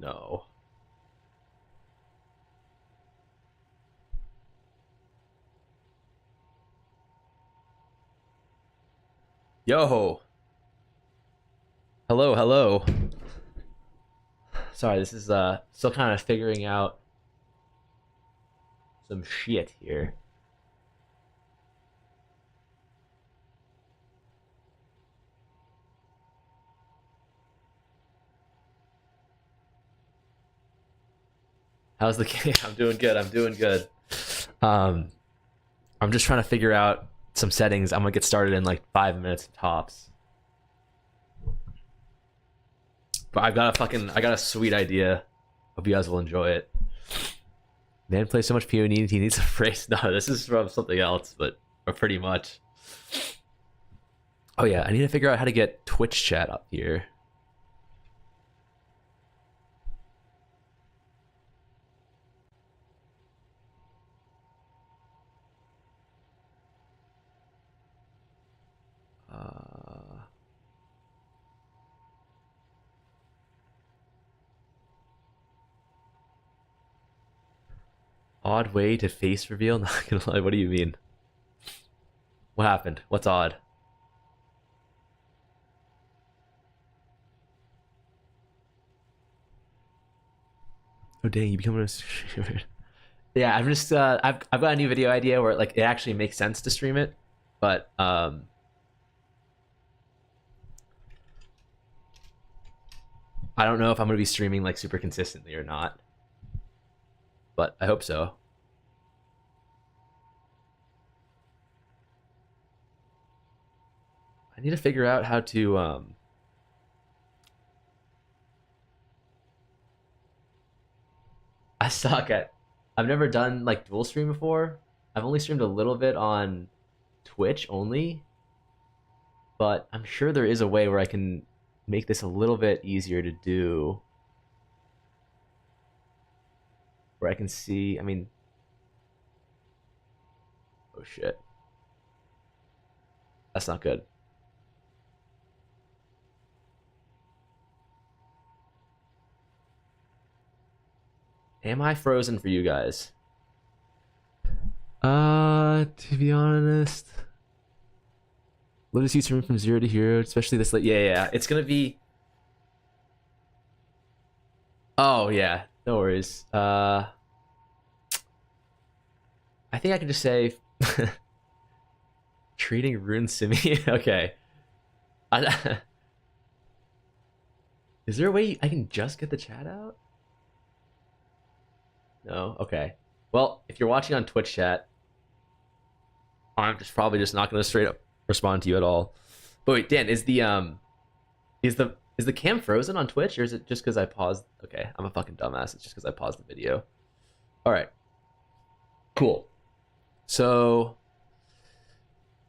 No. Yo. Hello, hello. Sorry, this is still kind of figuring out some shit here. How's the game? I'm doing good. I'm doing good. Um, I'm just trying to figure out some settings. I'm gonna get started in like 5 minutes tops. But I got a sweet idea. Hope you guys will enjoy it. Man plays so much POE, he needs a phrase. No, this is from something else, but or pretty much. Oh yeah, I need to figure out how to get Twitch chat up here. Odd way to face reveal? Not gonna lie, what do you mean? What happened? What's odd? Oh dang, you becoming a streamer. Yeah, I'm just I've got a new video idea where like it actually makes sense to stream it, but I don't know if I'm gonna be streaming like super consistently or not. But I hope so. I need to figure out how to I suck at I've never done like dual stream before. I've only streamed a little bit on Twitch only, but I'm sure there is a way where I can make this a little bit easier to do. Where I can see, I mean, oh shit. That's not good. Am I frozen for you guys? To be honest, let us use from 0 to hero, especially this late. Yeah. It's gonna be. Oh yeah, no worries. I think I can just say treating Rune Simi. Okay. Is there a way I can just get the chat out? No. Okay. Well, if you're watching on Twitch chat, I'm just probably just not gonna straight up respond to you at all. But wait, Dan, is the cam frozen on Twitch, or is it just because I paused? Okay, I'm a fucking dumbass. It's just because I paused the video. All right. Cool. So,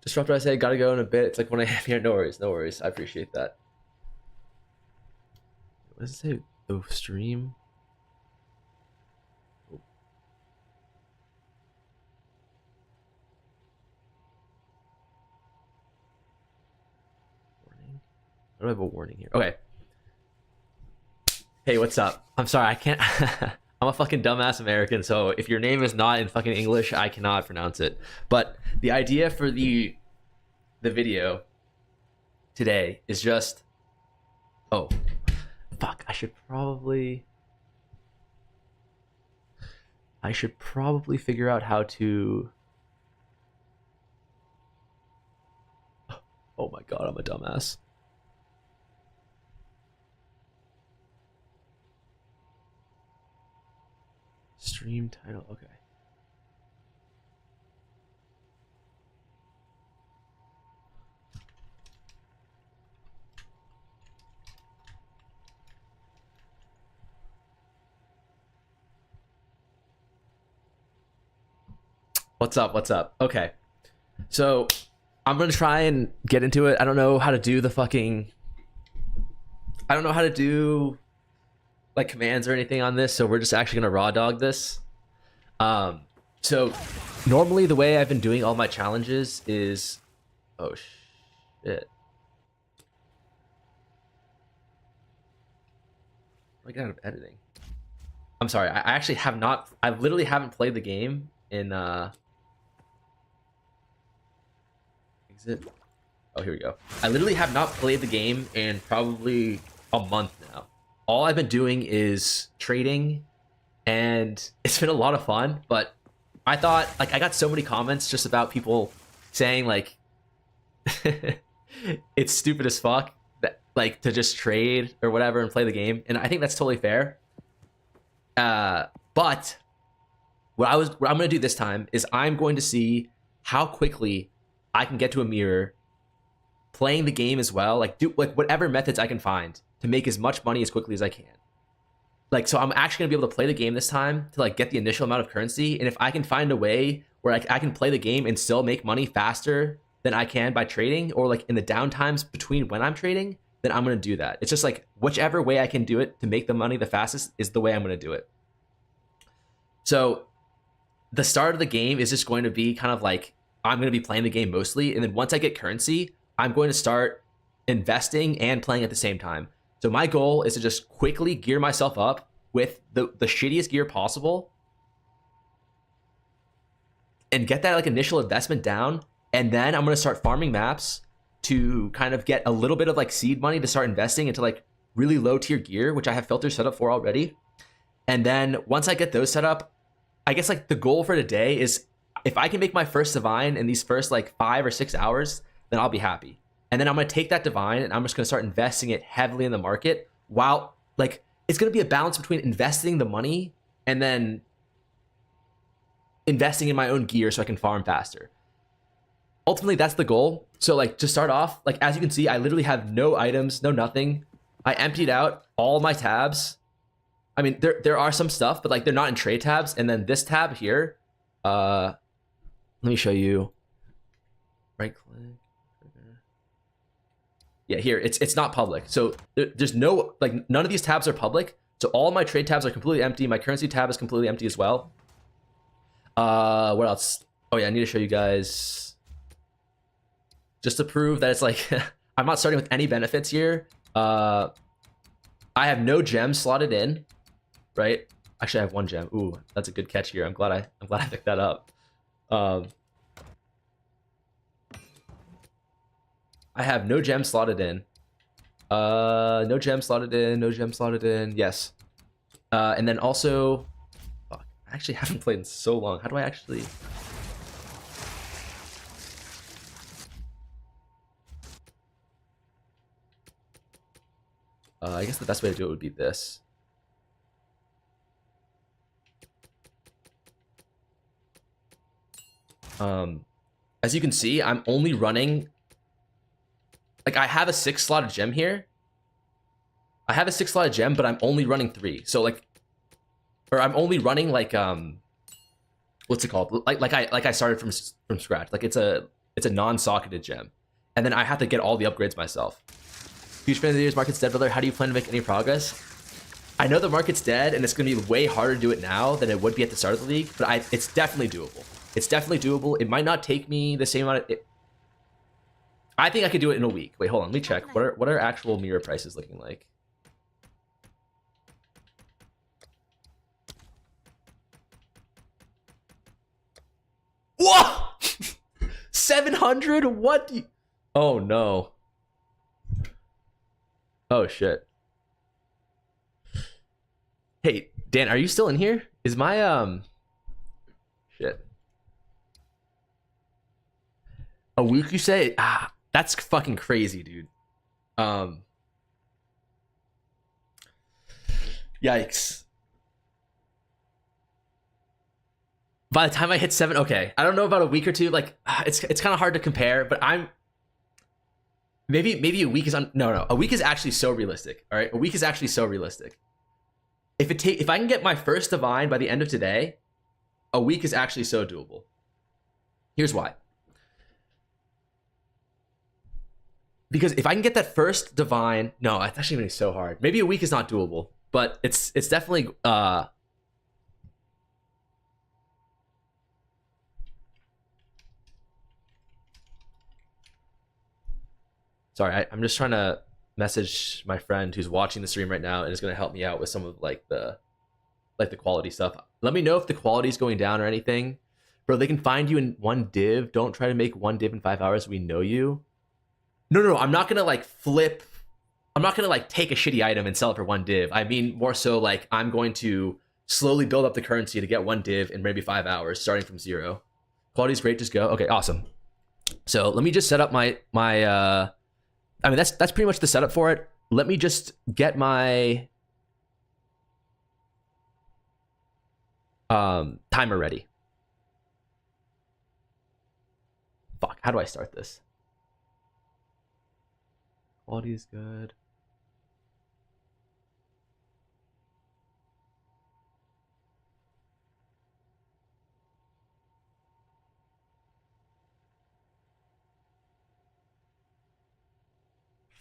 disruptor, I say, gotta go in a bit. It's like when I have here. No worries, no worries. I appreciate that. What does it say? Oh, stream. Warning. I don't have a warning here. Okay. Hey, what's up? I'm sorry, I can't. I'm a fucking dumbass American, so if your name is not in fucking English, I cannot pronounce it. But the idea for the video today is just, oh, fuck, I should probably figure out how to. Oh my god, I'm a dumbass. Stream title, okay. What's up? What's up? Okay. So I'm gonna try and get into it. I don't know how to do the fucking. I don't know how to do like commands or anything on this, so we're just actually gonna raw dog this. So normally the way I've been doing all my challenges is, oh shit. I get out of editing. I'm sorry. I actually have not. I literally haven't played the game in. Exit. Oh, here we go. I literally have not played the game in probably a month now. All I've been doing is trading, and it's been a lot of fun. But I thought, like, I got so many comments just about people saying like, it's stupid as fuck that like to just trade or whatever and play the game, and I think that's totally fair. But what I'm gonna do this time is I'm going to see how quickly I can get to a mirror playing the game as well, like do like whatever methods I can find to make as much money as quickly as I can. Like, so I'm actually gonna be able to play the game this time to like get the initial amount of currency, and if I can find a way where I can play the game and still make money faster than I can by trading, or like in the downtimes between when I'm trading, then I'm gonna do that. It's just like whichever way I can do it to make the money the fastest is the way I'm gonna do it. So the start of the game is just going to be kind of like I'm going to be playing the game mostly, and then once I get currency, I'm going to start investing and playing at the same time. So my goal is to just quickly gear myself up with the shittiest gear possible and get that like initial investment down, and then I'm going to start farming maps to kind of get a little bit of like seed money to start investing into like really low tier gear, which I have filters set up for already. And then once I get those set up, I guess like the goal for today is if I can make my first divine in these first like 5 or 6 hours, then I'll be happy. And then I'm going to take that divine and I'm just going to start investing it heavily in the market, while like it's going to be a balance between investing the money and then investing in my own gear so I can farm faster. Ultimately, that's the goal. So like to start off, like as you can see, I literally have no items, no nothing. I emptied out all my tabs. I mean, there are some stuff, but like they're not in trade tabs. And then this tab here, let me show you. Right click. Yeah, here it's not public. So there's no like none of these tabs are public. So all my trade tabs are completely empty. My currency tab is completely empty as well. What else? Oh yeah, I need to show you guys just to prove that it's like I'm not starting with any benefits here. I have no gems slotted in. Right? Actually, I have 1 gem. Ooh, that's a good catch here. I'm glad I picked that up. I have no gem slotted in. No gem slotted in. No gem slotted in. Yes. And then also, fuck, I actually haven't played in so long. How do I actually? I guess the best way to do it would be this. As you can see, I'm only running like I have a 6 slotted gem here. I have a 6 slotted gem, but I'm only running 3. So like, or I'm only running like what's it called? Like I started from scratch. Like it's a non-socketed gem, and then I have to get all the upgrades myself. Huge fan of the year's market's dead, brother. How do you plan to make any progress? I know the market's dead, and it's going to be way harder to do it now than it would be at the start of the league, but it's definitely doable. It's definitely doable. It might not take me the same amount of... I think I could do it in a week. Wait, hold on. Let me check. What are actual mirror prices looking like? Whoa! 700? What? Oh, no. Oh, shit. Hey, Dan, are you still in here? Is my, shit. A week, you say? Ah, that's fucking crazy, dude. Yikes. By the time I hit 7, okay. I don't know about a week or two. Like, it's kind of hard to compare, but I'm... Maybe a week is no. A week is actually so realistic. All right, a week is actually so realistic. If I can get my first divine by the end of today, a week is actually so doable. Here's why. Because if I can get that first divine, no, it's actually gonna be so hard. Maybe a week is not doable, but it's definitely sorry, I'm just trying to message my friend who's watching the stream right now and is gonna help me out with some of like the quality stuff. Let me know if the quality is going down or anything. Bro, they can find you in one div. Don't try to make one div in 5 hours. We know you. No. I'm not gonna like flip. I'm not gonna like take a shitty item and sell it for one div. I mean more so like I'm going to slowly build up the currency to get one div in maybe 5 hours, starting from 0. Quality's great. Just go. Okay, awesome. So let me just set up my I mean that's pretty much the setup for it. Let me just get my timer ready. Fuck, how do I start this? Quality is good.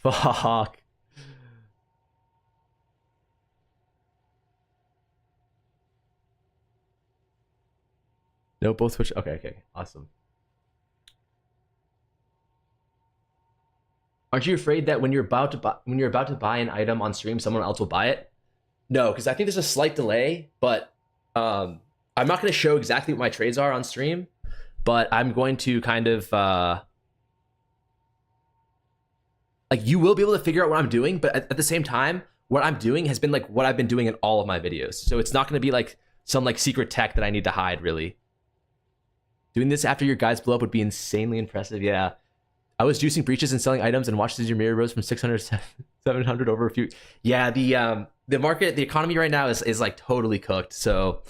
Fuck. No, both switch. Okay, awesome. Aren't you afraid that when you're about to buy an item on stream, someone else will buy it? No, because I think there's a slight delay, but I'm not going to show exactly what my trades are on stream, but I'm going to kind of like you will be able to figure out what I'm doing, but at the same time, what I'm doing has been like what I've been doing in all of my videos. So it's not going to be like some like secret tech that I need to hide, really. Doing this after your guys blow up would be insanely impressive. Yeah. I was juicing breaches and selling items and watched as your mirror rose from 600 to 700 over a few. Yeah, the market, the economy right now is like totally cooked. So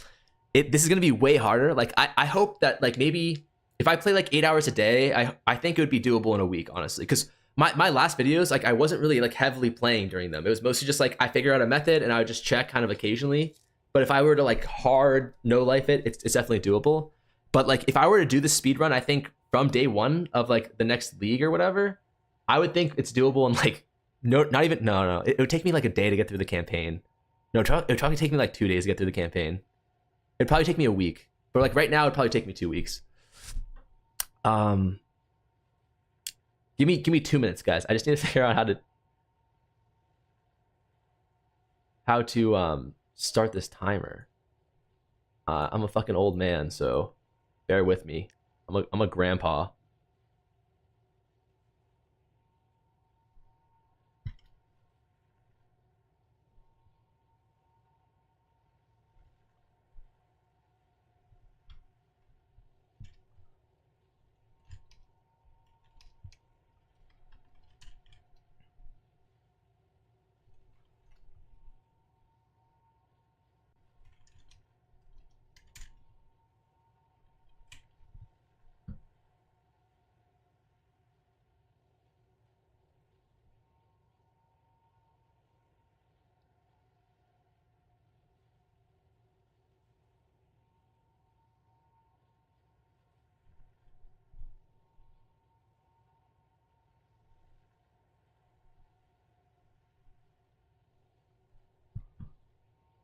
this is going to be way harder. Like I hope that like maybe if I play like 8 hours a day, I think it would be doable in a week, honestly. Because my last videos, like I wasn't really like heavily playing during them. It was mostly just like I figured out a method and I would just check kind of occasionally. But if I were to like hard no life it's definitely doable. But like if I were to do the speed run, I think from day one of like the next league or whatever, I would think it's doable in like no. It would take me like a day to get through the campaign. No, it would probably take me like 2 days to get through the campaign. It'd probably take me a week. But like right now, it'd probably take me 2 weeks. Give me 2 minutes, guys. I just need to figure out how to start this timer. I'm a fucking old man, so bear with me. I'm a grandpa.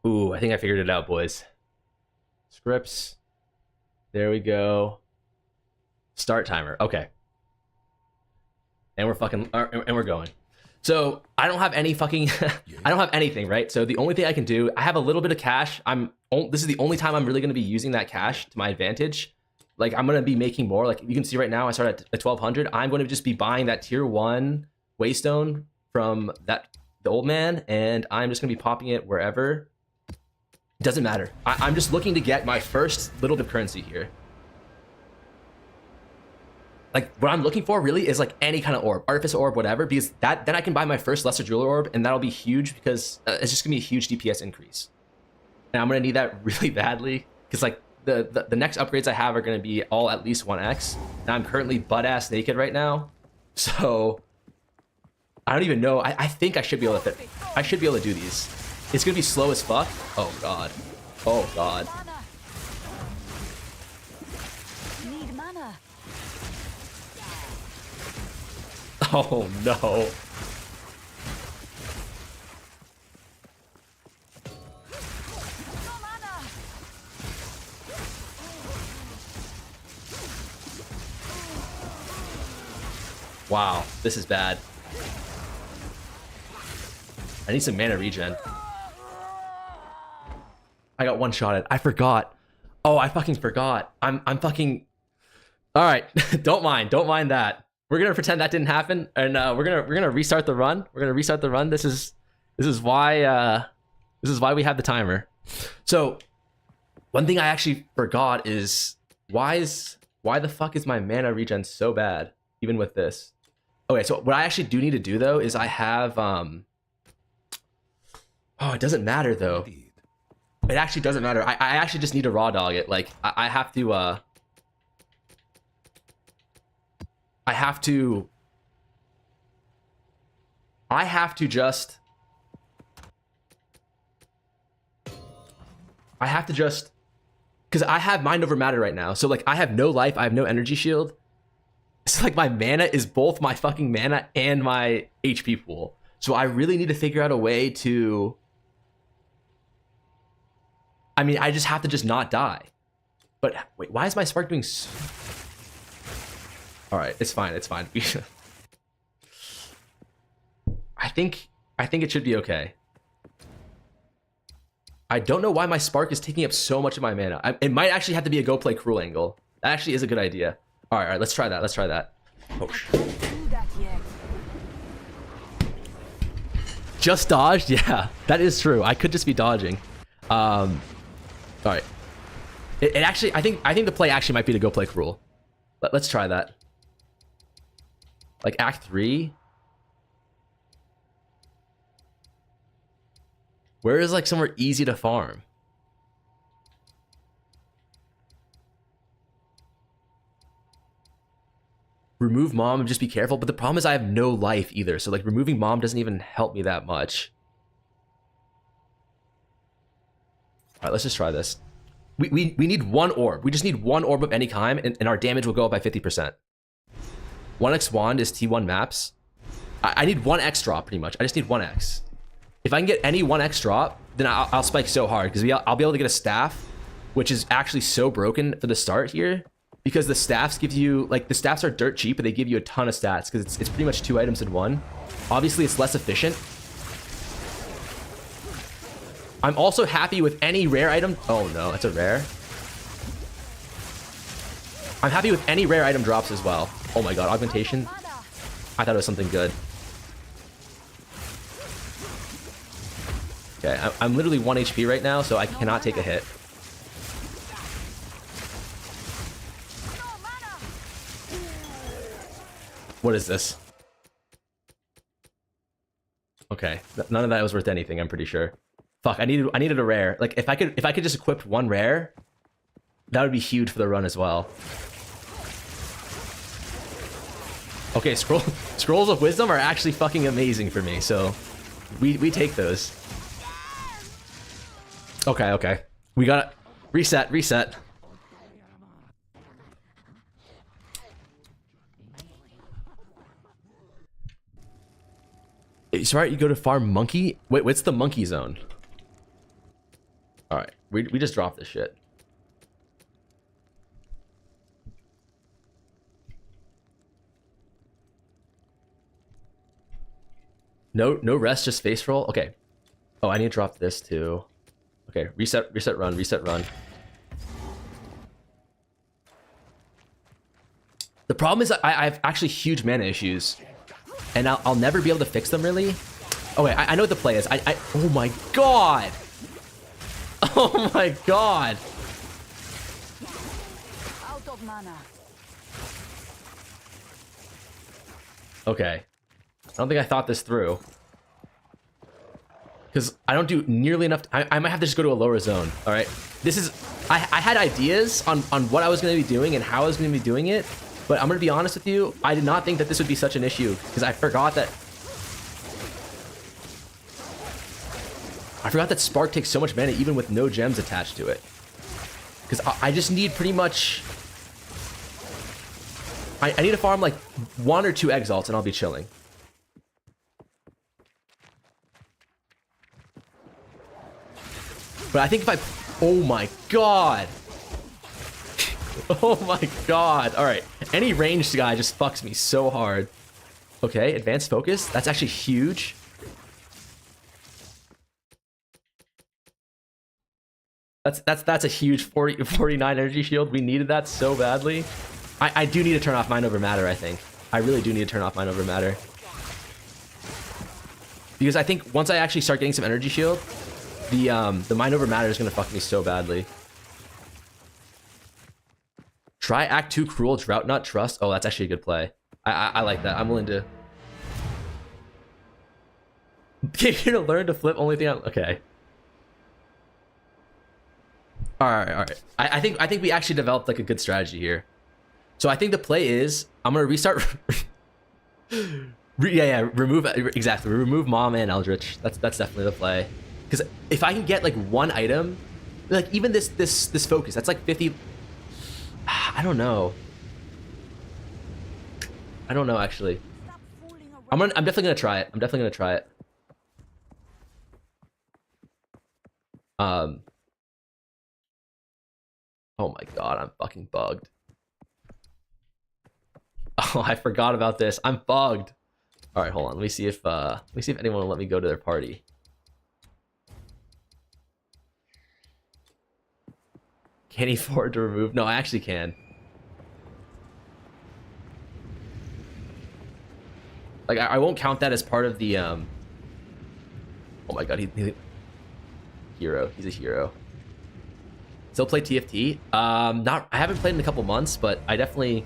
Ooh, I think I figured it out, boys. Scripts. There we go. Start timer. Okay. And we're going. So I don't have any fucking I don't have anything, right? So the only thing I can do, I have a little bit of cash. This is the only time I'm really going to be using that cash to my advantage. Like I'm going to be making more. Like you can see right now, I started at 1200. I'm going to just be buying that tier 1 waystone from the old man, and I'm just going to be popping it wherever. It doesn't matter. I'm just looking to get my first little bit of currency here. Like what I'm looking for really is like any kind of orb, artifice orb, whatever, because then I can buy my first lesser jeweler orb, and that'll be huge because it's just gonna be a huge DPS increase. And I'm gonna need that really badly because like the next upgrades I have are gonna be all at least 1x, and I'm currently butt ass naked right now, so I don't even know. I think I should be able to fit. I should be able to do these. It's gonna be slow as fuck. Oh god. Oh god. Need mana. Oh no. Wow, this is bad. I need some mana regen. I got one shot at. I forgot. Oh, I fucking forgot. I'm fucking. All right, don't mind that. We're gonna pretend that didn't happen, and we're gonna restart the run. We're gonna restart the run. This is why we have the timer. So, one thing I actually forgot is why the fuck is my mana regen so bad even with this? Okay, so what I actually do need to do though is I have oh, it doesn't matter though. It actually doesn't matter. I actually just need to raw dog it. Like I have to just because I have mind over matter right now. So like I have no life, I have no energy shield. It's like my mana is both my fucking mana and my HP pool. So I really need to figure out a way to, I mean, I just have to just not die. But wait, why is my spark doing so... All right, it's fine. I think it should be okay. I don't know why my spark is taking up so much of my mana. It might actually have to be a go play cruel angle. That actually is a good idea. All right, let's try that. Oh shit. Just dodged? Yeah, that is true. I could just be dodging. All right. It actually, I think the play actually might be to go play cruel. Let's try that. Like Act 3. Where is like somewhere easy to farm? Remove mom and just be careful. But the problem is I have no life either. So like removing mom doesn't even help me that much. All right, let's just try this. We need one orb. We just need one orb of any kind and our damage will go up by 50%. 1x wand is T1 maps. I need 1x drop pretty much. I just need 1x. If I can get any 1x drop, then I'll spike so hard because I'll be able to get a staff, which is actually so broken for the start here because the staffs give you, like the staffs are dirt cheap, but they give you a ton of stats because it's pretty much 2 items in one. Obviously, it's less efficient. I'm also happy with any rare item. Oh no, that's a rare. I'm happy with any rare item drops as well. Oh my god, augmentation. I thought it was something good. Okay, I'm literally 1 HP right now, so I cannot take a hit. What is this? Okay, none of that was worth anything, I'm pretty sure. Fuck, I needed a rare. Like if I could just equip one rare, that would be huge for the run as well. Okay, scrolls of wisdom are actually fucking amazing for me, so we take those. Okay. We gotta reset. It's right, you go to farm monkey? Wait, what's the monkey zone? Alright, we just dropped this shit. No rest, just face roll? Okay. Oh, I need to drop this too. Okay, reset run. The problem is I have actually huge mana issues. And I'll never be able to fix them really. Okay, I know what the play is. Oh my god! Oh my god! Out of mana. Okay. I don't think I thought this through. Because I don't do nearly enough. I might have to just go to a lower zone. All right. This is. I had ideas on what I was going to be doing and how I was going to be doing it. But I'm going to be honest with you. I did not think that this would be such an issue. Because I forgot that Spark takes so much mana even with no gems attached to it. Because I just need pretty much. I need to farm like 1 or 2 exalts and I'll be chilling. But I think if I... Oh my god. Oh my god. Alright. Any ranged guy just fucks me so hard. Okay, advanced focus. That's actually huge. That's a huge 49 energy shield. We needed that so badly. I do need to turn off Mind Over Matter, I think. I really do need to turn off Mind Over Matter. Because I think once I actually start getting some energy shield, the Mind Over Matter is gonna fuck me so badly. Try Act 2 Cruel, Drought Not Trust. Oh, that's actually a good play. I like that. I'm willing to... Came here to learn to flip only thing on... Okay. Alright. I think we actually developed like a good strategy here. So I think the play is I'm gonna restart. Remove exactly. Remove Mom and Eldritch. That's definitely the play. Because if I can get like one item, like even this focus, that's like 50. I don't know. Actually. I'm definitely gonna try it. Oh my god, I'm fucking bugged. Oh, I forgot about this. I'm bugged. All right, hold on. Let me see if anyone will let me go to their party. Can he afford to remove? No, I actually can. Like I won't count that as part of the Oh my god, hero. He's a hero. Still play TFT? I haven't played in a couple months, but I definitely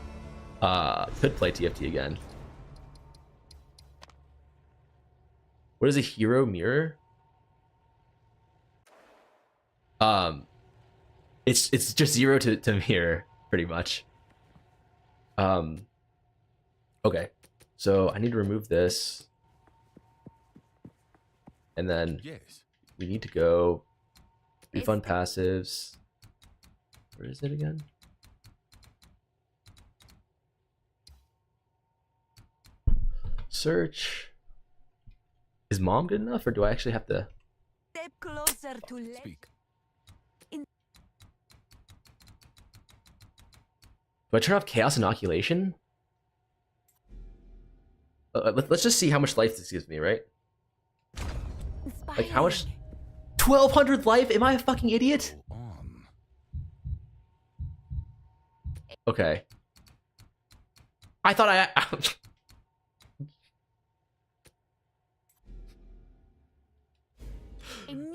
could play TFT again. What is a hero mirror? It's just 0 to mirror, pretty much. Okay. So I need to remove this. And then we need to go refund passives. Where is it again? Search. Is Mom good enough, or do I actually have to Step closer to Speak. do I turn off Chaos Inoculation? Let's just see how much life this gives me, right? Like how much? 1200 life? Am I a fucking idiot? Okay. I thought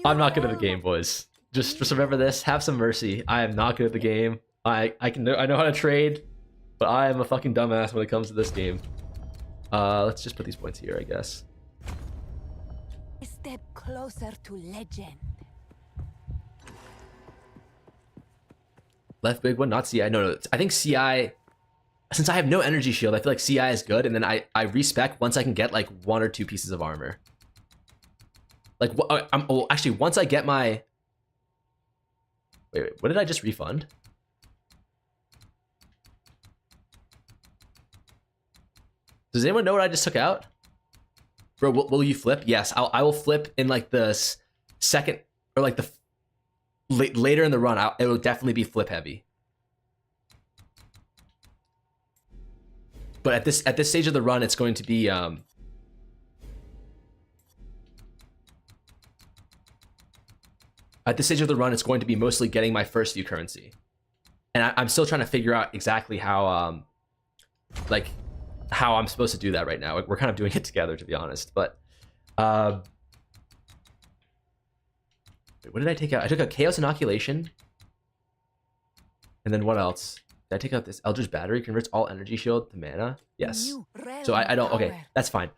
I'm not good at the game, boys. Just remember this. Have some mercy. I am not good at the game. I know how to trade, but I am a fucking dumbass when it comes to this game. Let's just put these points here, I guess. Step closer to legend. Left big one, not CI. No. I think CI. Since I have no energy shield, I feel like CI is good, and then I respec once I can get like 1 or 2 pieces of armor. Like, actually, once I get my... Wait, what did I just refund? Does anyone know what I just took out? Bro, will you flip? Yes, I will flip in like the second, or like the later in the run. It will definitely be flip heavy. But at this stage of the run, it's going to be at this stage of the run, it's going to be mostly getting my first few currency, and I'm still trying to figure out exactly how like how I'm supposed to do that right now. We're kind of doing it together, to be honest. But what did I take out? I took out Chaos Inoculation, and then what else? Did I take out this Eldritch Battery? Converts all energy shield to mana. Yes. So I don't. Okay, that's fine.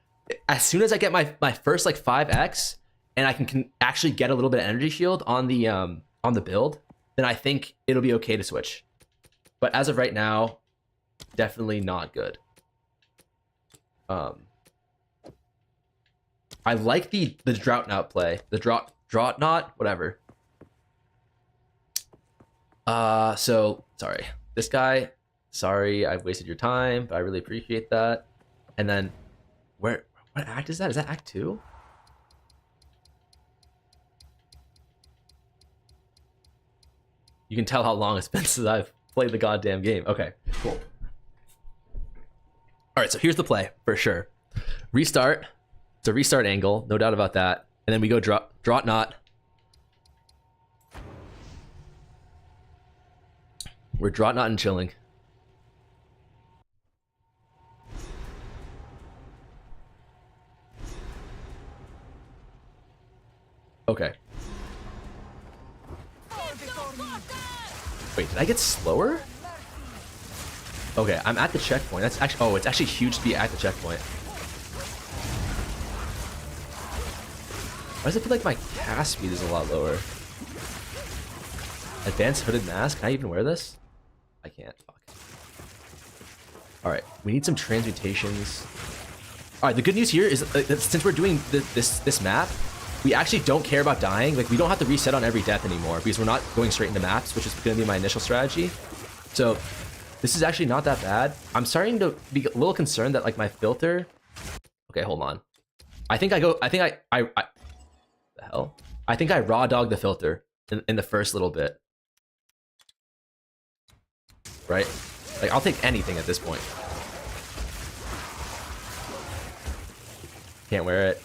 As soon as I get my first like 5x, and I can actually get a little bit of energy shield on the build, then I think it'll be okay to switch. But as of right now, definitely not good. I like the Drought Knot play. The Drought Knot, whatever. So sorry. This guy, sorry I've wasted your time, but I really appreciate that. And then what act is that? Is that act 2? You can tell how long it's been since I've played the goddamn game. Okay, cool. All right, so here's the play for sure. Restart. It's a restart angle, no doubt about that. And then we go Drought Knot. We're drought not and chilling. Okay. Wait, did I get slower? Okay, I'm at the checkpoint. That's actually, oh, it's actually huge to be at the checkpoint. Why does it feel like my cast speed is a lot lower? Advanced hooded mask? Can I even wear this? I can't. Fuck. Alright, we need some transmutations. Alright, the good news here is that since we're doing this map, we actually don't care about dying. Like, we don't have to reset on every death anymore because we're not going straight into maps, which is going to be my initial strategy. So, this is actually not that bad. I'm starting to be a little concerned that, like, my filter... Okay, hold on. I think I the hell? I think I raw dog the filter in the first little bit. Right? Like, I'll take anything at this point. Can't wear it.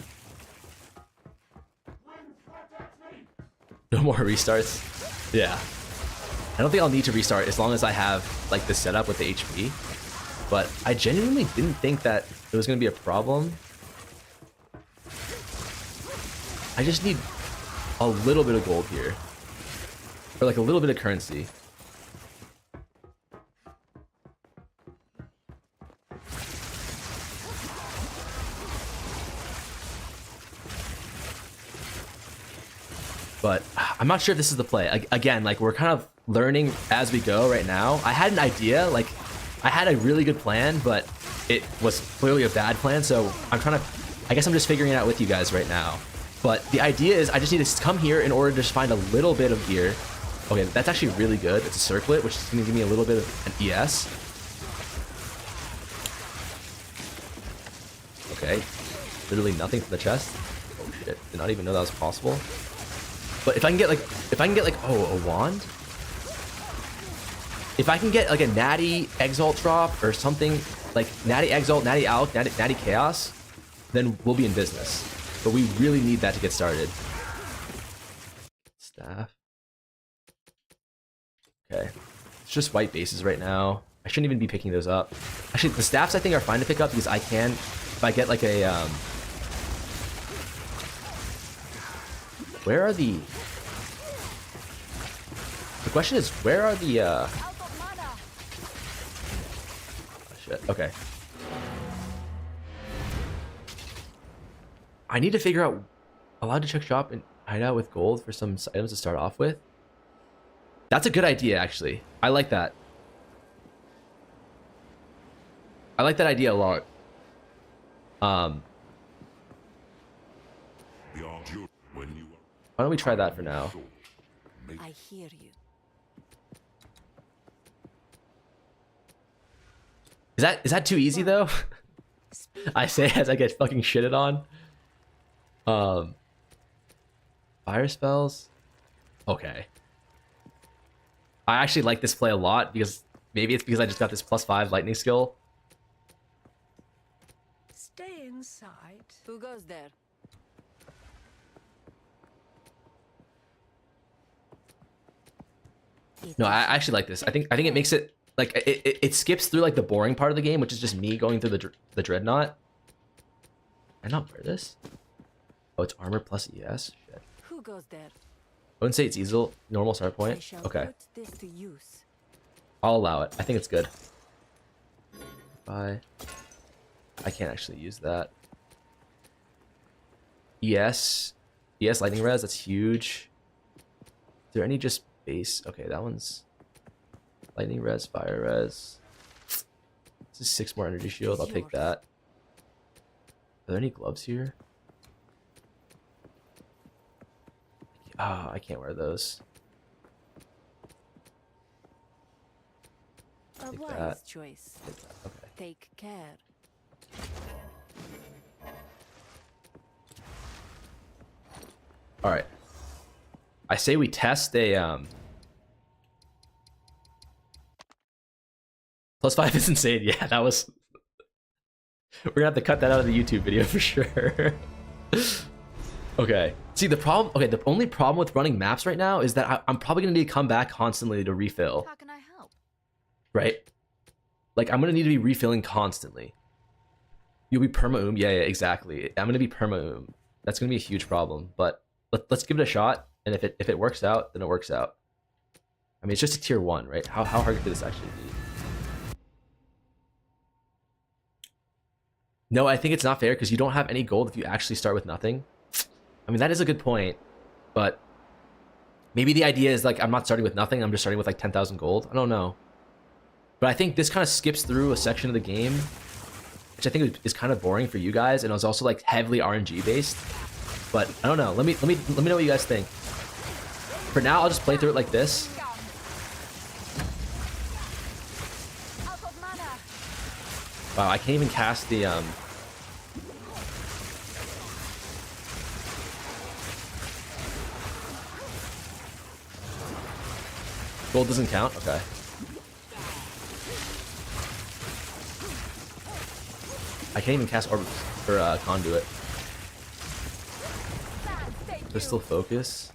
No more restarts. Yeah. I don't think I'll need to restart as long as I have, like, the setup with the HP. But I genuinely didn't think that it was going to be a problem. I just need a little bit of gold here. Or, like, a little bit of currency. But I'm not sure if this is the play. Again, like, we're kind of learning as we go right now. I had an idea, like, I had a really good plan, but it was clearly a bad plan, so I'm trying to, I guess I'm just figuring it out with you guys right now. But the idea is I just need to come here in order to just find a little bit of gear. Okay, that's actually really good. It's a circlet, which is going to give me a little bit of an ES. Okay, literally nothing from the chest. Oh shit, did not even know that was possible. But if I can get like, oh, a wand? If I can get like a natty exalt drop or something, like natty exalt, natty alch, natty chaos, then we'll be in business. But we really need that to get started. Staff. Okay. It's just white bases right now. I shouldn't even be picking those up. Actually, the staffs I think are fine to pick up because I can, if I get like a, where are the... The question is, where are the, Oh, shit. Okay. I need to figure out... Allowed to check shop and hide out with gold for some items to start off with? That's a good idea, actually. I like that. I like that idea a lot. Why don't we try that for now? I hear you. Is that too easy though? I say as I get fucking shitted on. Fire spells. Okay. I actually like this play a lot because maybe it's because I just got this +5 lightning skill. Stay inside. Who goes there? No, I actually like this. I think it makes it like it skips through like the boring part of the game, which is just me going through the dreadnought. Can I not wear this? Oh, it's armor plus ES. Shit. Who goes there? I wouldn't say it's easy. Normal start point. Okay. Put this to use. I'll allow it. I think it's good. Bye. I can't actually use that. ES lightning res. That's huge. Is there any just base? Okay, that one's lightning res, fire res. This is 6 more energy shield. I'll take that. Are there any gloves here? Ah, I can't wear those. A Take wise that. choice. Take that. Okay. Take care. All right. I say we test a +5 is insane. Yeah, that was. We're gonna have to cut that out of the YouTube video for sure. Okay. See the problem. Okay, the only problem with running maps right now is that I'm probably gonna need to come back constantly to refill. How can I help? right? Like, I'm gonna need to be refilling constantly. You'll be perma-oom? Yeah, exactly. I'm gonna be perma-oom. That's gonna be a huge problem, but let's give it a shot, and if it works out, then it works out. I mean, it's just a tier 1, right? How hard could this actually be? No, I think it's not fair, because you don't have any gold if you actually start with nothing. I mean, that is a good point, but maybe the idea is, like, I'm not starting with nothing, I'm just starting with, like, 10,000 gold. I don't know. But I think this kind of skips through a section of the game, which I think is kind of boring for you guys, and it was also, like, heavily RNG based. But I don't know. Let me know what you guys think. For now, I'll just play through it like this. Wow, I can't even cast the gold doesn't count? Okay. I can't even cast Orb or Conduit. Crystal Focus.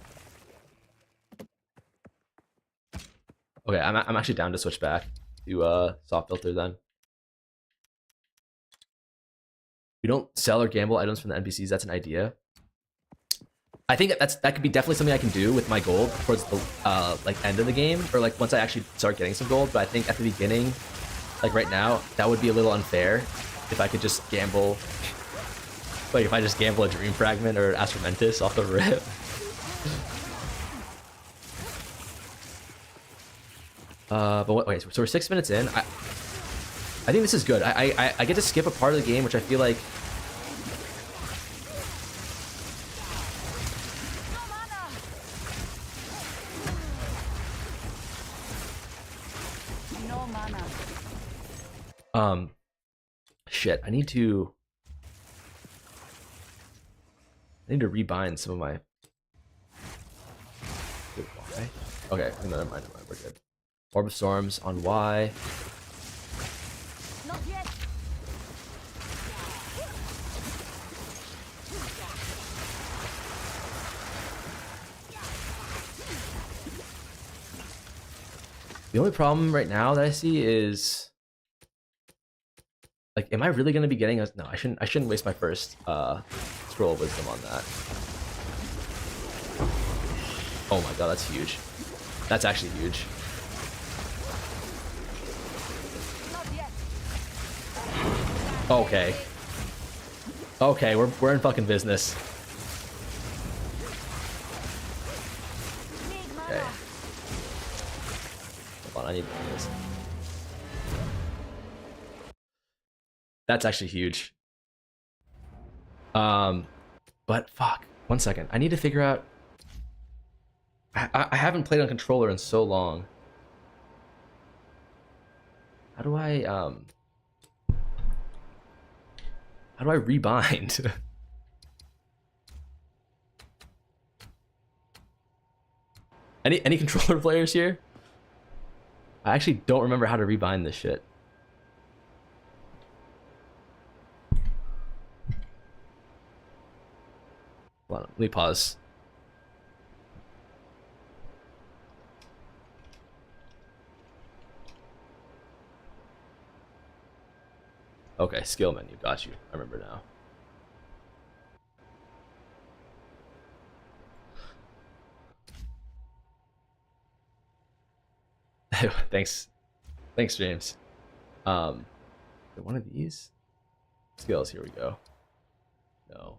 Okay, I'm actually down to switch back to Soft Filter then. We don't sell or gamble items from the NPCs. That's an idea. I think that could be definitely something I can do with my gold towards the like end of the game, or like once I actually start getting some gold. But I think at the beginning, like right now, that would be a little unfair if I could just gamble. Like if I just gamble a Dream Fragment or Astromentis off the rip. But what? Okay, so we're 6 minutes in. I think this is good. I get to skip a part of the game, which I feel like. No mana. Shit. I need to rebind some of my. Why? Okay, never mind. We're good. Orb of Storms on Y. Not yet. The only problem right now that I see is, like, am I really going to be getting a... No, I shouldn't waste my first Scroll of Wisdom on that. Oh my god, that's huge. That's actually huge. Okay. Okay, we're in fucking business. Okay. Hold on, I need this. That's actually huge. But fuck. 1 second. I need to figure out. I haven't played on controller in so long. How do I rebind? Any controller players here? I actually don't remember how to rebind this shit. Hold on, let me pause. Okay, skill menu, got you. I remember now. Thanks, James. One of these skills. Here we go. No.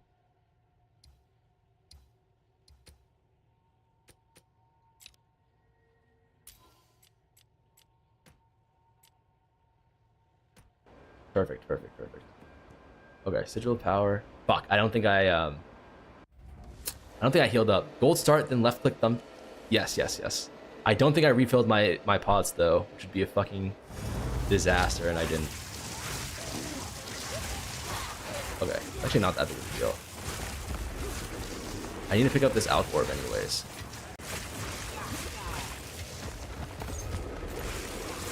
Perfect. Okay, sigil of power. Fuck, I don't think I healed up. Gold start, then left click thumb. Yes. I don't think I refilled my pots though, which would be a fucking disaster, and I didn't. Okay, actually not that big of a deal. I need to pick up this Alch Orb anyways.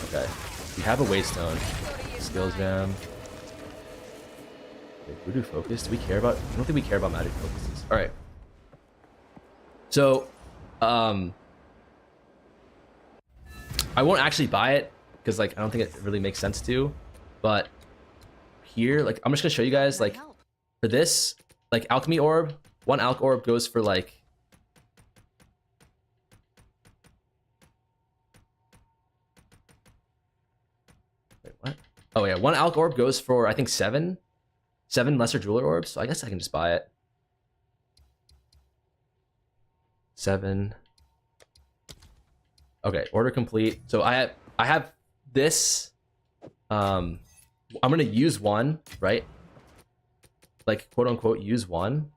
Okay, we have a Waystone. Skills jam. Okay, Voodoo Focus. Do we care about? I don't think we care about magic focuses. All right. So, I won't actually buy it because like I don't think it really makes sense to. But here, like I'm just gonna show you guys like for this like alchemy orb, one alch orb goes for like wait, what? Oh yeah, one alch orb goes for I think seven lesser jeweler orbs. So I guess I can just buy it. 7. Okay, order complete. So I have this. I'm gonna use one, right? Like quote unquote use one,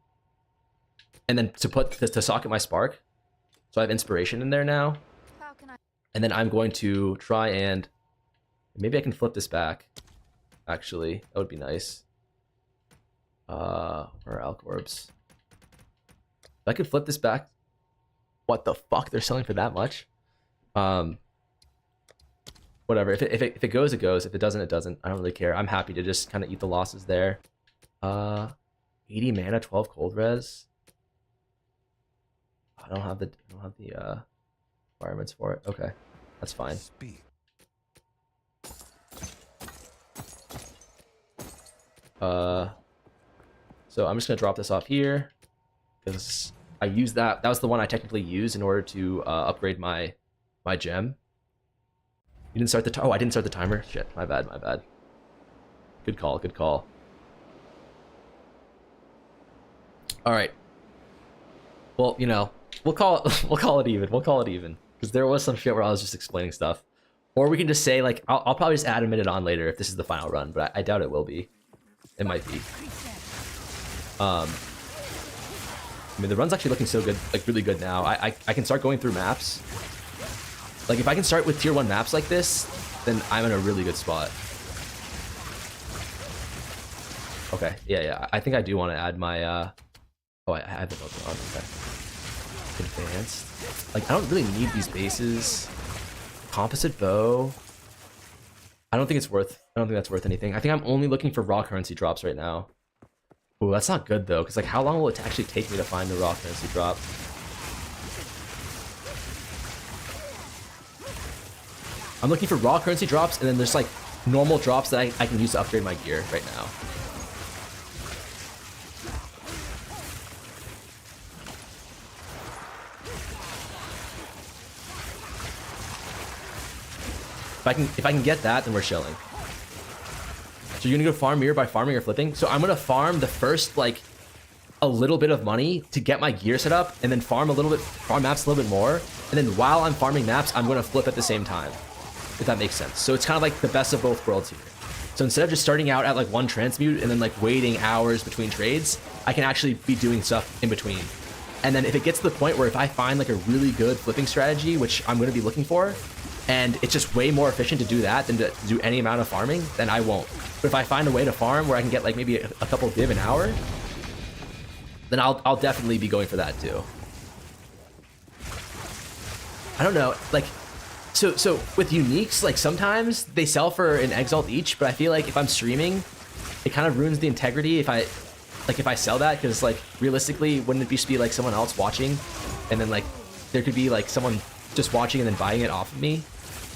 and then to socket my spark. So I have inspiration in there now. How can I? And then I'm going to try and maybe I can flip this back. Actually, that would be nice. Where are alch orbs? If I could flip this back. What the fuck? They're selling for that much? Whatever. If it goes, it goes. If it doesn't, it doesn't. I don't really care. I'm happy to just kind of eat the losses there. 80 mana, 12 cold res. I don't have the requirements for it. Okay, that's fine. So I'm just gonna drop this off here because I used that. That was the one I technically used in order to upgrade my gem. You didn't start the oh, I didn't start the timer. Shit, my bad, my bad. Good call, good call. All right. Well, you know, we'll call it even. We'll call it even because there was some shit where I was just explaining stuff, or we can just say like I'll probably just add a minute on later if this is the final run, but I doubt it will be. It might be. I mean, the run's actually looking so good, like really good now. I can start going through maps. Like if I can start with tier 1 maps like this, then I'm in a really good spot. Okay, yeah. I think I do want to add my oh, I have it open on. Okay. Advanced. Like I don't really need these bases. Composite bow. I don't think it's worth. I don't think that's worth anything. I think I'm only looking for raw currency drops right now. Ooh, that's not good though, because like how long will it actually take me to find the raw currency drop? I'm looking for raw currency drops, and then there's like normal drops that I can use to upgrade my gear right now. If I can get that, then we're chilling. So you're gonna go farm mirror by farming or flipping? So I'm gonna farm the first like a little bit of money to get my gear set up, and then farm maps a little bit more, and then while I'm farming maps, I'm gonna flip at the same time. If that makes sense. So it's kind of like the best of both worlds here. So instead of just starting out at like one transmute and then like waiting hours between trades, I can actually be doing stuff in between. And then if it gets to the point where if I find like a really good flipping strategy, which I'm going to be looking for, and it's just way more efficient to do that than to do any amount of farming, then I won't. But if I find a way to farm where I can get like maybe a couple div an hour, then I'll definitely be going for that too. I don't know, like, so with uniques, like sometimes they sell for an exalt each, but I feel like if I'm streaming, it kind of ruins the integrity if I sell that, because like realistically, wouldn't it just be like someone else watching, and then like there could be like someone just watching and then buying it off of me.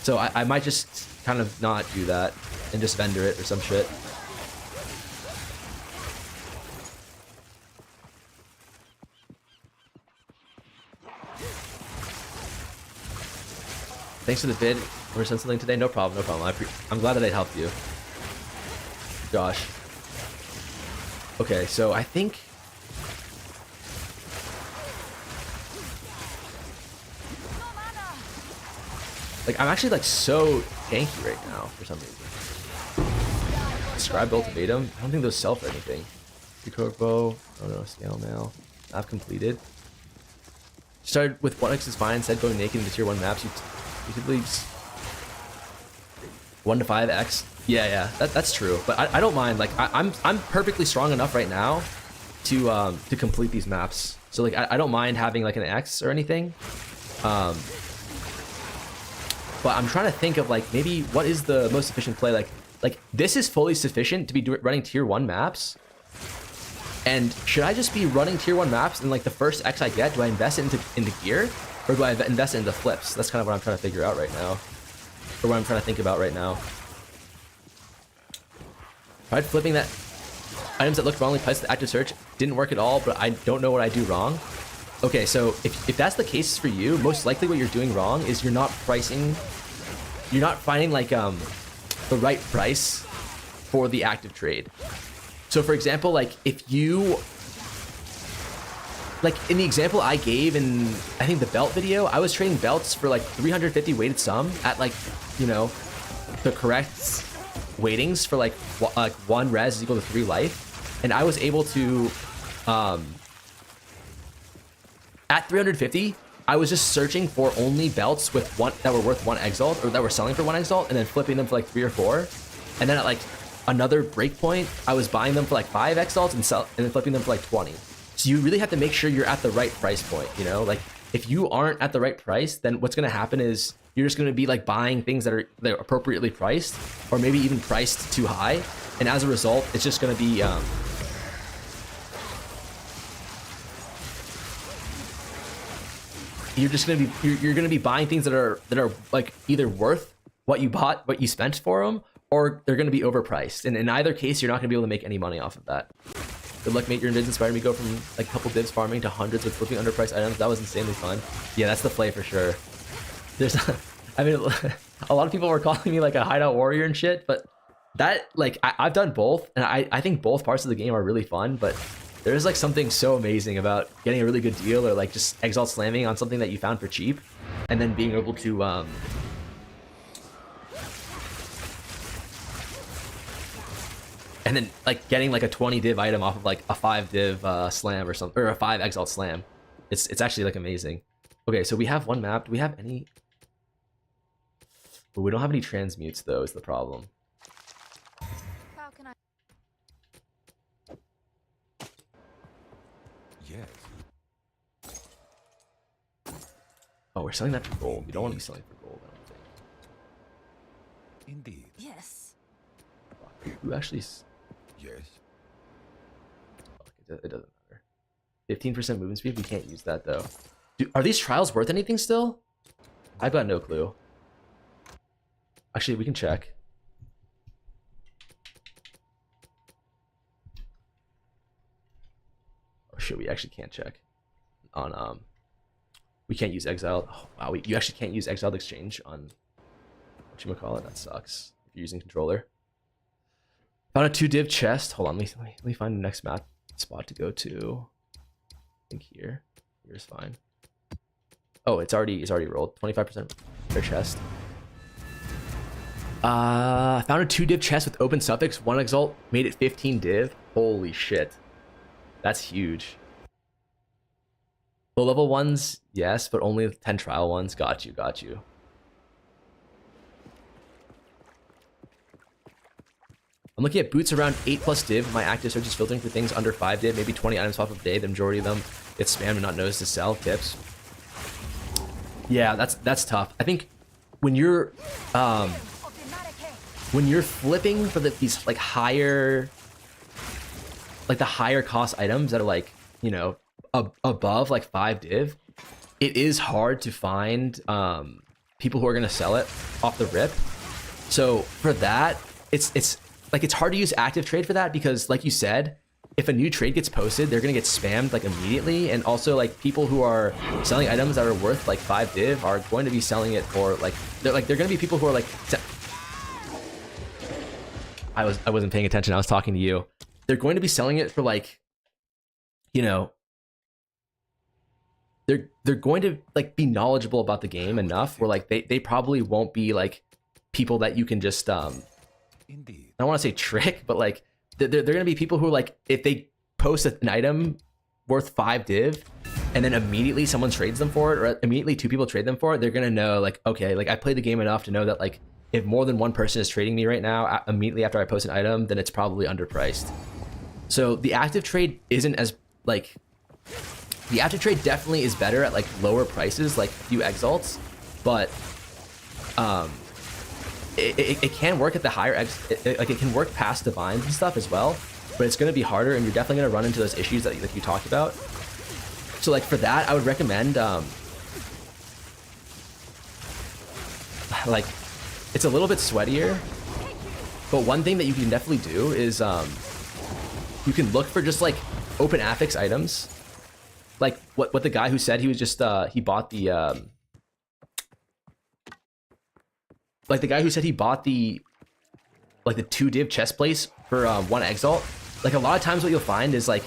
So I might just kind of not do that and just vendor it or some shit. Thanks for the vid. We're sent something today. No problem, no problem. I'm glad that I helped you. Gosh. Okay, so I think like I'm actually like so tanky right now for some reason. Describe ultimatum. I don't think those sell for anything. Decode bow. Oh no, scale mail. Map completed. Started with 1x is fine. Said going naked into tier 1 maps. You typically 1 to 5x. Yeah, that's true. But I don't mind. Like I'm perfectly strong enough right now to complete these maps. So like I don't mind having like an X or anything. But I'm trying to think of like maybe what is the most efficient play. Like this is fully sufficient to be running tier 1 maps. And should I just be running tier 1 maps and like the first X I get, do I invest it into gear, or do I invest it into flips? That's kind of what I'm trying to figure out right now. or what I'm trying to think about right now. Tried flipping that items that looked wrongly placed in active search. Didn't work at all, but I don't know what I do wrong. Okay, so if that's the case for you, most likely what you're doing wrong is you're not pricing, you're not finding like the right price for the active trade. So for example, like if you, like in the example I gave in, I think the belt video, I was trading belts for like 350 weighted sum at like, you know, the correct weightings for like 1 res is equal to 3 life. And I was able to, at 350, I was just searching for only belts with one that were worth 1 exalt, or that were selling for 1 exalt, and then flipping them for like 3 or 4. And then at like another breakpoint, I was buying them for like 5 exalts and then flipping them for like 20. So you really have to make sure you're at the right price point, you know? Like if you aren't at the right price, then what's gonna happen is you're just gonna be like buying things that are appropriately priced, or maybe even priced too high. And as a result, it's just gonna be you're gonna be buying things that are like either worth what you bought, what you spent for them, or they're gonna be overpriced. And in either case, you're not gonna be able to make any money off of that. Good luck, mate. Your invids inspired me to go from like a couple divs farming to hundreds with flipping underpriced items. That was insanely fun. Yeah, that's the play for sure. There's, I mean, a lot of people were calling me like a hideout warrior and shit, but that, like, I've done both, and I think both parts of the game are really fun, but there's like something so amazing about getting a really good deal, or like just exalt slamming on something that you found for cheap, and then being able to and then like getting like a 20 div item off of like a 5 div slam or something, or a 5 exalt slam. It's actually like amazing. Okay, so we have one map. Do we have any? But we don't have any transmutes though, is the problem. How can I? Yes. Oh, we're selling that for gold. We don't want to be selling for gold, I don't think. Indeed. Yes. Who actually? Yes. It doesn't matter. 15% movement speed. We can't use that though. Are these trials worth anything still? I've got no clue. Actually, we can check. Oh shit, we actually can't check. On we can't use exiled. Oh wow, you actually can't use exiled exchange on whatchamacallit. That sucks if you're using controller. Found a 2 div chest. Hold on, let me find the next map spot to go to. I think here. Here's fine. Oh, it's already rolled. 25% their chest. I found a 2 div chest with open suffix, 1 exalt, made it 15 div. Holy shit. That's huge. Low level ones, yes, but only 10 trial ones. Got you, got you. I'm looking at boots around 8+ div. My active search is filtering for things under 5 div, maybe 20 items off a day. The majority of them get spammed and not noticed to sell. Tips. Yeah, that's tough. I think when you're flipping for these like higher, like the higher cost items that are like, you know, above like 5 div, it is hard to find people who are gonna sell it off the rip. So for that, it's like it's hard to use active trade for that, because like you said, if a new trade gets posted, they're gonna get spammed like immediately, and also like people who are selling items that are worth like 5 div are going to be selling it for like they're gonna be people who are like I wasn't paying attention, I was talking to you. They're going to be selling it for like, you know, they're going to like be knowledgeable about the game enough where like they probably won't be like people that you can just Indeed. I don't want to say trick, but like they're gonna be people who are like, if they post an item worth 5 div and then immediately someone trades them for it, or immediately 2 people trade them for it, they're gonna know like, okay, like I played the game enough to know that like if more than one person is trading me right now immediately after I post an item, then it's probably underpriced. So the active trade isn't as like, the active trade definitely is better at like lower prices, like a few exalts, but it can work at the higher like it can work past divines and stuff as well, but it's going to be harder, and you're definitely going to run into those issues that like you talked about. So like for that, I would recommend like it's a little bit sweatier. But one thing that you can definitely do is you can look for just like open affix items. Like what the guy who said he was just he bought the like the guy who said he bought the like the 2 div chest plates for 1 exalt. Like a lot of times what you'll find is like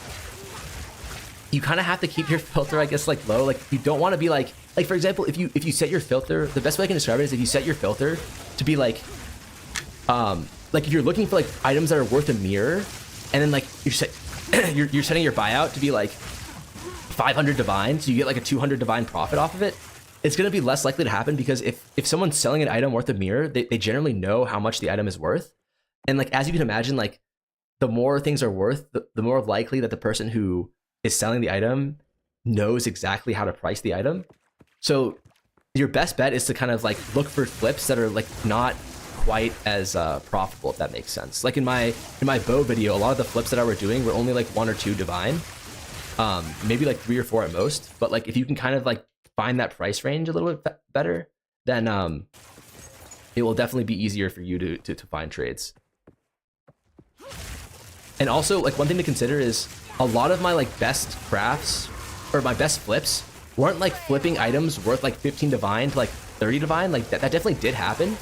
you kind of have to keep your filter, I guess, like low. Like you don't want to be like for example, if you set your filter, the best way I can describe it is if you set your filter to be like if you're looking for like items that are worth a mirror, and then like you're setting your buyout to be like 500 divine, so you get like a 200 divine profit off of it. It's going to be less likely to happen because if someone's selling an item worth a mirror, they generally know how much the item is worth. And like as you can imagine, like the more things are worth, the more likely that the person who is selling the item knows exactly how to price the item. So your best bet is to kind of like look for flips that are like not quite as profitable, if that makes sense. Like in my bow video, a lot of the flips that I were doing were only like 1 or 2 divine, maybe like 3 or 4 at most. But like if you can kind of like find that price range a little bit better, then it will definitely be easier for you to find trades. And also, like one thing to consider is a lot of my like best crafts or my best flips weren't like flipping items worth like 15 divine to like 30 divine. Like that definitely did happen,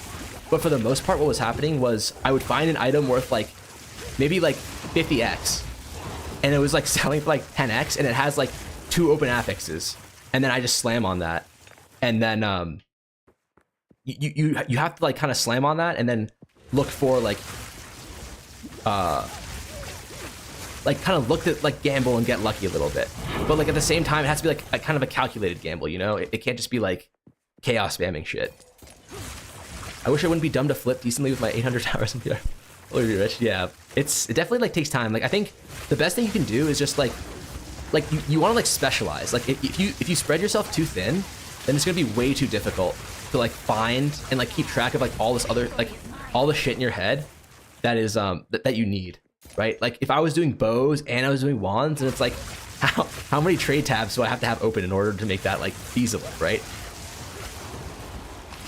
but for the most part what was happening was I would find an item worth like maybe like 50x, and it was like selling for like 10x, and it has like 2 open affixes, and then I just slam on that, and then you have to like kind of slam on that and then look for like kind of look at like gamble and get lucky a little bit, but like at the same time it has to be like a kind of a calculated gamble, you know. It can't just be like chaos spamming shit. I wish I wouldn't be dumb to flip decently with my 800 towers and be rich. Yeah, it definitely like takes time. Like I think the best thing you can do is just like you want to like specialize. Like if you spread yourself too thin, then it's gonna be way too difficult to like find and like keep track of like all this other like all the shit in your head that is that you need, right? Like if I was doing bows and I was doing wands, and it's like how many trade tabs do I have to have open in order to make that like feasible, right?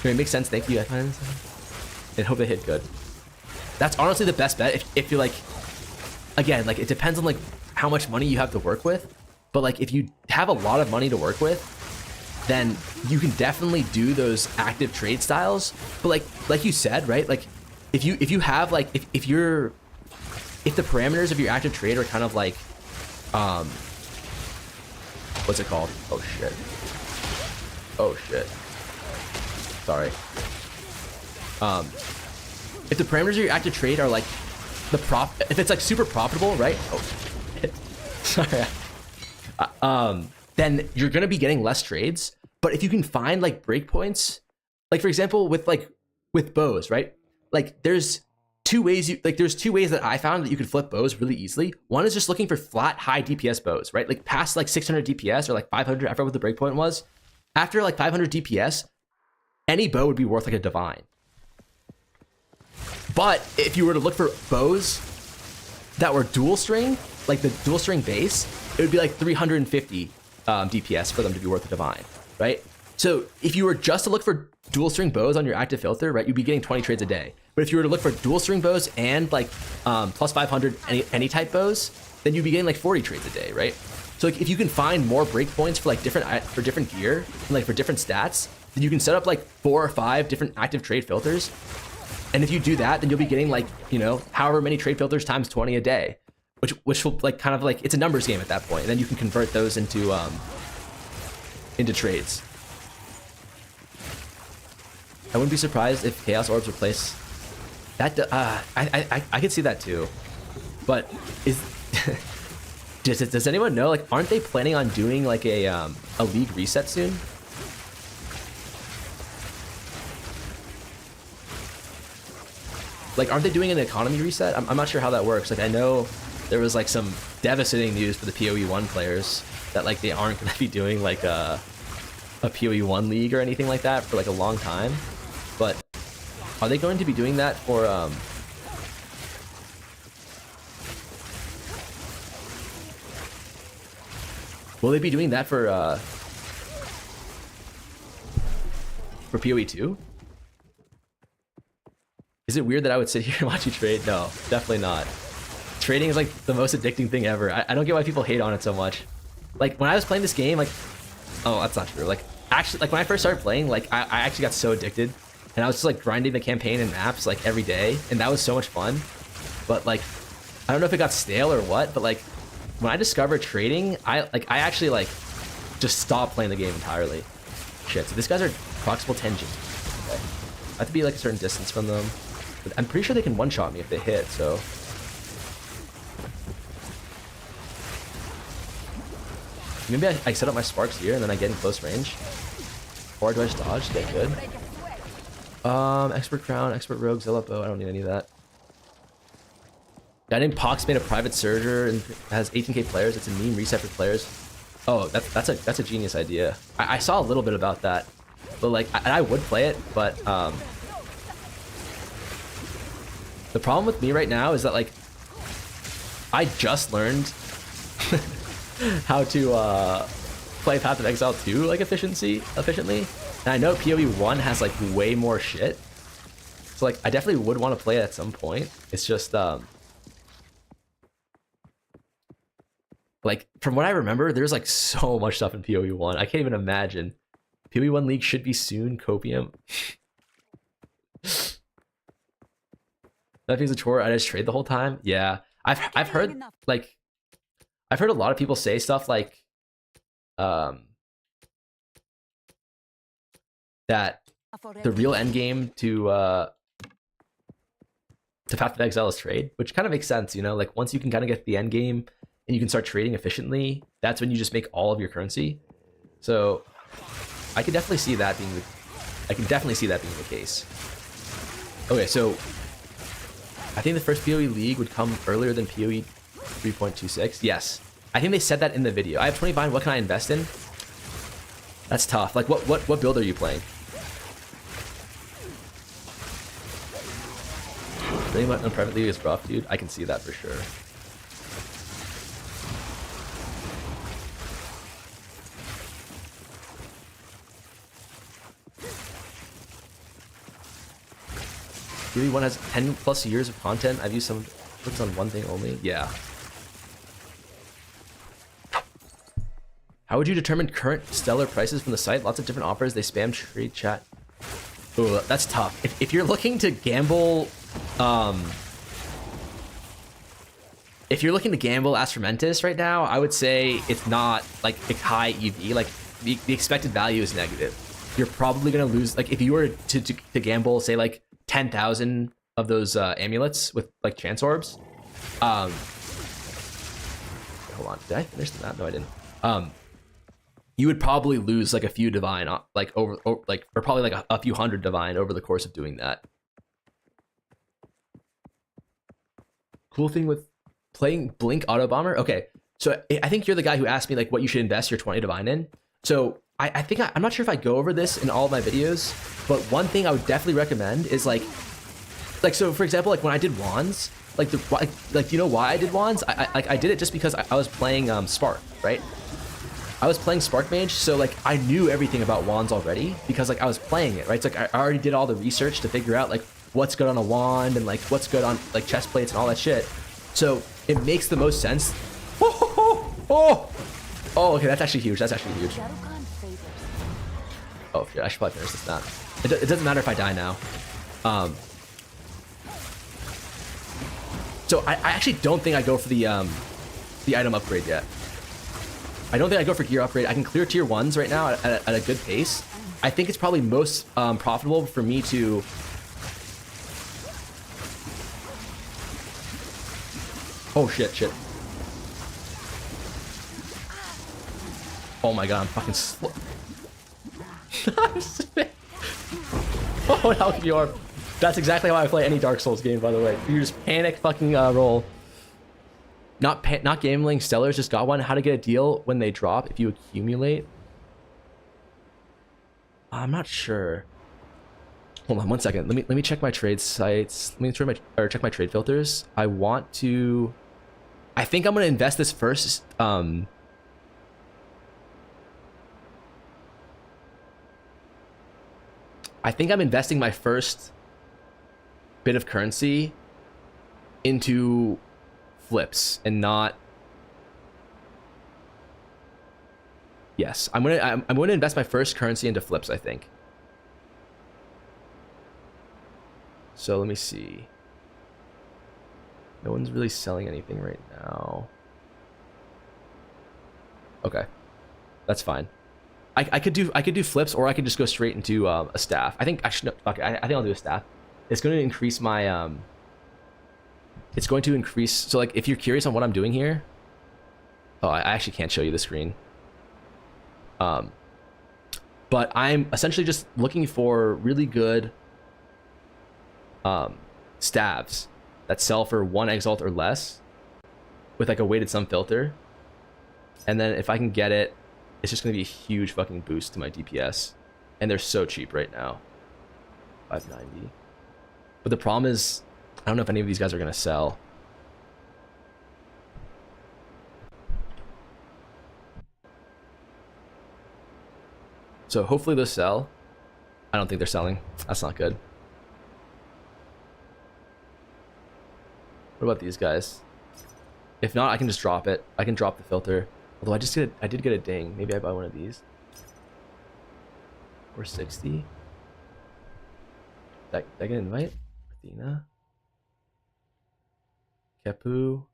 It makes sense. Thank you. And hope they hit good. That's honestly the best bet if you're like, again, like it depends on like how much money you have to work with, but like if you have a lot of money to work with, then you can definitely do those active trade styles. But like you said, right? Like if you have like if the parameters of your active trade are kind of like what's it called? Oh shit. Sorry. If the parameters of your active trade are like if it's like super profitable, right? Oh shit. Sorry. Then you're gonna be getting less trades. But if you can find like breakpoints, like for example with bows, right? Like there's 2 ways that I found that you could flip bows really easily. One is just looking for flat high DPS bows, right? Like past like 600 DPS or like 500, I forgot what the breakpoint was. After like 500 DPS, any bow would be worth like a divine. But if you were to look for bows that were dual string, like the dual string base, it would be like 350 DPS for them to be worth a divine, right? So if you were just to look for dual string bows on your active filter, right, you'd be getting 20 trades a day. But if you were to look for dual string bows and like plus 500 any type bows, then you'd be getting like 40 trades a day, right? So like if you can find more breakpoints for like different gear and like for different stats, then you can set up like 4 or 5 different active trade filters. And if you do that, then you'll be getting like, you know, however many trade filters times 20 a day, which will like kind of like, it's a numbers game at that point. And then you can convert those into trades. I wouldn't be surprised if Chaos Orbs replace that. I could see that too. But does anyone know? Like, aren't they planning on doing like a league reset soon? Like, aren't they doing an economy reset? I'm not sure how that works. Like, I know there was like some devastating news for the PoE1 players that like they aren't going to be doing like a PoE1 league or anything like that for like a long time. But are they going to be doing that for will they be doing that for PoE2? Is it weird that I would sit here and watch you trade? No, definitely not. Trading is like the most addicting thing ever. I don't get why people hate on it so much. Like when I was playing this game, like, oh, that's not true. Like actually, like when I first started playing, like I actually got so addicted, and I was just like grinding the campaign and maps like every day, and that was so much fun. But like, I don't know if it got stale or what, but like when I discovered trading, I actually like just stopped playing the game entirely. Shit. So these guys are proximal tangent. Okay. I have to be like a certain distance from them. But I'm pretty sure they can one-shot me if they hit, so. Maybe I set up my sparks here and then I get in close range. Or do I just dodge? Okay, good. Expert crown, expert rogue, zealot bow. I don't need any of that. Guy named Pox made a private server and has 18k players. It's a meme reset for players. Oh, that's a genius idea. I saw a little bit about that, but like I would play it, but the problem with me right now is that like I just learned how to play Path of Exile 2 like efficiently, and I know PoE 1 has like way more shit, so like I definitely would want to play it at some point. It's just like from what I remember, there's like so much stuff in PoE 1. I can't even imagine. PoE 1 League should be soon. Copium. Nothing's a chore. I just trade the whole time. Yeah, I've heard like I've heard a lot of people say stuff like that the real end game to Path of Exile is trade, which kind of makes sense, you know. Like once you can kind of get the end game and you can start trading efficiently, that's when you just make all of your currency. So I can definitely see that being the case. Okay, so I think the first PoE League would come earlier than PoE 3.26. Yes. I think they said that in the video. I have 20 bind, what can I invest in? That's tough. Like what build are you playing? Pretty much on private league is rough, dude. I can see that for sure. PoE 1 has 10 plus years of content. I've used some focus on one thing only. Yeah. How would you determine current stellar prices from the site? Lots of different offers. They spam trade chat. Ooh, that's tough. If you're looking to gamble, if you're looking to gamble Astromentis right now, I would say it's not like a high EV. Like the expected value is negative. You're probably gonna lose. Like if you were to gamble, say like 10,000 of those amulets with like chance orbs. Hold on, did I finish the map? No, I didn't. You would probably lose like a few divine, like or probably like a few hundred divine over the course of doing that. Cool thing with playing Blink Auto Bomber. Okay, so I think you're the guy who asked me like what you should invest your 20 divine in. So I think I'm not sure if I go over this in all of my videos, but one thing I would definitely recommend is like so for example, like when I did wands, like you know why I did wands? I did it just because I was playing Spark, right? I was playing Spark Mage, so like I knew everything about wands already because like I was playing it, right? It's like I already did all the research to figure out like what's good on a wand and like what's good on like chest plates and all that shit. So it makes the most sense. Oh, okay, that's actually huge. That's actually huge. Oh, shit, I should probably finish this map. It doesn't matter if I die now. So I actually don't think I go for the item upgrade yet. I don't think I go for gear upgrade. I can clear tier 1s right now at a good pace. I think it's probably most profitable for me to... Oh, shit. Oh my god, I'm fucking slow. Oh, how can you are? That's exactly how I play any Dark Souls game, by the way. You just panic fucking roll. Not gambling stellars, just got one. How to get a deal when they drop if you accumulate. I'm not sure. Hold on 1 second. Let me check my trade sites. Let me check my trade filters. I want to. I think I'm gonna invest this first. I think I'm investing my first bit of currency into flips and not. Yes, I'm gonna invest my first currency into flips, I think. So let me see. No one's really selling anything right now. Okay, that's fine. I could do flips, or I could just go straight into a staff. I think actually no, fuck it, I think I'll do a staff. It's going to increase my it's going to increase. So like, if you're curious on what I'm doing here, oh, I actually can't show you the screen. But I'm essentially just looking for really good staves that sell for 1 exalt or less with like a weighted sum filter. And then if I can get it, it's just going to be a huge fucking boost to my DPS. And they're so cheap right now. 590. But the problem is, I don't know if any of these guys are going to sell. So hopefully they'll sell. I don't think they're selling. That's not good. What about these guys? If not, I can just drop it. I can drop the filter. Although I did get a ding. Maybe I buy one of these. 460. Did I get an invite? Athena. Kepu.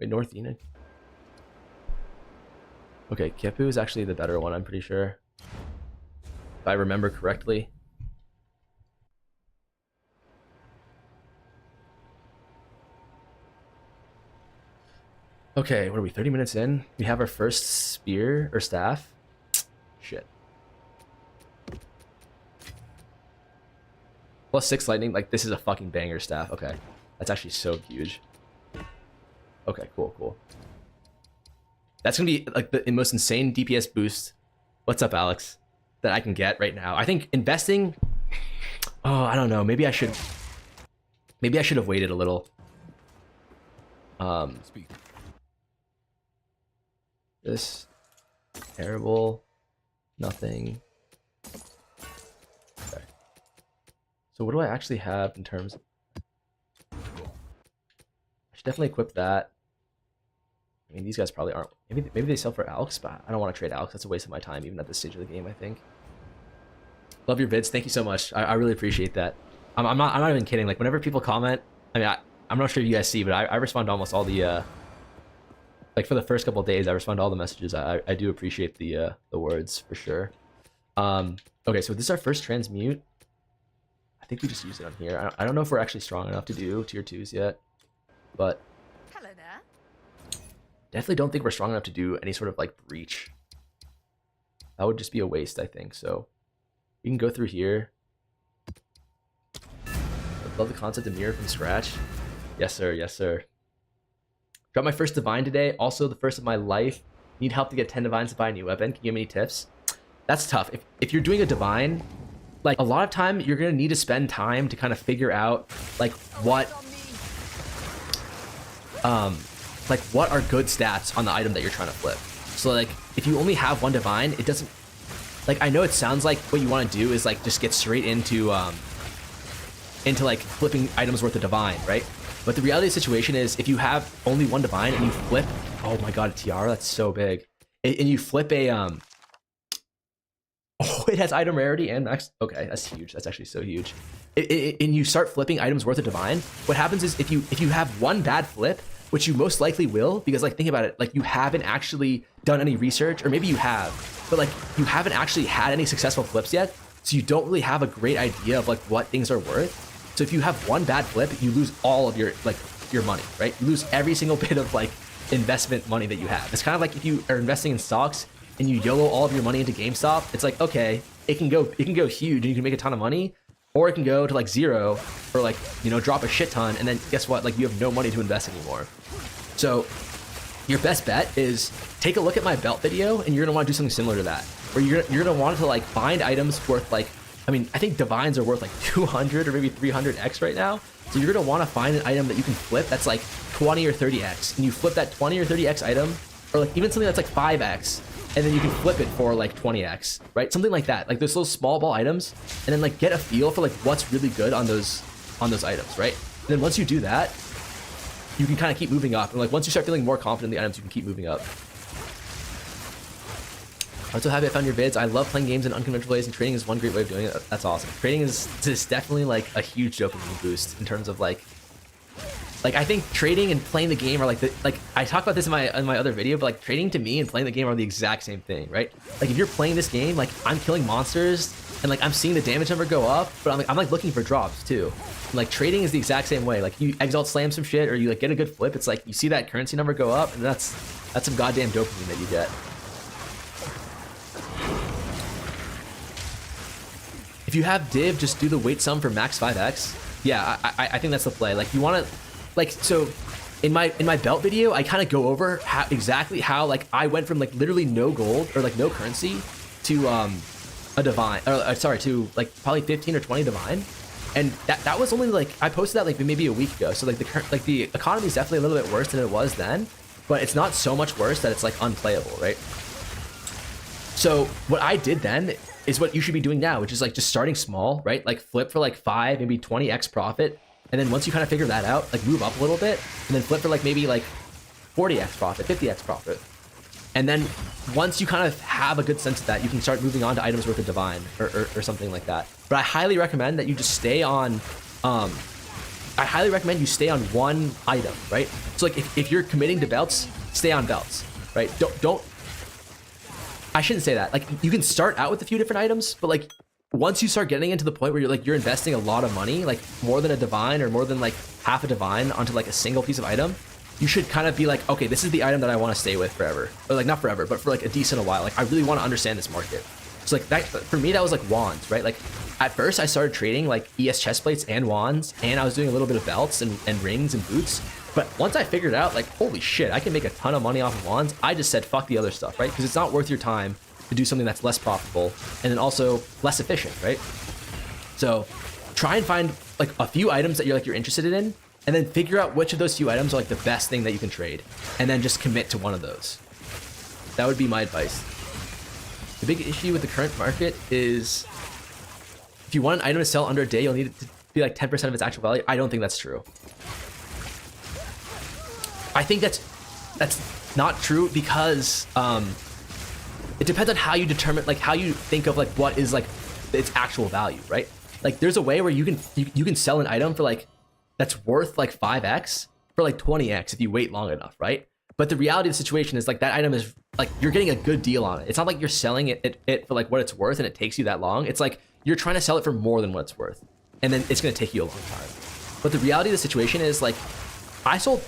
Wait, Northina. Okay, Kepu is actually the better one, I'm pretty sure. If I remember correctly. Okay, what are we, 30 minutes in? We have our first spear or staff. Shit. Plus 6 lightning, like this is a fucking banger staff. Okay, that's actually so huge. Okay, cool. That's gonna be like the most insane DPS boost. What's up, Alex? That I can get right now. I think investing. Oh, I don't know. Maybe I should have waited a little. Speak. This terrible. Nothing. Okay. So what do I actually have in terms of... I should definitely equip that. I mean, these guys probably aren't. Maybe they sell for Alex, but I don't want to trade Alex. That's a waste of my time, even at this stage of the game, I think. Love your vids. Thank you so much. I really appreciate that. I'm not even kidding. Like, whenever people comment, I mean, I'm not sure if you guys see, but I respond to almost all the like for the first couple of days, I respond to all the messages. I do appreciate the words for sure. Okay, so this is our first transmute. I think we just used it on here. I don't know if we're actually strong enough to do tier 2s yet, but Hello there. definitely don't think we're strong enough to do any sort of like breach. That would just be a waste, I think. So we can go through here. I love the concept of mirror from scratch. Yes, sir. Yes, sir. Dropped my first divine today. Also the first of my life. Need help to get 10 divines to buy a new weapon. Can you give me any tips? That's tough. If you're doing a divine, like a lot of time, you're going to need to spend time to kind of figure out like what are good stats on the item that you're trying to flip. So like if you only have one divine, it doesn't, like, I know it sounds like what you want to do is like just get straight into like flipping items worth of divine, right? But the reality of the situation is if you have only one divine and you flip, oh my god, a tiara, that's so big. And you flip a oh, it has item rarity and max. Okay, that's huge. That's actually so huge. And you start flipping items worth of divine. What happens is if you have one bad flip, which you most likely will, because like think about it, like you haven't actually done any research, or maybe you have, but like you haven't actually had any successful flips yet, so you don't really have a great idea of like what things are worth. So if you have one bad flip, you lose all of your your money, right? You lose every single bit of like investment money that you have. It's kind of like if you are investing in stocks and you YOLO all of your money into GameStop. It's like, okay, it can go huge and you can make a ton of money, or it can go to like zero, or like, you know, drop a shit ton, and then guess what? Like you have no money to invest anymore. So your best bet is take a look at my belt video, and you're gonna want to do something similar to that, where you're gonna want to like find items worth like, I mean, I think divines are worth like 200 or maybe 300x right now. So you're gonna want to find an item that you can flip that's like 20 or 30x, and you flip that 20 or 30x item, or like even something that's like 5x, and then you can flip it for like 20x, right? Something like that. Like those little small ball items, and then like get a feel for like what's really good on those on those items, right? And then once you do that, you can kind of keep moving up. And like once you start feeling more confident in the items, you can keep moving up. I'm so happy I found your vids. I love playing games in unconventional ways, and trading is one great way of doing it. That's awesome. Trading is definitely like a huge dopamine boost in terms of like I think trading and playing the game are like I talked about this in my other video, but like trading to me and playing the game are the exact same thing, right? Like if you're playing this game, like I'm killing monsters and like I'm seeing the damage number go up, but I'm like looking for drops too. And, like trading is the exact same way. Like you exalt slam some shit or you like get a good flip, it's like you see that currency number go up, and that's some goddamn dopamine that you get. If you have div, just do the weight sum for max 5x. Yeah, I think that's the play. Like you want to, like, so in my belt video, I kind of go over exactly how like I went from like literally no gold or like no currency to a divine, or sorry, to like probably 15 or 20 divine, and that was only like I posted that like maybe a week ago. So like the economy is definitely a little bit worse than it was then, but it's not so much worse that it's like unplayable, right? So what I did then is what you should be doing now, which is like just starting small, right? Like flip for like 5, maybe 20x profit. And then once you kind of figure that out, like move up a little bit and then flip for like maybe like 40x profit, 50x profit. And then once you kind of have a good sense of that, you can start moving on to items worth of divine or something like that. But I highly recommend that you just stay on, I highly recommend you stay on one item, right? So like if you're committing to belts, stay on belts, right? Don't, I shouldn't say that. Like you can start out with a few different items, but like once you start getting into the point where you're investing a lot of money, like more than a divine or more than like half a divine onto like a single piece of item, you should kind of be like, okay, this is the item that I want to stay with forever. Or like not forever, but for like a decent while. Like I really want to understand this market. So like that, for me, that was like wands, right? Like at first I started trading like ES chest plates and wands, and I was doing a little bit of belts and rings and boots. But once I figured out like, holy shit, I can make a ton of money off of wands, I just said, fuck the other stuff, right? Because it's not worth your time to do something that's less profitable and then also less efficient, right? So try and find like a few items that you're interested in, and then figure out which of those few items are like the best thing that you can trade, and then just commit to one of those. That would be my advice. The big issue with the current market is if you want an item to sell under a day, you'll need it to be like 10% of its actual value. I don't think that's true. I think that's not true because it depends on how you determine, like how you think of like what is like its actual value, right? Like there's a way where you can sell an item for like that's worth like 5x for like 20x if you wait long enough, right? But the reality of the situation is like that item is like you're getting a good deal on it. It's not like you're selling it for like what it's worth and it takes you that long. It's like you're trying to sell it for more than what it's worth, and then it's going to take you a long time. But the reality of the situation is like I sold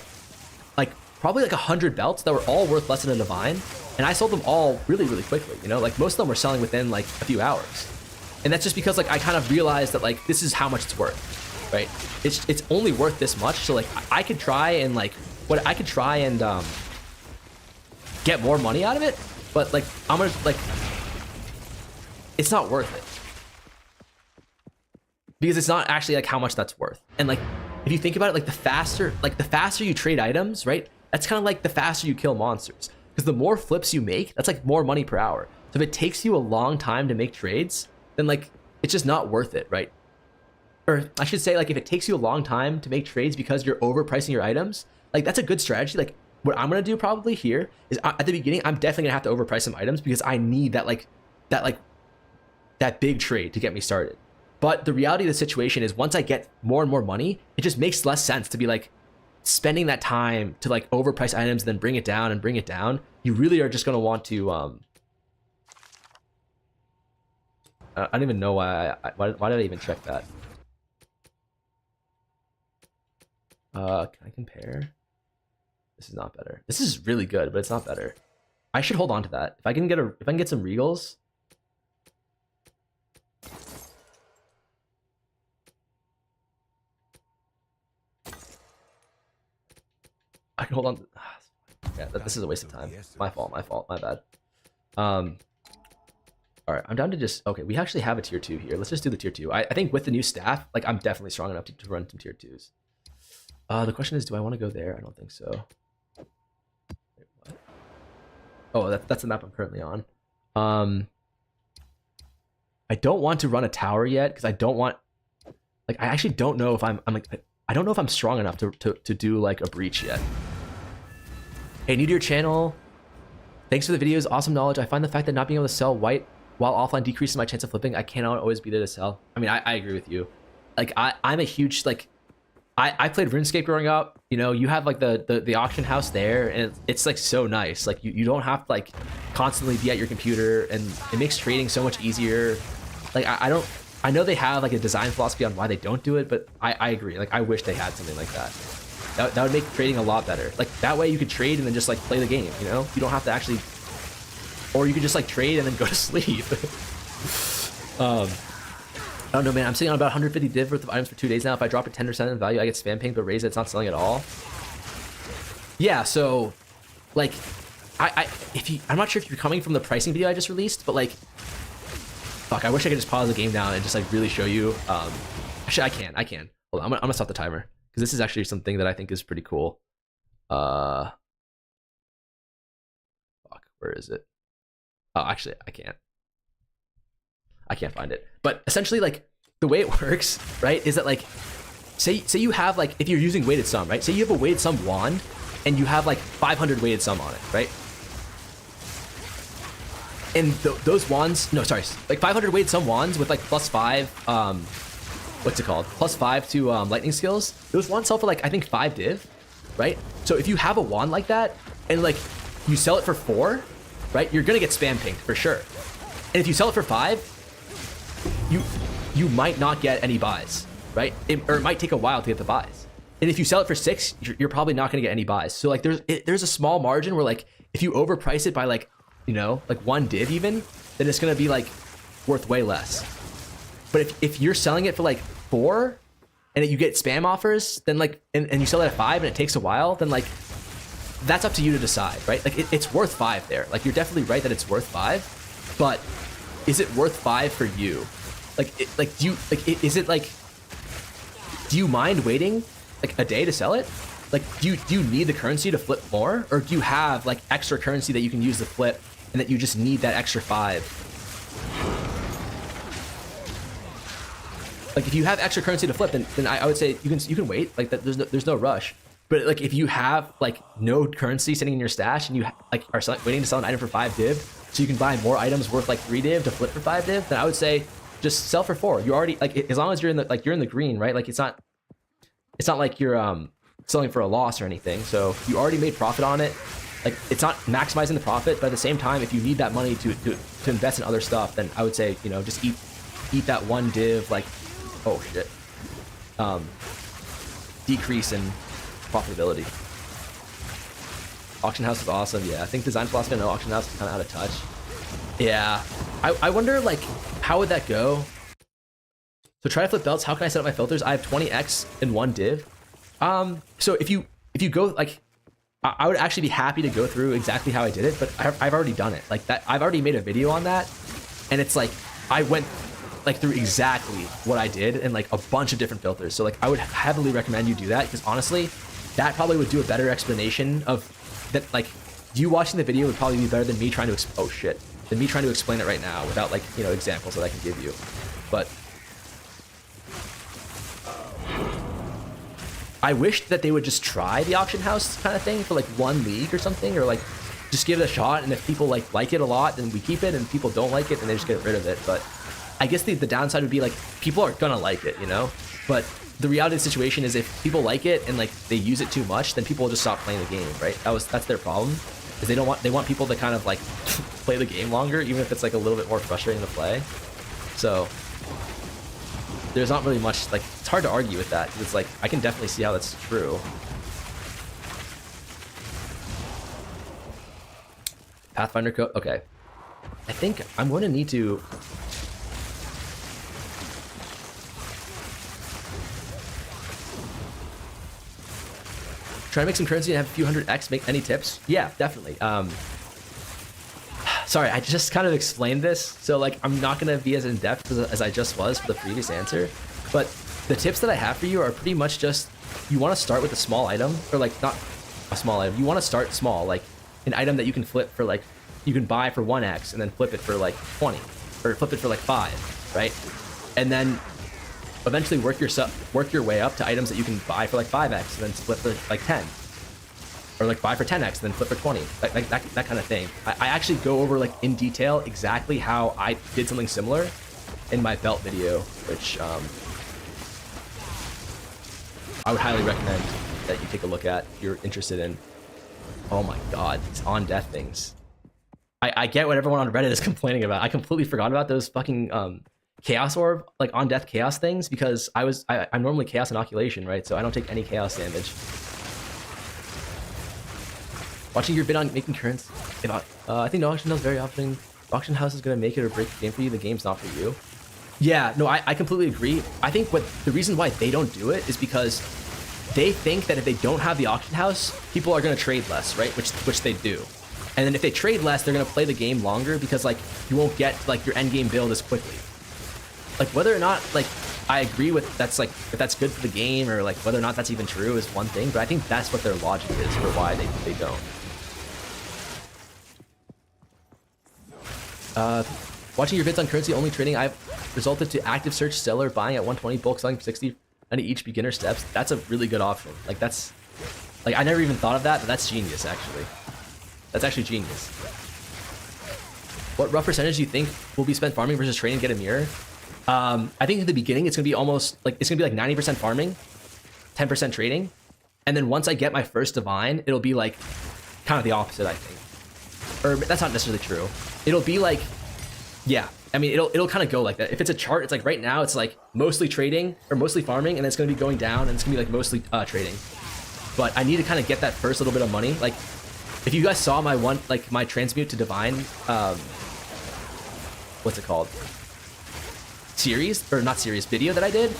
like probably like 100 belts that were all worth less than a divine, and I sold them all really, really quickly. You know, like most of them were selling within like a few hours, and that's just because like I kind of realized that like this is how much it's worth, right? It's only worth this much, so like I could try and like get more money out of it, but like I'm gonna like it's not worth it because it's not actually like how much that's worth. And like if you think about it, like the faster you trade items, right? That's kind of like the faster you kill monsters, because the more flips you make, that's like more money per hour. So if it takes you a long time to make trades, then like it's just not worth it, right? Or I should say, like if it takes you a long time to make trades because you're overpricing your items, like that's a good strategy. Like what I'm gonna do probably here is at the beginning, I'm definitely gonna have to overprice some items because I need that big trade to get me started. But the reality of the situation is once I get more and more money, it just makes less sense to be like spending that time to like overprice items and then bring it down and bring it down. You really are just gonna want to I don't even know why did I even check that? Can I compare? This is not better. This is really good, but it's not better. I should hold on to that. If I can get some regals. I can hold on. Yeah, this is a waste of time. My fault, my bad. All right, I'm down to just, okay, we actually have a tier 2 here. Let's just do the tier 2. I think with the new staff, like I'm definitely strong enough to run some tier 2s. The question is, do I want to go there? I don't think so. Wait, what? Oh, that's the map I'm currently on. I don't want to run a tower yet because I don't want, Like I actually don't know if I'm like I don't know if I'm strong enough to do like a breach yet. Hey, new to your channel. Thanks for the videos. Awesome knowledge. I find the fact that not being able to sell white while offline decreases my chance of flipping. I cannot always be there to sell. I mean, I agree with you. Like I'm a huge like I played RuneScape growing up. You know, you have like the auction house there, and it's like so nice. Like you don't have to like constantly be at your computer, and it makes trading so much easier. Like I know they have like a design philosophy on why they don't do it, but I agree. Like I wish they had something like that. That would make trading a lot better. Like that way you could trade and then just like play the game, you know? You don't have to actually, or you could just like trade and then go to sleep. I don't know, man. I'm sitting on about 150 div worth of items for 2 days now. If I drop it 10% in value, I get spam ping, but raise it, it's not selling at all. Yeah, so like I'm not sure if you're coming from the pricing video I just released, but like, fuck, I wish I could just pause the game down and just like really show you. Actually, I can. Hold on, I'm gonna stop the timer. Because this is actually something that I think is pretty cool. Fuck, where is it? Oh, actually, I can't find it. But essentially, like, the way it works, right, is that, like, say you have, like, if you're using weighted sum, right? Say you have a weighted sum wand, and you have, like, 500 weighted sum on it, right? And those wands, no, sorry, like, 500 weighted sum wands with, like, +5, what's it called? +5 to lightning skills. Those wands sell for like I think 5 div, right? So if you have a wand like that and like you sell it for 4, right? You're gonna get spam pinged for sure. And if you sell it for 5, you might not get any buys, right? Or it might take a while to get the buys. And if you sell it for 6, you're probably not gonna get any buys. So like there's a small margin where like if you overprice it by like, you know, like 1 div even, then it's gonna be like worth way less. But if you're selling it for like 4 and you get spam offers, then like, and you sell it at 5 and it takes a while, then like, that's up to you to decide, right? Like it's worth 5 there. Like you're definitely right that it's worth 5, but is it worth 5 for you? Like, do you, like, is it like, do you mind waiting like a day to sell it? Like, do you need the currency to flip more? Or do you have like extra currency that you can use to flip and that you just need that extra 5? Like if you have extra currency to flip, then I would say you can wait. Like that, there's no rush. But like if you have like no currency sitting in your stash and you like are waiting to sell an item for 5 div, so you can buy more items worth like 3 div to flip for 5 div, then I would say just sell for 4. You already like as long as you're in the green, right? Like it's not like you're selling for a loss or anything. So you already made profit on it. Like it's not maximizing the profit, but at the same time, if you need that money to invest in other stuff, then I would say, you know, just eat that 1 div like. Oh shit. Decrease in profitability. Auction house is awesome. Yeah, I think design philosophy and auction house is kind of out of touch. Yeah, I wonder like how would that go? So try to flip belts. How can I set up my filters? I have 20x in 1 div. So if you go like, I would actually be happy to go through exactly how I did it, but I've already done it like that. I've already made a video on that, and it's like I went like through exactly what I did and like a bunch of different filters. So like I would heavily recommend you do that, because honestly, that probably would do a better explanation of that. Like you watching the video would probably be better than me trying to than me trying to explain it right now without like, you know, examples that I can give you. But I wish that they would just try the auction house kind of thing for like 1 league or something, or like just give it a shot. And if people like it a lot, then we keep it, and people don't like it, then they just get rid of it. But I guess the downside would be like people are gonna like it, you know? But the reality of the situation is if people like it and like they use it too much, then people will just stop playing the game, right? That's their problem. Is they want people to kind of like play the game longer, even if it's like a little bit more frustrating to play. So there's not really much, like, it's hard to argue with that, because it's like I can definitely see how that's true. Pathfinder code, okay. I think I'm going to need to try to make some currency and have a few hundred X. Make any tips? Yeah, definitely. Sorry, I just kind of explained this, so like I'm not gonna be as in depth as I just was for the previous answer. But the tips that I have for you are pretty much just, you want to start with a small item, or like not a small item. You want to start small, like an item that you can flip for like, you can buy for 1x and then flip it for like 20, or flip it for like 5, right? And then eventually work your way up to items that you can buy for like 5x and then split for like 10, or like buy for 10x and then flip for 20, like that kind of thing. I actually go over like in detail exactly how I did something similar in my belt video, which I would highly recommend that you take a look at if you're interested in. Oh my god, these on death things. I get what everyone on Reddit is complaining about. I completely forgot about those fucking chaos orb, like on death chaos things, because I'm normally chaos inoculation, right? So I don't take any chaos damage. Watching your bid on making currents, I think no auction house very often. Auction house is gonna make it or break the game for you. The game's not for you. Yeah, no, I completely agree. I think the reason why they don't do it is because they think that if they don't have the auction house, people are gonna trade less, right? Which they do. And then if they trade less, they're gonna play the game longer because like you won't get like your end game build as quickly. Like whether or not like I agree with that's like if that's good for the game or like whether or not that's even true is one thing, but I think that's what their logic is for why they don't. Watching your vids on currency only trading, I've resulted to active search seller buying at 120, bulk selling for 60 under each beginner steps. That's a really good option. Like that's like I never even thought of that, but that's genius actually. That's actually genius. What rough percentage do you think will be spent farming versus trading to get a mirror? I think at the beginning it's gonna be almost like it's gonna be like 90% farming, 10% trading, and then once I get my first divine, it'll be like kind of the opposite, I think. Or that's not necessarily true. It'll be like, yeah, I mean it'll kind of go like that. If it's a chart, it's like right now it's like mostly trading or mostly farming, and then it's gonna be going down, and it's gonna be like mostly trading. But I need to kind of get that first little bit of money. Like if you guys saw my my transmute to divine, what's it called? Series, or not series, video that I did,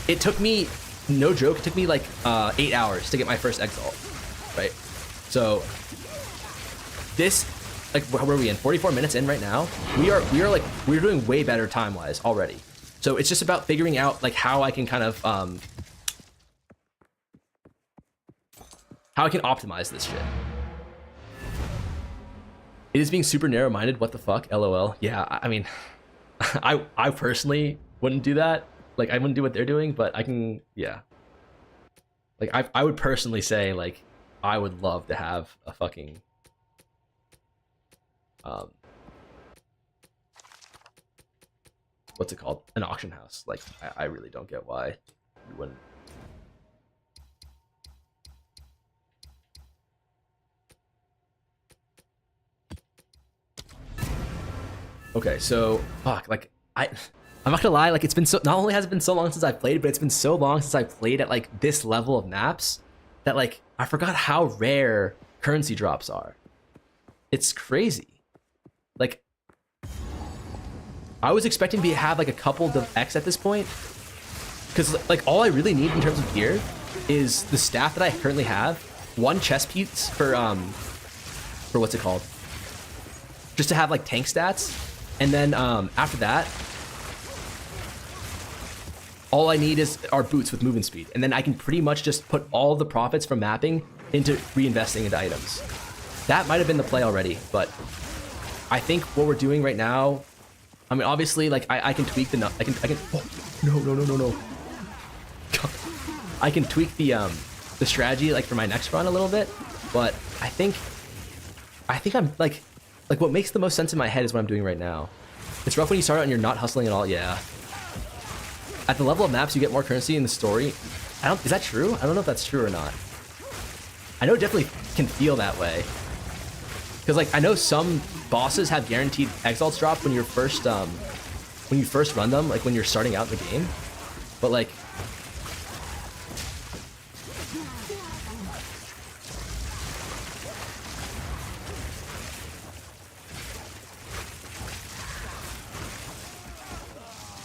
it took me, no joke, it took me like 8 hours to get my first exalt, right? So this, like, where are we in? 44 minutes in right now. We're doing way better time wise already. So it's just about figuring out like how I can kind of how I can optimize this shit. It is being super narrow-minded. What the fuck? LOL. Yeah, I mean, I personally wouldn't do that. Like, I wouldn't do what they're doing, but I can, yeah. Like, I would personally say, like, I would love to have a fucking, what's it called? An auction house. Like, I really don't get why you wouldn't. Okay, so fuck, like I'm not gonna lie, like it's been so, not only has it been so long since I played, but it's been so long since I played at like this level of maps that like I forgot how rare currency drops are. It's crazy. Like I was expecting to have like a couple of X at this point, because like all I really need in terms of gear is the staff that I currently have, one chest piece for what's it called? Just to have like tank stats. And then after that, all I need are boots with movement speed. And then I can pretty much just put all the profits from mapping into reinvesting into items. That might have been the play already, but I think what we're doing right now, I mean, obviously, like I can tweak the, I can, oh, no. I can tweak the strategy like for my next run a little bit, but I think I'm like what makes the most sense in my head is what I'm doing right now. It's rough when you start out and you're not hustling at all. Yeah. At the level of maps, you get more currency in the story. Is that true? I don't know if that's true or not. I know it definitely can feel that way. Because like I know some bosses have guaranteed exalts drop when you first run them, like when you're starting out in the game. But like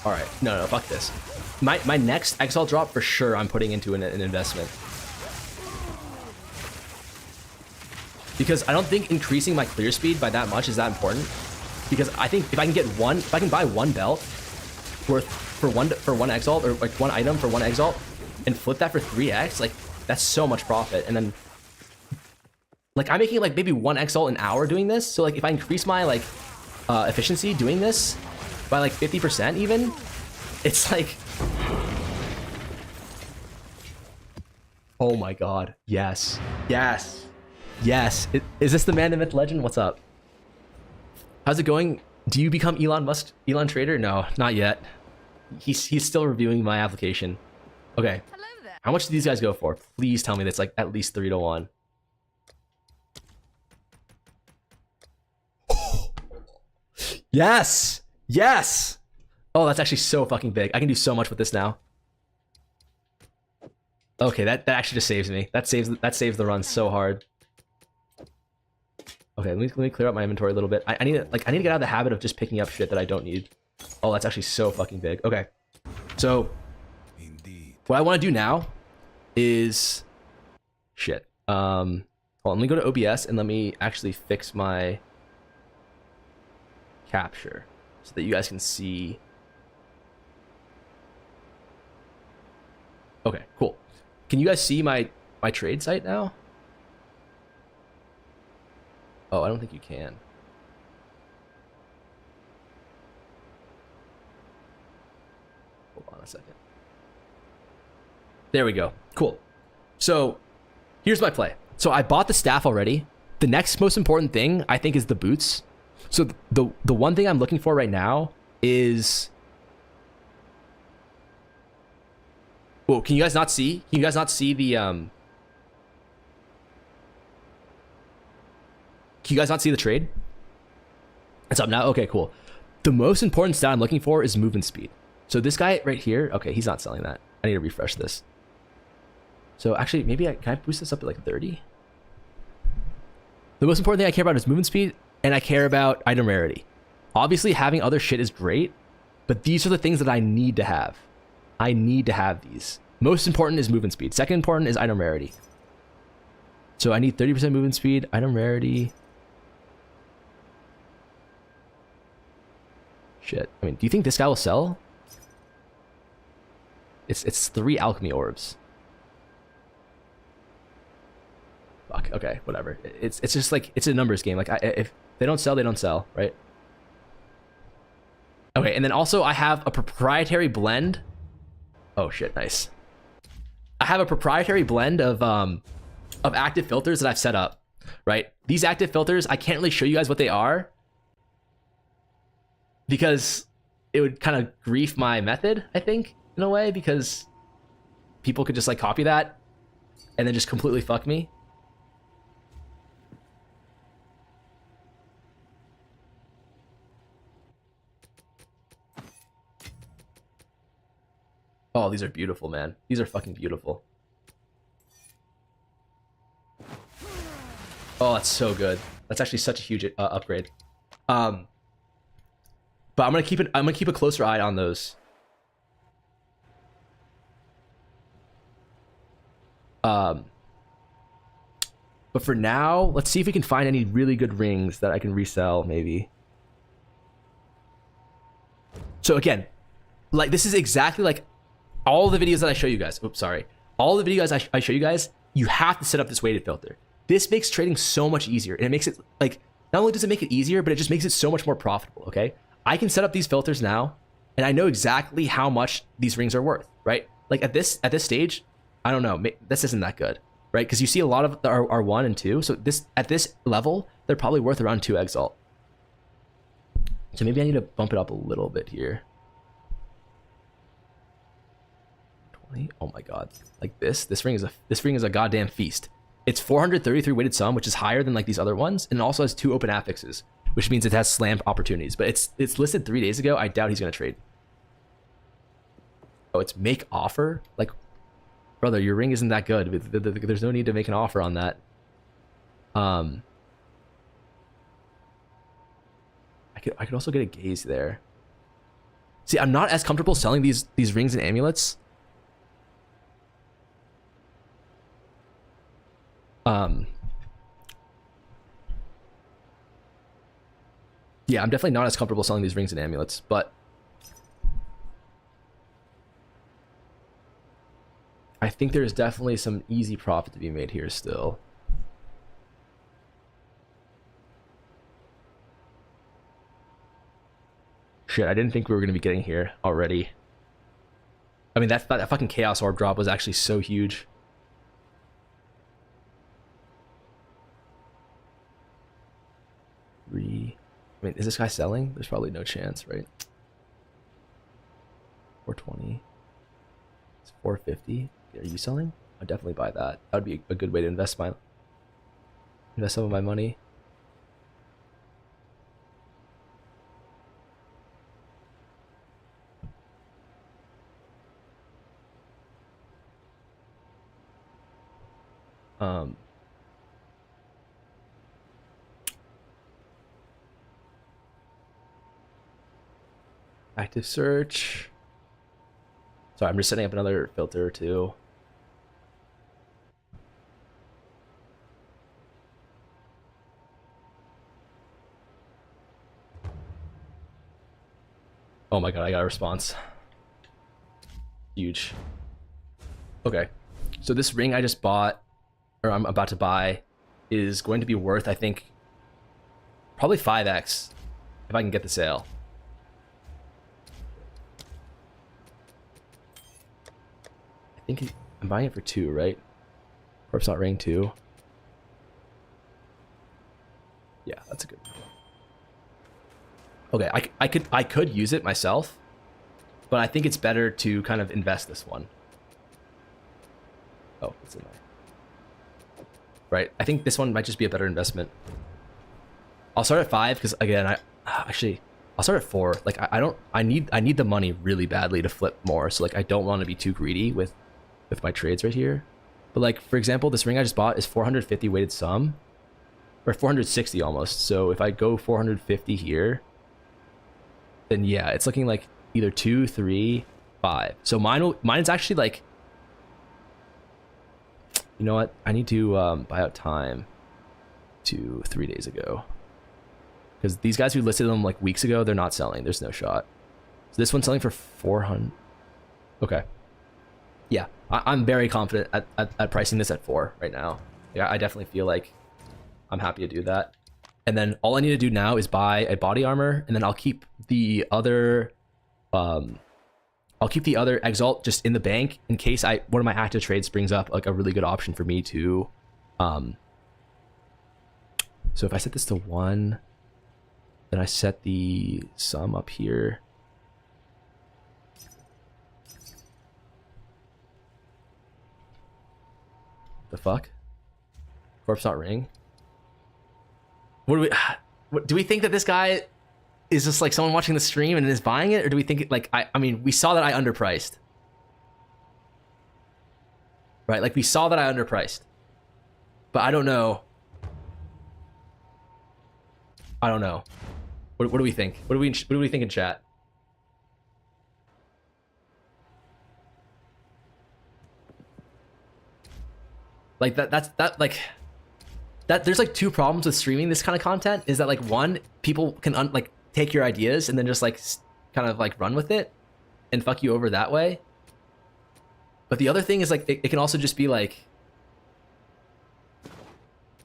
all right, no, fuck this. My next exalt drop for sure I'm putting into an investment. Because I don't think increasing my clear speed by that much is that important. Because I think if I can buy one belt worth for one exalt, or like one item for one exalt, and flip that for 3x, like that's so much profit. And then like I'm making like maybe one exalt an hour doing this. So like if I increase my like efficiency doing this by like 50% even, it's like Oh my god. Yes. Yes. Yes. Is this the man, the myth, legend? What's up? How's it going? Do you become Elon Musk, Elon Trader? No, not yet. He's still reviewing my application. Okay. Hello there. How much do these guys go for? Please tell me that's like at least 3 to 1. Yes! Yes! Oh, that's actually so fucking big. I can do so much with this now. Okay, that actually just saves me. That saves the run so hard. Okay, let me clear up my inventory a little bit. I need to get out of the habit of just picking up shit that I don't need. Oh, that's actually so fucking big. Okay. So Indeed. what I want to do now is shit. Hold on, let me go to OBS and let me actually fix my capture so that you guys can see. Okay, cool. Can you guys see my trade site now? Oh, I don't think you can. Hold on a second. There we go. Cool. So here's my play. So I bought the staff already. The next most important thing I think is the boots. So the one thing I'm looking for right now is... Whoa, can you guys not see? Can you guys not see the Can you guys not see the trade? It's up now? Okay, cool. The most important stat I'm looking for is movement speed. So this guy right here, okay, he's not selling that. I need to refresh this. So actually, maybe can I boost this up to like 30? The most important thing I care about is movement speed, and I care about item rarity. Obviously, having other shit is great, but these are the things that I need to have. I need to have these. Most important is movement speed. Second important is item rarity. So I need 30% movement speed, item rarity. Shit. I mean, do you think this guy will sell? It's 3 alchemy orbs. Fuck. Okay, whatever. It's just like it's a numbers game. Like if they don't sell, they don't sell, right? Okay, and then also I have a proprietary blend. Oh shit, nice. I have a proprietary blend of active filters that I've set up, right? These active filters, I can't really show you guys what they are because it would kind of grief my method, I think, in a way, because people could just like copy that and then just completely fuck me. Oh, these are beautiful, man. These are fucking beautiful. Oh, that's so good. That's actually such a huge upgrade. But I'm gonna keep a closer eye on those. But for now, let's see if we can find any really good rings that I can resell, maybe. So again, like this is exactly like all the videos that I show you guys. Oops, sorry. All the videos I show you guys, you have to set up this weighted filter. This makes trading so much easier. And it makes it like, not only does it make it easier, but it just makes it so much more profitable, okay? I can set up these filters now, and I know exactly how much these rings are worth, right? Like at this stage, I don't know, this isn't that good, right? Because you see a lot of our 1 and 2. So at this level, they're probably worth around 2 exalt. So maybe I need to bump it up a little bit here. 20? Oh my god. Like this ring is a goddamn feast. It's 433 weighted sum, which is higher than like these other ones, and it also has 2 open affixes, which means it has slam opportunities. But it's listed 3 days ago. I doubt he's gonna trade. Oh, it's make offer? Like, brother, your ring isn't that good. There's no need to make an offer on that. I could also get a gaze there. See, I'm not as comfortable selling these rings and amulets. Yeah, I'm definitely not as comfortable selling these rings and amulets, but I think there's definitely some easy profit to be made here still. Shit, I didn't think we were going to be getting here already. I mean, that fucking Chaos Orb drop was actually so huge. mean, is this guy selling? There's probably no chance, right? 420. It's 450. Are you selling? I'd definitely buy that. That would be a good way to invest some of my money. Active search. Sorry, I'm just setting up another filter too. Oh my god, I got a response. Huge. Okay. So this ring I just bought, or I'm about to buy, is going to be worth, I think, probably 5x if I can get the sale. I think I'm buying it for 2, right? Corpse Not Ring 2. Yeah, that's a good one. Okay, I could use it myself, but I think it's better to kind of invest this one. Oh, it's in there. Right, I think this one might just be a better investment. I'll start at 5 because again, I'll start at 4. Like I need the money really badly to flip more. So like I don't want to be too greedy with my trades right here. But like for example, this ring I just bought is 450 weighted sum, or 460 almost. So if I go 450 here, then yeah, it's looking like either 2, 3, 5. So mine's actually like, you know what? I need to buy out time to 3 days ago. Because these guys who listed them like weeks ago, they're not selling. There's no shot. So this one's selling for 400. Okay. Yeah, I'm very confident at pricing this at 4 right now. Yeah, I definitely feel like I'm happy to do that. And then all I need to do now is buy a body armor, and then I'll keep the other exalt just in the bank in case one of my active trades brings up like a really good option for me to so if I set this to 1, then I set the sum up here. The fuck? Corpse Not Ring? Do we think that this guy is just like someone watching the stream and is buying it, or do we think it like I mean, we saw that I underpriced. Right? Like we saw that I underpriced. But I don't know. I don't know. What do we think? What do we think in chat? Like there's like 2 problems with streaming this kind of content, is that like one, people can like take your ideas and then just like kind of like run with it and fuck you over that way. But the other thing is like it can also just be like,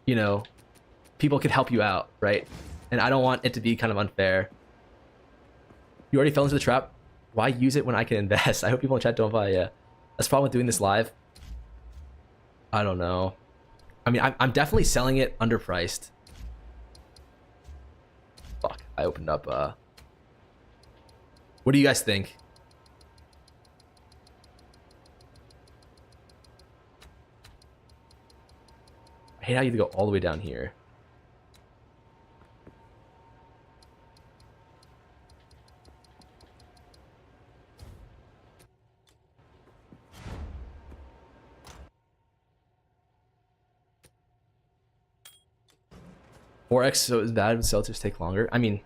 you know, people could help you out, right? And I don't want it to be kind of unfair. You already fell into the trap. Why use it when I can invest? I hope people in chat don't buy. Yeah, that's the problem with doing this live. I don't know. I mean, I'm definitely selling it underpriced. Fuck, I opened up, what do you guys think? I hate how you have to go all the way down here. Four X, so is bad when seltzers take longer. I mean,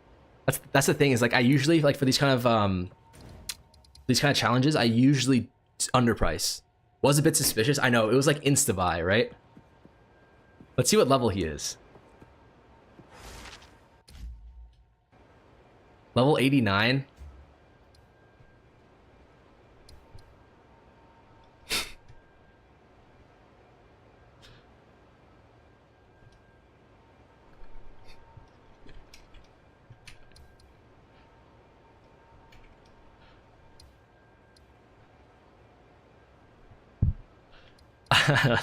that's the thing, is like I usually like for these kind of challenges, I usually underprice. Was a bit suspicious. I know it was like insta buy, right? Let's see what level he is. Level 89.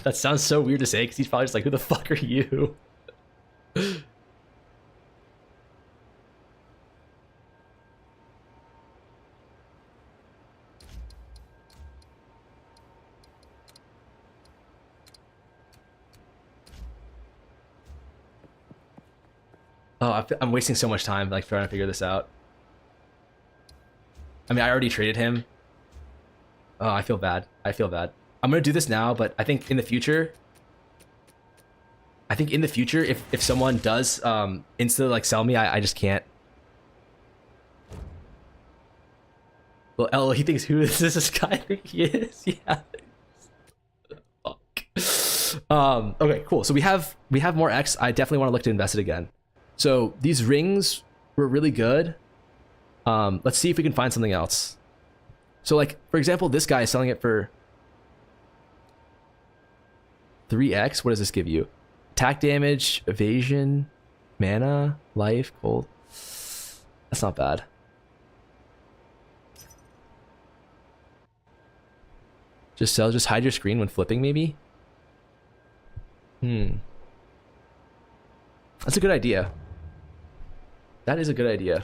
That sounds so weird to say, because he's probably just like, who the fuck are you? Oh, I'm wasting so much time like trying to figure this out. I mean, I already traded him. Oh, I feel bad. I feel bad. I'm gonna do this now, but I think in the future, if someone does insta like sell me, I just can't. Well, L, he thinks who is this guy? I think he is. Yeah. Fuck. Okay, cool. So we have more X. I definitely want to look to invest it again. So these rings were really good. Let's see if we can find something else. So like, for example, this guy is selling it for 3x. What does this give you? Attack damage, evasion, mana, life, gold. That's not bad. Just sell, just hide your screen when flipping, maybe? That's a good idea. That is a good idea.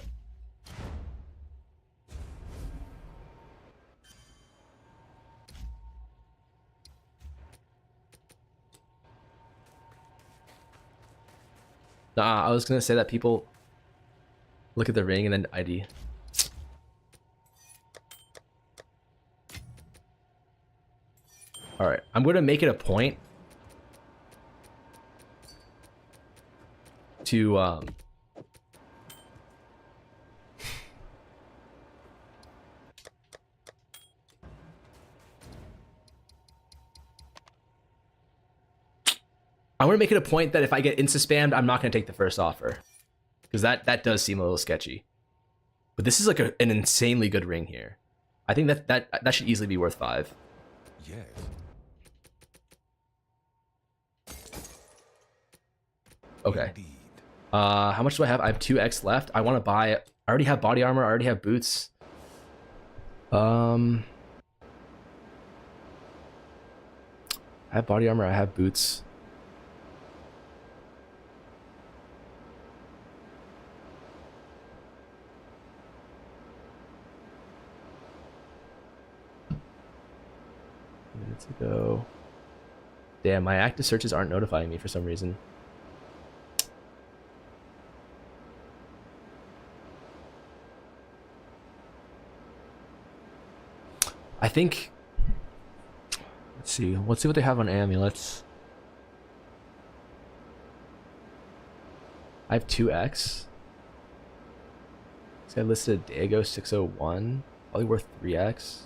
Nah, I was gonna say that people look at the ring and then ID. All right, I'm gonna make it a point to I'm gonna make it a point that if I get insta spammed, I'm not gonna take the first offer, because that does seem a little sketchy. But this is like an insanely good ring here. I think that should easily be worth 5. Yes. Okay. Indeed. How much do I have? I have 2x left. I want to buy. I already have body armor. I already have boots. I have body armor. I have boots. Minutes ago. Damn, my active searches aren't notifying me for some reason. I think. Let's see what they have on amulets. I have 2x. This guy listed a day ago 601. Probably worth 3x.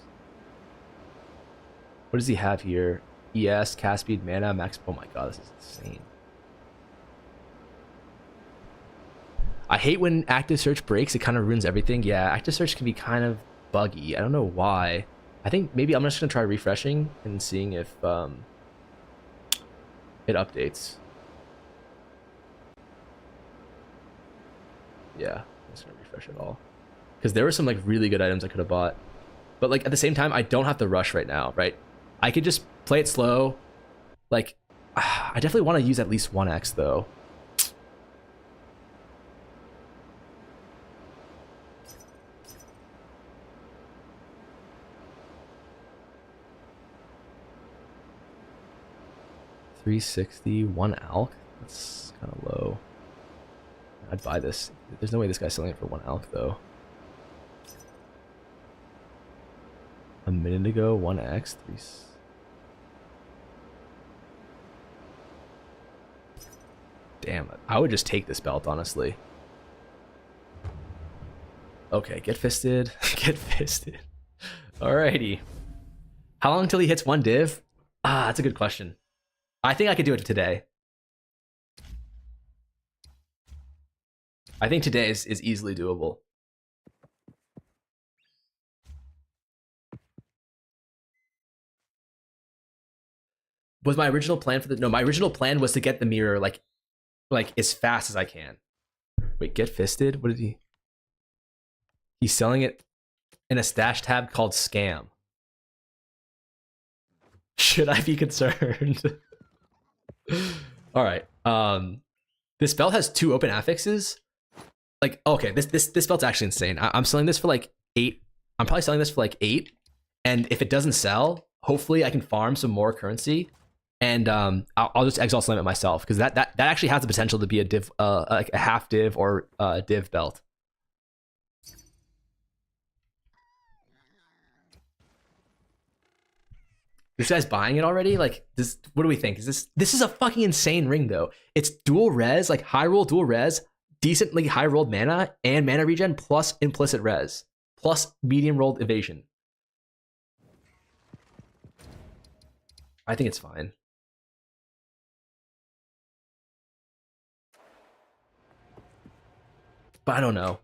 What does he have here? ES, cast speed, mana, max. Oh my god, this is insane. I hate when active search breaks. It kind of ruins everything. Yeah, active search can be kind of buggy. I don't know why. I think maybe I'm just gonna try refreshing and seeing if it updates. Yeah, I'm just gonna refresh it all, because there were some like really good items I could have bought, but like at the same time I don't have to rush right now, right? I could just play it slow. Like I definitely want to use at least 1x though. $360, 1 alch. That's kind of low. I'd buy this. There's no way this guy's selling it for 1 alch though. A minute ago, 1x. Damn, I would just take this belt, honestly. Okay, get fisted. Get fisted. Alrighty. How long until he hits 1 div? Ah, that's a good question. I think I could do it today. I think today is easily doable. Was my original plan for the... No, my original plan was to get the mirror like as fast as I can. Wait, get fisted? What did he... He's selling it in a stash tab called scam. Should I be concerned? All right. This belt has 2 open affixes. Like, okay, this belt's actually insane. I'm selling this for like 8. I'm probably selling this for like 8. And if it doesn't sell, hopefully I can farm some more currency and I'll just exalt slam it myself because that actually has the potential to be a div, like a half div or div belt. This guy's buying it already. Like this, what do we think? Is this is a fucking insane ring though? It's dual res, like high roll dual res, decently high rolled mana and mana regen plus implicit res plus medium rolled evasion. I think it's fine. But I don't know.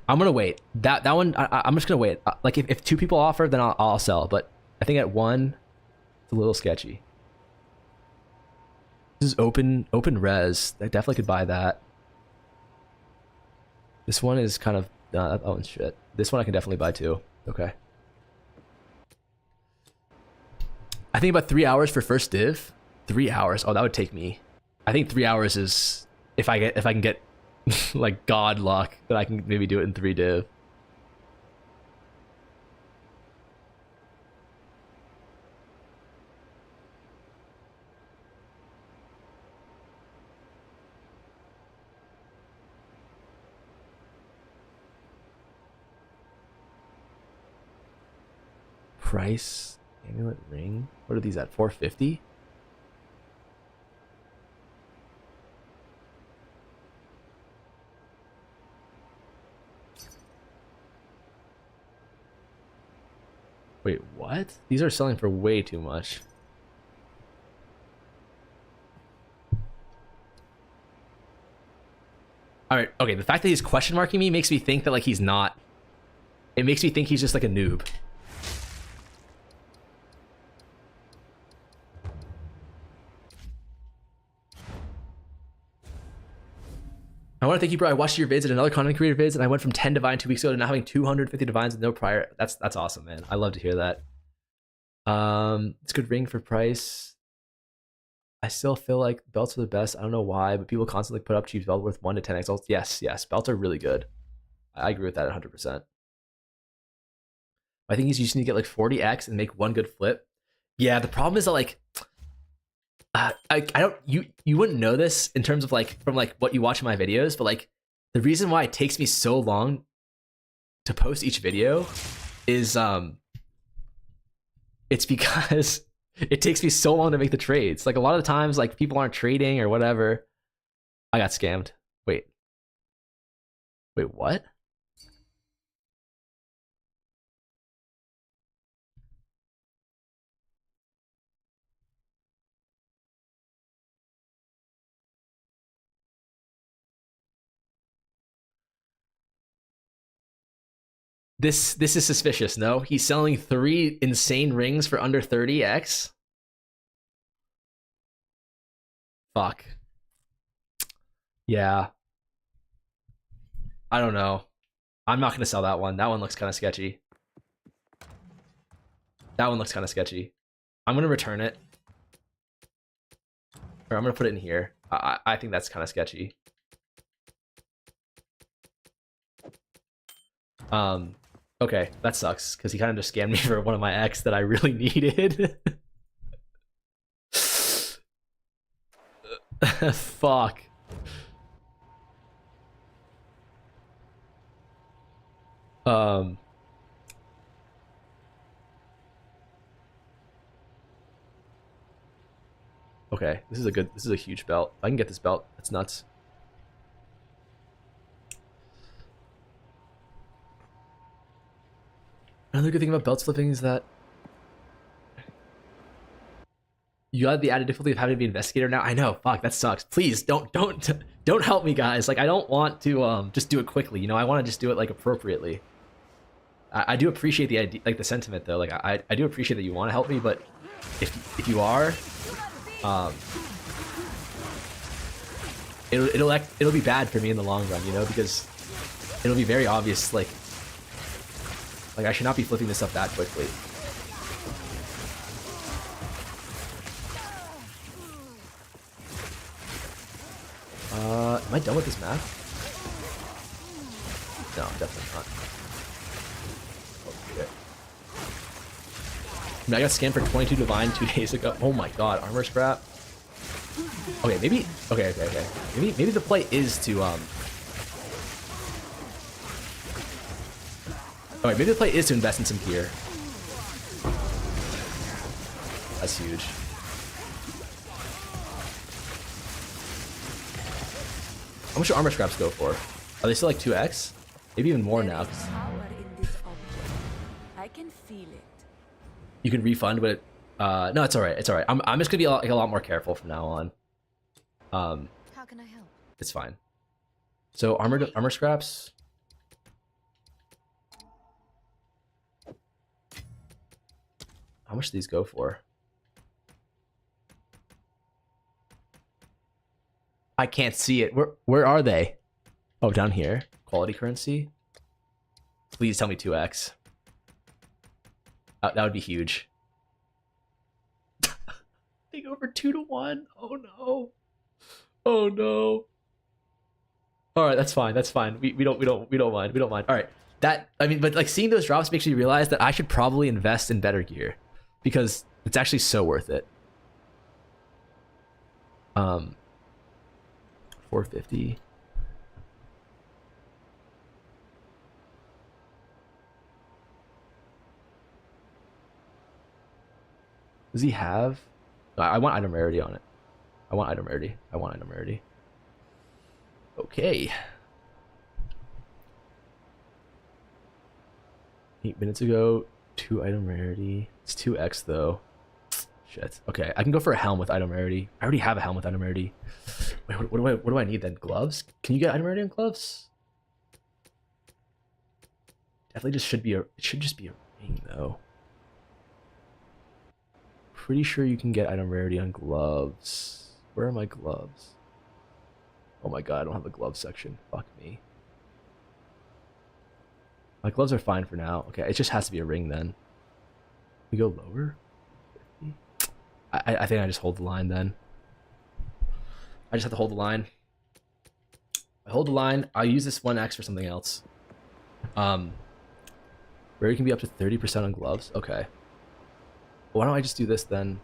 I'm gonna wait. That one, I'm just gonna wait. Like if 2 people offer, then I'll sell. But I think at 1, it's a little sketchy. This is open res. I definitely could buy that. This one is kind of that one's shit. This one I can definitely buy too. Okay. I think about 3 hours for first div. 3 hours. Oh, that would take me. I think 3 hours is if I can get like god luck that I can maybe do it in 3 div. Price amulet ring. What are these at? 450? Wait, what? These are selling for way too much. All right, okay. The fact that he's question marking me makes me think that like he's not. It makes me think he's just like a noob. I want to thank you, bro. I watched your vids and another content creator vids, and I went from 10 divine 2 weeks ago to now having 250 divines with no prior. That's awesome, man. I love to hear that. It's a good ring for price. I still feel like belts are the best. I don't know why, but people constantly put up cheap belt worth 1 to 10 exalts. Yes, belts are really good. I agree with that 100%. I think you just need to get like 40x and make 1 good flip. Yeah, the problem is that like I don't you wouldn't know this in terms of like from like what you watch in my videos, but like the reason why it takes me so long to post each video is it's because it takes me so long to make the trades. Like a lot of the times like people aren't trading or whatever. I got scammed. Wait, what? This is suspicious. No, he's selling 3 insane rings for under 30x. Fuck. Yeah. I don't know. I'm not gonna sell that one. That one looks kind of sketchy. That one looks kind of sketchy. I'm gonna return it. Or I'm gonna put it in here. I think that's kind of sketchy. Okay, that sucks because he kind of just scammed me for one of my X that I really needed. Fuck. Okay, this is a huge belt. If I can get this belt, that's nuts. Another good thing about belt flipping is that you got the added difficulty of having to be an investigator now. I know, fuck, that sucks. Please don't help me, guys. Like I don't want to just do it quickly. You know, I want to just do it like appropriately. I do appreciate the idea, like the sentiment though. Like I do appreciate that you want to help me, but if you are, it'll be bad for me in the long run, you know, because it'll be very obvious. Like I should not be flipping this up that quickly. Am I done with this map? No, definitely not. I mean, I got scanned for 22 divine 2 days ago. Oh my god, armor scrap. Okay, maybe. Okay. Maybe the play is to Alright, maybe the play is to invest in some gear. That's huge. How much do armor scraps go for? Are they still like 2x? Maybe even more now. I can feel it. You can refund, but no, it's alright. It's alright. I'm just gonna be a lot more careful from now on. How can I help? It's fine. So armor scraps. How much do these go for? I can't see it. Where are they? Oh, down here. Quality currency. Please tell me 2x. That would be huge. They go for 2 to 1. Oh no. Oh no. All right, that's fine. That's fine. We don't mind. We don't mind. All right. But like seeing those drops makes me realize that I should probably invest in better gear because it's actually so worth it. 450. Does he have? No, I want item rarity on it. I want item rarity. Okay. 8 minutes ago, 2 item rarity. It's 2x though. Shit. Okay, I can go for a helm with item rarity. I already have a helm with item rarity. Wait, what do I need then? Gloves? Can you get item rarity on gloves? Definitely it should just be a ring though. Pretty sure you can get item rarity on gloves. Where are my gloves? Oh my god, I don't have a glove section. Fuck me. My gloves are fine for now. Okay, it just has to be a ring then. We go lower? 50? I think I just hold the line then. I just have to hold the line. I hold the line. I'll use this 1x for something else. Rarity can be up to 30% on gloves. Okay. Why don't I just do this then?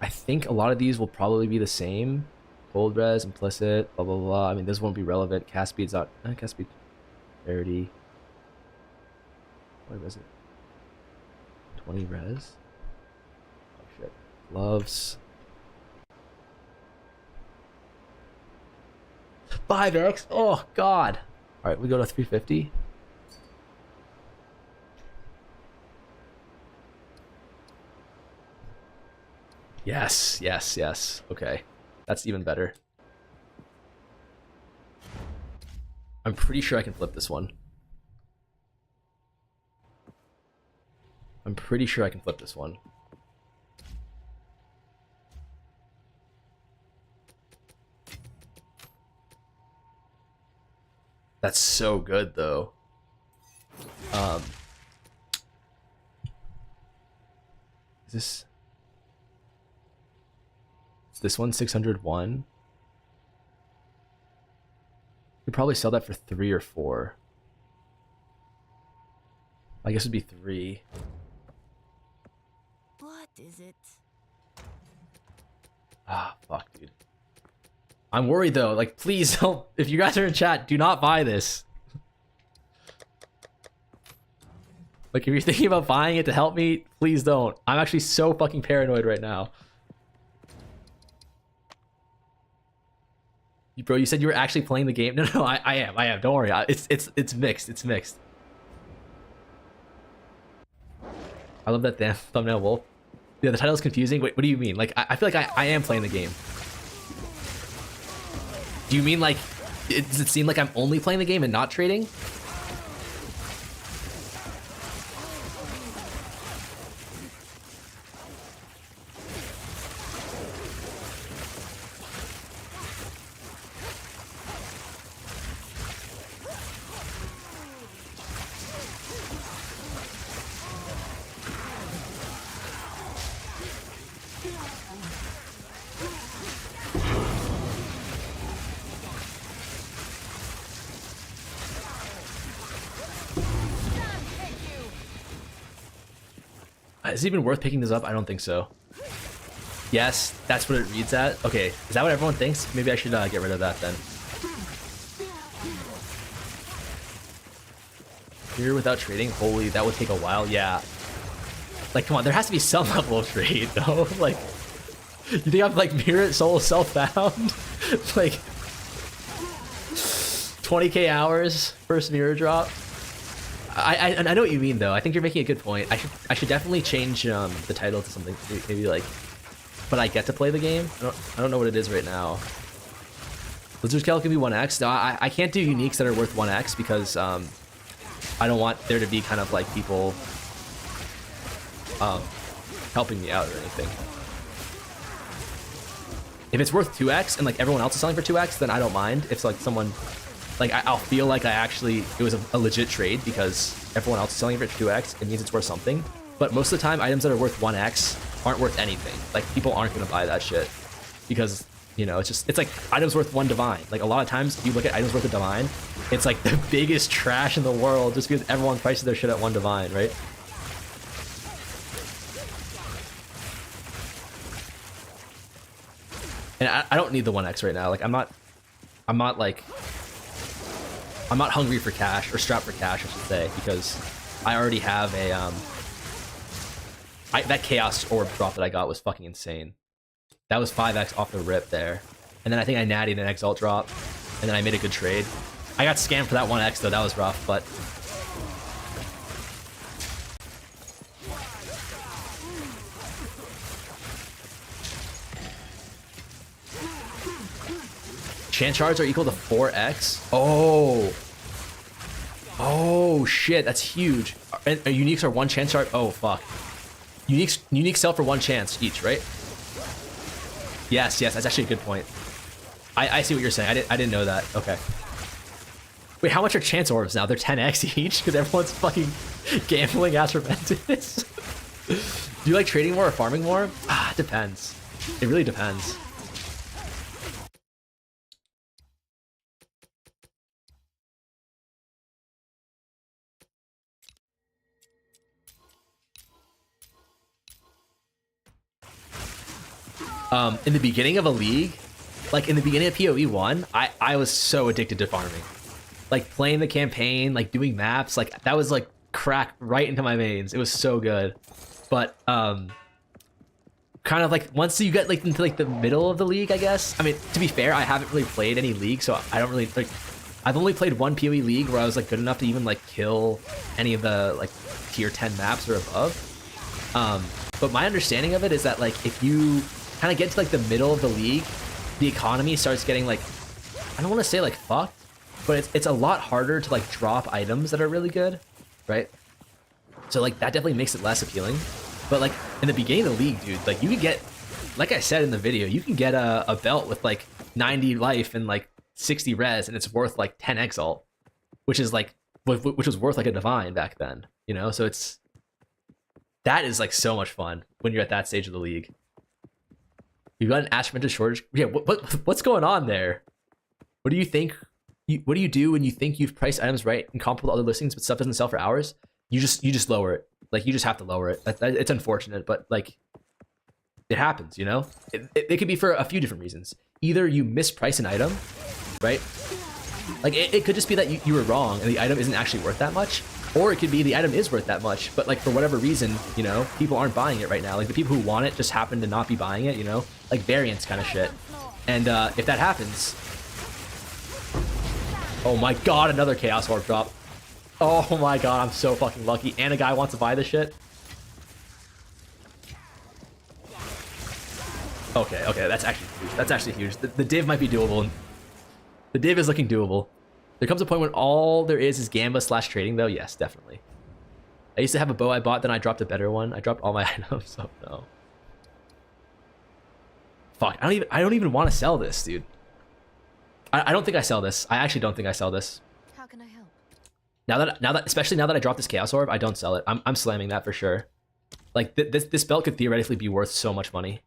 I think a lot of these will probably be the same. Cold res, implicit, blah blah blah. I mean, this won't be relevant. Cast speed's not. Cast speed, rarity. What res it? 20 res. Oh shit. Gloves. 5x. Oh god. All right, we go to 350. Yes. Okay. That's even better. I'm pretty sure I can flip this one. That's so good though. Is this one 601? Could probably sell that for 3 or 4. I guess it'd be 3. What is it? Ah, fuck, dude. I'm worried though. Like, please don't. If you guys are in chat, do not buy this. Like, if you're thinking about buying it to help me, please don't. I'm actually so fucking paranoid right now. Bro, you said you were actually playing the game. No, I am. Don't worry. It's mixed. I love that damn thumbnail, Wolf. Yeah, the title is confusing. Wait, what do you mean? Like, I feel like I am playing the game. Do you mean like, does it seem like I'm only playing the game and not trading? Is it even worth picking this up? I don't think so. Yes, that's what it reads at. Okay, is that what everyone thinks? Maybe I should get rid of that then. Here without trading? Holy, that would take a while. Yeah. Like, come on, there has to be some level of trade, though. Like, you think I'm like mirror soul self-bound? Like, 20k hours first mirror drop. I know what you mean though. I think you're making a good point. I should definitely change the title to something maybe like, but I get to play the game. I don't know what it is right now. Blizzard scale can be 1x. No, I can't do uniques that are worth 1x because I don't want there to be kind of like people helping me out or anything. If it's worth 2x and like everyone else is selling for 2x, then I don't mind. If like someone, like I'll feel like it was a legit trade because everyone else is selling for 2x. It means it's worth something. But most of the time, items that are worth 1x aren't worth anything. Like people aren't gonna buy that shit because, you know, it's like items worth 1 divine. Like a lot of times, if you look at items worth a divine, it's like the biggest trash in the world just because everyone prices their shit at 1 divine, right? And I don't need the 1x right now. Like I'm not hungry for cash or strapped for cash, I should say, because I already have a that chaos orb drop that I got was fucking insane. That was 5x off the rip there. And then I think I nattied an exalt drop, and then I made a good trade. I got scammed for that 1x though, that was rough, but chance shards are equal to 4x? Oh shit, that's huge. And uniques are 1 chance shard? Oh fuck. Uniques sell for 1 chance each, right? Yes, that's actually a good point. I see what you're saying. I didn't know that. Okay. Wait, how much are chance orbs now? They're 10x each because everyone's fucking gambling as tremendous. Do you like trading more or farming more? Ah, it depends. It really depends. In the beginning of a league, like in the beginning of PoE 1, I was so addicted to farming. Like playing the campaign, like doing maps, like that was like crack right into my veins. It was so good. But kind of like once you get like into like the middle of the league, I guess. I mean, to be fair, I haven't really played any league, so I don't really like. I've only played 1 PoE league where I was like good enough to even like kill any of the like tier 10 maps or above. But my understanding of it is that like if you kind of get to like the middle of the league, the economy starts getting like, I don't want to say like fucked, but it's a lot harder to like drop items that are really good, right? So like that definitely makes it less appealing. But like in the beginning of the league, dude, like you could get, like I said in the video, you can get a belt with like 90 life and like 60 res, and it's worth like 10 exalt, which is like which was worth like a divine back then, you know? So that is like so much fun when you're at that stage of the league. You got an Ashmented shortage. Yeah, what's going on there? What do you think? What do you do when you think you've priced items right and comparable to other listings, but stuff doesn't sell for hours? You just lower it. Like you just have to lower it. It's unfortunate, but like it happens. You know, it could be for a few different reasons. Either you misprice an item, right? Like it could just be that you were wrong and the item isn't actually worth that much. Or it could be the item is worth that much, but like for whatever reason, you know, people aren't buying it right now. Like the people who want it just happen to not be buying it, you know, like variance kind of shit. And if that happens, oh my god, another Chaos Orb drop. Oh my god, I'm so fucking lucky. And a guy wants to buy this shit. Okay, that's actually huge. That's actually huge. The div might be doable. The div is looking doable. There comes a point when all there is Gamba / trading, though. Yes, definitely. I used to have a bow I bought, then I dropped a better one. I dropped all my items, so no. Fuck, I don't even want to sell this, dude. I don't think I sell this. I actually don't think I sell this. How can I help? Now that especially now that I dropped this Chaos Orb, I don't sell it. I'm slamming that for sure. Like this belt could theoretically be worth so much money.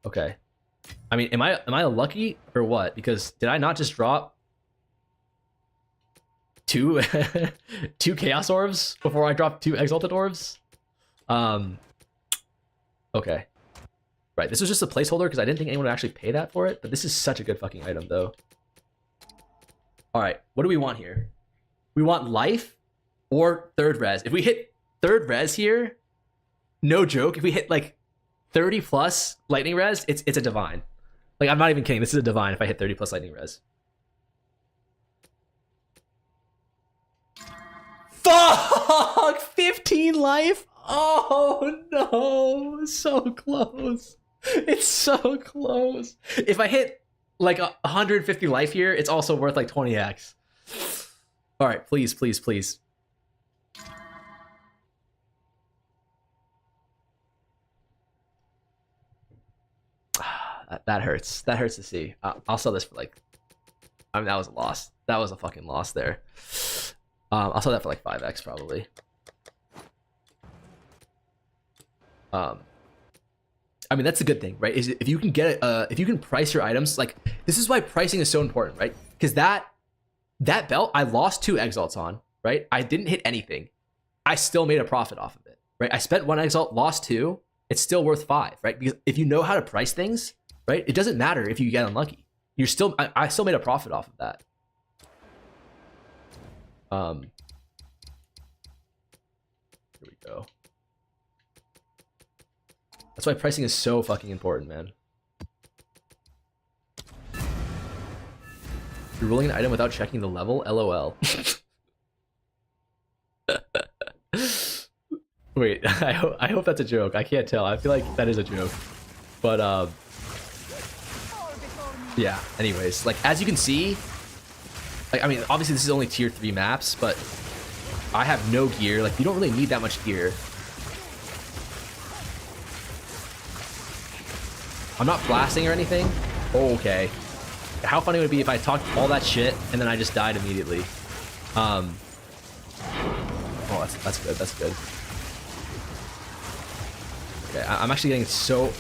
Okay. I mean, am I lucky or what? Because did I not just drop two two chaos orbs before I drop 2 exalted orbs. Okay. Right, this was just a placeholder because I didn't think anyone would actually pay that for it, but this is such a good fucking item though. Alright, what do we want here? We want life or third res. If we hit third res here, no joke, if we hit like 30 plus lightning res, it's a divine. Like, I'm not even kidding, this is a divine if I hit 30 plus lightning res. Fuck! 15 life? Oh no, so close. It's so close. If I hit like 150 life here, it's also worth like 20x. All right, please, please, please. That hurts. That hurts to see. I'll sell this for like, I mean, that was a loss. That was a fucking loss there. I'll sell that for like 5x probably. I mean, that's a good thing, right? Is if you can get if you can price your items, like, this is why pricing is so important, right? Because that belt I lost 2 exalts on, right? I didn't hit anything. I still made a profit off of it, right? I spent 1 exalt, lost 2. It's still worth 5, right? Because if you know how to price things, right, it doesn't matter if you get unlucky. You're still, I still made a profit off of that. Here we go. That's why pricing is so fucking important, man. You're rolling an item without checking the level? LOL. Wait, I hope that's a joke. I can't tell. I feel like that is a joke. But, yeah, anyways. Like, as you can see, like, I mean, obviously this is only tier 3 maps, but I have no gear. Like, you don't really need that much gear. I'm not blasting or anything. Oh, okay. How funny would it be if I talked all that shit and then I just died immediately? Oh, that's good. That's good. Okay, I'm actually getting so...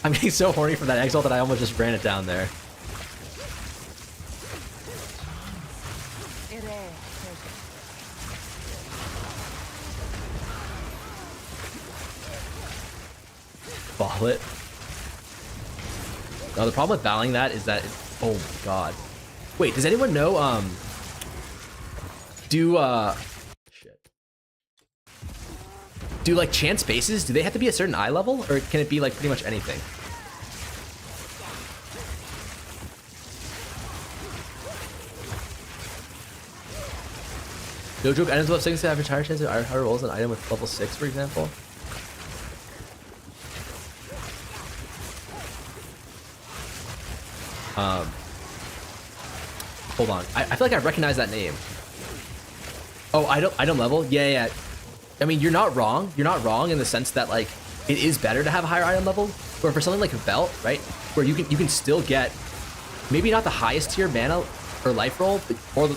I'm getting so horny for that exalt that I almost just ran it down there. Ball it. No, the problem with battling that is that... oh my god. Wait, does anyone know, shit. Do, like, chance bases, do they have to be a certain eye level? Or can it be, like, pretty much anything? No joke, items level 6 have a higher chance of higher rolls an item with level 6, for example? Hold on. I feel like I recognize that name. Oh, item level? Yeah. I mean, you're not wrong. You're not wrong in the sense that, like, it is better to have a higher item level. Or for something like a belt, right? Where you can still get maybe not the highest tier mana or life roll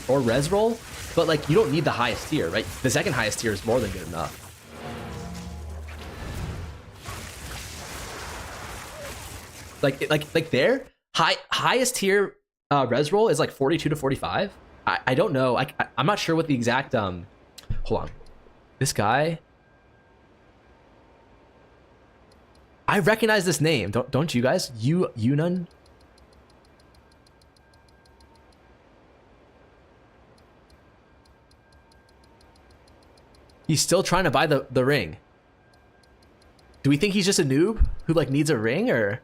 or res roll, but like you don't need the highest tier, right? The second highest tier is more than good enough. Like there, highest tier res roll is like 42 to 45. I don't know. I'm not sure what the exact hold on. This guy, I recognize this name. Don't you guys? Yunnan? He's still trying to buy the ring. Do we think he's just a noob who like needs a ring, or?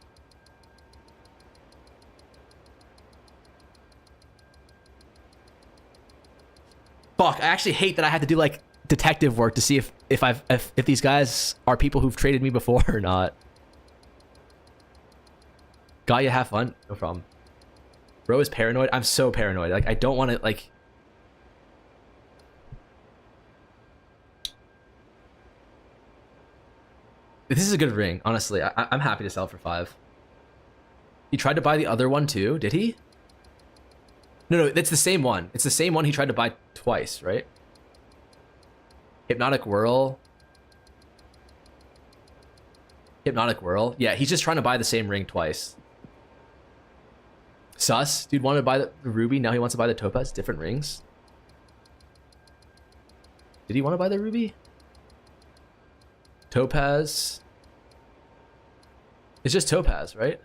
Fuck, I actually hate that I had to do like detective work to see if these guys are people who've traded me before or not. Got you, have fun. No problem. Bro is paranoid. I'm so paranoid. Like, I don't want to, like... This is a good ring, honestly. I'm happy to sell for 5. He tried to buy the other one too, did he? No, it's the same one. It's the same one he tried to buy twice, right? Hypnotic Whirl. Hypnotic Whirl. Yeah, he's just trying to buy the same ring twice. Sus. Dude wanted to buy the ruby, now he wants to buy the topaz. Different rings. Did he want to buy the ruby? Topaz. It's just topaz, right?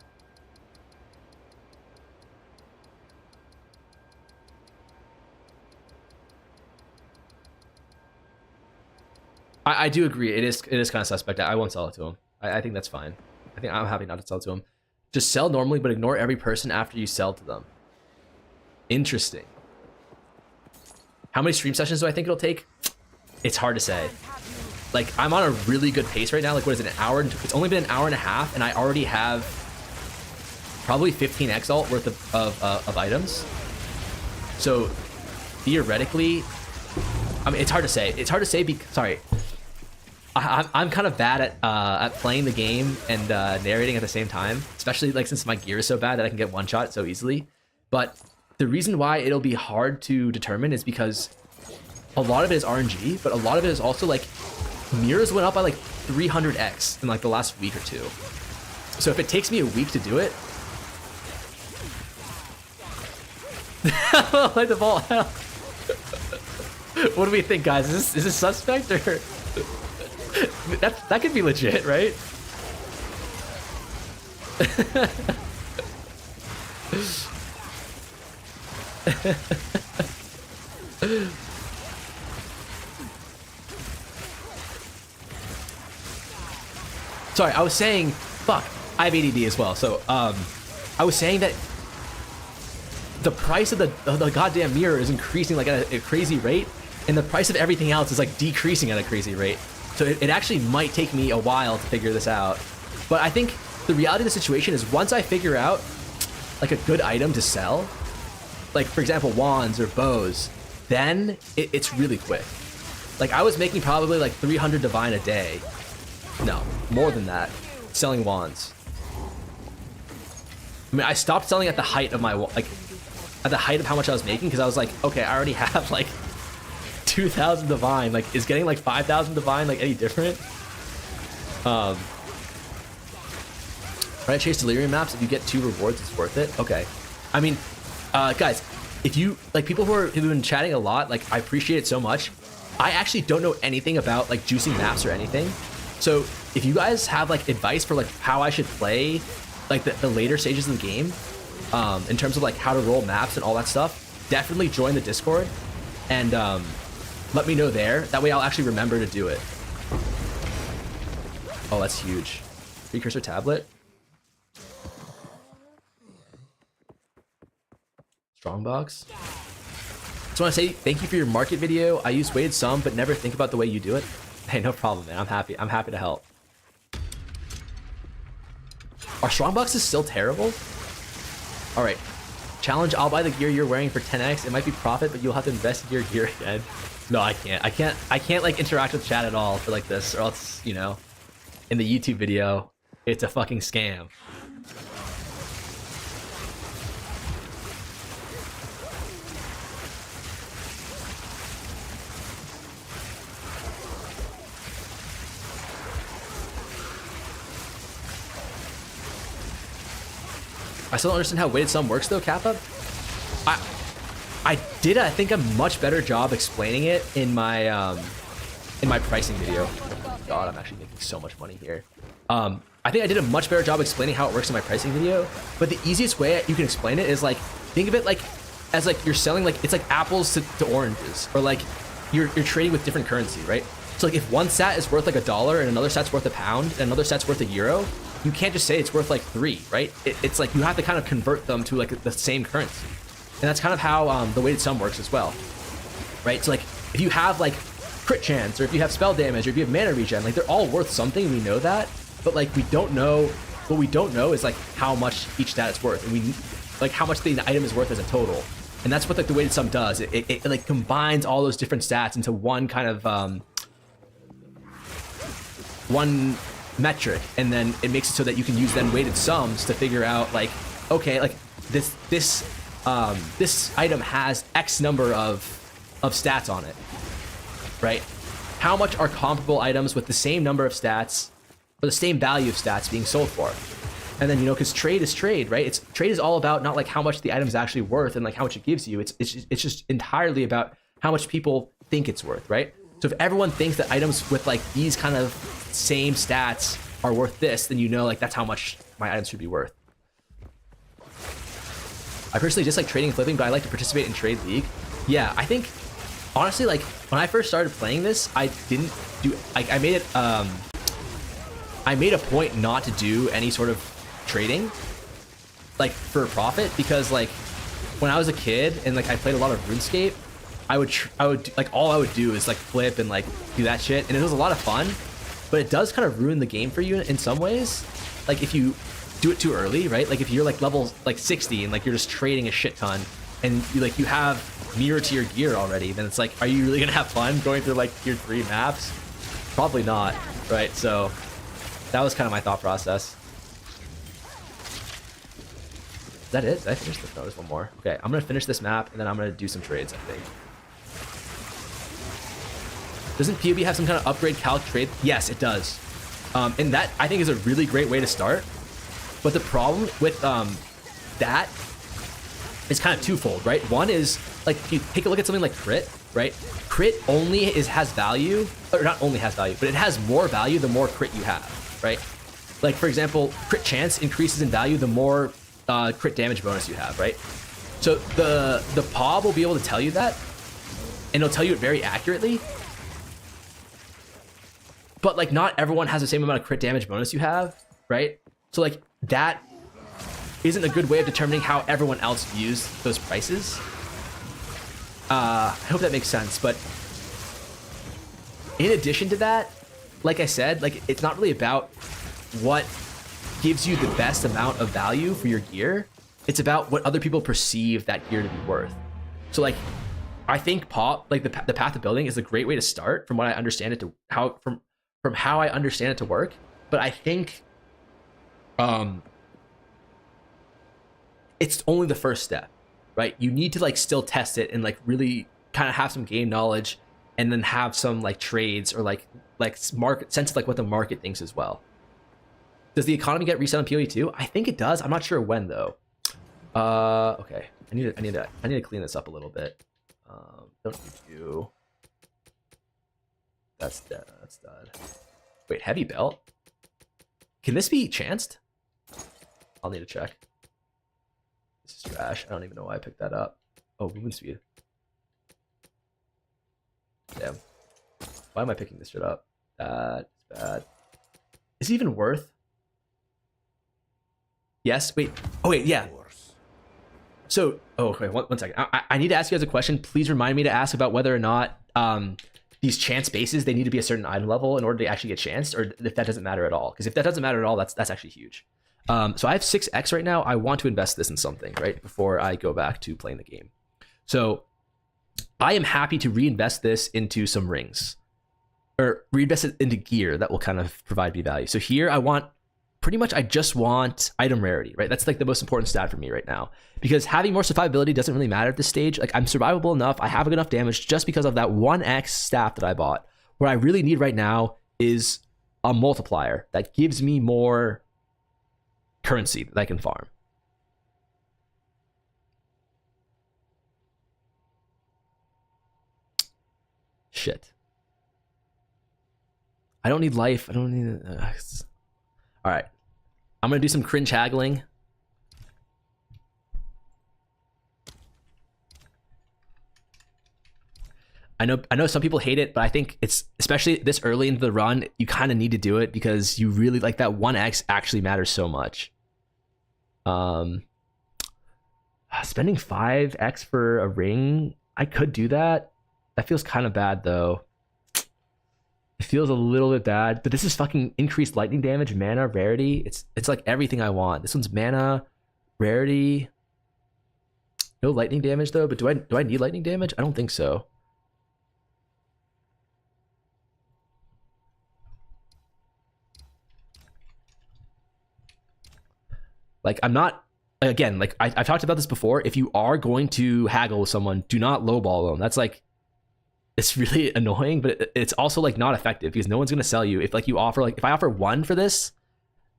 I do agree. It is kind of suspect. I won't sell it to him. I think that's fine. I think I'm happy not to sell it to him. Just sell normally, but ignore every person after you sell to them. Interesting. How many stream sessions do I think it'll take? It's hard to say. Like, I'm on a really good pace right now. Like, what is it, an hour? It's only been an hour and a half, and I already have probably 15 exalt worth of items. So, theoretically, I mean, it's hard to say. It's hard to say because, sorry, I'm kind of bad at playing the game and narrating at the same time, especially like since my gear is so bad that I can get one shot so easily. But the reason why it'll be hard to determine is because a lot of it is RNG, but a lot of it is also like mirrors went up by like 300x in like the last week or two. So if it takes me a week to do it, like the ball. What do we think, guys? Is this suspect or that could be legit, right? Sorry, I was saying, fuck, I have ADD as well. So, I was saying that the price of the goddamn mirror is increasing like at a crazy rate, and the price of everything else is like decreasing at a crazy rate. So it actually might take me a while to figure this out. But I think the reality of the situation is once I figure out like a good item to sell, like for example wands or bows, then it's really quick. Like I was making probably like 300 divine a day. No, more than that, selling wands. I mean, I stopped selling at the height of my, like, at the height of how much I was making, because I was like, okay, I already have like 2,000 divine. Like, is getting like 5,000 divine like any different? Right, chase delirium maps. If you get 2 rewards, it's worth it. Okay. I mean, guys, if you like people who've been chatting a lot, like I appreciate it so much. I actually don't know anything about like juicing maps or anything. So if you guys have like advice for like how I should play like the later stages of the game, in terms of like how to roll maps and all that stuff, definitely join the Discord and let me know there. That way I'll actually remember to do it. Oh, that's huge. Precursor tablet. Strongbox. Just want to say thank you for your market video. I use weighted sum, but never think about the way you do it. Hey, no problem, man. I'm happy to help. Are strongboxes still terrible? All right. Challenge, I'll buy the gear you're wearing for 10x. It might be profit, but you'll have to invest in your gear again. No, I can't. I can't like interact with chat at all for like this, or else, you know, in the YouTube video, it's a fucking scam. I still don't understand how weighted sum works though, Kappa. I did, I think, a much better job explaining it in my pricing video. God, I'm actually making so much money here. I think I did a much better job explaining how it works in my pricing video. But the easiest way you can explain it is like, think of it like as like you're selling, like it's like apples to oranges, or like you're trading with different currency, right? So like if one stat is worth like $1 and another stat's worth £1 and another stat's worth €1, you can't just say it's worth like 3, right? It's like you have to kind of convert them to like the same currency. And that's kind of how the weighted sum works as well, right? So like if you have like crit chance, or if you have spell damage, or if you have mana regen, like they're all worth something, we know that. But like we don't know, what we don't know is like how much each stat is worth, and we like how much the item is worth as a total. And that's what like the weighted sum does. It like combines all those different stats into one kind of one metric, and then it makes it so that you can use then weighted sums to figure out like, okay, like this item has X number of stats on it, right? How much are comparable items with the same number of stats or the same value of stats being sold for? And then, you know, because trade is trade, right? Trade is all about not like how much the item is actually worth and like how much it gives you. It's just entirely about how much people think it's worth, right? So if everyone thinks that items with like these kind of same stats are worth this, then you know like that's how much my items should be worth. I personally just like trading and flipping, but I like to participate in Trade League. Yeah, I think honestly, like when I first started playing this, I didn't do like I made a point not to do any sort of trading like for profit, because like when I was a kid and like I played a lot of RuneScape, I would like all I would do is like flip and like do that shit, and it was a lot of fun, but it does kind of ruin the game for you in some ways. Like if you do it too early, right? Like if you're like level like 60 and like you're just trading a shit ton and you have mirror to your gear already, then it's like, are you really gonna have fun going through like tier 3 maps? Probably not, right? So that was kind of my thought process. Is that it? Did I finish this? No, there's one more. Okay, I'm gonna finish this map and then I'm gonna do some trades, I think. Doesn't PoB have some kind of upgrade calc trade? Yes, it does. And that I think is a really great way to start. But the problem with that is kind of twofold, right? One is like if you take a look at something like crit, right? Crit only has value, or not only has value, but it has more value the more crit you have, right? Like for example, crit chance increases in value the more crit damage bonus you have, right? So the POB will be able to tell you that, and it'll tell you it very accurately. But like not everyone has the same amount of crit damage bonus you have, right? So like that isn't a good way of determining how everyone else views those prices. I hope that makes sense. But in addition to that, like I said, like it's not really about what gives you the best amount of value for your gear. It's about what other people perceive that gear to be worth. So like I think like the path of building is a great way to start from what I understand it to from how I understand it to work. But I think it's only the first step, right? You need to like still test it and like really kind of have some game knowledge, and then have some like trades or like market sense of like what the market thinks as well. Does the economy get reset on PoE too? I think it does. I'm not sure when though. Okay. I need to clean this up a little bit. Don't need to. That's dead. That's dead. Wait, heavy belt? Can this be chanced? I'll need to check. This is trash. I don't even know why I picked that up. Oh, movement speed. Damn. Why am I picking this shit up? That's bad. Is it even worth? Yes. Wait. Oh wait. Yeah. So. Oh, okay. One second. I need to ask you guys a question. Please remind me to ask about whether or not these chance bases, they need to be a certain item level in order to actually get chanced, or if that doesn't matter at all. Because if that doesn't matter at all, that's actually huge. So I have 6x right now. I want to invest this in something, right, before I go back to playing the game. So I am happy to reinvest this into some rings, or reinvest it into gear that will kind of provide me value. So here I want, pretty much I just want item rarity, right? That's like the most important stat for me right now, because having more survivability doesn't really matter at this stage. Like I'm survivable enough. I have enough damage just because of that 1x staff that I bought. What I really need right now is a multiplier that gives me more currency that I can farm. Shit. I don't need life. I don't need... all right. I'm going to do some cringe haggling. I know some people hate it, but I think it's, especially this early into the run, you kind of need to do it because you really, like, that 1x actually matters so much. Spending 5x for a ring, I could do that. That feels kind of bad though. It feels a little bit bad, but this is fucking increased lightning damage, mana, rarity. It's like everything I want. This one's mana, rarity. No lightning damage though, but do I need lightning damage? I don't think so. Like I'm not, again, like I've talked about this before. If you are going to haggle with someone, do not lowball them. That's like, it's really annoying, but it's also like not effective because no one's gonna sell you. If like you offer, like if I offer 1 for this,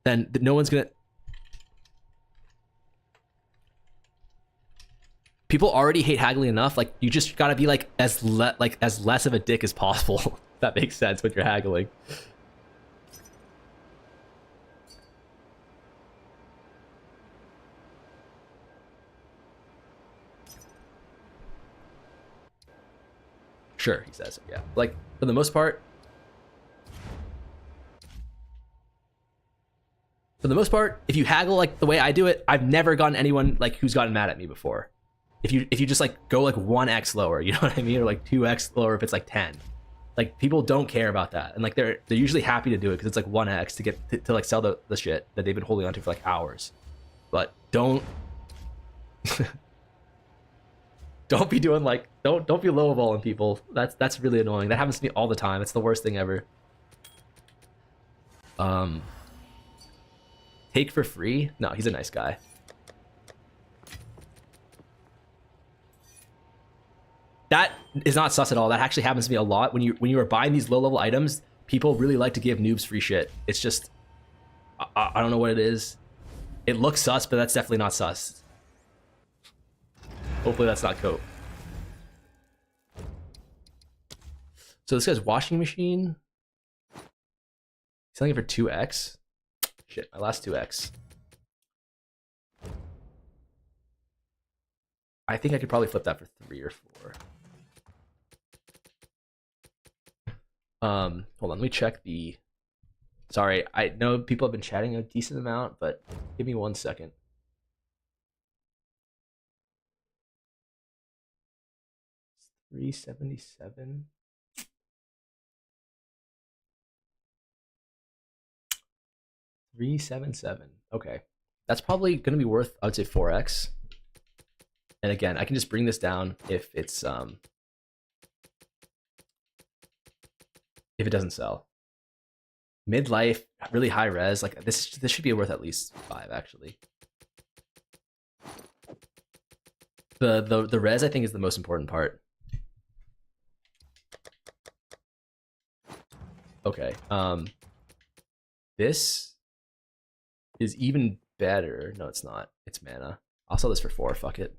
then no one's gonna. people already hate haggling enough. Like you just gotta be like as less of a dick as possible. If that makes sense when you're haggling. Sure, he says. Yeah, like for the most part. For the most part, if you haggle like the way I do it, I've never gotten anyone like who's gotten mad at me before. If you just like go like 1x lower, you know what I mean, or like 2x lower if it's like 10. Like people don't care about that, and like they're usually happy to do it because it's like 1x to get to like sell the shit that they've been holding onto for like hours. But don't don't be doing like don't be lowballing people. That's really annoying. That happens to me all the time. It's the worst thing ever. Take for free? No, he's a nice guy. That is not sus at all. That actually happens to me a lot. When you are buying these low level items, people really like to give noobs free shit. It's just I don't know what it is. It looks sus, but that's definitely not sus. Hopefully that's not cope. So this guy's washing machine. Selling it for 2x. Shit, my last 2x. I think I could probably flip that for 3 or 4. Hold on, let me check the... Sorry, I know people have been chatting a decent amount, but give me 1 second. $377. $377. Okay, that's probably gonna be worth, I would say, 4x. And again, I can just bring this down if it's if it doesn't sell. Midlife, really high res, like this should be worth at least 5 actually. The res I think is the most important part. Okay, this is even better. No, it's not. It's mana. I'll sell this for 4. Fuck it.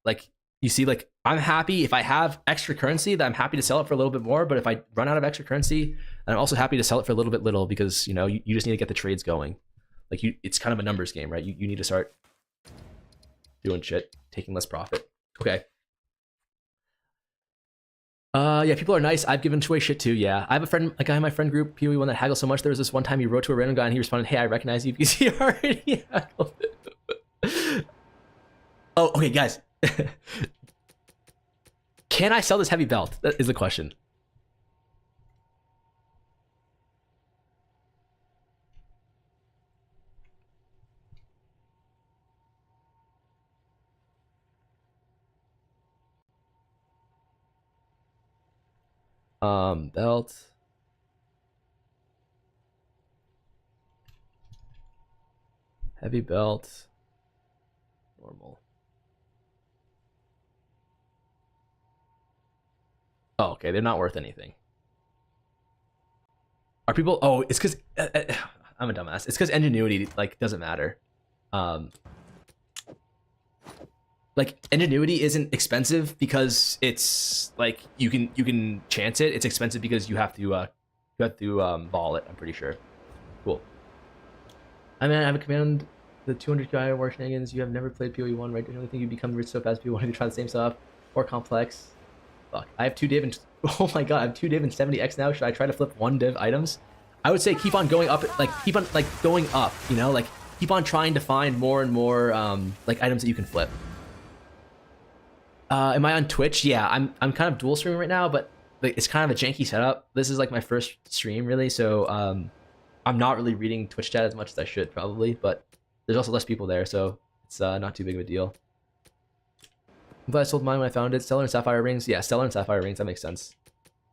Like you see, like I'm happy if I have extra currency, that I'm happy to sell it for a little bit more. But if I run out of extra currency, I'm also happy to sell it for a little bit little because you know you just need to get the trades going. Like it's kind of a numbers game, right? You need to start doing shit, taking less profit. Okay. Yeah, people are nice. I've given away shit too. Yeah, I have a guy in my friend group, PoE1, that haggles so much. There was this one time he wrote to a random guy and he responded, "Hey, I recognize you because you already haggled." Oh, okay, guys. Can I sell this heavy belt? That is the question. Belt. Heavy belt. Normal. Oh, okay, they're not worth anything. Are people? Oh, it's because I'm a dumbass. It's because ingenuity like doesn't matter. Like ingenuity isn't expensive because it's like you can chance it. It's expensive because you have to ball it. I'm pretty sure. Cool. I mean, I have a command the 200 guy war shenanigans. You have never played PoE1, right? Do you really think you become rich so fast? People wanting to try the same stuff or complex? Fuck. I have 2 div and oh my god, I have 2 div and 70x now. Should I try to flip 1 div items? I would say keep on going up, like keep on like going up. You know, like keep on trying to find more and more like items that you can flip. Am I on Twitch? Yeah, I'm kind of dual streaming right now, but like, it's kind of a janky setup. This is like my first stream really, so I'm not really reading Twitch chat as much as I should probably, but there's also less people there, so it's not too big of a deal. I'm glad I sold mine when I found it. Stellar and Sapphire rings. Yeah, Stellar and Sapphire rings, that makes sense.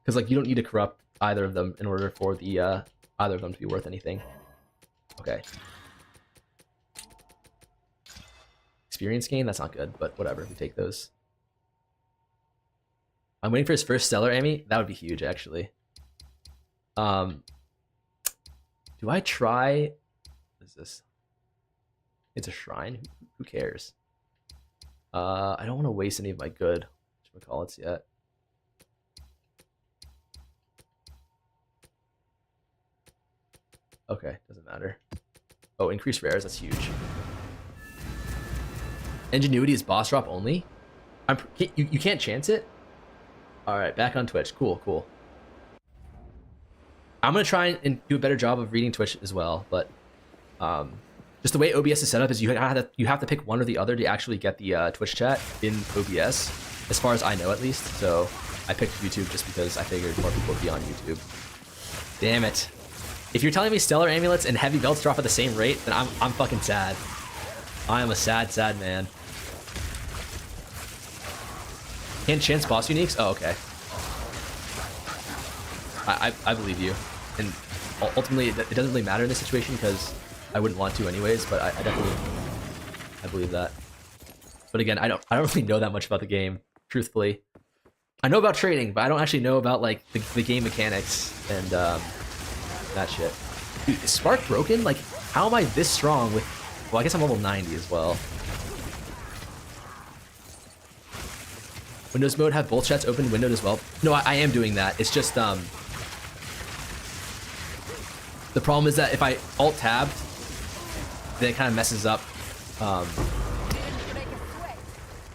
Because like you don't need to corrupt either of them in order for the either of them to be worth anything. Okay. Experience gain, that's not good, but whatever, we take those. I'm waiting for his first Stellar Amy. That would be huge, actually. Do I try? What is this? It's a shrine. Who cares? I don't want to waste any of my good whatchamacallits yet. Okay, doesn't matter. Oh, increased rares, that's huge. Ingenuity is boss drop only? You can't chance it? Alright, back on Twitch. Cool, cool. I'm gonna try and do a better job of reading Twitch as well, but just the way OBS is set up is you have to pick one or the other to actually get the Twitch chat in OBS, as far as I know at least. So I picked YouTube just because I figured more people would be on YouTube. Damn it. If you're telling me stellar amulets and heavy belts drop at the same rate, then I'm fucking sad. I am a sad, sad man. Can't chance boss uniques? Oh, okay. I believe you. And ultimately, it doesn't really matter in this situation because I wouldn't want to anyways, but I definitely believe that. But again, I don't really know that much about the game, truthfully. I know about trading, but I don't actually know about like the game mechanics and that shit. Dude, is Spark broken? Like, how am I this strong with... Well, I guess I'm level 90 as well. Windows mode have both chats open windowed as well? No, I am doing that. It's just the problem is that if I alt tabbed, then it kind of messes up.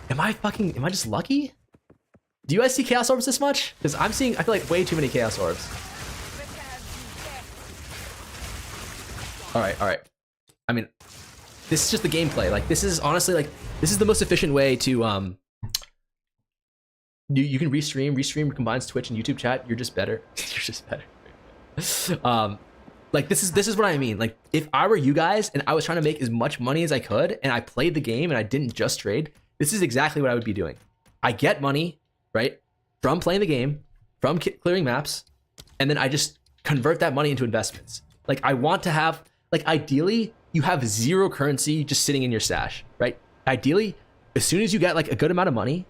Am I just lucky? Do you guys see Chaos Orbs this much? Because I feel like way too many Chaos Orbs. Alright, alright. I mean, this is just the gameplay. Like, this is honestly, like, this is the most efficient way to, you can restream combines Twitch and YouTube chat. You're just better. You're just better. Like, this is what I mean. Like, if I were you guys and I was trying to make as much money as I could and I played the game and I didn't just trade, this is exactly what I would be doing. I get money, right, from playing the game, from clearing maps, and then I just convert that money into investments. Like, I want to have, like, ideally, you have zero currency just sitting in your stash, right? Ideally, as soon as you get, like, a good amount of money,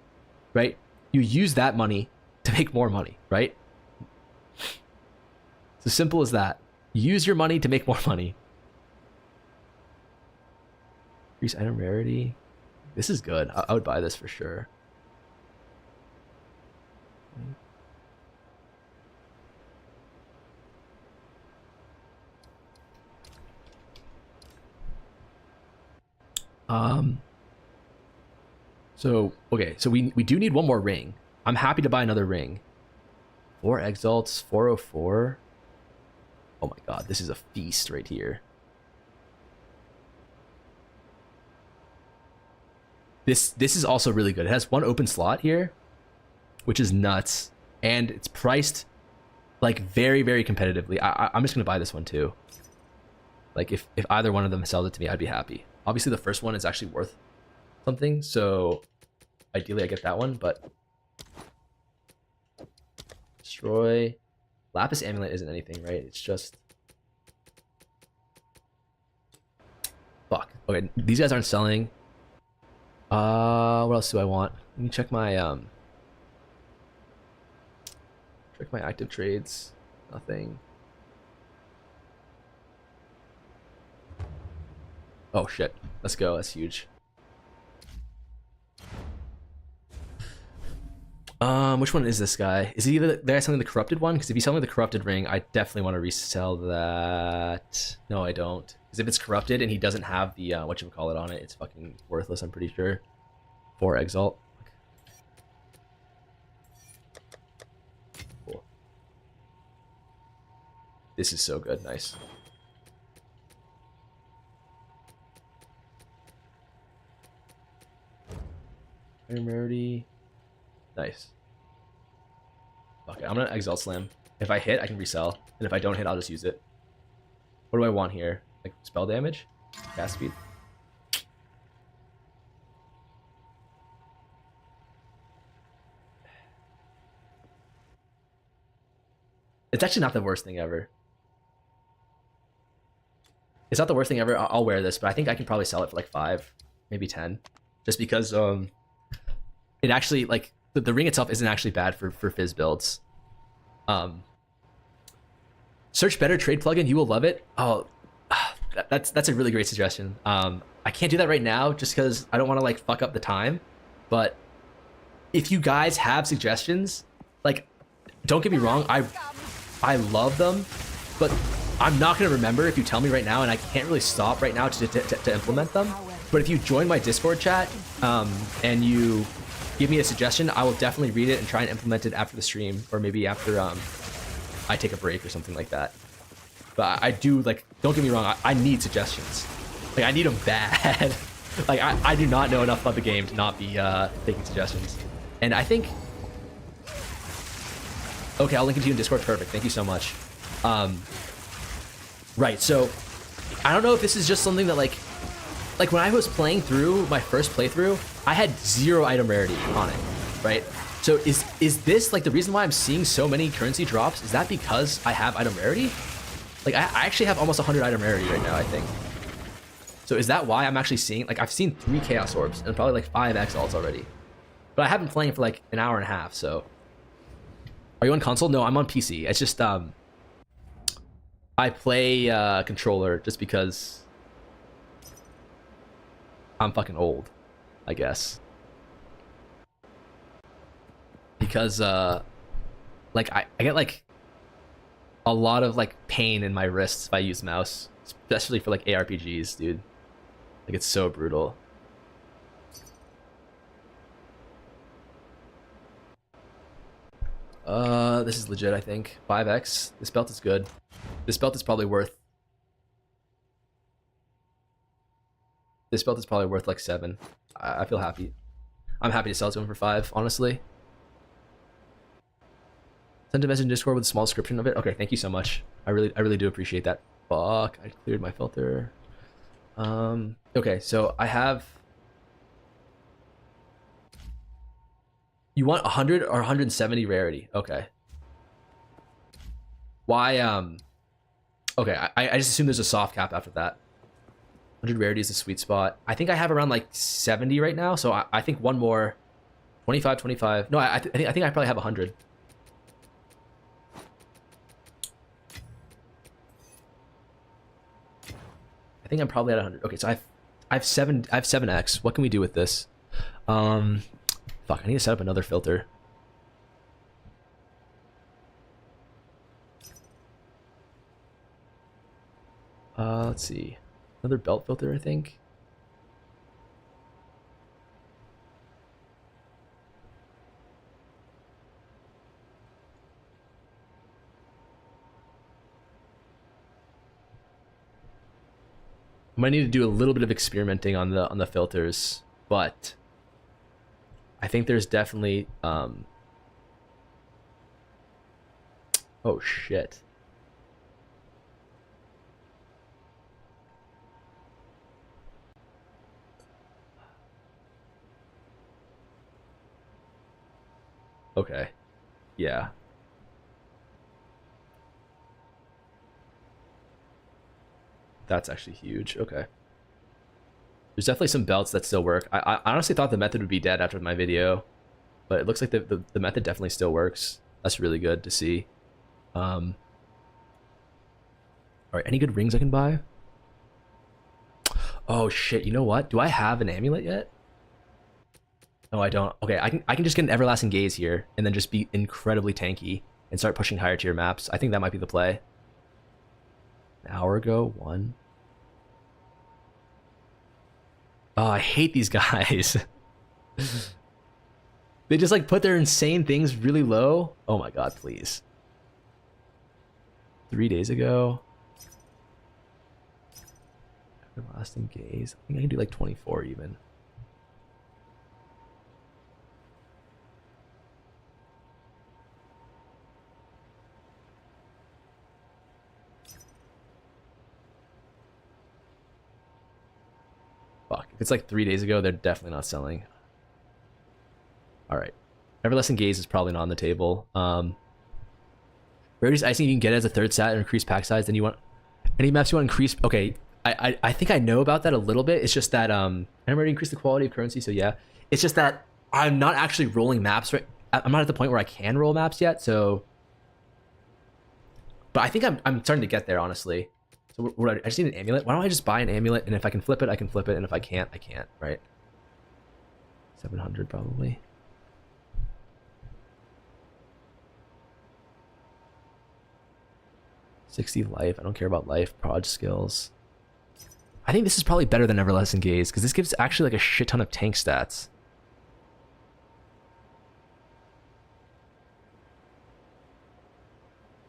right, you use that money to make more money, right? It's as simple as that. Use your money to make more money. Increase item rarity. This is good. I would buy this for sure. So, okay, so we do need one more ring. I'm happy to buy another ring. 4 exalts, 404. Oh my god, this is a feast right here. This is also really good. It has one open slot here, which is nuts. And it's priced like very, very competitively. I'm just gonna buy this one too. Like if either one of them sells it to me, I'd be happy. Obviously the first one is actually worth something, so ideally I get that one, but destroy. Lapis Amulet isn't anything, right? It's just... Fuck. Okay, these guys aren't selling. What else do I want? Let me check my active trades. Nothing. Oh shit. Let's go. That's huge. Which one is this guy? Is he the guy selling the corrupted one? Because if he's selling the corrupted ring, I definitely want to resell that. No, I don't. Because if it's corrupted and he doesn't have the whatchamacallit on it, it's fucking worthless, I'm pretty sure. 4 exalt. Cool. This is so good. Nice. Iron rarity. Nice. Okay, I'm gonna exalt slam. If I hit, I can resell, and if I don't hit, I'll just use it. What do I want here? Like spell damage, cast speed. It's actually not the worst thing ever. It's not the worst thing ever. I'll wear this, but I think I can probably sell it for like 5, maybe 10, just because it actually, like, the ring itself isn't actually bad for fizz builds. Search better trade plugin, you will love it. Oh, that's a really great suggestion. I can't do that right now just because I don't want to like fuck up the time. But if you guys have suggestions, like, don't get me wrong, I love them, but I'm not gonna remember if you tell me right now, and I can't really stop right now to implement them. But if you join my Discord chat and you give me a suggestion, I will definitely read it and try and implement it after the stream, or maybe after I take a break or something like that. But I do, like, don't get me wrong, I need suggestions. Like, I need them bad. Like, I do not know enough about the game to not be taking suggestions. And I think... Okay, I'll link it to you in Discord. Perfect. Thank you so much. Right, so I don't know if this is just something that, like when I was playing through my first playthrough, I had 0 item rarity on it, right? So is this, like, the reason why I'm seeing so many currency drops? Is that because I have item rarity? Like, I actually have almost 100 item rarity right now, I think. So is that why I'm actually seeing, like, I've seen 3 Chaos Orbs and probably like 5 Exalts already. But I have been playing for like an hour and a half, so. Are you on console? No, I'm on PC. It's just, I play controller just because I'm fucking old, I guess. Because, like, I get, like, a lot of, like, pain in my wrists if I use mouse. Especially for, like, ARPGs, dude. Like, it's so brutal. This is legit, I think. 5x. This belt is good. This belt is probably worth... This belt is probably worth, like, 7. I feel happy. I'm happy to sell it to him for 5, honestly. Send a message in Discord with a small description of it. Okay, thank you so much. I really do appreciate that. Fuck, I cleared my filter. Okay, so I have... You want 100 or 170 rarity? Okay. Why, okay, I just assume there's a soft cap after that. 100 rarity is a sweet spot. I think I have around, like, 70 right now, so I think one more... 25, 25... No, I think I probably have 100. I think I'm probably at 100. Okay, so I have 7x. What can we do with this? Fuck, I need to set up another filter. Let's see. Another belt filter, I think. I might need to do a little bit of experimenting on the filters, but I think there's definitely oh shit. Okay. Yeah. That's actually huge. Okay. There's definitely some belts that still work. I honestly thought the method would be dead after my video, but it looks like the method definitely still works. That's really good to see. All right, any good rings I can buy? Oh shit, you know what? Do I have an amulet yet? No, I don't. Okay, I can just get an everlasting gaze here and then just be incredibly tanky and start pushing higher tier maps. I think that might be the play. An hour ago, 1. Oh, I hate these guys. They just, like, put their insane things really low. Oh my god, please. 3 days ago. Everlasting gaze. I think I can do like 24 even. Fuck. If it's like 3 days ago, they're definitely not selling. Alright. Everlasting gaze is probably not on the table. Rarity's icing you can get as a third stat and increase pack size, then you want any maps you want to increase. Okay, I think I know about that a little bit. It's just that I'm ready to increase the quality of currency, so yeah. It's just that I'm not actually rolling maps right. I'm not at the point where I can roll maps yet, so. But I think I'm starting to get there, honestly. So what I just need an amulet. Why don't I just buy an amulet, and if I can flip it, I can flip it, and if I can't, I can't, right? 700 probably. $60 life. I don't care about life. Prod skills. I think this is probably better than Everlasting Gaze because this gives actually like a shit ton of tank stats.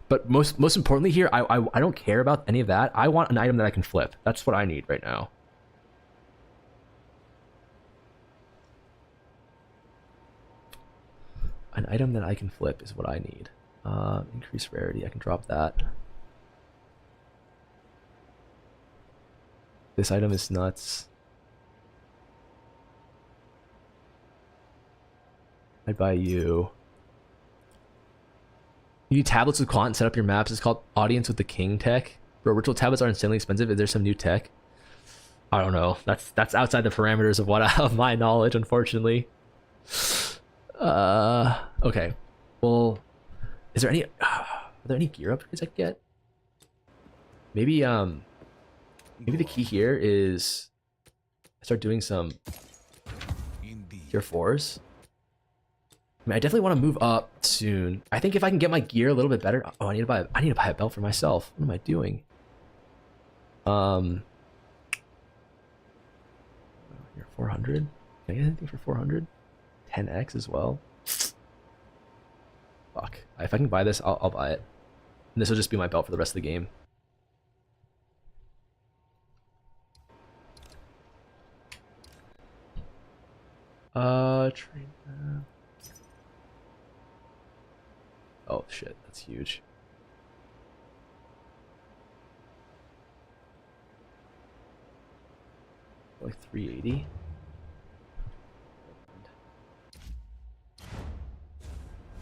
But most importantly here, I don't care about any of that. I want an item that I can flip. That's what I need right now. An item that I can flip is what I need. Increase rarity. I can drop that. This item is nuts. I'd buy you. You need tablets with quant and set up your maps. It's called Audience with the King tech. Bro, virtual tablets are insanely expensive. Is there some new tech? I don't know. That's outside the parameters of what of my knowledge, unfortunately. Okay. Well, is there any are there any gear upgrades I can get? Maybe the key here is I start doing some tier 4s. I mean, I definitely want to move up soon. I think if I can get my gear a little bit better. Oh, I need to buy a belt for myself. What am I doing? Here 400. Can I get anything for 400? 10x as well. Fuck. If I can buy this, I'll buy it. And this will just be my belt for the rest of the game. Train. Oh shit, that's huge. Like 380.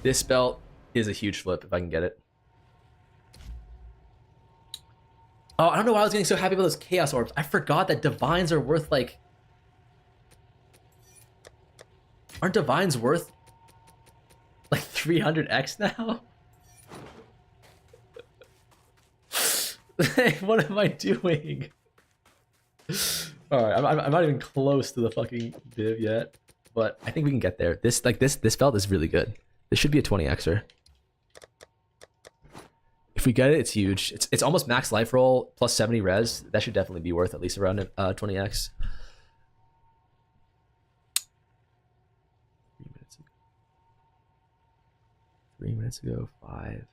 This belt is a huge flip if I can get it. Oh, I don't know why I was getting so happy about those chaos orbs. I forgot that divines are worth like... Aren't divines worth like 300x now? What am I doing? Alright, I'm not even close to the fucking div yet. But I think we can get there. This belt is really good. This should be a 20xer. If we get it, it's huge. It's almost max life roll plus 70 res. That should definitely be worth at least around 20x. 3 minutes ago, 5.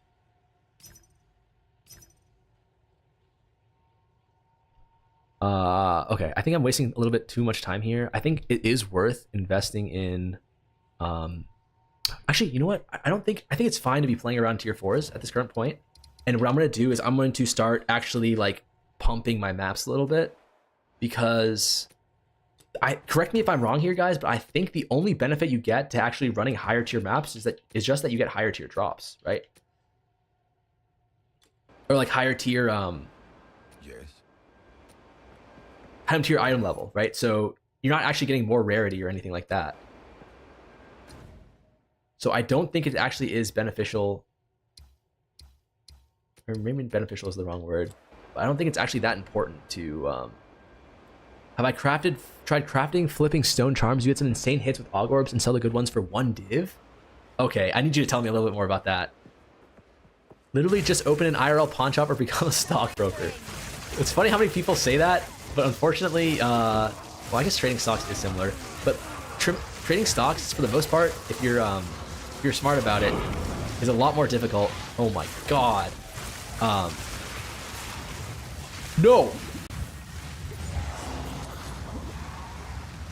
Okay, I think I'm wasting a little bit too much time here. I think it is worth investing in actually, you know what? I think it's fine to be playing around tier 4s at this current point. And what I'm going to do is I'm going to start actually like pumping my maps a little bit, because correct me if I'm wrong here, guys, but I think the only benefit you get to actually running higher tier maps is just that you get higher tier drops, right? Or like higher tier Yes. higher tier item level, right? So you're not actually getting more rarity or anything like that. So I don't think it actually is beneficial, or maybe beneficial is the wrong word, but I don't think it's actually that important to have I tried crafting flipping stone charms? You get some insane hits with og orbs and sell the good ones for 1 div? Okay, I need you to tell me a little bit more about that. Literally just open an IRL pawn shop or become a stockbroker. It's funny how many people say that, but unfortunately, well, I guess trading stocks is similar, but trading stocks, for the most part, if you're smart about it, is a lot more difficult. Oh my god. No!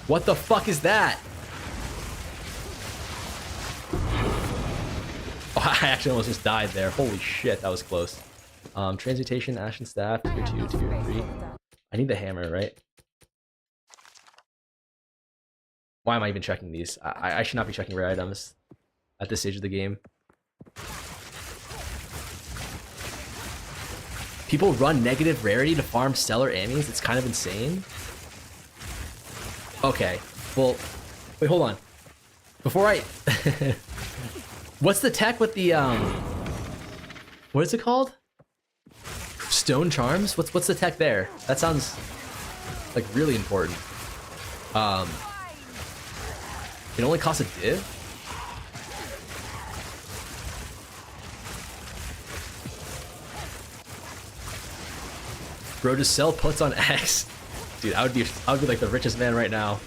What the fuck is that? Oh, I actually almost just died there. Holy shit, that was close. Transmutation, Ashen Staff, tier 2, tier 3. I need the hammer, right? Why am I even checking these? I should not be checking rare items at this stage of the game. People run negative rarity to farm stellar ammies. It's kind of insane. Okay, well, wait, hold on. Before I... What's the tech with the, what is it called? Stone charms? What's the tech there? That sounds, like, really important. It only costs a div? Bro, just sell puts on X. Dude, I would be like the richest man right now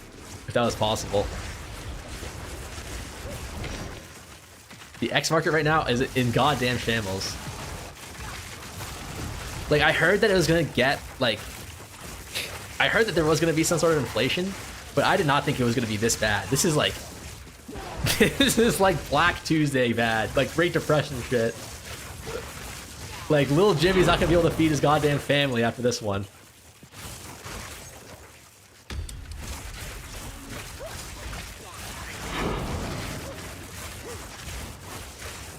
if that was possible. The X market right now is in goddamn shambles. Like, I heard that it was gonna get, like... I heard that there was gonna be some sort of inflation, but I did not think it was gonna be this bad. This is like... this is like Black Tuesday bad. Like, Great Depression shit. Like, little Jimmy's not gonna be able to feed his goddamn family after this one.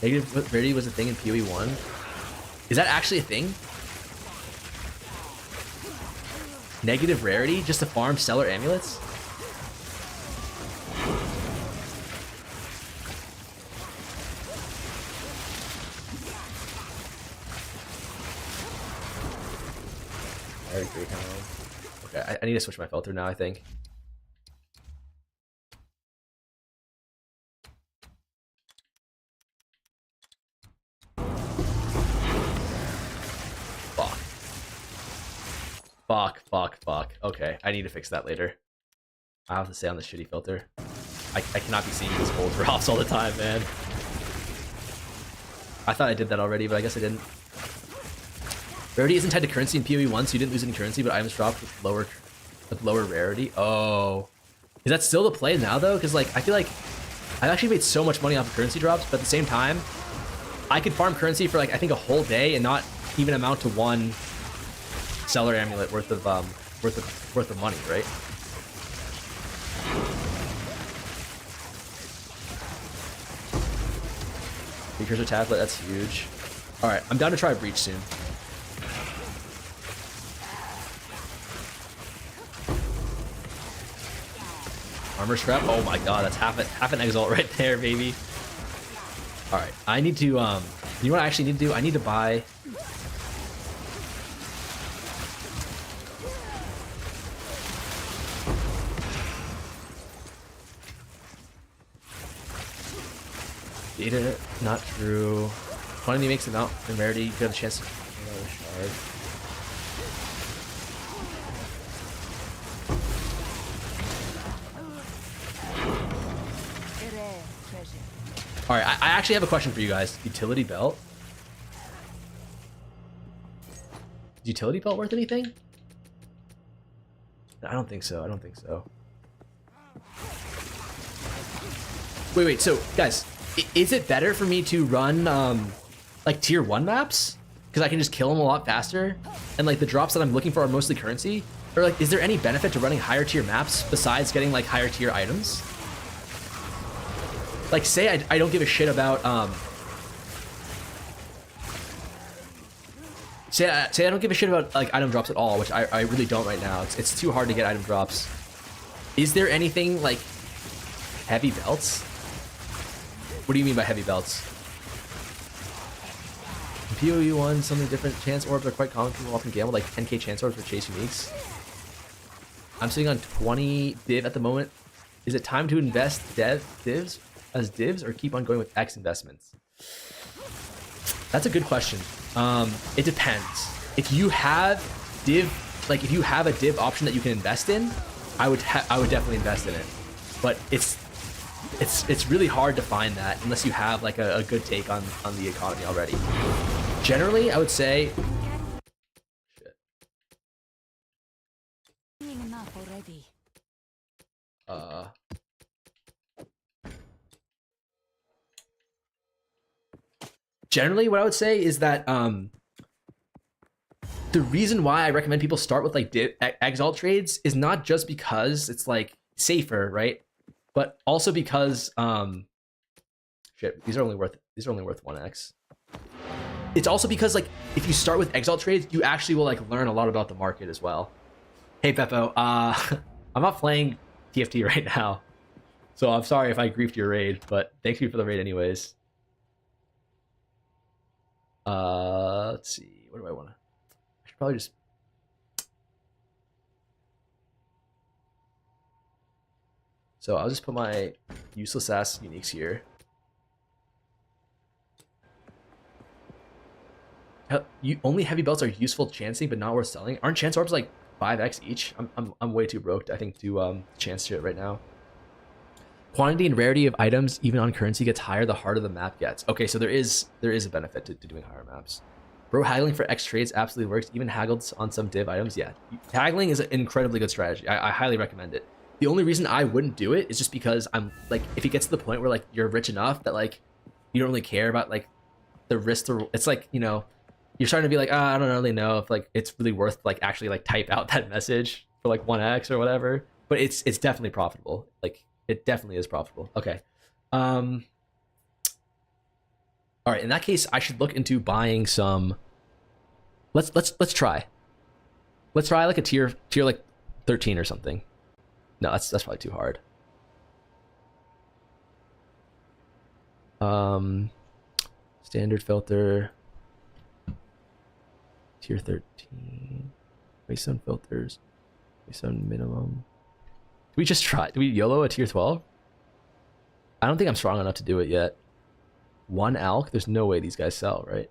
Negative rarity was a thing in PoE 1. Is that actually a thing? Negative rarity just to farm stellar amulets? Okay, I need to switch my filter now, I think. Fuck. Okay, I need to fix that later. I have to stay on this shitty filter. I cannot be seeing these gold drops all the time, man. I thought I did that already, but I guess I didn't. Rarity isn't tied to currency in PoE 1, so you didn't lose any currency, but items dropped with lower rarity. Oh. Is that still the play now, though? Because, like, I feel like I've actually made so much money off of currency drops, but at the same time, I could farm currency for, like, I think a whole day and not even amount to one Stellar Amulet worth of money, right? Precursor tablet, that's huge. Alright, I'm down to try Breach soon. Armor scrap? Oh my god, that's half an exalt right there, baby. Alright, I need to, you know what I actually need to do? I need to buy... Data, not true. Quantity makes amount and rarity, you get a chance to another shard. Alright, I actually have a question for you guys. Utility belt? Is utility belt worth anything? I don't think so, Wait, so, guys, is it better for me to run, like, tier 1 maps? Because I can just kill them a lot faster? And, like, the drops that I'm looking for are mostly currency? Or, like, is there any benefit to running higher tier maps besides getting, like, higher tier items? Like, say I don't give a shit about, say I don't give a shit about, like, item drops at all, which I really don't right now. It's too hard to get item drops. Is there anything, like, heavy belts? What do you mean by heavy belts? In PoE 1, something different. Chance orbs are quite common. People often gamble like 10k chance orbs for chase uniques. I'm sitting on 20 div at the moment. Is it time to invest divs as divs or keep on going with X investments? That's a good question. It depends. If you have if you have a div option that you can invest in, I would definitely invest in it. But it's really hard to find that unless you have like a good take on the economy already. Generally, I would say. Shit. Enough already. Generally, what I would say is that the reason why I recommend people start with like exalt trades is not just because it's like safer, right? But also because shit, these are only worth 1x. It's also because like if you start with exalt trades, you actually will like learn a lot about the market as well. Hey Peppo, I'm not playing TFT right now, so I'm sorry if I griefed your raid, but thank you for the raid anyways. Let's see, what do I want to? I should probably just. So I'll just put my useless ass uniques here. Only heavy belts are useful chancing, but not worth selling. Aren't chance orbs like 5x each? I'm way too broke, I think, to chance shit right now. Quantity and rarity of items, even on currency, gets higher the harder the map gets. Okay, so there is a benefit to doing higher maps. Bro, haggling for X trades absolutely works. Even haggled on some div items. Yeah, haggling is an incredibly good strategy. I highly recommend it. The only reason I wouldn't do it is just because I'm like, if it gets to the point where like you're rich enough that like you don't really care about like the risk to, it's like, you know, you're starting to be like, oh, I don't really know if like it's really worth like actually like type out that message for like 1x or whatever. But it's definitely profitable. Like it definitely is profitable. Okay. All right, in that case, I should look into buying some. Let's try. Let's try like a tier like 13 or something. No, that's probably too hard. Standard filter. Tier 13. Waystone filters. Waystone minimum. Do we just try? Do we YOLO a tier 12? I don't think I'm strong enough to do it yet. One alk? There's no way these guys sell, right?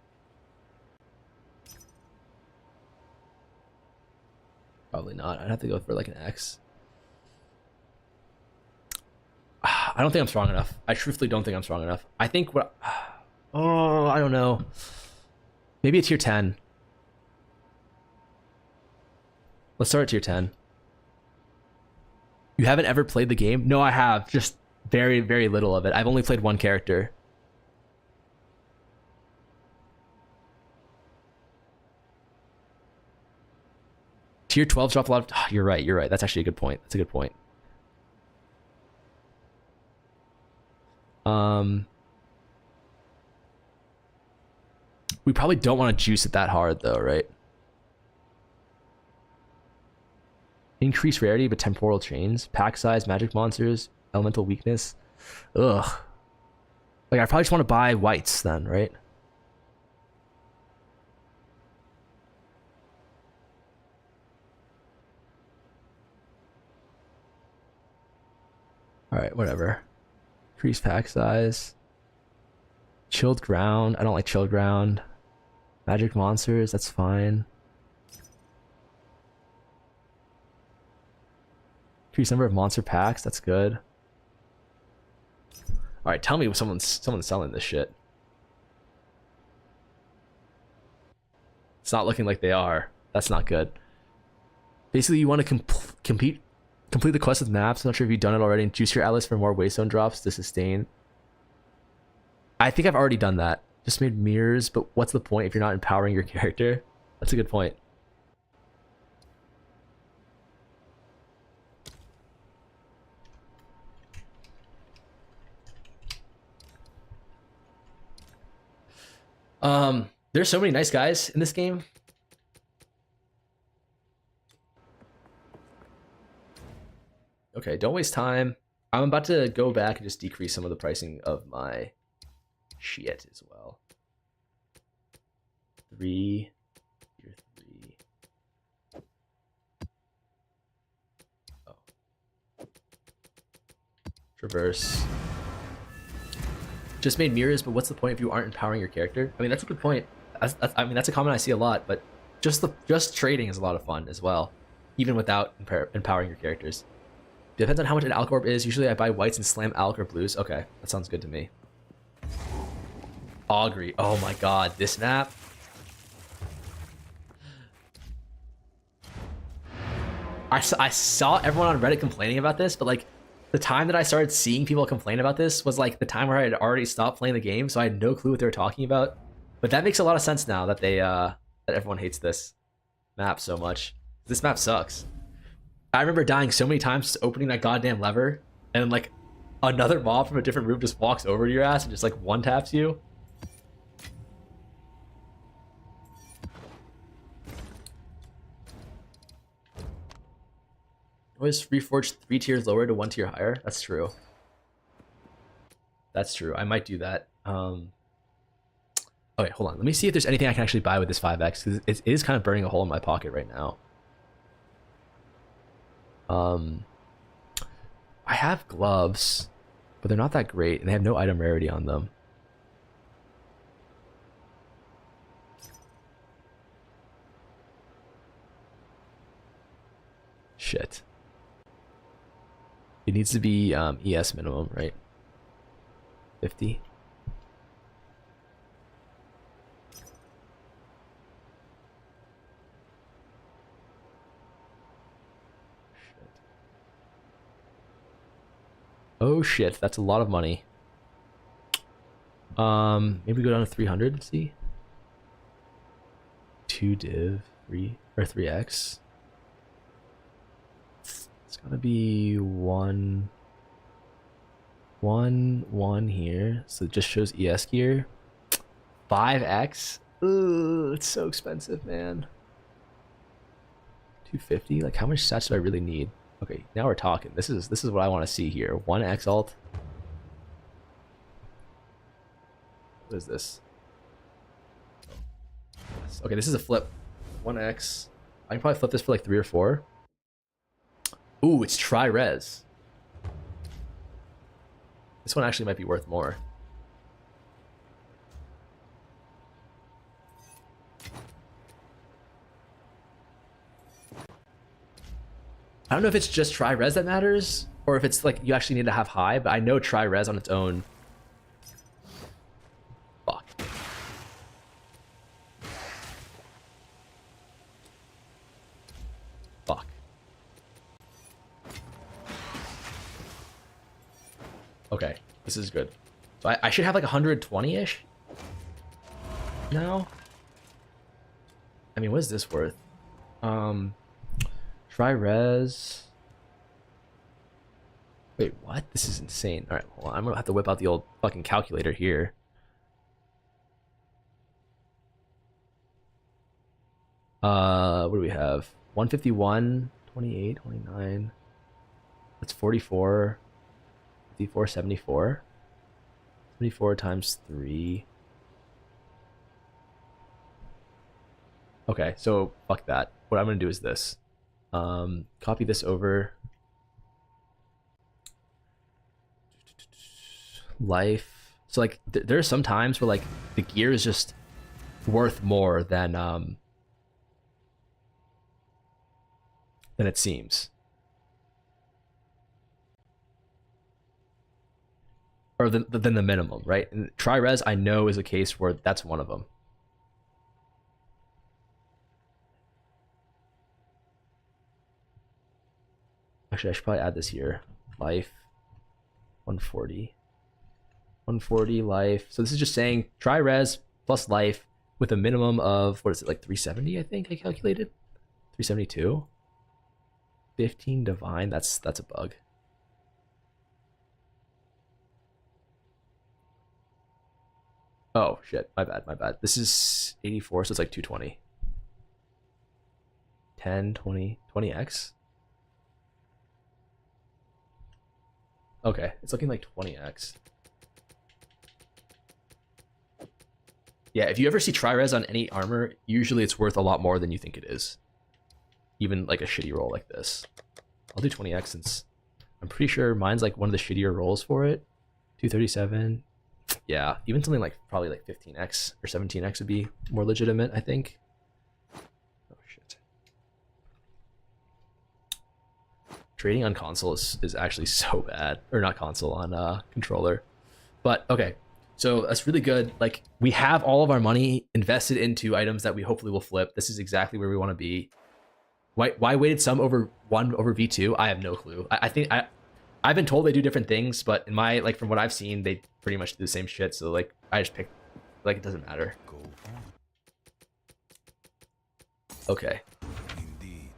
Probably not. I'd have to go for like an X. I don't think I'm strong enough. I truthfully don't think I'm strong enough. I think what... Oh, I don't know. Maybe a tier 10. Let's start at tier 10. You haven't ever played the game? No, I have. Just very, very little of it. I've only played one character. Tier 12 drop a lot of... Oh, you're right. You're right. That's actually a good point. That's a good point. We probably don't want to juice it that hard, though, right? Increased rarity, but temporal chains. Pack size, magic monsters, elemental weakness. Ugh. Like, I probably just want to buy whites then, right? Alright, whatever. Increased pack size. Chilled ground. I don't like chilled ground. Magic monsters, that's fine. Increased number of monster packs, that's good. Alright, tell me if someone's selling this shit. It's not looking like they are. That's not good. Basically, you want to complete the quest with maps. I'm not sure if you've done it already. And juice your atlas for more waystone drops to sustain. I think I've already done that. Just made mirrors, but what's the point if you're not empowering your character? That's a good point. There's so many nice guys in this game. Okay, don't waste time. I'm about to go back and just decrease some of the pricing of my shit as well. 3, tier 3. Oh. Traverse. Just made mirrors, but what's the point if you aren't empowering your character? I mean, that's a good point. I mean, that's a comment I see a lot, but just trading is a lot of fun as well, even without empowering your characters. Depends on how much an Alcorp is. Usually I buy whites and slam Alc or blues. Okay, that sounds good to me. Augury. Oh my god, this map. I saw everyone on Reddit complaining about this, but like the time that I started seeing people complain about this was like the time where I had already stopped playing the game, so I had no clue what they were talking about. But that makes a lot of sense now that they that everyone hates this map so much. This map sucks. I remember dying so many times just opening that goddamn lever, and then like another mob from a different room just walks over to your ass and just like one taps you. Always reforged 3 tiers lower to 1 tier higher. That's true. That's true. I might do that. Okay, hold on. Let me see if there's anything I can actually buy with this 5x, because it is kind of burning a hole in my pocket right now. I have gloves, but they're not that great, and they have no item rarity on them. Shit. It needs to be ES minimum, right? 50. Oh shit, that's a lot of money. Maybe go down to 300 and see. 2 div, 3 or 3x. It's gotta be 1 here. So it just shows ES gear. 5x. Ooh, it's so expensive, man. 250. Like, how much stats do I really need? Okay, now we're talking. This is what I want to see here. 1x alt. What is this? Okay, this is a flip. 1x. I can probably flip this for like 3 or 4. Ooh, it's tri-res. This one actually might be worth more. I don't know if it's just tri-res that matters, or if it's like you actually need to have high, but I know tri-res on its own. Fuck. Fuck. Okay, this is good. So I should have like 120-ish now. I mean, what is this worth? Tri-res. Wait, what? This is insane. All right, hold on. I'm gonna have to whip out the old fucking calculator here. What do we have? 151, 28, 29. That's 44. 54, 74. 74 times 3. Okay, so fuck that. What I'm gonna do is this. Copy this over. Life. So like there are some times where like the gear is just worth more than it seems. Or than the minimum, right? And tri-res I know is a case where that's one of them. Actually, I should probably add this here. Life, 140. 140 life. So this is just saying tri-res plus life with a minimum of, what is it, like 370, I think I calculated? 372. 15 divine, that's a bug. Oh, shit, my bad. This is 84, so it's like 220. 10, 20, 20x. Okay, it's looking like 20x. Yeah, if you ever see tri-res on any armor, usually it's worth a lot more than you think it is. Even like a shitty roll like this. I'll do 20x since I'm pretty sure mine's like one of the shittier rolls for it. 237. Yeah, even something like probably like 15x or 17x would be more legitimate, I think. Oh shit. Trading on console is actually so bad. Or not console, on controller. But okay, so that's really good. Like, we have all of our money invested into items that we hopefully will flip. This is exactly where we want to be. Why weighted some over 1 over V2? I have no clue. I think I've been told they do different things, but in my, like, from what I've seen, they pretty much do the same shit. So like, I just picked, like, it doesn't matter. Okay. Indeed.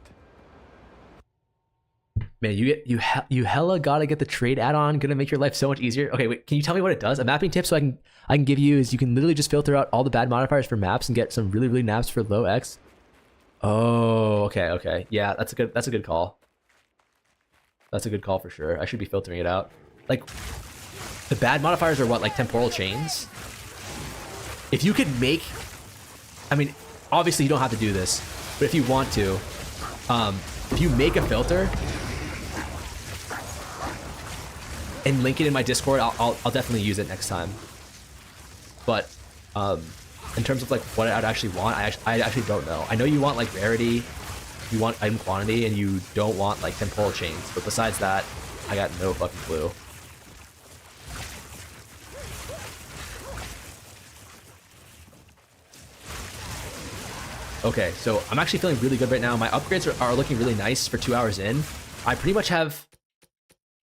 Man, you hella gotta get the trade add-on. Gonna make your life so much easier. Okay, wait, can you tell me what it does? A mapping tip so I can give you is you can literally just filter out all the bad modifiers for maps and get some really naps for low X. Oh, okay. Yeah, that's a good call. That's a good call for sure. I should be filtering it out. Like, the bad modifiers are what, like temporal chains? If you could make, I mean, obviously you don't have to do this, but if you want to, if you make a filter and link it in my Discord, I'll definitely use it next time. But in terms of like what I'd actually want, I actually don't know. I know you want like rarity, you want item quantity, and you don't want like temporal chains. But besides that, I got no fucking clue. Okay, so I'm actually feeling really good right now. My upgrades are looking really nice for 2 hours in. I pretty much have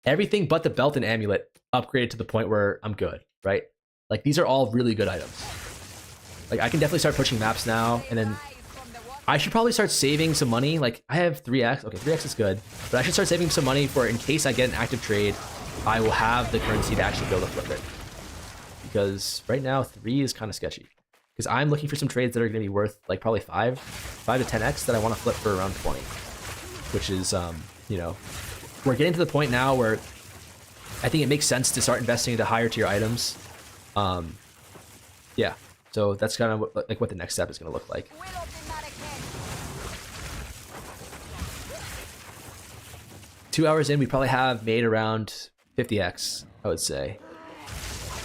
everything but the belt and amulet upgraded to the point where I'm good, right? Like, these are all really good items. Like, I can definitely start pushing maps now, and then I should probably start saving some money. Like, I have 3x. Okay, 3x is good, but I should start saving some money for in case I get an active trade, I will have the currency to actually be able to flip it. Because right now, 3 is kind of sketchy. Because I'm looking for some trades that are going to be worth, like, probably 5 to 10x that I want to flip for around 20. Which is, you know, we're getting to the point now where I think it makes sense to start investing into higher tier items. Yeah, so that's kind of what the next step is going to look like. 2 hours in, we probably have made around 50x, I would say.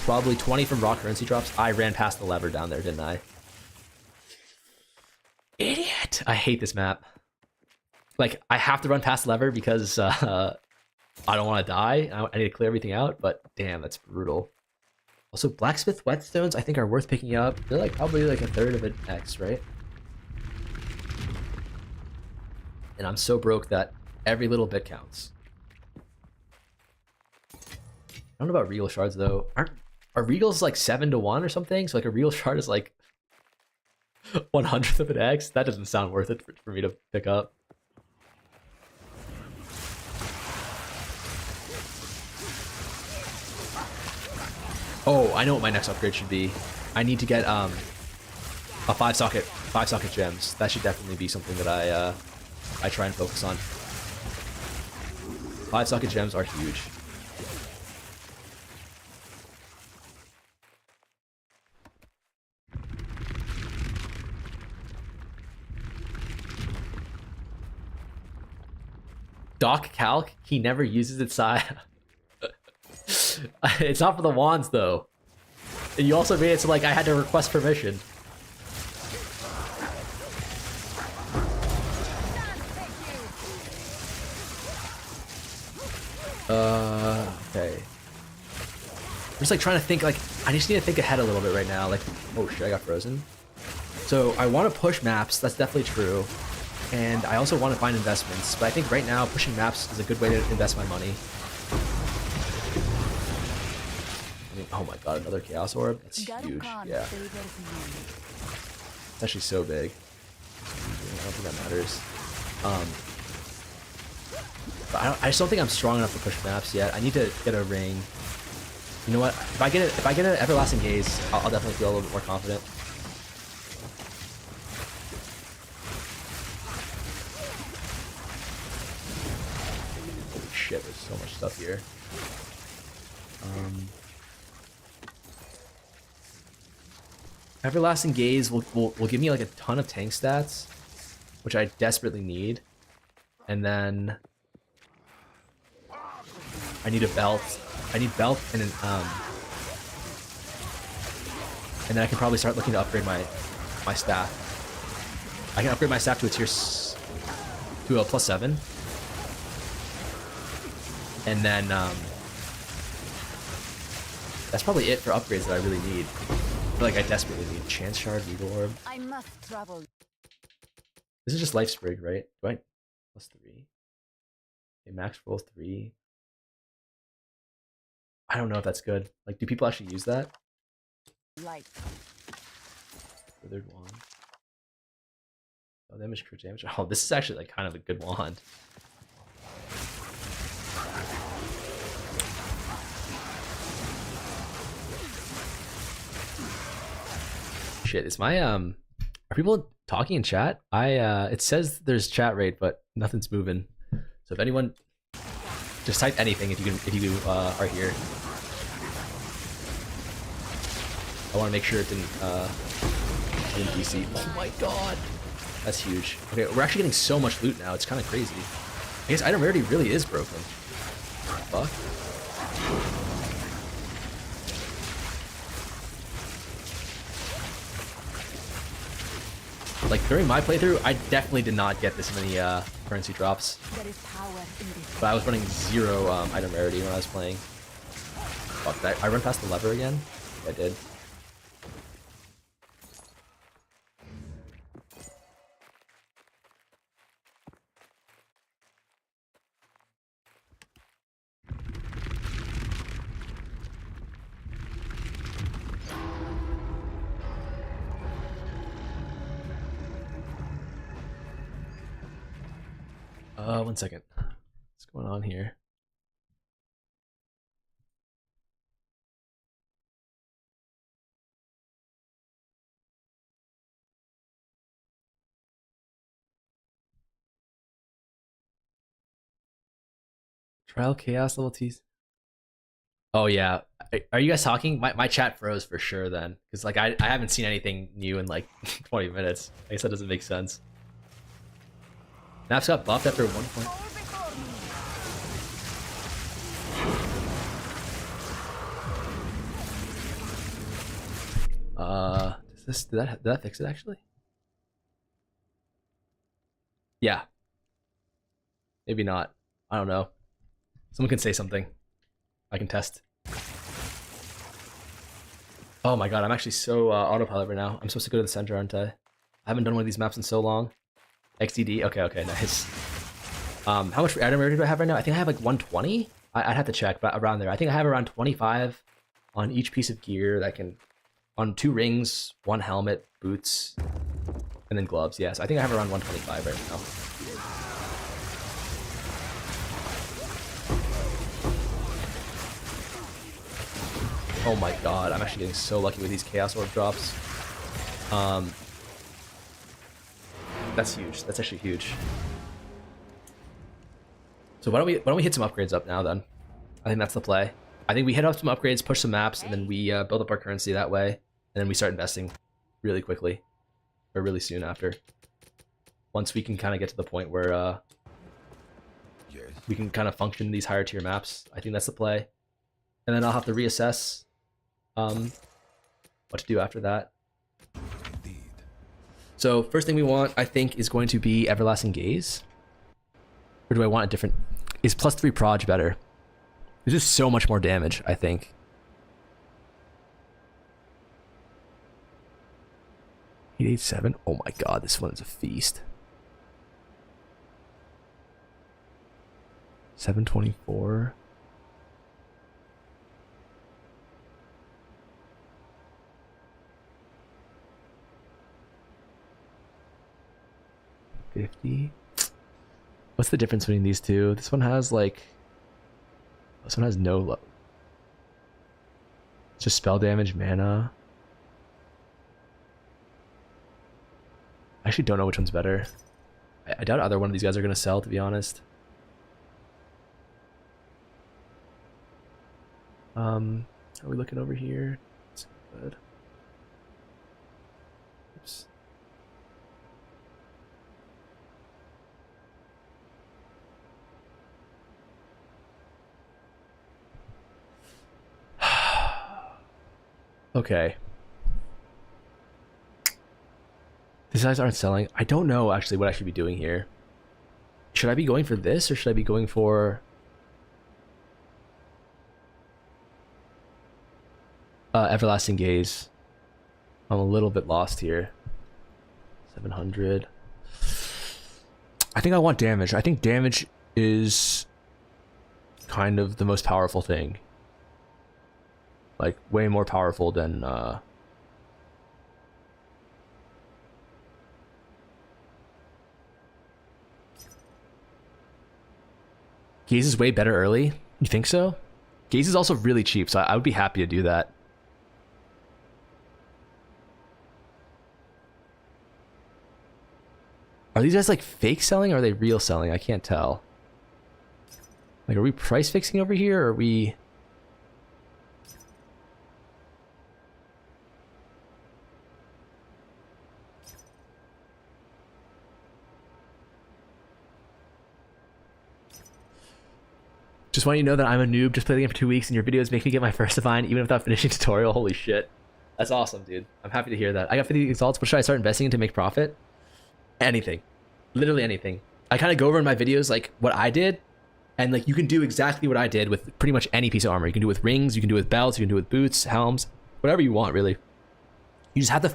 Probably 20 from raw currency drops. I ran past the lever down there, didn't I? Idiot! I hate this map. Like, I have to run past the lever because I don't want to die. I need to clear everything out, but damn, that's brutal. Also, blacksmith whetstones I think are worth picking up. They're like probably like a third of an X, right? And I'm so broke that every little bit counts. I don't know about regal shards though. Are regals like 7 to 1 or something? So like a regal shard is like 1/100th of an X? That doesn't sound worth it for me to pick up. Oh, I know what my next upgrade should be. I need to get a 5-socket gems. That should definitely be something that I try and focus on. 5-socket gems are huge. Doc Calc, he never uses its side. It's not for the wands though. And you also made it so like I had to request permission. Okay. I'm just like trying to think, like I just need to think ahead a little bit right now. Like, oh shit, I got frozen. So I want to push maps, that's definitely true. And I also want to find investments, but I think right now pushing maps is a good way to invest my money. Oh my god, another Chaos Orb? That's huge, yeah. It's actually so big. I don't think that matters. But I just don't think I'm strong enough to push maps yet. I need to get a ring. You know what? If I get an Everlasting Gaze, I'll definitely feel a little bit more confident. Holy shit, there's so much stuff here. Everlasting Gaze will give me like a ton of tank stats, which I desperately need. And then I need a belt. I need belt and an and then I can probably start looking to upgrade my staff. I can upgrade my staff to a to a +7. And then that's probably it for upgrades that I really need. I feel like I desperately need Chance Shard, Regal Orb. I must travel. This is just Life Sprig, right? Do I +3? Okay, max roll 3. I don't know if that's good. Like, do people actually use that? Light. Withered Wand. Oh, damage, crit damage. Oh, this is actually like kind of a good wand. Shit, is my are people talking in chat? It says there's chat rate, but nothing's moving. So if anyone, just type anything if you are here. I want to make sure it didn't DC. Oh my god, that's huge. Okay, we're actually getting so much loot now. It's kind of crazy. I guess item rarity really is broken. Fuck. like during my playthrough, I definitely did not get this many currency drops. There is power in this. But I was running 0 item rarity when I was playing. Fuck that. I run past the lever again? I did. One second. What's going on here? Trial Chaos level T's. Oh yeah. Are you guys talking? My chat froze for sure then. Because like I haven't seen anything new in like 20 minutes. I guess that doesn't make sense. Maps got buffed after 1 point. Did that fix it actually? Yeah. Maybe not. I don't know. Someone can say something. I can test. Oh my god, I'm actually so autopilot right now. I'm supposed to go to the center, aren't I? I haven't done one of these maps in so long. XDD? Okay, nice. How much item rarity do I have right now? I think I have like 120? I'd have to check, but around there. I think I have around 25 on each piece of gear that can... On 2 rings, 1 helmet, boots, and then gloves. Yes, yeah, so I think I have around 125 right now. Oh my god, I'm actually getting so lucky with these Chaos Orb drops. That's huge. That's actually huge. So why don't we hit some upgrades up now then? I think that's the play. I think we hit up some upgrades, push some maps, and then we build up our currency that way, and then we start investing really quickly, or really soon after. Once we can kind of get to the point where we can kind of function in these higher tier maps, I think that's the play. And then I'll have to reassess what to do after that. Indeed. So first thing we want, I think, is going to be Everlasting Gaze. Or do I want a different... Is +3 proj better? There's just so much more damage, I think. 887? Oh my god, this one is a feast. 724. What's the difference between these two? This one has like... This one has no... It's just spell damage, mana. I actually don't know which one's better. I doubt either one of these guys are going to sell, to be honest. Are we looking over here? That's good. Oops. Okay. These guys aren't selling. I don't know actually what I should be doing here. Should I be going for this or should I be going for Everlasting Gaze? I'm a little bit lost here. 700. I think I want damage. I think damage is kind of the most powerful thing. Like, way more powerful than, Gaze is way better early? You think so? Gaze is also really cheap, so I would be happy to do that. Are these guys, like, fake selling or are they real selling? I can't tell. Like, are we price fixing over here, or are we... Just want you to know that I'm a noob, just played the game for 2 weeks, and your videos make me get my first divine even without finishing tutorial. Holy shit. That's awesome, dude. I'm happy to hear that. I got 50 exalts. What should I start investing in to make profit? Anything. Literally anything. I kind of go over in my videos like what I did, and like you can do exactly what I did with pretty much any piece of armor. You can do it with rings, you can do it with belts, you can do it with boots, helms, whatever you want, really. You just have to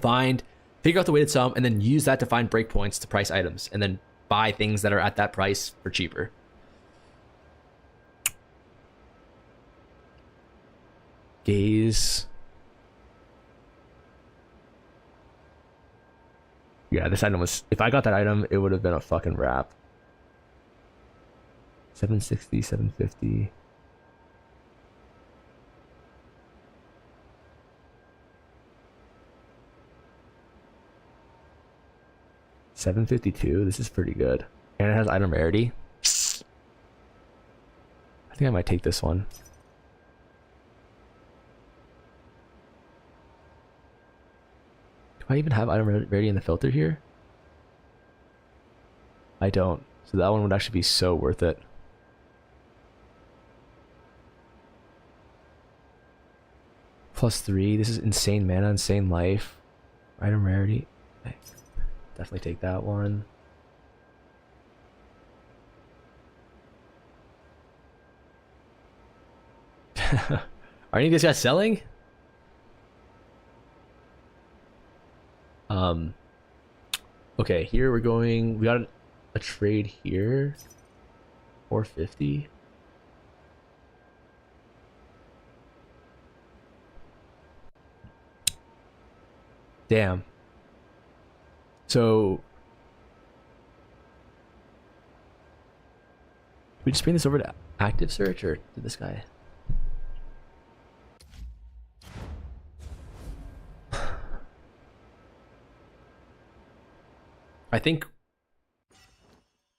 figure out the weighted sum, and then use that to find breakpoints to price items, and then buy things that are at that price for cheaper. Gaze. Yeah, this item was... If I got that item, it would have been a fucking wrap. 760, 750. $752. This is pretty good. And it has item rarity. I think I might take this one. Do I even have item rarity in the filter here? I don't. So that one would actually be so worth it. +3. This is insane mana, insane life. Item rarity. Okay. Definitely take that one. Are any of these guys selling? Okay, here we're going. We got a trade here. 450. Damn. So we just bring this over to active search, or did this guy? I think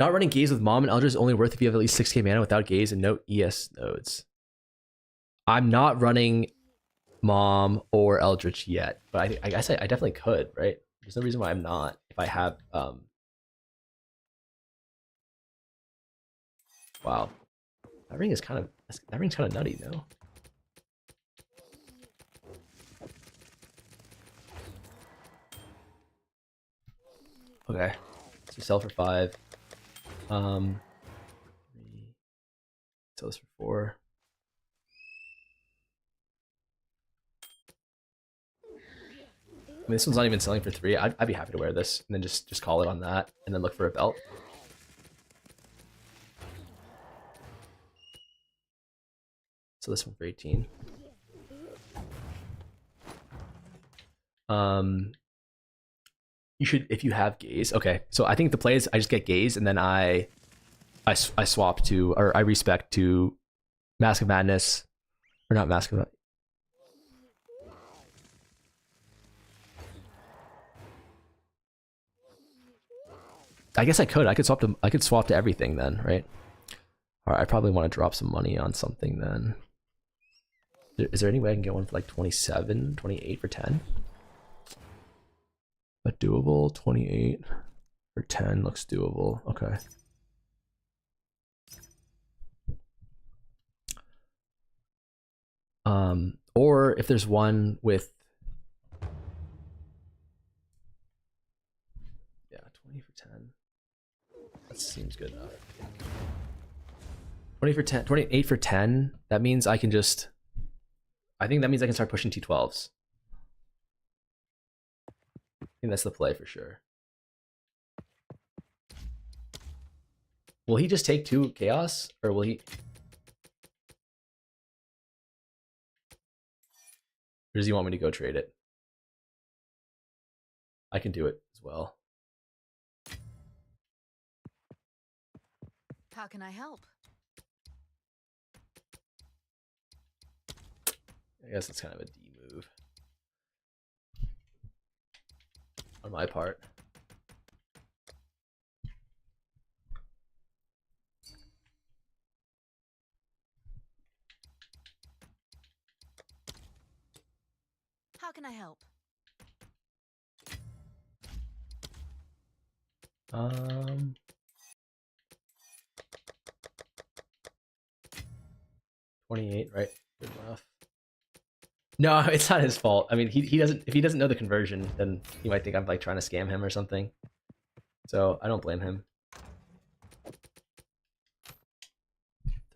not running Gaze with Mom and Eldritch is only worth if you have at least 6k mana without Gaze and no ES nodes. I'm not running Mom or Eldritch yet, but I guess I definitely could, right? There's no reason why I'm not if I have wow. That ring's kind of nutty, no? Okay. So sell for 5. Sell this for 4. I mean, this one's not even selling for 3. I'd be happy to wear this and then just call it on that and then look for a belt. So this one for 18. You should, if you have Gaze. Okay, so I think the play is I just get Gaze and then I swap to, or I respec to Mask of Madness, or not Mask of... I guess I could swap to everything then, right? Alright, I probably want to drop some money on something then. Is there any way I can get one for like 27, 28 for 10? But doable. 28 for 10 looks doable. Okay. Or if there's one with, yeah, 20 for 10. That seems good enough. 20 for 10, 28 for 10. That means I can just, I think that means I can start pushing T12s. I think that's the play for sure. Will he just take 2 chaos, or will he? Or does he want me to go trade it? I can do it as well. How can I help? I guess it's kind of a D move on my part. How can I help? 28, right? Good enough. No, it's not his fault. I mean, he doesn't, if he doesn't know the conversion, then he might think I'm like trying to scam him or something. So I don't blame him.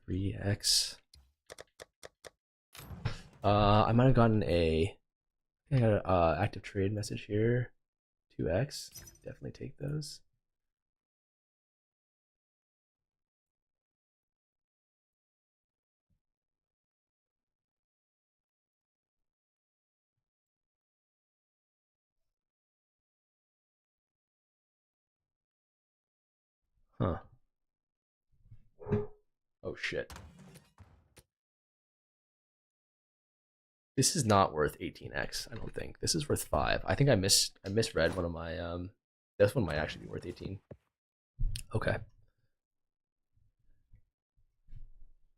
3x. I might have gotten a I got an active trade message here. 2x. Definitely take those. Huh. Oh shit. This is not worth 18x, I don't think. This is worth 5. I think I misread one of my this one might actually be worth 18. Okay.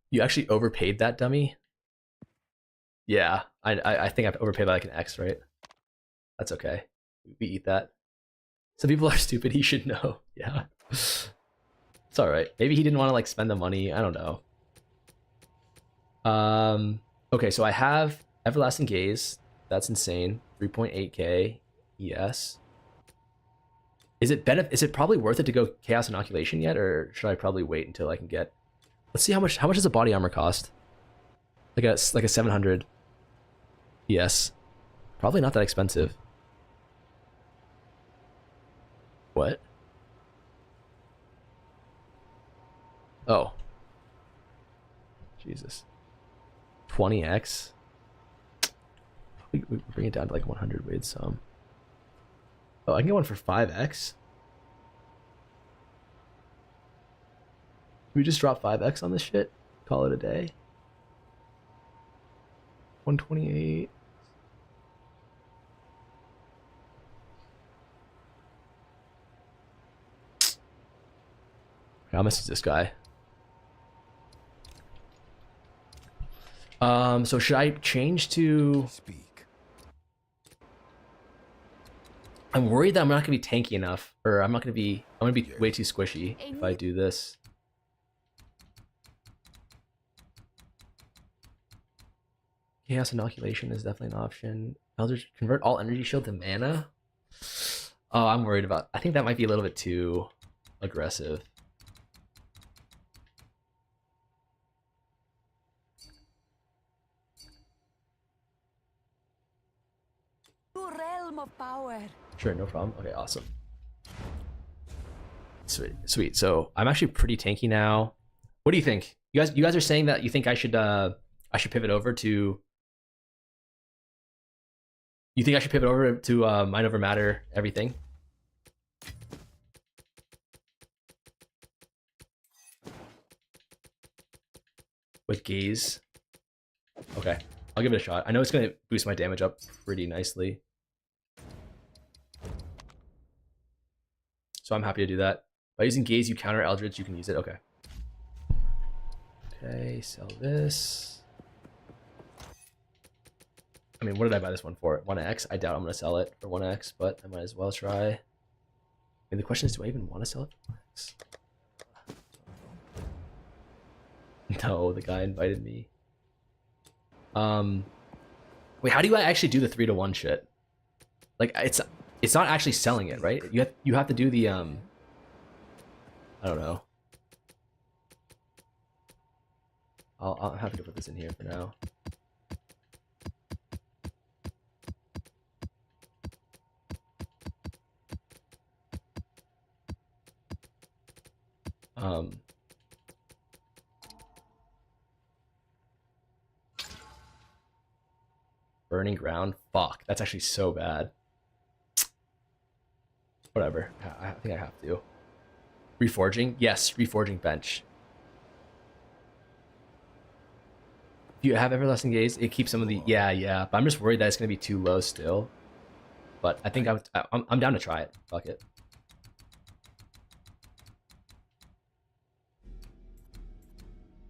You actually overpaid that dummy? Yeah, I think I've overpaid by like an X, right? That's okay. We eat that. Some people are stupid, he should know. Yeah. It's alright. Maybe he didn't want to like spend the money. I don't know. Okay, so I have Everlasting Gaze. That's insane. 3.8k ES. Is it probably worth it to go Chaos Inoculation yet, or should I probably wait until I can get? Let's see how much does a body armor cost? Like a 700 ES. Probably not that expensive. What? Oh. Jesus. 20x. We bring it down to like 100 with some. Oh, I can get one for 5x. We just drop 5x on this shit. Call it a day. 128. How much is this guy? So should I change to? Speak. I'm worried that I'm not gonna be tanky enough, or I'm gonna be way too squishy if I do this. Chaos Inoculation is definitely an option. Eldritch convert all energy shield to mana. Oh, I'm worried about. I think that might be a little bit too aggressive. Realm of power. Sure, no problem. Okay, awesome. Sweet, sweet. So I'm actually pretty tanky now. What do you think? You guys are saying that you think I should pivot over to. You think I should pivot over to mind over matter everything? With gaze. Okay, I'll give it a shot. I know it's gonna boost my damage up pretty nicely. So I'm happy to do that. By using gaze, you counter Eldritch, you can use it. Okay. Okay, sell this. I mean, what did I buy this one for? 1x? I doubt I'm going to sell it for 1x, but I might as well try. And the question is, do I even want to sell it for 1x? No, the guy invited me. Wait, how do I actually do the 3-to-1 shit? Like, it's not actually selling it, right? You have to do the I don't know. I'm happy to put this in here for now. Burning ground. Fuck, that's actually so bad. Whatever. I think I have to. Reforging? Yes, reforging bench. If you have Everlasting Gaze, it keeps some of the... Yeah. But I'm just worried that it's going to be too low still. But I think I'm down to try it. Fuck it.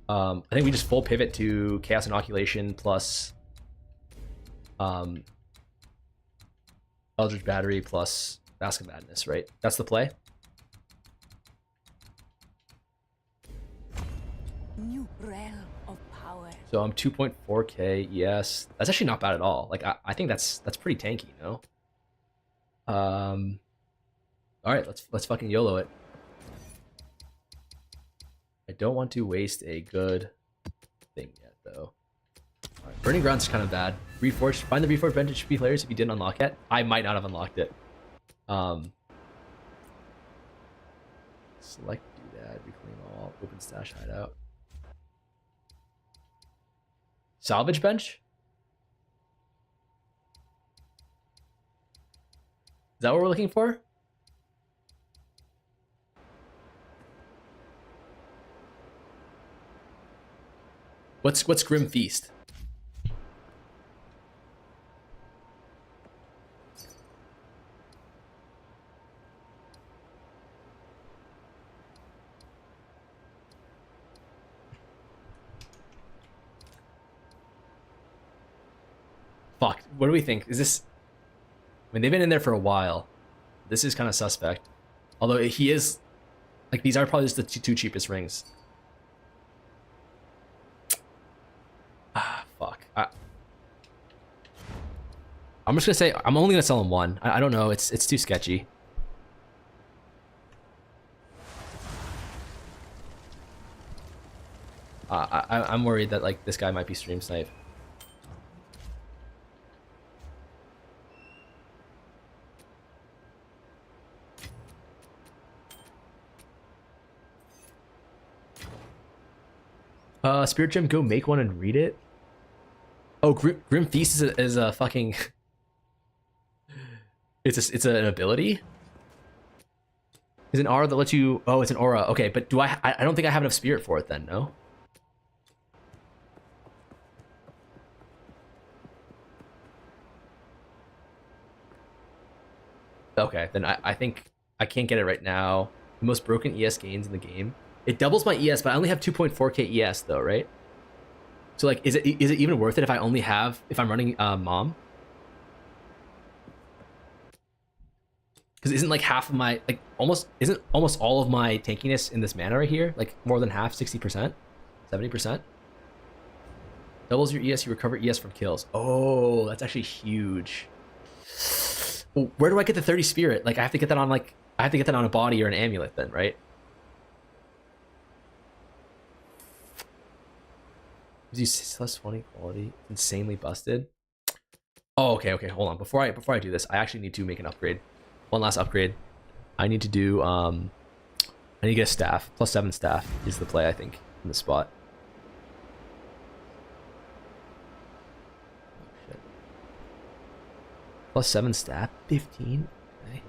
I think we just full pivot to Chaos Inoculation plus... Eldritch Battery plus Mask of Madness, right? That's the play? New realm of power. So I'm 2.4k, yes. That's actually not bad at all. Like I think that's pretty tanky, you know? All right, let's fucking YOLO it. I don't want to waste a good thing yet, though. All right, Burning Ground's kind of bad. Reforged. Find the Reforged bench HP players if you didn't unlock it. I might not have unlocked it. Select doodad, reclaim all, open stash hideout. Salvage bench? Is that what we're looking for? What's Grim Feast? Fuck. What do we think? Is this? I mean, they've been in there for a while. This is kind of suspect. Although he is, like, these are probably just the two cheapest rings. Ah, fuck. I'm just gonna say I'm only gonna sell him one. I don't know. It's too sketchy. I'm worried that like this guy might be stream snipe. Spirit Gem, go make one and read it. Oh, Grim Feast is a fucking. It's an ability. Is an aura that lets you. Oh, it's an aura. Okay, but do I don't think I have enough spirit for it then. No. Okay, then I think I can't get it right now. The most broken ES gains in the game. It doubles my ES, but I only have 2.4k ES though, right? So like, is it even worth it if I'm running Mom? Because isn't like half of my isn't almost all of my tankiness in this mana right here? Like more than half, 60%, 70%. Doubles your ES, you recover ES from kills. Oh, that's actually huge. Well, where do I get the 30 spirit? Like I have to get that on a body or an amulet then, right? Gives you plus 20 quality. Insanely busted. Oh, okay, hold on. Before I do this, I actually need to make an upgrade. One last upgrade. I need to do I need to get a staff. +7 staff is the play, I think, in this spot. Oh, shit. +7 staff, 15. Okay.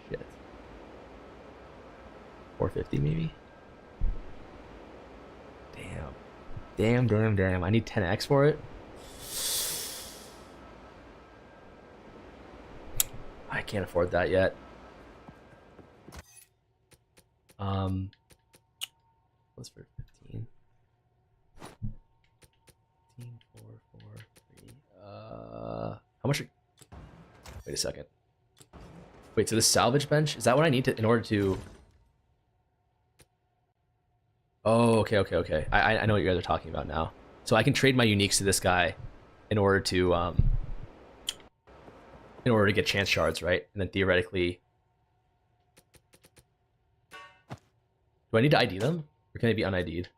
Shit. 450 maybe. Damn. I need 10x for it. I can't afford that yet. Let's for 15. 15, 4, 4, 3. How much? Wait a second. Wait, so this salvage bench, is that what I need to in order to? Oh, okay. I know what you guys are talking about now. So I can trade my uniques to this guy in order to get chance shards, right? And then theoretically, do I need to ID them, or can they be un-ID'd?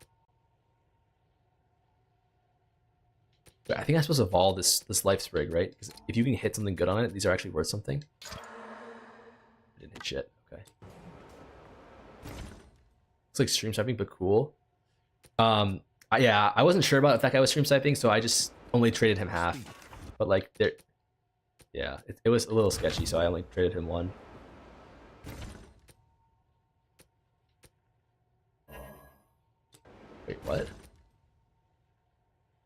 But I think I'm supposed to evolve this life sprig, right? Because if you can hit something good on it, these are actually worth something. I didn't hit shit. Okay. Looks like stream sniping, but cool. Yeah, I wasn't sure about if that guy was stream sniping, so I just only traded him half. But like, yeah, it was a little sketchy, so I only traded him one. Wait, what?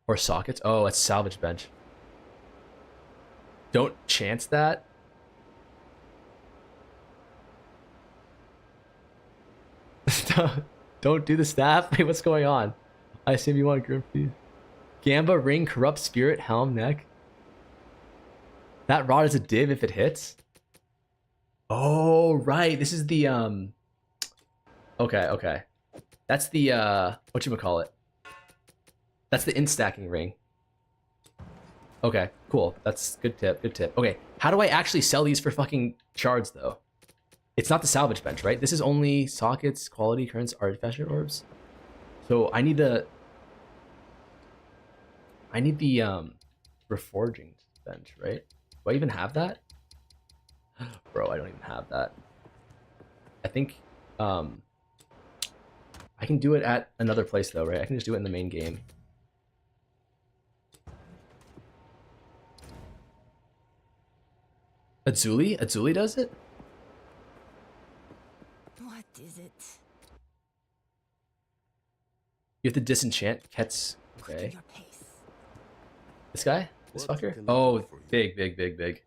Or sockets? Oh, it's salvage bench. Don't chance that. Don't do the staff. Wait, what's going on? I assume you want Grim Feast. Gamba, ring, corrupt spirit, helm, neck. That rod is a div if it hits. Oh, right. This is the Okay. That's the whatchamacallit. That's the instacking ring. Okay, cool. That's good tip. Okay, How do I actually sell these for fucking shards though? It's not the salvage bench, right? This is only sockets, quality, currents, artificer orbs. So I need the reforging bench, right? Do I even have that? Bro, I don't even have that. I think I can do it at another place though, right? I can just do it in the main game. Azuli? Azuli does it? What is it? You have to disenchant Ket's. Quicken Okay. your pace. This guy? This What fucker? can I do Oh, for you? big, big, big, big.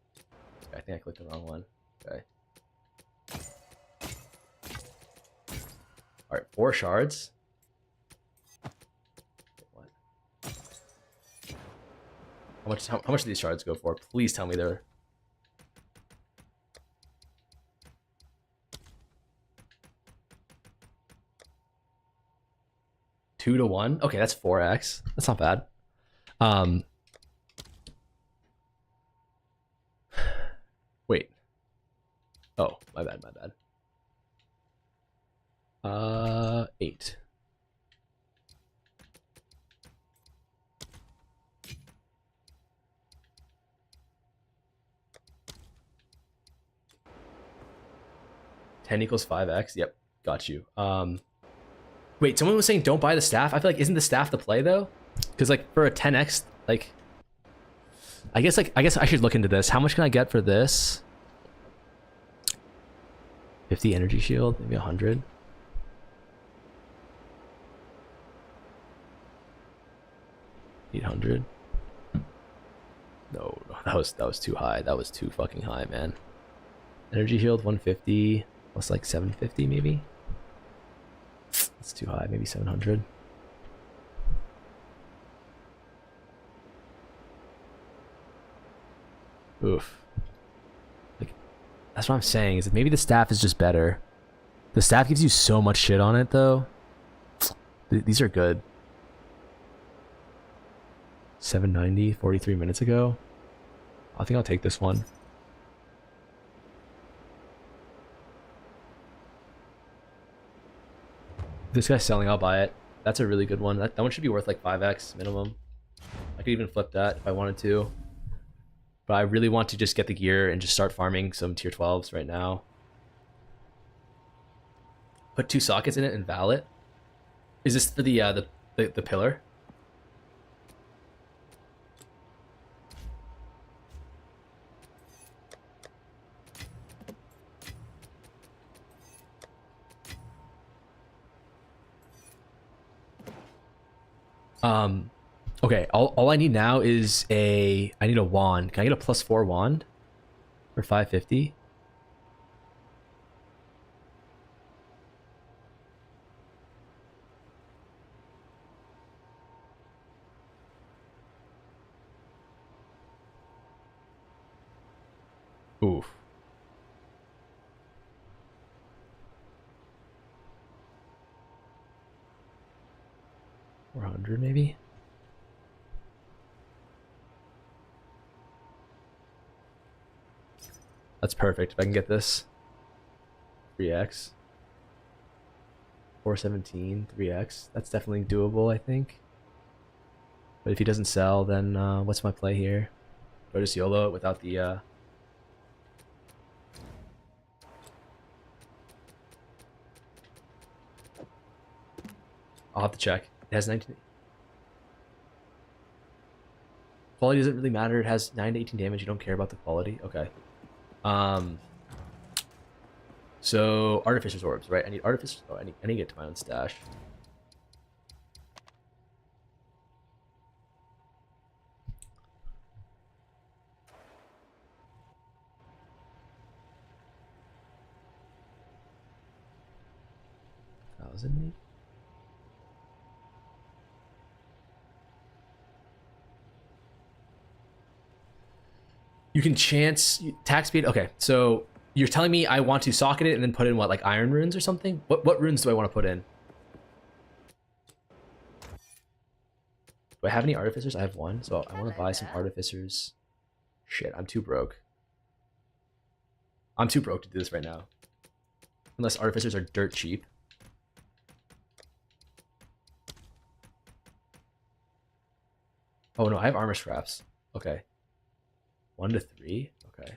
Okay, I think I clicked the wrong one. Okay. Alright, 4 shards. What? How much do these shards go for? Please tell me they're... Two to 1? Okay, that's 4x. That's not bad. Wait. Oh, my bad, my bad. 8. Ten equals 5x. Yep, got you. Wait, someone was saying don't buy the staff. I feel like isn't the staff the play though? Because like for a 10x, like I guess I should look into this. How much can I get for this? 50 energy shield, maybe 100. $800. No, that was too high. That was too fucking high, man. Energy shield 150 plus like 750 maybe. That's too high. Maybe 700. Oof. Like, that's what I'm saying. Is that maybe the staff is just better. The staff gives you so much shit on it though. These are good. 790, 43 minutes ago. I think I'll take this one. If this guy's selling, I'll buy it. That's a really good one. That one should be worth like 5x minimum. I could even flip that if I wanted to. But I really want to just get the gear and just start farming some tier 12s right now. Put 2 sockets in it and val it. Is this for the pillar? Okay, all I need now is I need a wand. Can I get a +4 wand for 550? Oof. $400 maybe? That's perfect. If I can get this 3x, 417, 3x, that's definitely doable, I think. But if he doesn't sell, then what's my play here? Do I just YOLO it without the I'll have to check. It has 19. Quality doesn't really matter. It has 9 to 18 damage. You don't care about the quality. Okay. So Artificer's Orbs, right? I need Artificer. Oh, I need to get to my own stash. $1,000 maybe? You can chance attack speed. Okay, so you're telling me I want to socket it and then put in what, like iron runes or something? What runes do I want to put in? Do I have any artificers? I have one, so I want to buy some artificers. Shit, I'm too broke. I'm too broke to do this right now. Unless artificers are dirt cheap. Oh no, I have armor scraps. Okay. 1 to 3. Okay.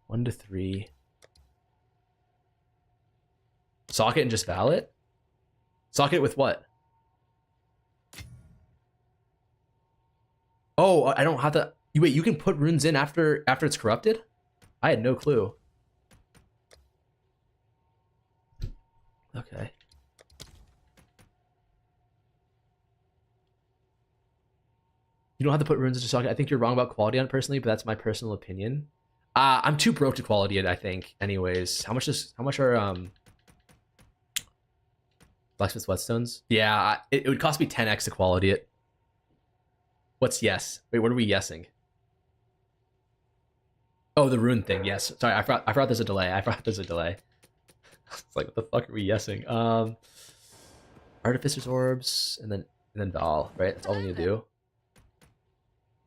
1 to 3. Socket and just valid? Socket with what? Oh, I don't have to. Wait, you can put runes in after it's corrupted? I had no clue. Okay. You don't have to put runes into socket. I think you're wrong about quality on it personally, but that's my personal opinion. I'm too broke to quality it, I think. Anyways, how much are blacksmith's whetstones? Yeah, it would cost me 10x to quality it. What's yes? Wait, what are we yesing? Oh, the rune thing. Yes. Sorry, I forgot there's a delay. It's like, what the fuck are we yesing? Artificer's orbs and then Val, right? That's all we need to do.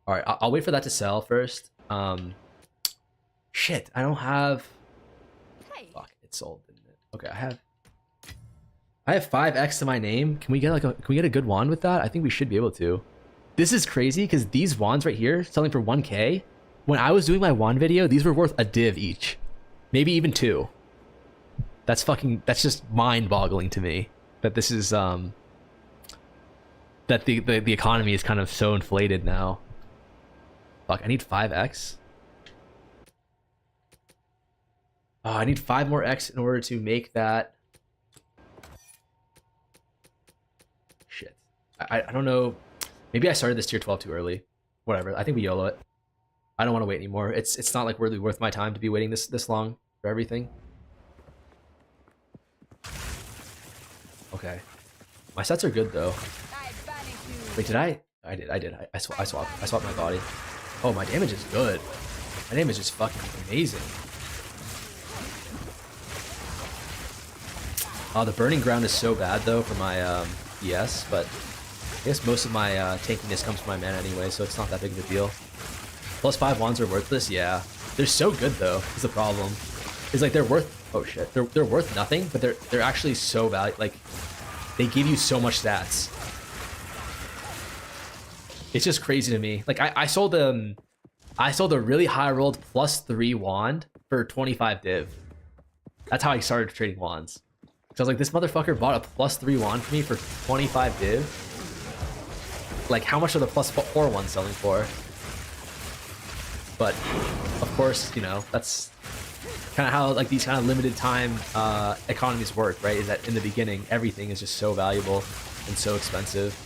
All right, I'll wait for that to sell first. Shit, I don't have. Fuck, it sold, didn't it? Okay, I have 5x to my name. Can we get a good wand with that? I think we should be able to. This is crazy because these wands right here selling for 1k. When I was doing my wand video, these were worth a div each, maybe even 2. That's just mind-boggling to me that this is that the economy is kind of so inflated now. Fuck, I need 5x. Oh, I need 5 more x in order to make that. Shit, I don't know. Maybe I started this tier 12 too early. Whatever. I think we YOLO it. I don't want to wait anymore. It's not like really worth my time to be waiting this long for everything. Okay. My sets are good though. Wait, did I? I did. I swapped my body. Oh, my damage is good. My damage is fucking amazing. Oh, the burning ground is so bad though for my ES, but I guess most of my tankiness comes from my mana anyway, so it's not that big of a deal. +5 wands are worthless, yeah. They're so good though. Is the problem? Is like they're worth. Oh shit. They're worth nothing, but they're actually so valuable. Like they give you so much stats. It's just crazy to me. Like I sold a really high rolled +3 wand for 25 div. That's how I started trading wands. So I was like, this motherfucker bought a +3 wand for me for 25 div. Like, how much are the +4 ones selling for? But of course, you know, that's kind of how like these kind of limited time economies work, right? Is that in the beginning everything is just so valuable and so expensive.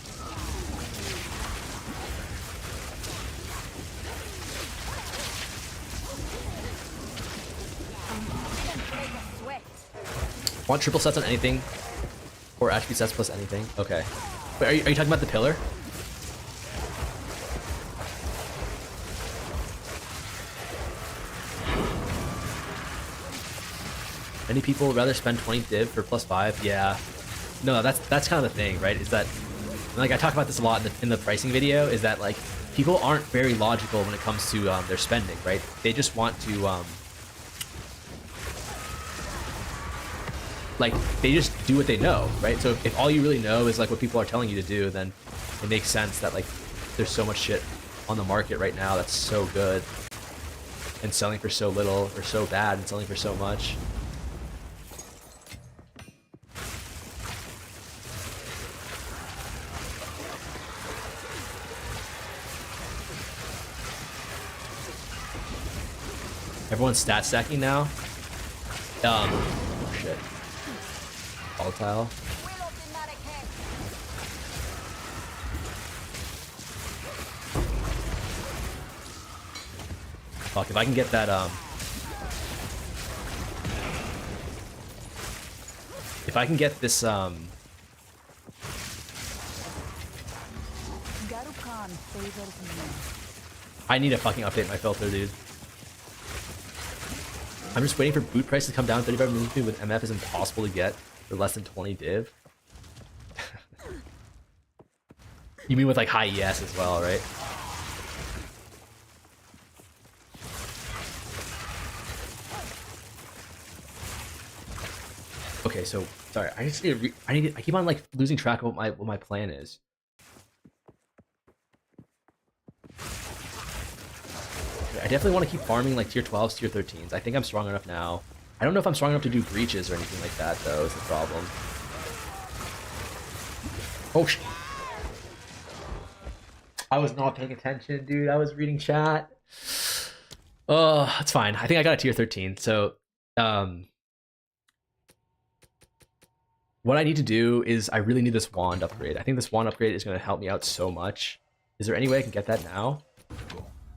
Want triple sets on anything? Or attribute sets plus anything? Okay. Wait, are you talking about the pillar? Many people would rather spend 20 div for +5. Yeah. No, that's kind of the thing, right? Is that, like I talk about this a lot in the pricing video, is that like people aren't very logical when it comes to their spending, right? They just want to like they just do what they know, right? So if all you really know is like what people are telling you to do, then it makes sense that like there's so much shit on the market right now that's so good and selling for so little, or so bad and selling for so much. Everyone's stat stacking now. Oh shit. Volatile. Fuck, if I can get that, if I can get this, I need to fucking update my filter, dude. I'm just waiting for boot price to come down. 35 minutes with MF is impossible to get for less than 20 div. You mean with like high ES as well, right? Okay, so sorry. I just need to I keep on like losing track of what my plan is. Okay, I definitely want to keep farming like tier 12s, tier 13s. I think I'm strong enough now. I don't know if I'm strong enough to do breaches or anything like that though. Is the problem? Oh shit! I was not paying attention, dude. I was reading chat. Oh, that's fine. I think I got a tier 13. So, what I need to do is I really need this wand upgrade. I think this wand upgrade is going to help me out so much. Is there any way I can get that now?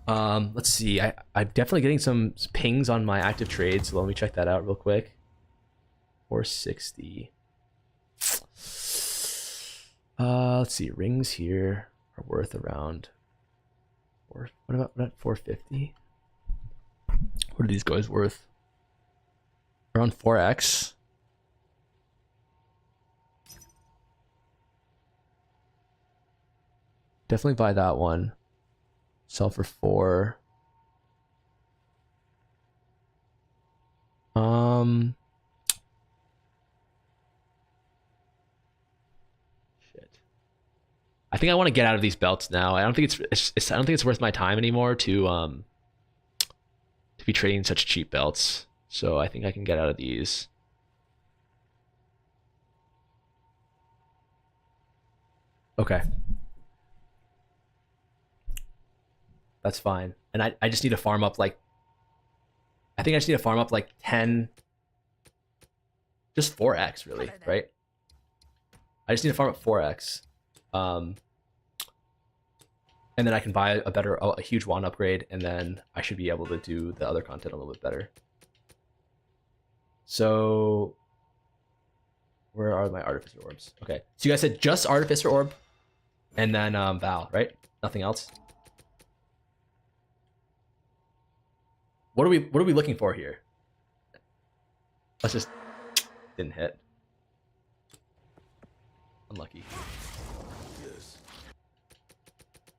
Let's see. I'm definitely getting some pings on my active trades. So let me check that out real quick. 460. Let's see. Rings here are worth around. What about 450? What are these guys worth? Around 4x. Definitely buy that one. Sell for 4. Shit. I think I want to get out of these belts now. I don't think I don't think it's worth my time anymore to be trading such cheap belts. So I think I can get out of these. Okay. That's fine. And I just need to farm up like, I think I just need to farm up like 10, just 4x really, right? I just need to farm up 4x. And then I can buy a huge wand upgrade, and then I should be able to do the other content a little bit better. So where are my artificer orbs? Okay, so you guys said just artificer orb and then Val, right? Nothing else. What are we looking for here? Let's just didn't hit. Unlucky. Yes.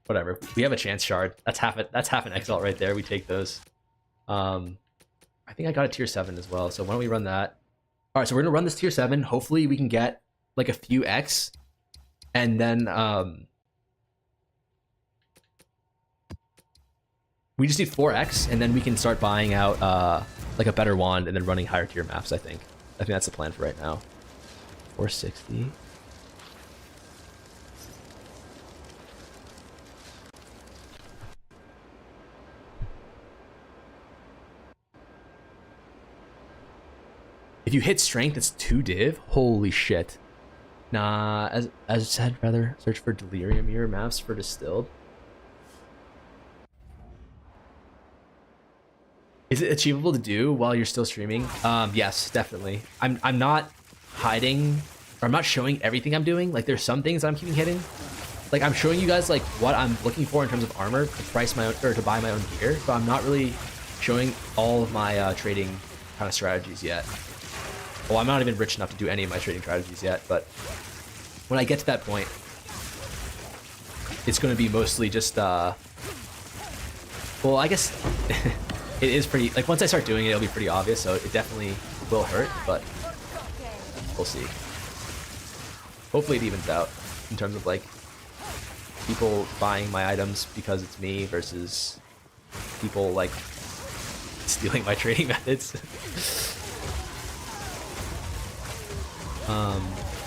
Whatever. We have a chance shard. That's half an exalt right there. We take those. I think I got a tier 7 as well. So why don't we run that? All right, so we're gonna run this tier 7. Hopefully we can get like a few X, and then we just need 4x, and then we can start buying out like a better wand and then running higher tier maps. I think that's the plan for right now. 460. If you hit strength, it's 2 div. Holy shit. Nah, as said, rather search for delirium mirror maps for distilled. Is it achievable to do while you're still streaming? Yes, definitely. I'm not hiding, or I'm not showing everything I'm doing. Like there's some things I'm keeping hidden. Like I'm showing you guys like what I'm looking for in terms of armor to price my own, or to buy my own gear. But I'm not really showing all of my trading kind of strategies yet. Well, I'm not even rich enough to do any of my trading strategies yet. But when I get to that point, it's going to be mostly just well, I guess. It is pretty, like once I start doing it, it'll be pretty obvious, so it definitely will hurt, but we'll see. Hopefully it evens out in terms of like people buying my items because it's me versus people like stealing my trading methods.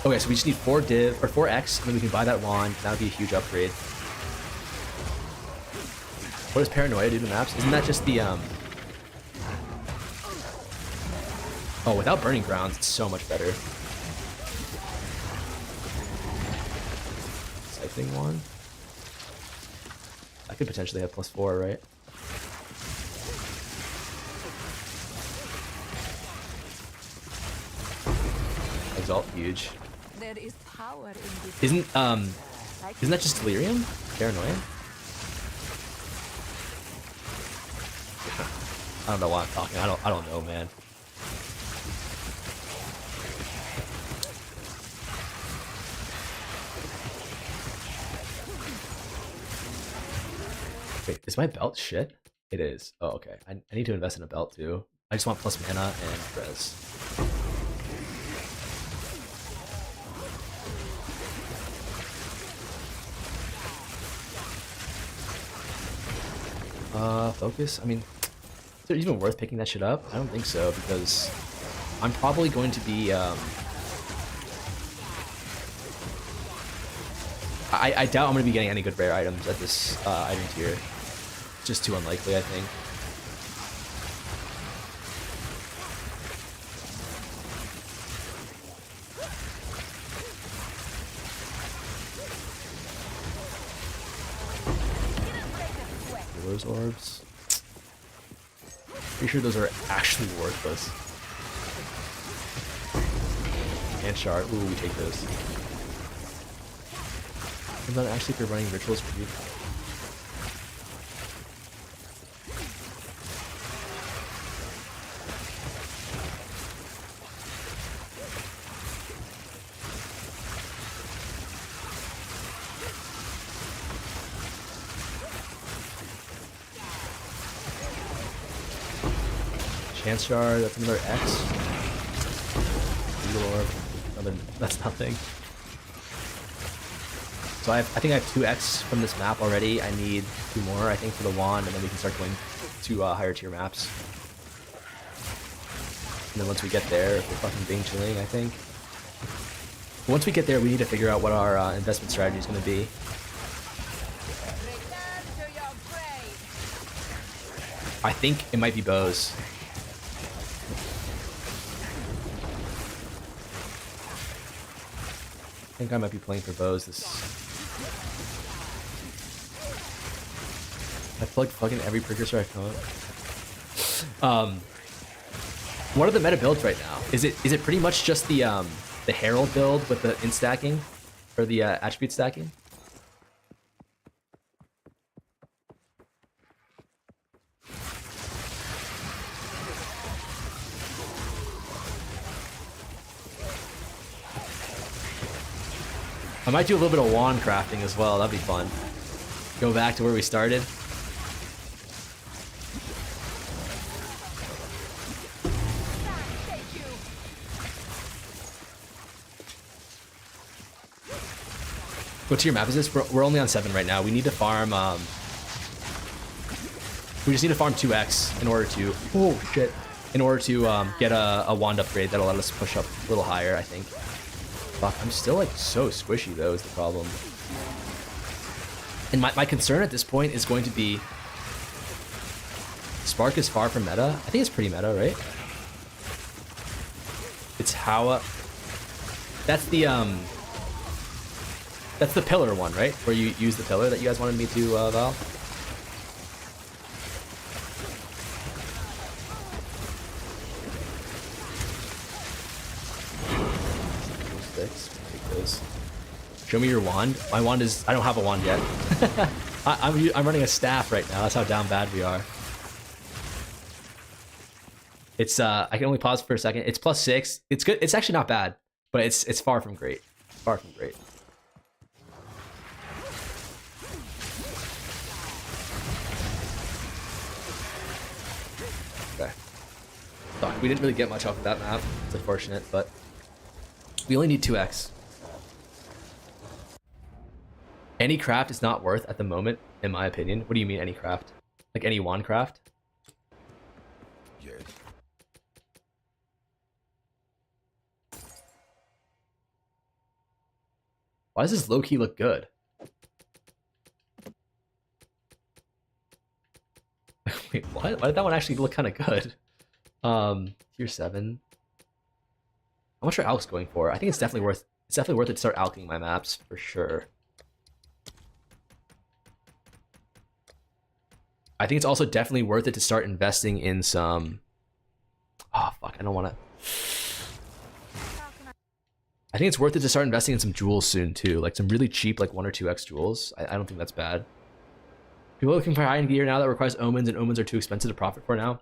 Okay, so we just need 4 div or 4x, and then we can buy that wand. That would be a huge upgrade. What does paranoia do to maps? Isn't that just the Oh, without burning grounds, it's so much better. Siphoning wand. I could potentially have +4, right? Exalt huge. There is power in this. Isn't that just delirium? Paranoia? I don't know why I'm talking. I don't know, man. Wait, is my belt shit? It is. Oh, okay. I need to invest in a belt too. I just want plus mana and res. Focus. I mean, is it even worth picking that shit up? I don't think so, because I'm probably going to be, I doubt I'm going to be getting any good rare items at this item tier. Just too unlikely, I think. Those orbs. Pretty sure those are actually worthless. And shard. Ooh, we take those. And then actually, if you're running rituals, pretty. Chance shard, that's another X. Orb, another, that's nothing. So I think I have 2X from this map already. I need 2 more, I think, for the wand, and then we can start going to higher tier maps. And then once we get there, we're fucking being chilling, I think. Once we get there, we need to figure out what our investment strategy is going to be. I think it might be bows. I think I might be playing for bows this. I plugged fucking every precursor I found. What are the meta builds right now? Is it pretty much just the Herald build with the instacking, or the attribute stacking? I might do a little bit of wand crafting as well. That'd be fun. Go back to where we started. What tier map is this? We're only on 7 right now. We need to farm. We just need to farm 2x in order to. Oh shit! In order to get a wand upgrade that'll let us push up a little higher, I think. Fuck, I'm still like so squishy though is the problem. And my concern at this point is going to be Spark is far from meta. I think it's pretty meta, right? It's how that's the pillar one, right? Where you use the pillar that you guys wanted me to Val? Take those. Show me your wand. My wand is. I don't have a wand yet. I'm running a staff right now. That's how down bad we are. It's I can only pause for a second. It's +6. It's good. It's actually not bad, but it's far from great. Far from great. Okay. Fuck, we didn't really get much off of that map. It's unfortunate, but we only need 2x. Any craft is not worth at the moment, in my opinion. What do you mean any craft? Like any wand craft? Yes. Why does this low-key look good? Wait, what? Why did that one actually look kind of good? Tier 7. How much are alks going for? I think it's definitely worth it to start alking my maps for sure. I think it's also definitely worth it to start investing in some. Oh fuck! I don't want to. I think it's worth it to start investing in some jewels soon too, like some really cheap, like 1 or 2x jewels. I don't think that's bad. People are looking for high-end gear now that requires omens, and omens are too expensive to profit for now.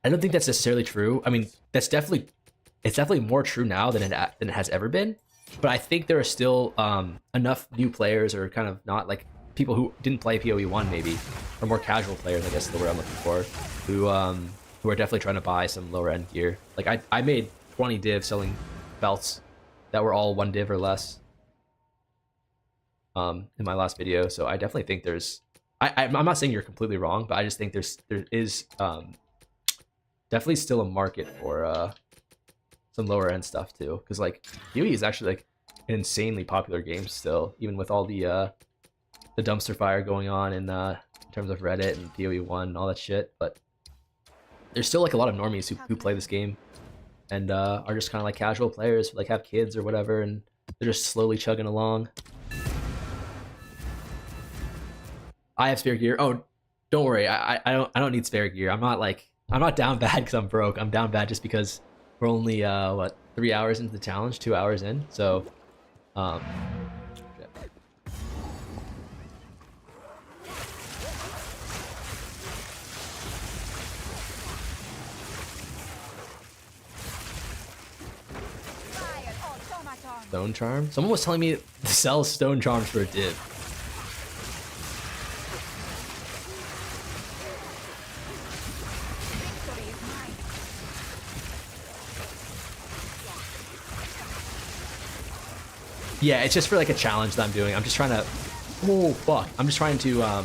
I don't think that's necessarily true. I mean, it's definitely more true now than it has ever been. But I think there are still enough new players, or kind of not like people who didn't play PoE 1 maybe, or more casual players, I guess is the word I'm looking for, who are definitely trying to buy some lower end gear. Like I made 20 div selling belts that were all 1 div or less in my last video, so I definitely think there's I'm not saying you're completely wrong, but I just think there is definitely still a market for some lower end stuff too, because like PoE is actually like an insanely popular game still, even with all the dumpster fire going on in terms of Reddit and PoE1 and all that shit. But there's still like a lot of normies who play this game and are just kind of like casual players, like have kids or whatever, and they're just slowly chugging along. I have spare gear. Oh, don't worry. I don't need spare gear. I'm not down bad because I'm broke. I'm down bad just because we're only what, 3 hours into the challenge, 2 hours in. So shit. Stone charm? Someone was telling me to sell stone charms for a div. Yeah, it's just for like a challenge that I'm doing. I'm just trying to, oh fuck, I'm just trying to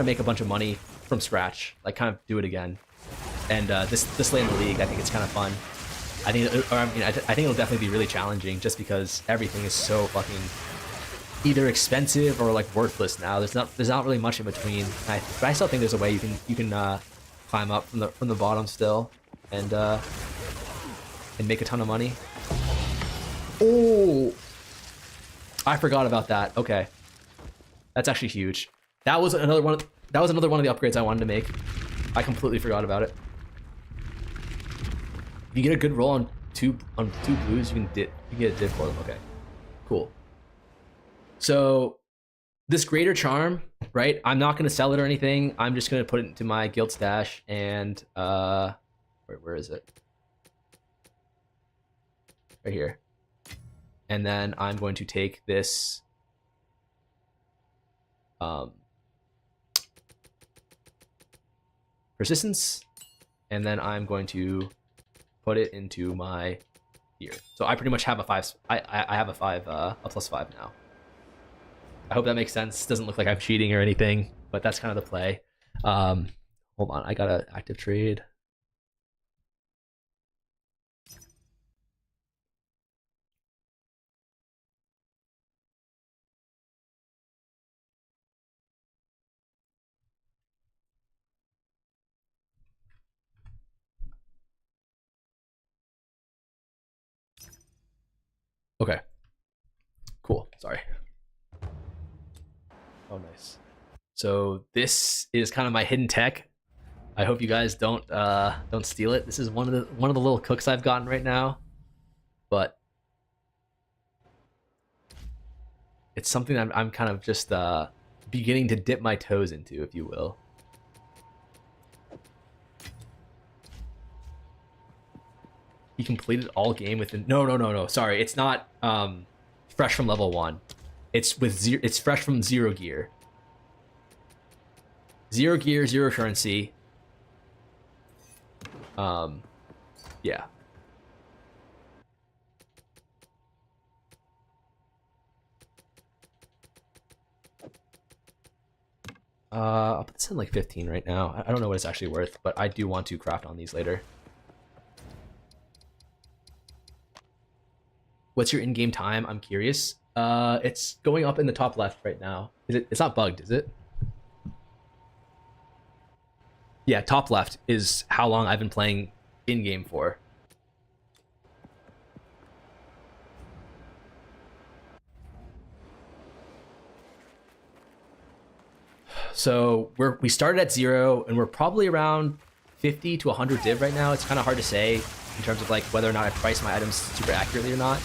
make a bunch of money from scratch, like kind of do it again. And this late in the league, I think it's kind of fun. I think it'll definitely be really challenging just because everything is so fucking either expensive or like worthless now. There's not really much in between. But I still think there's a way you can climb up from the bottom still and make a ton of money. Oh, I forgot about that. Okay, that's actually huge. That was another one. That was another one of the upgrades I wanted to make. I completely forgot about it. If you get a good roll on two blues, you can get a div for them. Okay, cool. So this greater charm, right? I'm not gonna sell it or anything. I'm just gonna put it into my guild stash and where is it? Right here. And then I'm going to take this persistence, and then I'm going to put it into my gear. So I pretty much have a 5. I have a +5 now. I hope that makes sense. Doesn't look like I'm cheating or anything, but that's kind of the play. Hold on, I got an active trade. Okay. Cool. Sorry. Oh, nice. So this is kind of my hidden tech. I hope you guys don't steal it. This is one of the little cooks I've gotten right now, but it's something I'm kind of just beginning to dip my toes into, if you will. He completed all game within. No. Sorry, it's not fresh from level 1. It's with zero. It's fresh from 0 gear. 0 gear, 0 currency. Yeah. I'll put this in like 15 right now. I don't know what it's actually worth, but I do want to craft on these later. What's your in-game time? I'm curious. It's going up in the top left right now. Is it? It's not bugged, is it? Yeah, top left is how long I've been playing in-game for. So we started at 0 and we're probably around 50 to 100 div right now. It's kind of hard to say in terms of like whether or not I price my items super accurately or not,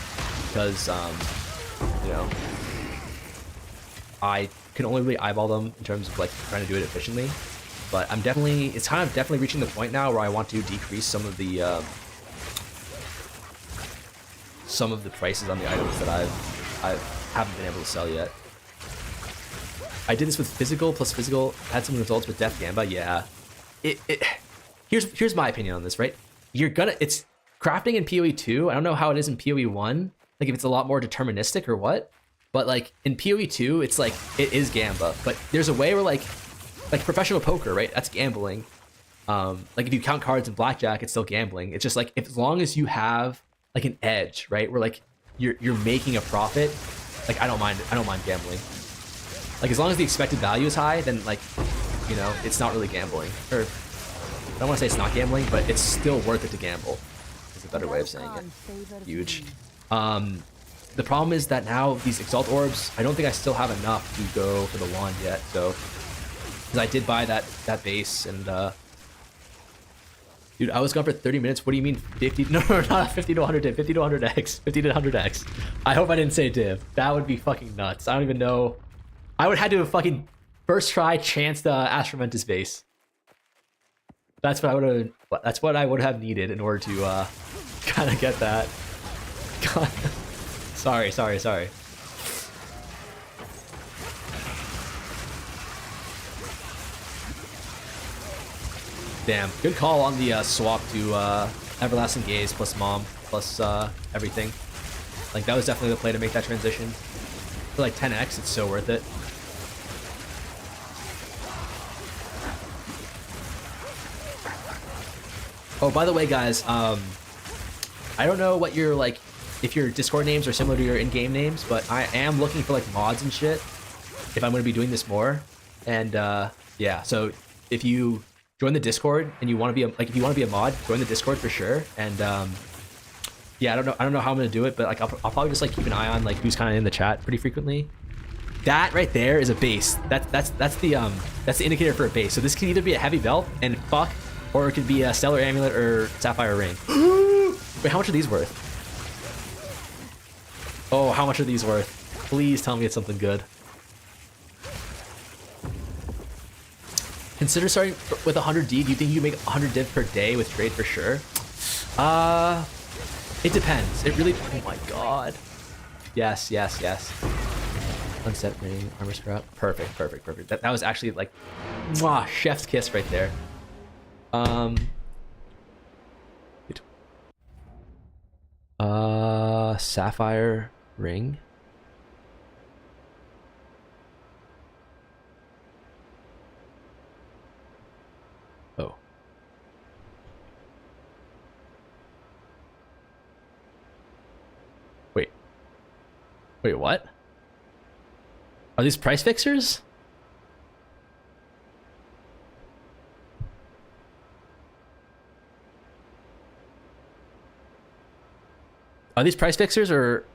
because you know, I can only really eyeball them in terms of like trying to do it efficiently. But it's kind of definitely reaching the point now where I want to decrease some of the prices on the items that I haven't been able to sell yet. I did this with physical plus physical, had some results with Death Gamba. Yeah, here's my opinion on this, right? It's crafting in PoE 2. I don't know how it is in PoE 1. Like if it's a lot more deterministic or what. But like in PoE 2, it's like it is gamba. But there's a way where like professional poker, right? That's gambling. Like if you count cards in blackjack, it's still gambling. It's just like as long as you have like an edge, right? Where like you're making a profit, like I don't mind gambling. Like as long as the expected value is high, then like, you know, it's not really gambling. Or I don't want to say it's not gambling, but it's still worth it to gamble. Is a better way of saying it. Huge. The problem is that now these Exalt Orbs, I don't think I still have enough to go for the wand yet. So, because I did buy that base and dude, I was gone for 30 minutes. What do you mean 50? No, not 50 to 100 div, 50 to 100x, 50 to 100x. I hope I didn't say div. That would be fucking nuts. I don't even know. I would have had to have fucking first try chanced Astromentus base. That's what I would have. That's what I would have needed in order to kind of get that. God. Sorry. Damn, good call on the swap to Everlasting Gaze plus Mom plus everything. Like that was definitely the play to make that transition. For like 10x, it's so worth it. Oh, by the way, guys, I don't know what your like, if your Discord names are similar to your in-game names, but I am looking for like mods and shit if I'm going to be doing this more. And yeah, so if you join the Discord and you want to be if you want to be a mod, join the Discord for sure. And yeah, I don't know how I'm going to do it, but like I'll probably just like keep an eye on like who's kind of in the chat pretty frequently. That right there is a base. That's the indicator for a base. So this can either be a heavy belt and fuck, or it could be a Stellar Amulet or Sapphire Ring. Wait, how much are these worth? Oh, how much are these worth? Please tell me it's something good. Consider starting with 100D. Do you think you make 100 div per day with trade for sure? It depends. It really. Oh my god. Yes. Unset ring, armor scrap. Perfect. That was actually like, mwah, chef's kiss right there. Sapphire ring. Oh. Wait, what? Are these price fixers? Are these price fixers or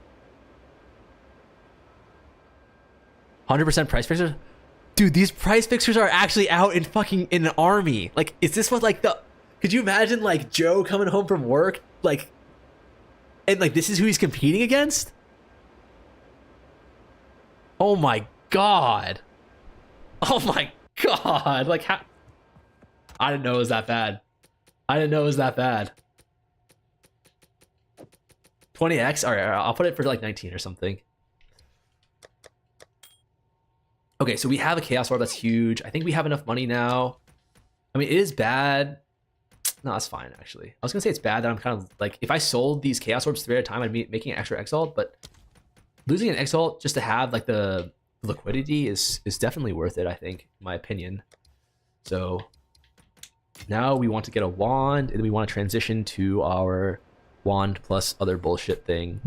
100% price fixers? Dude, these price fixers are actually out in fucking in an army. Like, is this what like the? Could you imagine like Joe coming home from work, like, and like this is who he's competing against? Oh my god! Oh my god! Like how? I didn't know it was that bad. 20x? Alright, I'll put it for like 19 or something. Okay, so we have a Chaos Orb that's huge. I think we have enough money now. I mean, it is bad. No, that's fine, actually. I was gonna say it's bad that I'm kind of like, if I sold these Chaos Orbs 3 at a time, I'd be making an extra Exalt, but losing an Exalt just to have like the liquidity is definitely worth it, I think, in my opinion. So now we want to get a wand, and then we want to transition to our wand plus other bullshit thing.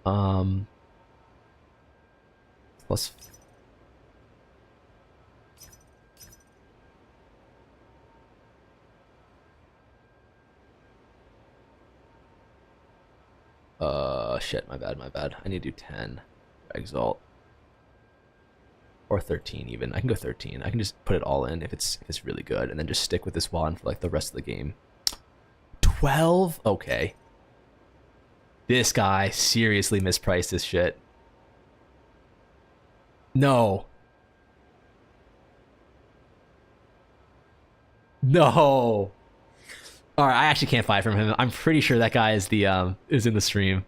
Plus shit, my bad. I need to do 10 Exalt. Or 13 even. I can go 13. I can just put it all in if it's really good, and then just stick with this wand for like the rest of the game. 12? Okay. This guy seriously mispriced this shit. No. No. Alright, I actually can't buy from him. I'm pretty sure that guy is the is in the stream.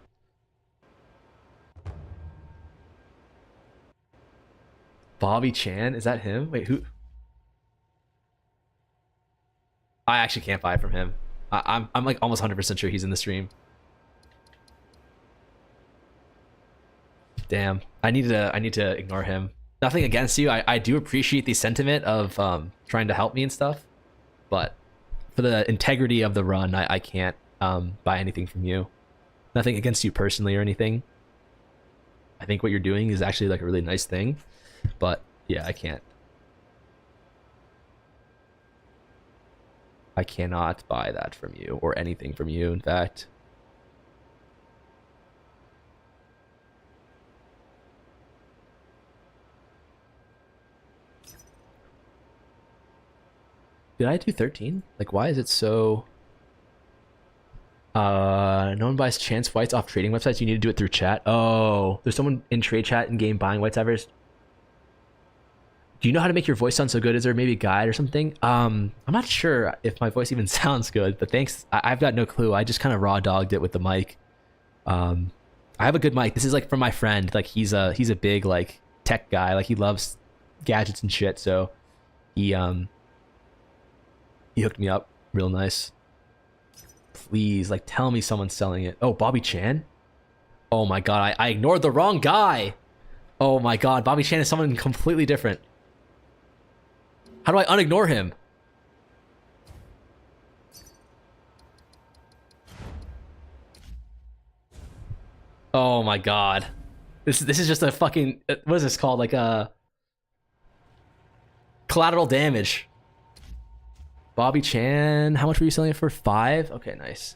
Bobby Chan? Is that him? Wait, who? I actually can't buy from him. I'm like almost 100% sure he's in the stream. Damn. I need to ignore him. Nothing against you. I do appreciate the sentiment of trying to help me and stuff, but for the integrity of the run, I can't buy anything from you. Nothing against you personally or anything. I think what you're doing is actually like a really nice thing, but yeah, I can't. I cannot buy that from you or anything from you, in fact. Did I do 13? Like, why is it so... no one buys chance whites off trading websites. You need to do it through chat. Oh, there's someone in trade chat in game buying whites evers. Do you know how to make your voice sound so good? Is there maybe a guide or something? I'm not sure if my voice even sounds good, but thanks. I've got no clue. I just kind of raw dogged it with the mic. I have a good mic. This is like from my friend. Like he's a big like tech guy. Like he loves gadgets and shit. So he hooked me up real nice. Please, like, tell me someone's selling it. Oh, Bobby Chan? Oh my god, I ignored the wrong guy! Oh my god, Bobby Chan is someone completely different. How do I unignore him? Oh my god. This is just a fucking... What is this called? Like a... Collateral damage. Bobby Chan, how much were you selling it for? 5? Okay, nice.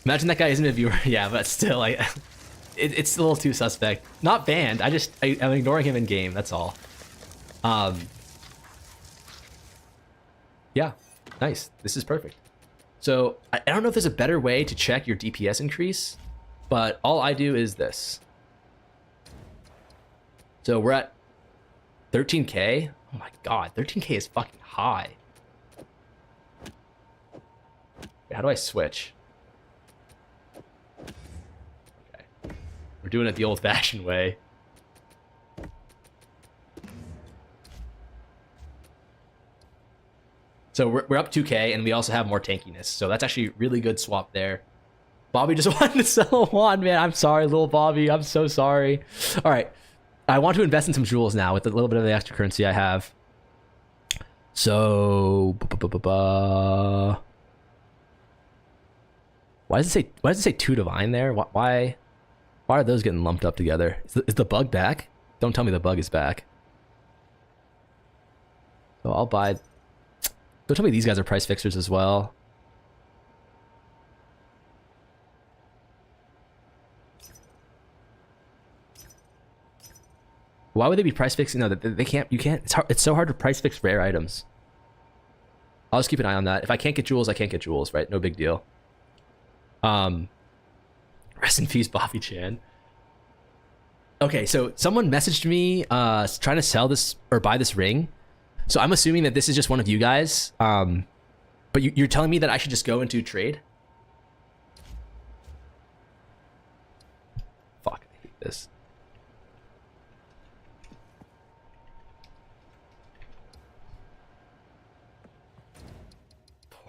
Imagine that guy isn't a viewer. Yeah, but still, it's a little too suspect. Not banned. I'm ignoring him in game. That's all. Yeah, nice. This is perfect. So I don't know if there's a better way to check your DPS increase, but all I do is this. So we're at 13k. Oh my god, 13k is fucking high. Wait, how do I switch? Okay. We're doing it the old-fashioned way. So we're up 2k, and we also have more tankiness. So that's actually really good swap there. Bobby just wanted to sell a wand, man. I'm sorry, little Bobby. I'm so sorry. All right. I want to invest in some jewels now with a little bit of the extra currency I have. So, why does it say 2 divine there? Why are those getting lumped up together? Is the bug back? Don't tell me the bug is back. So I'll buy. Don't tell me these guys are price fixers as well. Why would they be price fixing? No, they can't. You can't. It's so hard to price fix rare items. I'll just keep an eye on that. If I can't get jewels, I can't get jewels. Right? No big deal. Rest in peace, Bobby Chan. Okay, so someone messaged me trying to sell this or buy this ring. So I'm assuming that this is just one of you guys. But you're telling me that I should just go into trade? Fuck, I hate this.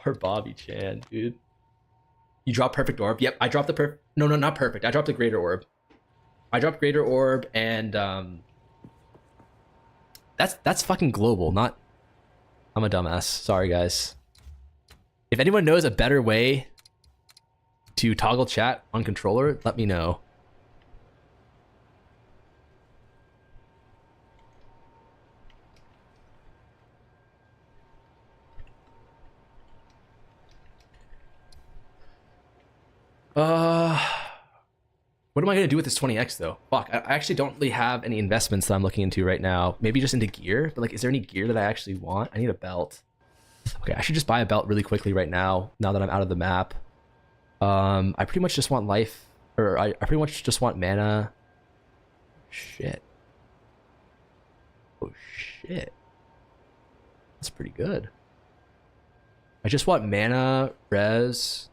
Poor Bobby Chan, dude. You dropped perfect orb. Yep, I dropped the perfect. No, not perfect. I dropped the greater orb. I dropped greater orb, and that's fucking global. Not. I'm a dumbass. Sorry, guys. If anyone knows a better way to toggle chat on controller, let me know. What am I going to do with this 20x though? Fuck, I actually don't really have any investments that I'm looking into right now. Maybe just into gear, but like, is there any gear that I actually want? I need a belt. Okay, I should just buy a belt really quickly right now that I'm out of the map. I pretty much just want life, or I pretty much just want mana. Shit. Oh shit. That's pretty good. I just want mana, res.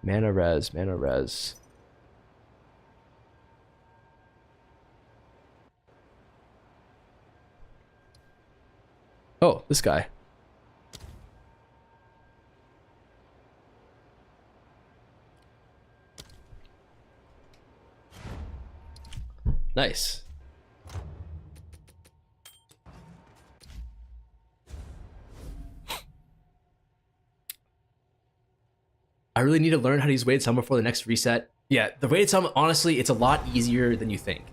Mana res, mana res. Oh, this guy. Nice. I really need to learn how to use weighted sum before the next reset. Yeah, the weighted sum, honestly, it's a lot easier than you think.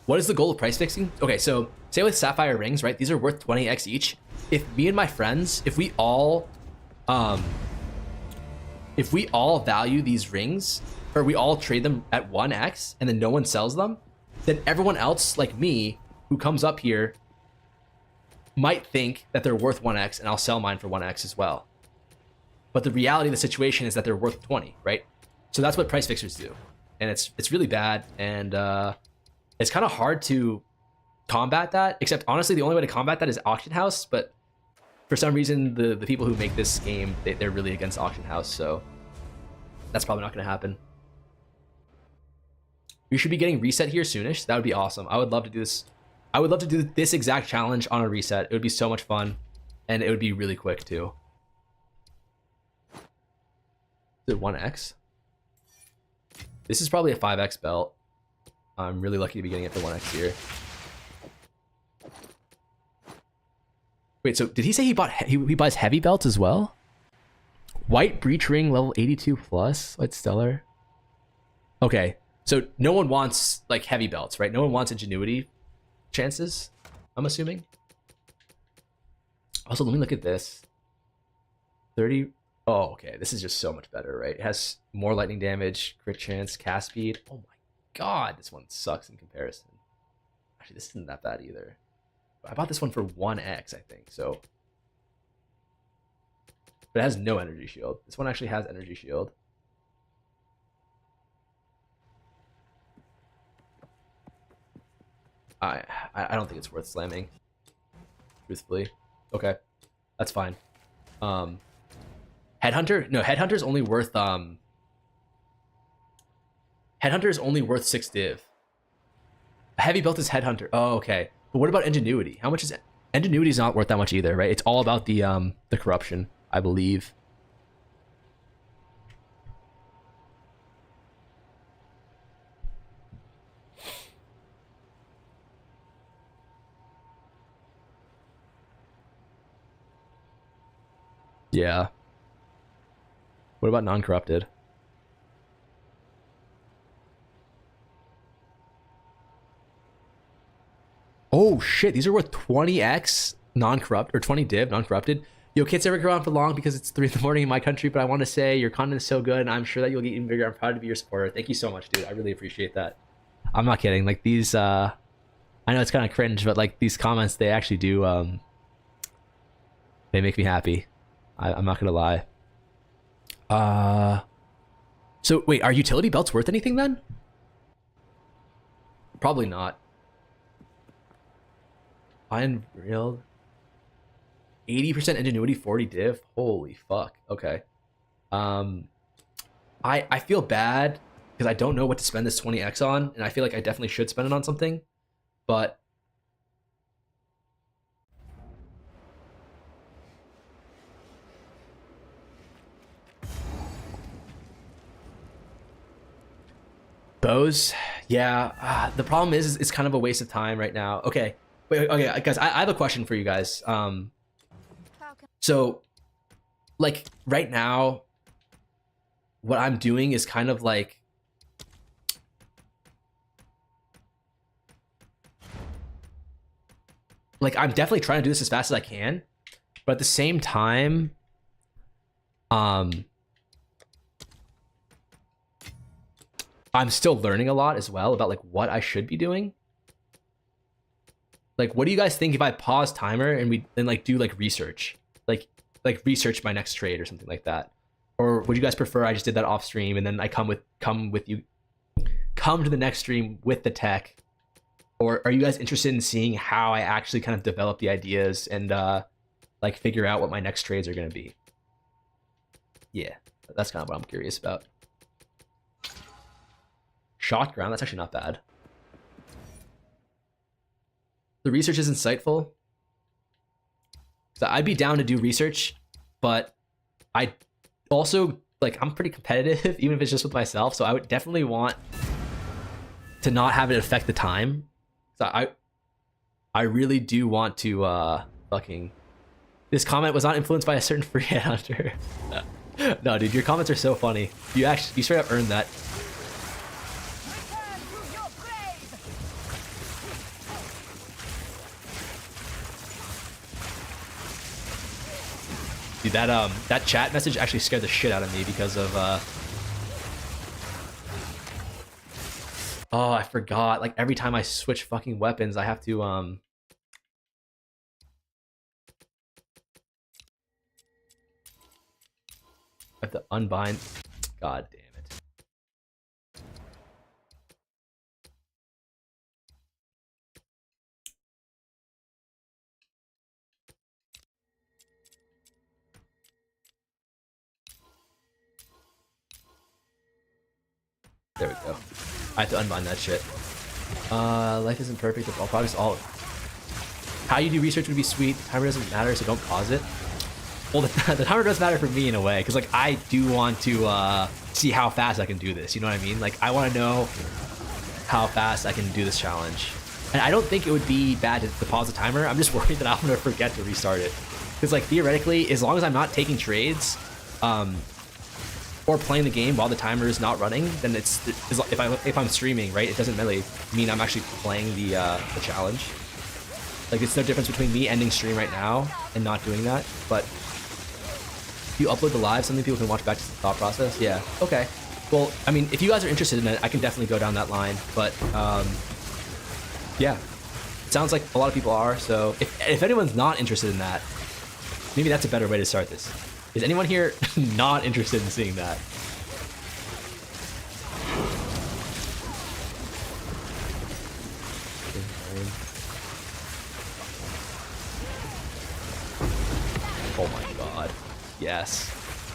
What is the goal of price fixing? Okay, so say with sapphire rings, right? These are worth 20x each. If me and my friends, if we all value these rings, or we all trade them at 1x and then no one sells them, then everyone else, like me, who comes up here, might think that they're worth 1x and I'll sell mine for 1x as well. But the reality of the situation is that they're worth 20, right? So that's what price fixers do. And it's really bad, and it's kind of hard to combat that, except honestly the only way to combat that is auction house, but for some reason the people who make this game, they're really against auction house, so that's probably not going to happen. We should be getting reset here soonish. That would be awesome. I would love to do this. I would love to do this exact challenge on a reset. It would be so much fun, and it would be really quick too. Is it 1x? This is probably a 5x belt. I'm really lucky to be getting it for 1x here. Wait, so did he say he buys heavy belts as well? White breach ring level 82 plus. White stellar. Okay, so no one wants like heavy belts, right? No one wants ingenuity chances, I'm assuming. Also, let me look at this. 30. Oh, okay. This is just so much better, right? It has more lightning damage, crit chance, cast speed. Oh my god, this one sucks in comparison. Actually, this isn't that bad either. I bought this one for 1x, I think, so. But it has no energy shield. This one actually has energy shield. I don't think it's worth slamming, truthfully. Okay, that's fine. Headhunter? No, Headhunter's only worth Headhunter is only worth 6 div. A heavy belt is Headhunter. Oh, okay. But what about Ingenuity? How much is Ingenuity? Is not worth that much either, right? It's all about the corruption, I believe. Yeah. What about non-corrupted? Oh shit, these are worth 20x non-corrupt, or 20 div non-corrupted. Yo, can't ever go on for long because it's 3 in the morning in my country, but I want to say your content is so good and I'm sure that you'll get even bigger. I'm proud to be your supporter. Thank you so much, dude. I really appreciate that. I'm not kidding. Like these I know it's kind of cringe, but like these comments, they actually do they make me happy. I'm not gonna lie. So wait, are utility belts worth anything then? Probably not. Unreal. 80% ingenuity, 40 div. Holy fuck. Okay. I feel bad because I don't know what to spend this 20x on, and I feel like I definitely should spend it on something, but bows, yeah. The problem is it's kind of a waste of time right now. Okay, wait, okay, guys, I have a question for you guys. So, like right now, what I'm doing is kind of like I'm definitely trying to do this as fast as I can, but at the same time, I'm still learning a lot as well about like what I should be doing. Like, what do you guys think if I pause timer and we then like do like research, like research my next trade or something like that? Or would you guys prefer I just did that off stream and then I come to the next stream with the tech? Or are you guys interested in seeing how I actually kind of develop the ideas and like figure out what my next trades are going to be? Yeah, that's kind of what I'm curious about. Shot ground, that's actually not bad. The research is insightful. So I'd be down to do research, but I also like I'm pretty competitive, even if it's just with myself. So I would definitely want to not have it affect the time. So I really do want to fucking. This comment was not influenced by a certain free headhunter. No, dude, your comments are so funny. You straight up earned that. Return to your grave. Dude, that chat message actually scared the shit out of me because of oh, I forgot. Like every time I switch fucking weapons, I have to I have to unbind. God damn it. There we go. I have to unbind that shit. Life isn't perfect. I'll probably just all. How you do research would be sweet. Timer doesn't matter, so don't pause it. Well, the timer does matter for me in a way, because like I do want to see how fast I can do this. You know what I mean? Like I want to know how fast I can do this challenge. And I don't think it would be bad to pause the timer. I'm just worried that I'm gonna forget to restart it. Because like theoretically, as long as I'm not taking trades, or playing the game while the timer is not running, then it's if I'm streaming, right? It doesn't really mean I'm actually playing the challenge. Like it's no difference between me ending stream right now and not doing that. But if you upload the live, something people can watch back to the thought process. Yeah. Okay. Well, I mean, if you guys are interested in it, I can definitely go down that line. But yeah, it sounds like a lot of people are. So if anyone's not interested in that, maybe that's a better way to start this. Is anyone here not interested in seeing that? Oh my god. Yes.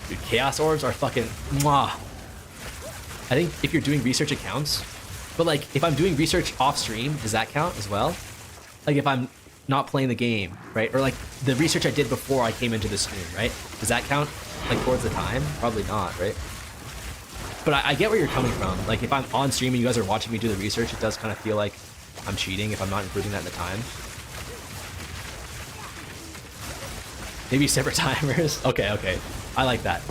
Dude, Chaos Orbs are fucking mwah. I think if you're doing research, it counts. But like, if I'm doing research off stream, does that count as well? Like if I'm not playing the game, right? Or like the research I did before I came into the stream, right? Does that count like towards the time? Probably not, right? But I get where you're coming from. Like if I'm on stream and you guys are watching me do the research, it does kind of feel like I'm cheating if I'm not including that in the time. Maybe separate timers. Okay. I like that.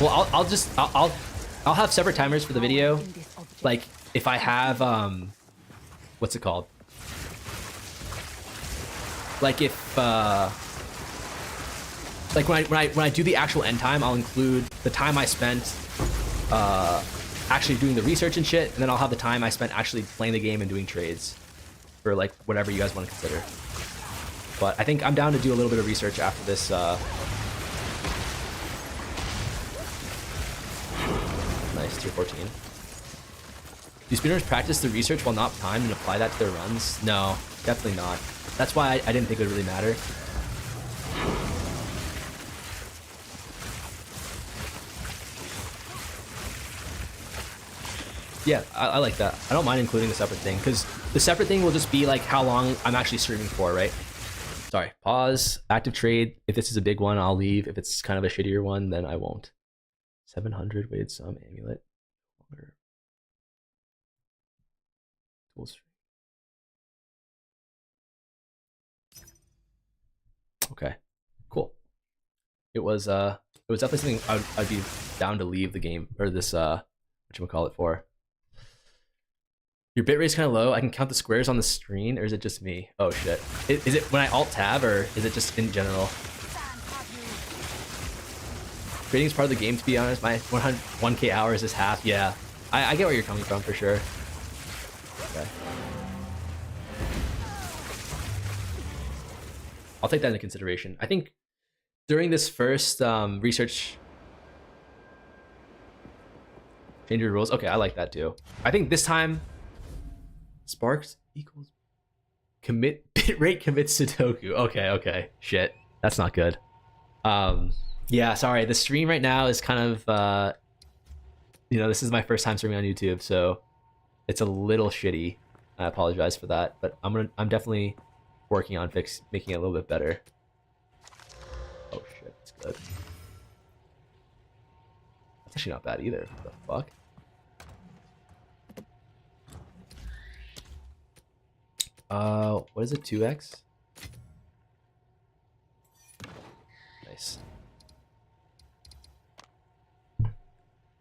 Well, I'll have separate timers for the video. Like if I have what's it called? Like if like when I do the actual end time, I'll include the time I spent actually doing the research and shit, and then I'll have the time I spent actually playing the game and doing trades for like whatever you guys want to consider. But I think I'm down to do a little bit of research after this. Nice, tier 14. Do speedrunners practice the research while not timed and apply that to their runs? No, definitely not. That's why I didn't think it would really matter. Yeah, I like that. I don't mind including the separate thing, because the separate thing will just be like how long I'm actually streaming for, right? Sorry, pause, active trade. If this is a big one, I'll leave. If it's kind of a shittier one, then I won't. 700 weighted sum amulet. Tools. Okay, cool. It was definitely something I'd be down to leave the game, or this whatchamacallit for. Your bitrate's kind of low. I can count the squares on the screen, or is it just me? Oh shit. Is it when I alt tab, or is it just in general? Trading is part of the game, to be honest. My 1K hours is half. Yeah, I get where you're coming from for sure. Okay. I'll take that into consideration. I think during this first research, change your rules. Okay, I like that too. I think this time, Sparks equals bitrate commits Sudoku. Okay. Shit, that's not good. Yeah, sorry. The stream right now is kind of, this is my first time streaming on YouTube, so it's a little shitty. I apologize for that, but I'm definitely working on making it a little bit better. Oh shit, it's good. Actually not bad either. What the fuck? What is it? 2x? Nice.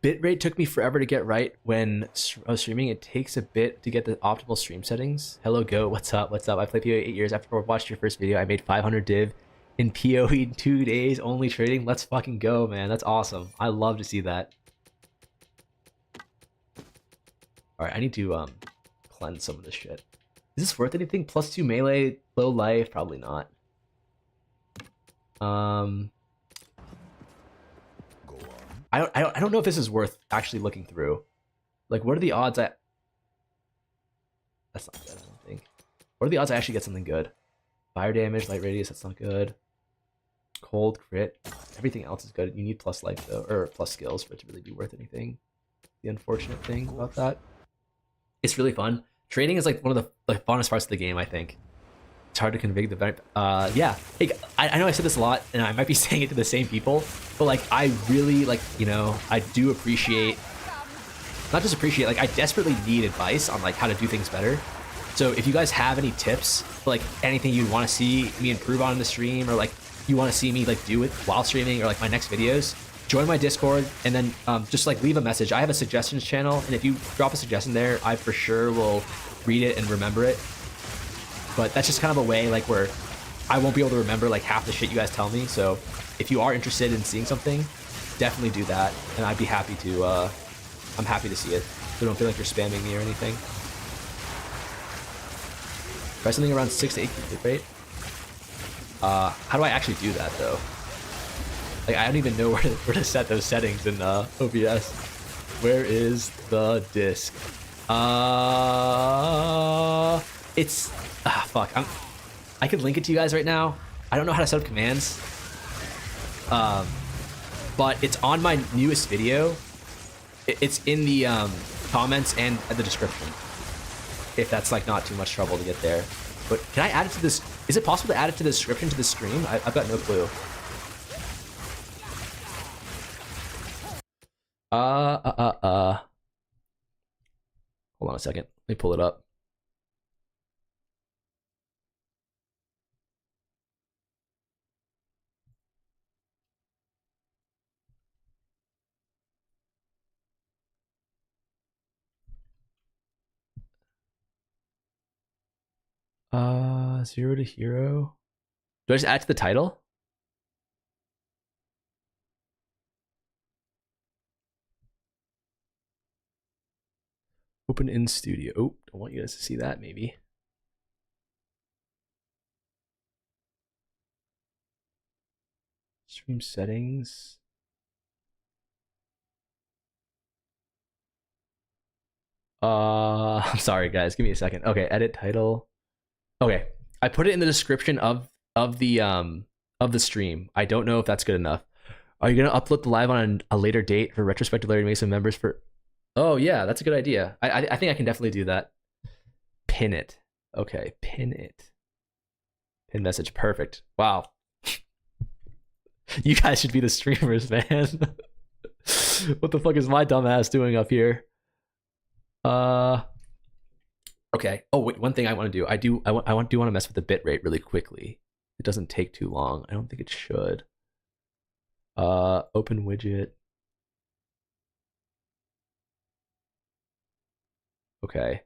Bitrate took me forever to get right when I was streaming. It takes a bit to get the optimal stream settings. Hello, Go. What's up? What's up? I played PoE 8 years. After I watched your first video, I made 500 div in PoE in 2 days. Only trading. Let's fucking go, man. That's awesome. I love to see that. Alright, I need to cleanse some of this shit. Is this worth anything? +2 melee, low life? Probably not. Go on. I don't know if this is worth actually looking through. Like, what are the odds I... That's not good, I don't think. What are the odds I actually get something good? Fire damage, light radius, that's not good. Cold, crit, everything else is good. You need plus life though, or plus skills for it to really be worth anything. The unfortunate thing about that. It's really fun. Trading is like one of the funnest parts of the game, I think. It's hard to convey the yeah. Hey, I know I said this a lot, and I might be saying it to the same people, but like I really like, you know, I do appreciate, not just appreciate, like I desperately need advice on like how to do things better. So if you guys have any tips, like anything you want to see me improve on in the stream, or like you want to see me like do it while streaming, or like my next videos, join my Discord, and then just like leave a message. I have a suggestions channel, and if you drop a suggestion there, I for sure will read it and remember it. But that's just kind of a way like where I won't be able to remember like half the shit you guys tell me. So if you are interested in seeing something, definitely do that, and I'd be happy to. I'm happy to see it. So don't feel like you're spamming me or anything. Try something around 6 to 8 hit rate. How do I actually do that though? Like I don't even know where to set those settings in OBS. Where is the disc? It's fuck. I could link it to you guys right now. I don't know how to set up commands. But it's on my newest video. It's in the comments and at the description. If that's like not too much trouble to get there. But can I add it to this? Is it possible to add it to the description to the stream? I've got no clue. Hold on a second. Let me pull it up. Zero to hero. Do I just add to the title? Open in studio. Oh, I want you guys to see that maybe. Stream settings. I'm sorry guys, give me a second. Okay, edit title. Okay, I put it in the description of the stream. I don't know if that's good enough. Are you gonna upload the live on a later date for retrospective Larry Mason members for? Oh yeah, that's a good idea. I think I can definitely do that. Pin it. Okay, pin it. Pin message. Perfect. Wow. You guys should be the streamers, man. What the fuck is my dumbass doing up here? Okay. Oh wait, one thing I want to do. I do want to mess with the bitrate really quickly. It doesn't take too long. I don't think it should. Open widget. Okay.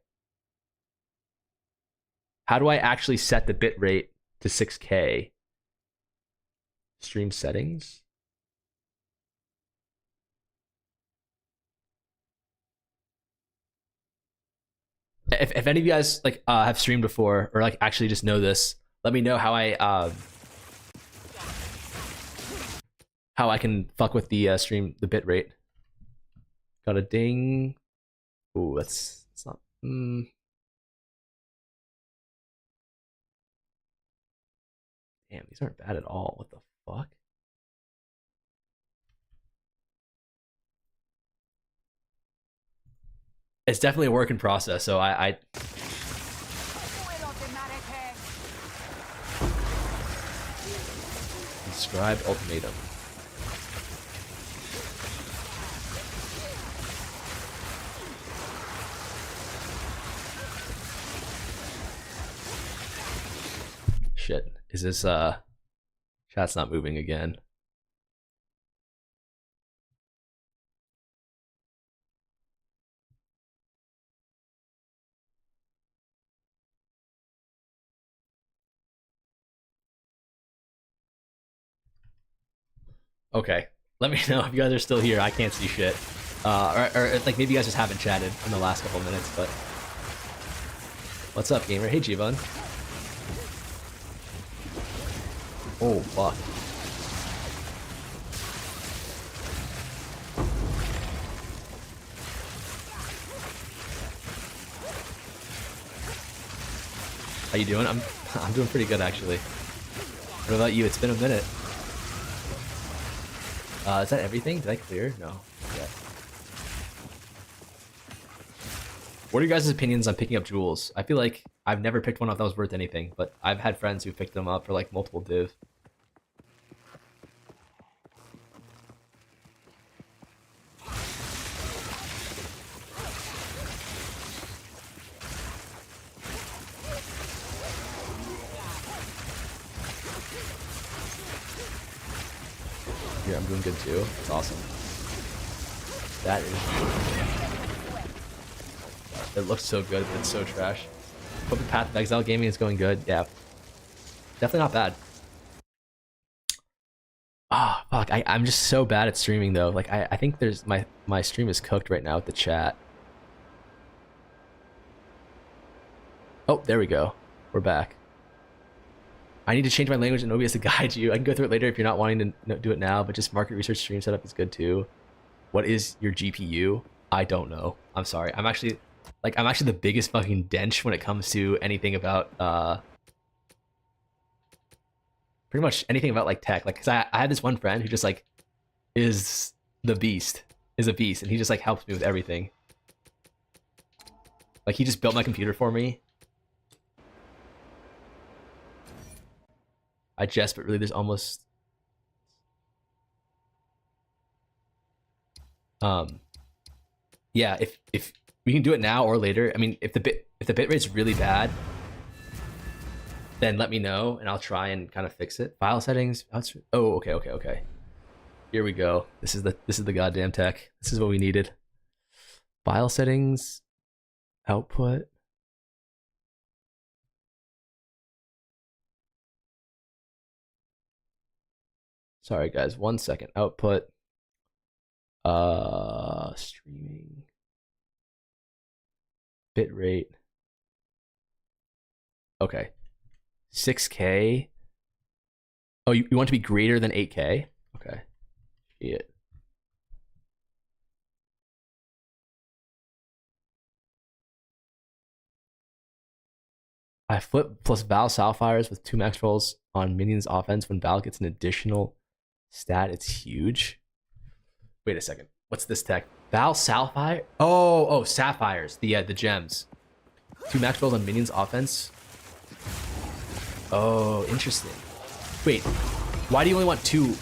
How do I actually set the bitrate to 6K? Stream settings. If any of you guys like have streamed before or like actually just know this, let me know how I can fuck with the stream the bitrate. Got a ding. Ooh, that's not. Damn, these aren't bad at all. What the fuck? It's definitely a work in process, so I Describe ultimatum. Is this chat's not moving again? Okay. Let me know if you guys are still here. I can't see shit. Or like maybe you guys just haven't chatted in the last couple minutes, but what's up, gamer? Hey, G-Bun. Oh, fuck. How you doing? I'm doing pretty good, actually. What about you? It's been a minute. Is that everything? Did I clear? No. Yeah. What are your guys' opinions on picking up jewels? I feel like I've never picked one up that was worth anything, but I've had friends who picked them up for like multiple divs. Here, I'm doing good too. It's awesome. That is... It looks so good, but it's so trash. Hope the Path of Exile gaming is going good. Yeah. Definitely not bad. Ah, oh, fuck. I'm just so bad at streaming though. Like I think there's my stream is cooked right now with the chat. Oh, there we go. We're back. I need to change my language in OBS to guide you. I can go through it later if you're not wanting to do it now, but just market research stream setup is good too. What is your GPU? I don't know. I'm sorry. I'm actually the biggest fucking dench when it comes to anything about pretty much anything about like tech. Like, cause I had this one friend who just like is a beast, and he just like helps me with everything. Like he just built my computer for me. I jest, but really there's almost yeah, if we can do it now or later. I mean, if the bit rate's really bad, then let me know and I'll try and kind of fix it. File settings. Oh, okay. Here we go. This is the goddamn tech. This is what we needed. File settings, output. Sorry guys, 1 second. Output. Streaming. Bitrate. Okay. 6K. Oh, you want to be greater than 8K? Okay. Shit. I flip plus Val Sapphires with 2 max rolls on minions offense. When Val gets an additional stat, it's huge. Wait a second. What's this tech? Val Sapphire? Oh, Sapphires. The gems. 2 max rolls on minions offense. Oh, interesting. Wait, why do you only want 2?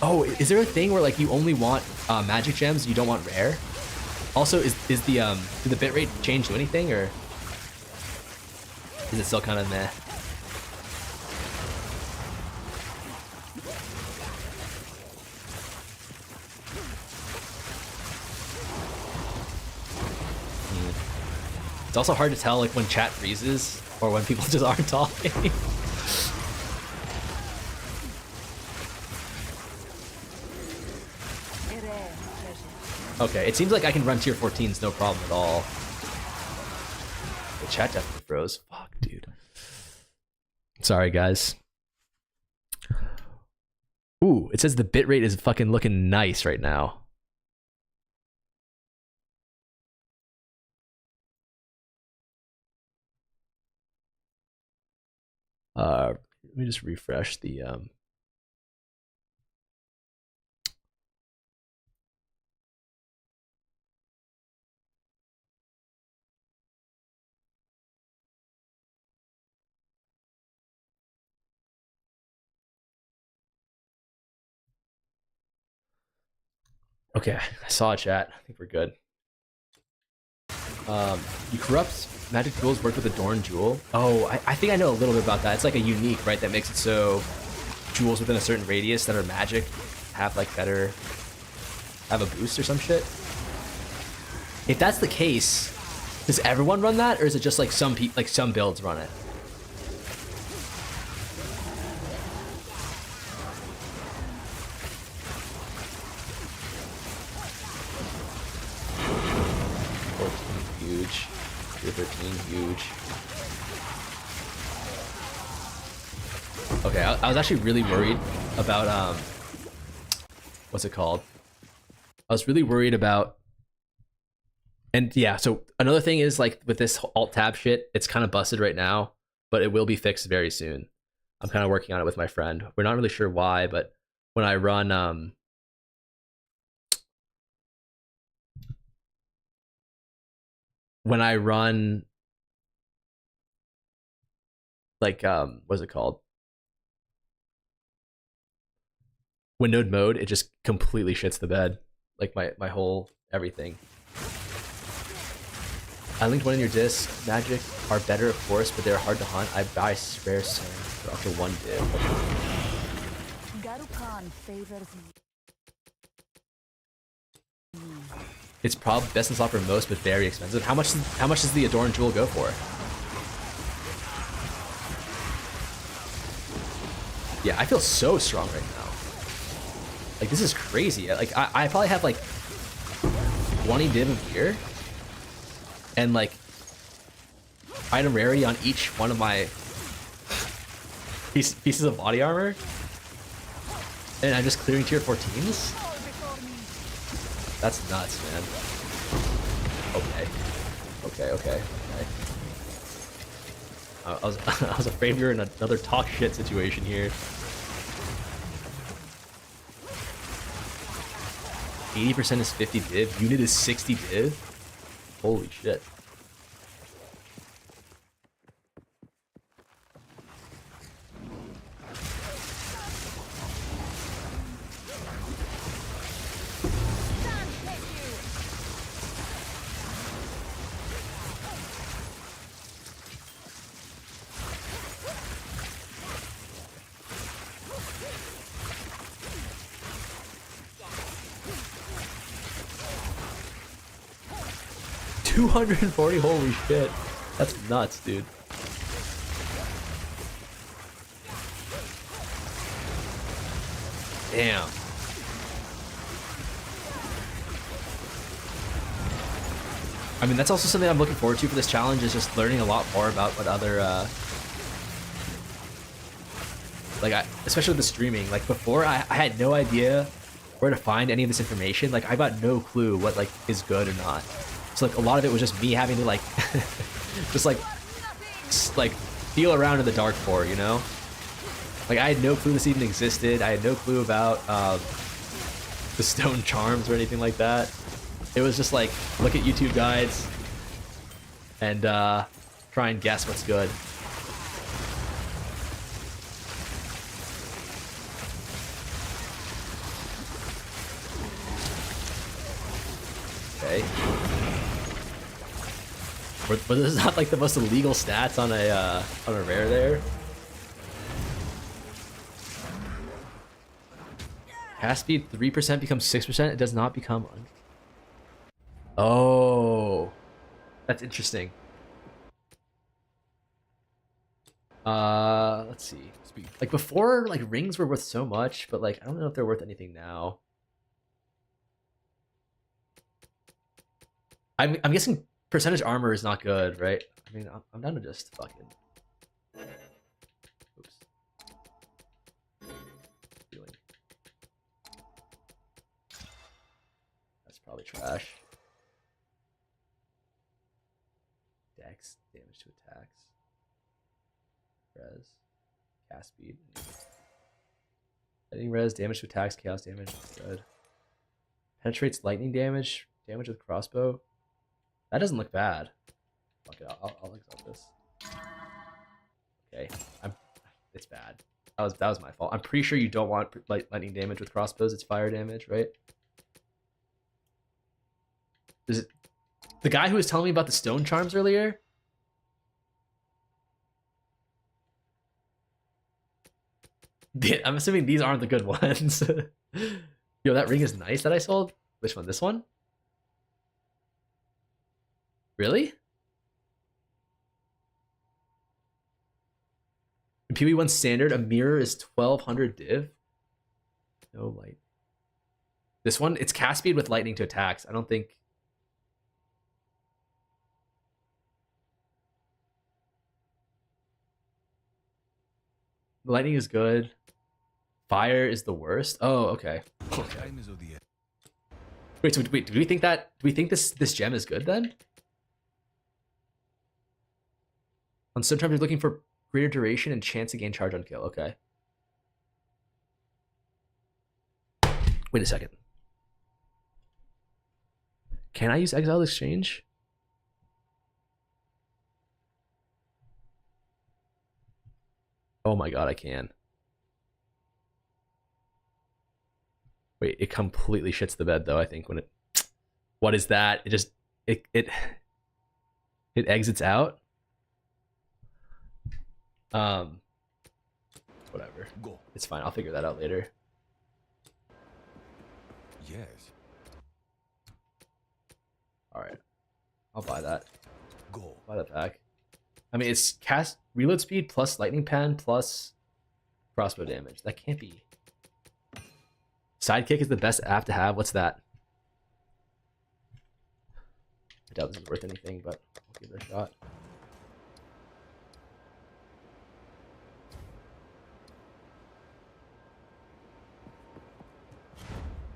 Oh, is there a thing where like you only want magic gems, you don't want rare? Also, is the did the bitrate change to anything, or is it still kind of meh? It's also hard to tell like when chat freezes or when people just aren't talking. Okay, it seems like I can run tier 14s no problem at all. The chat definitely froze. Fuck, dude. Sorry, guys. Ooh, it says the bitrate is fucking looking nice right now. Let me just refresh the Okay, I saw a chat. I think we're good. You corrupt magic jewels work with Adorn Jewel. Oh, I think I know a little bit about that. It's like a unique, right, that makes it so jewels within a certain radius that are magic have like better, have a boost or some shit. If that's the case, does everyone run that, or is it just like some builds run it? Huge. 13, huge. Okay, I was actually really worried about what's it called? I was really worried about, and yeah, so another thing is like with this alt tab shit, it's kind of busted right now, but it will be fixed very soon. I'm kind of working on it with my friend. We're not really sure why, but when I run like what's it called? Windowed mode, it just completely shits the bed. Like my whole everything. I linked one in your disc. Magic are better, of course, but they're hard to hunt. I buy rare sand for up to 1 div. Garukan favors me. It's probably best in slot for most, but very expensive. How much does the Adorn Jewel go for? Yeah, I feel so strong right now. Like, this is crazy. Like, I probably have like 20 div of gear and like item rarity on each one of my pieces of body armor, and I'm just clearing tier 14s. That's nuts, man. Okay. I was afraid we were in another talk shit situation here. 80% is 50 div. Unit is 60 div. Holy shit. $240, holy shit. That's nuts, dude. Damn. I mean, that's also something I'm looking forward to for this challenge, is just learning a lot more about what other, especially with the streaming. Like, before, I had no idea where to find any of this information. Like, I got no clue what, like, is good or not. So, like, a lot of it was just me having to, like, just, like, feel around in the dark for, you know? Like, I had no clue this even existed. I had no clue about the stone charms or anything like that. It was just, like, look at YouTube guides and try and guess what's good. Okay. But this is not like the most illegal stats on a rare there. Cast speed 3% becomes 6%. It does not become. Oh, that's interesting. Let's see. Like before, like rings were worth so much, but like I don't know if they're worth anything now. I'm guessing percentage armor is not good, right? I mean, I'm down to just fucking. Oops. Feeling. That's probably trash. Dex, damage to attacks. Res. Cast speed. Lightning res, damage to attacks, chaos damage. Good. Penetrates lightning damage. Damage with crossbow. That doesn't look bad. Fuck it, I'll accept this. Okay, it's bad. That was my fault. I'm pretty sure you don't want lightning damage with crossbows. It's fire damage, right? Does it? The guy who was telling me about the stone charms earlier. I'm assuming these aren't the good ones. Yo, that ring is nice that I sold. Which one? This one? Really? In PB1 standard, a mirror is 1200 div. No light. This one, it's cast speed with lightning to attacks. I don't think. The lightning is good. Fire is the worst. Oh, okay. Okay. Wait, so wait, do we think that? Do we think this gem is good then? On some terms, you're looking for greater duration and chance to gain charge on kill. Okay. Wait a second. Can I use Exile Exchange? Oh my god, I can. Wait, it completely shits the bed though, I think, when it... What is that? It just... It exits out? Whatever. Go. It's fine, I'll figure that out later. Yes. Alright. I'll buy that. Go. Buy that back. I mean, it's cast reload speed plus lightning pan plus crossbow damage. That can't be... Sidekick is the best app to have. What's that? I doubt this is worth anything, but I'll give it a shot.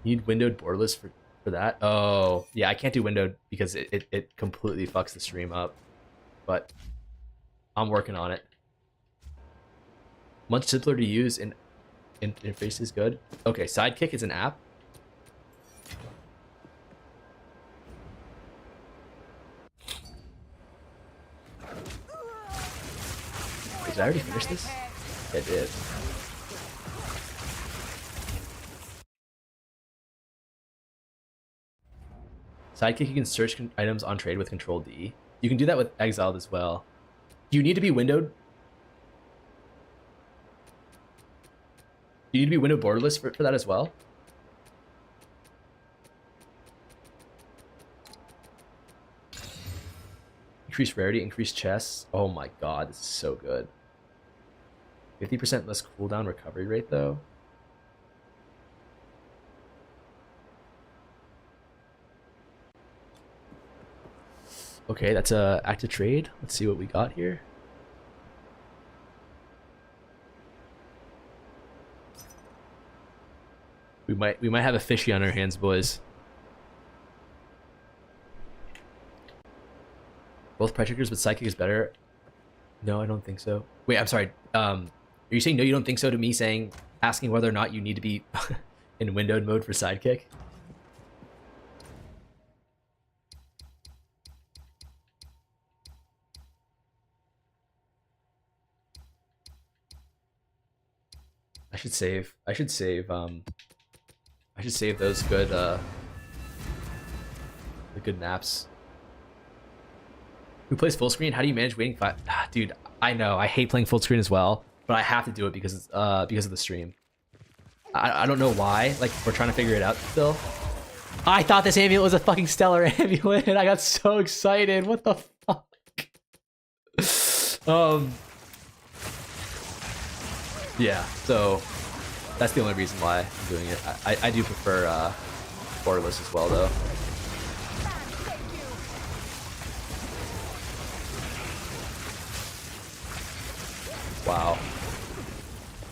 You need windowed borderless for that? Oh, yeah, I can't do windowed because it completely fucks the stream up. But I'm working on it. Much simpler to use and interface is good. Okay, Sidekick is an app. Wait, did I already finish this? Yeah, I did. Sidekick, you can search items on trade with Control D. You can do that with Exiled as well. Do you need to be windowed? Do you need to be window borderless for that as well? Increase rarity, increase chests. Oh my god, this is so good. 50% less cooldown recovery rate though. Okay, that's a active trade. Let's see what we got here. We might have a fishy on our hands, boys. Both pressure cookers, but Psychic is better. No, I don't think so. Wait, I'm sorry. Are you saying no, you don't think so to me saying, asking whether or not you need to be in windowed mode for Sidekick? I should save those good the good naps. Who plays full screen? How do you manage waiting dude, I know I hate playing full screen as well, but I have to do it because of the stream. I don't know why. Like, we're trying to figure it out still. I thought this amulet was a fucking stellar amulet. I got so excited. What the fuck? Yeah, so that's the only reason why I'm doing it. I do prefer borderless as well, though. Wow.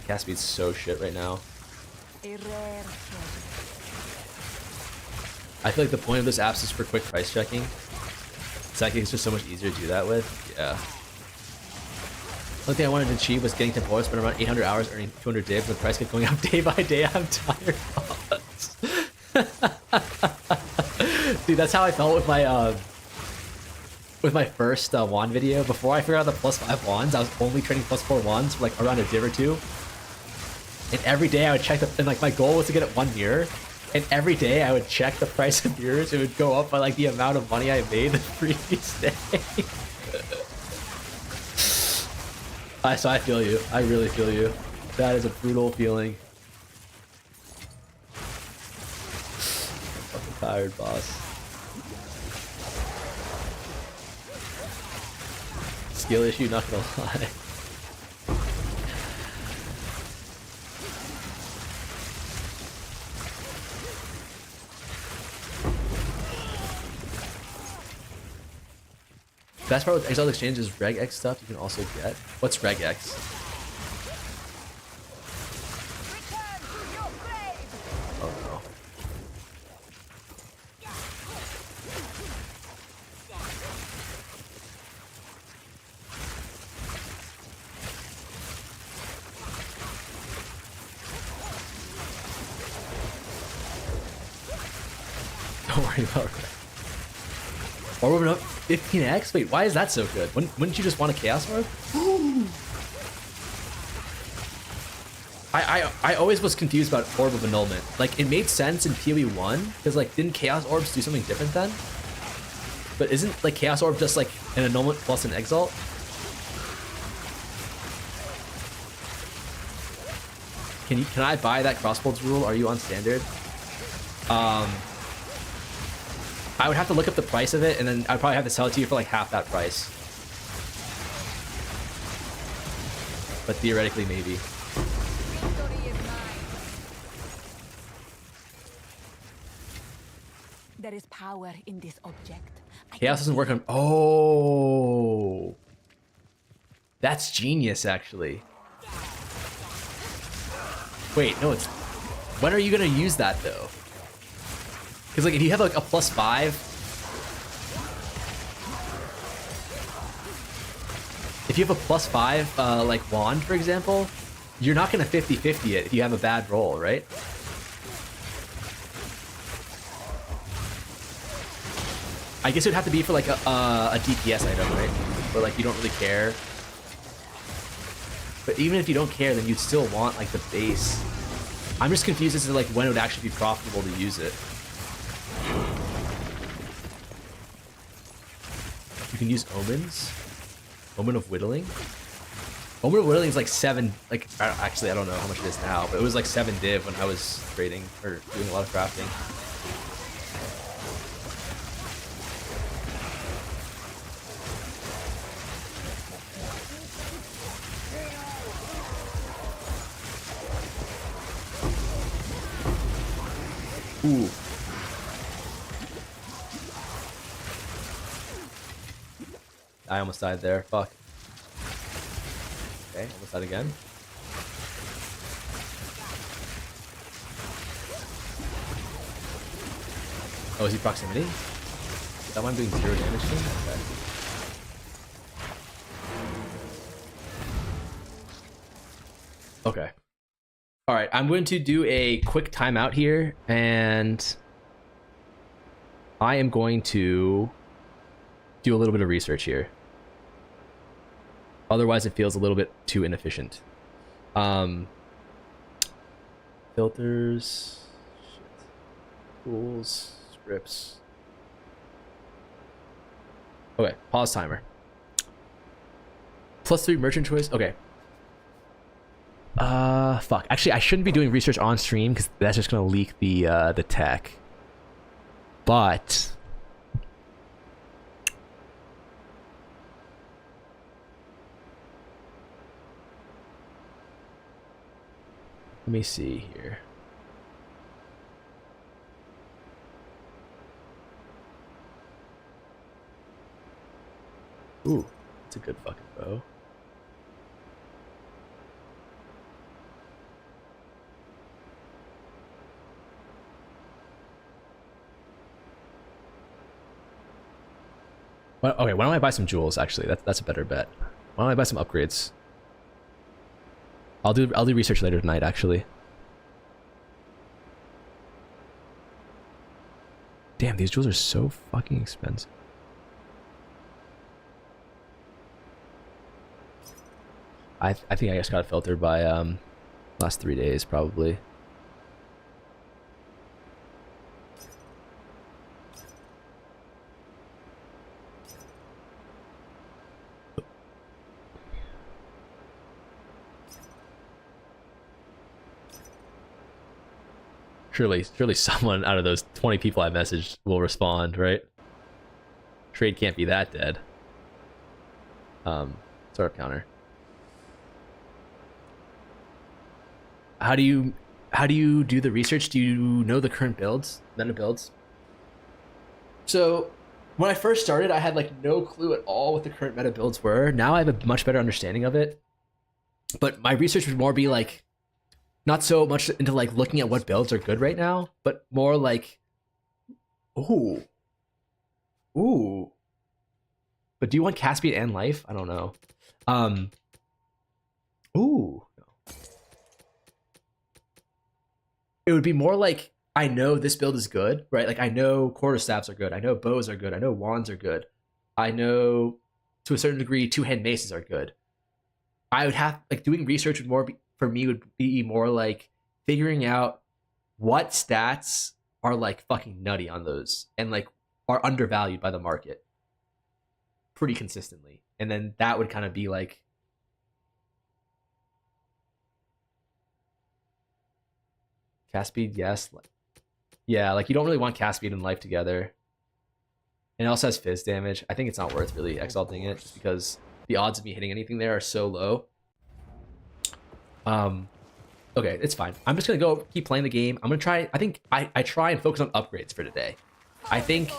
Cast speed's so shit right now. I feel like the point of this app is for quick price checking. Psychic is just so much easier to do that with. Yeah. One thing I wanted to achieve was getting to Boris, spend around 800 hours earning 200 div, but the price kept going up day by day. I'm tired. Dude, that's how I felt with my first wand video. Before I figured out the +5 wands, I was only trading +4 wands for like around a div or two. And every day I would check and like my goal was to get it 1 mirror. And every day I would check the price of yours. It would go up by like the amount of money I made the previous day. So I feel you. I really feel you. That is a brutal feeling. I'm fucking tired, boss. Skill issue, not gonna lie. Best part with Exiled Exchange is regex stuff you can also get. What's regex? Return to your grave. Oh no. Don't worry about it. Or we're up 15x? Wait, why is that so good? Wouldn't you just want a Chaos Orb? I always was confused about Orb of Annulment. Like, it made sense in PoE 1, because, like, didn't Chaos Orbs do something different then? But isn't, like, Chaos Orb just, like, an Annulment plus an Exalt? Can I buy that Crossbolts rule? Are you on Standard? I would have to look up the price of it, and then I'd probably have to sell it to you for like half that price. But theoretically, maybe. Victory is mine. There is power in this object. Chaos doesn't work on... Oh! That's genius, actually. Wait, no, it's... When are you going to use that, though? Because, like, if you have, like, a +5... If you have a +5, like, wand, for example, you're not going to 50-50 it if you have a bad roll, right? I guess it would have to be for, like, a DPS item, right? Where, like, you don't really care. But even if you don't care, then you'd still want, like, the base. I'm just confused as to, like, when it would actually be profitable to use it. You can use Omens. Omen of Whittling. Omen of Whittling is like 7, like, actually I don't know how much it is now, but it was like 7 div when I was trading, or doing a lot of crafting. Ooh. I almost died there. Fuck. Okay, almost died again. Oh, is he proximity? Is that why I'm doing 0 damage to him? Okay. Okay. Alright, I'm going to do a quick timeout here, and I am going to do a little bit of research here. Otherwise, it feels a little bit too inefficient. Filters, shit. Tools, scripts. Okay, pause timer. +3 merchant choice. Okay. Fuck. Actually, I shouldn't be doing research on stream because that's just gonna leak the tech. But let me see here. Ooh, it's a good fucking bow. Well, okay, why don't I buy some jewels? Actually, that's a better bet. Why don't I buy some upgrades? I'll do research later tonight. Actually, damn, these jewels are so fucking expensive. I think I just got filtered by last 3 days probably. Surely someone out of those 20 people I messaged will respond, right? Trade can't be that dead. Startup counter. How do you do the research? Do you know the current builds, meta builds? So when I first started, I had like no clue at all what the current meta builds were. Now I have a much better understanding of it. But my research would more be like not so much into like looking at what builds are good right now, but more like, ooh. But do you want Caspian and life? I don't know. Ooh. It would be more like, I know this build is good, right? Like I know quarterstaffs are good. I know bows are good. I know wands are good. I know to a certain degree, two-hand maces are good. I would have like doing research would more be, for me would be more like figuring out what stats are like fucking nutty on those and like are undervalued by the market pretty consistently. And then that would kind of be like cast speed, yes. Yeah, like you don't really want cast speed and life together. And it also has fizz damage. I think it's not worth really exalting it just because the odds of me hitting anything there are so low. Okay, it's fine. I'm just gonna go keep playing the game. I'm gonna try, I think I try and focus on upgrades for today. I think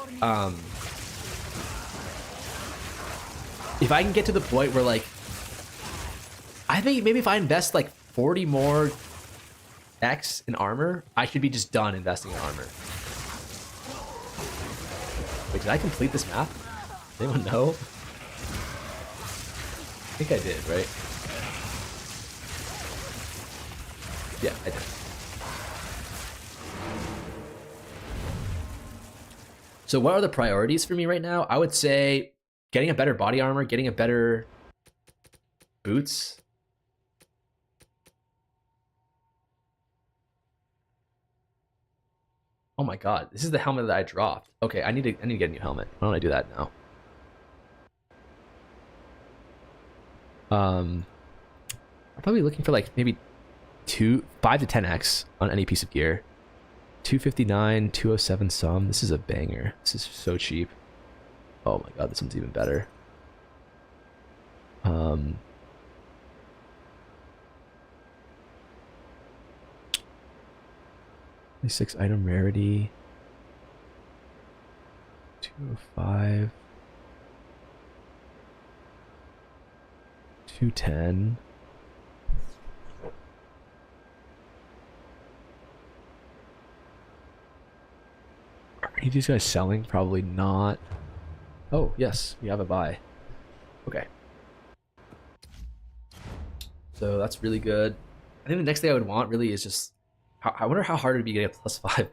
if I can get to the point where like, I think maybe if I invest like 40 more X in armor, I should be just done investing in armor. Wait, did I complete this map? Does anyone know? I think I did, right? Yeah, I did. So what are the priorities for me right now? I would say getting a better body armor, getting a better boots. Oh my god, this is the helmet that I dropped. Okay, I need to get a new helmet. Why don't I do that now? I'm probably looking for like maybe 5 to 10x on any piece of gear. 259, 207 some. This is a banger. This is so cheap. Oh my god, this one's even better. 26 item rarity. 205. 210. Are any of these guys selling? Probably not. Oh, yes, we have a buy. Okay. So that's really good. I think the next thing I would want really is just... I wonder how hard it would be getting a +5.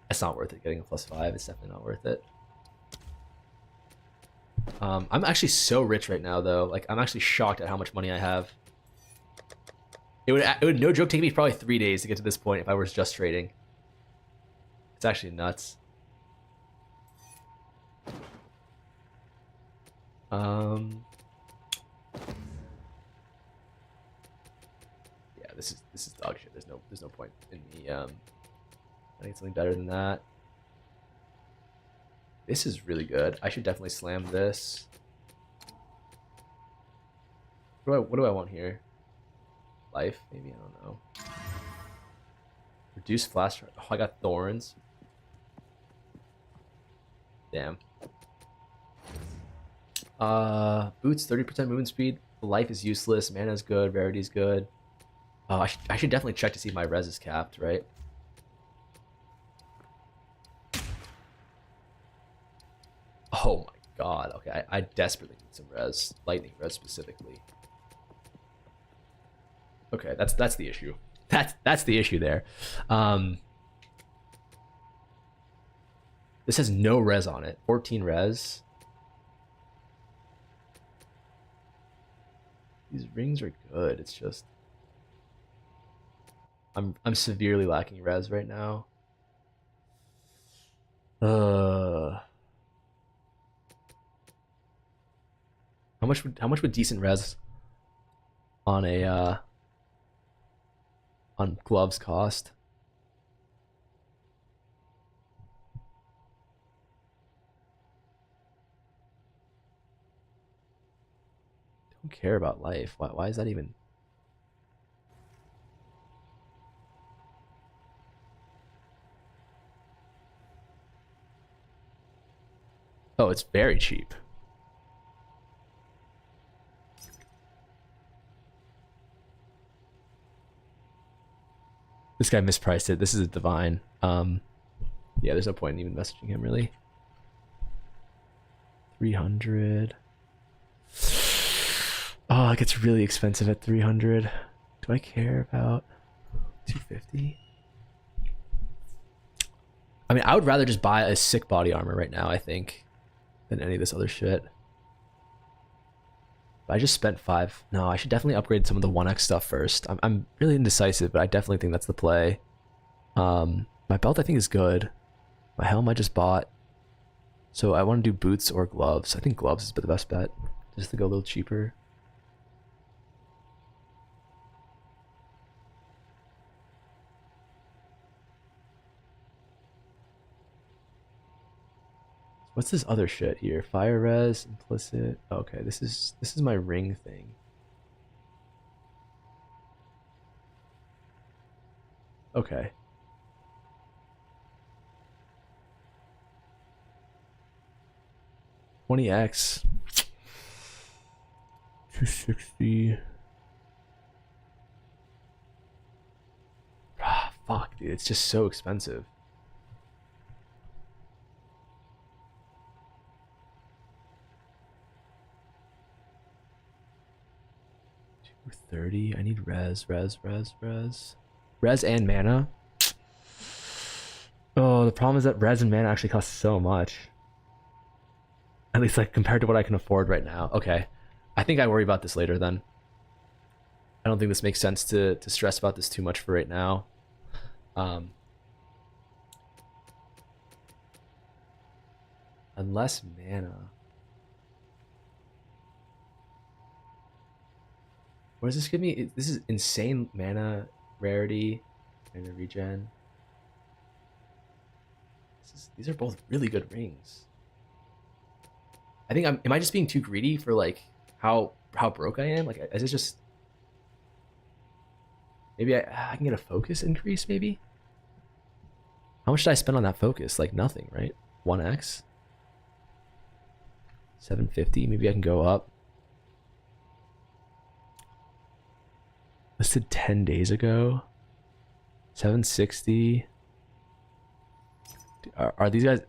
It's not worth it getting a +5. It's definitely not worth it. I'm actually so rich right now, though. Like, I'm actually shocked at how much money I have. It would no joke take me probably 3 days to get to this point if I was just trading. It's actually nuts. Yeah, this is dog shit. There's no point in me I think something better than that. This is really good. I should definitely slam this. What do I want here? Life, maybe, I don't know. Reduce flash. Oh, I got thorns. Damn. Boots, 30% movement speed. Life is useless. Mana is good. Rarity is good. I should definitely check to see if my res is capped, right? Oh my god. Okay, I desperately need some res. Lightning res specifically. Okay, that's the issue. That's the issue there. This has no res on it. 14 res. These rings are good. It's just I'm severely lacking res right now. How much would decent res on a on gloves cost? don't care about life. Why is that even? Oh, it's very cheap. This guy mispriced it. This is a divine. Yeah, there's no point in even messaging him really. 300. Oh, it gets really expensive at 300. Do I care about 250? I mean, I would rather just buy a sick body armor right now, I think, than any of this other shit. But I just spent 5. No, I should definitely upgrade some of the 1x stuff first. I'm really indecisive, but I definitely think that's the play. My belt I think is good. My helm I just bought. So I want to do boots or gloves. I think gloves is the best bet, just to go a little cheaper. What's this other shit here? Fire res, implicit. Okay, this is my ring thing. Okay. $20x. 260. Ah, fuck, dude. It's just so expensive. $230. I need res and mana. Oh, the problem is that res and mana actually cost so much. At least like compared to what I can afford right now. Okay. I think I worry about this later then. I don't think this makes sense to stress about this too much for right now. Unless mana. What does this give me? This is insane mana rarity and a regen. These are both really good rings. I think am I just being too greedy for like how broke I am? Like, is it just maybe I can get a focus increase maybe? How much did I spend on that focus? Like nothing, right? 1x 750. Maybe I can go up. Listed 10 days ago. 760. Are these guys?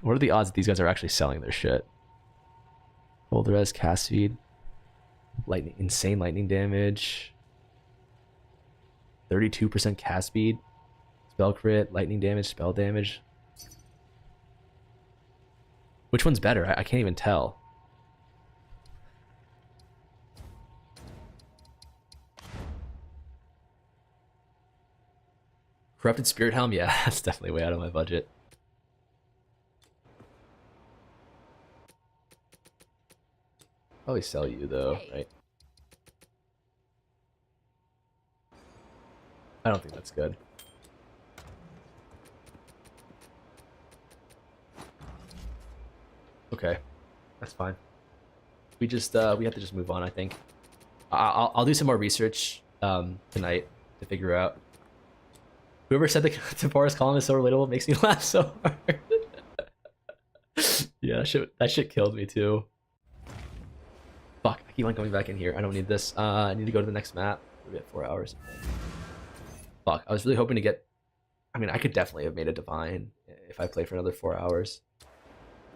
What are the odds that these guys are actually selling their shit? Hold res, cast speed, lightning, insane lightning damage, 32% cast speed, spell crit, lightning damage, spell damage. Which one's better? I can't even tell. Corrupted Spirit Helm? Yeah, that's definitely way out of my budget. Probably sell you though, right? I don't think that's good. Okay, that's fine. We just we have to just move on. I think I'll do some more research tonight to figure out. Whoever said the Taparis column is so relatable makes me laugh so hard. Yeah, that shit killed me too. Fuck, I keep on coming back in here. I don't need this. I need to go to the next map. We have 4 hours. Fuck, I was really hoping to get... I mean, I could definitely have made a divine if I played for another 4 hours.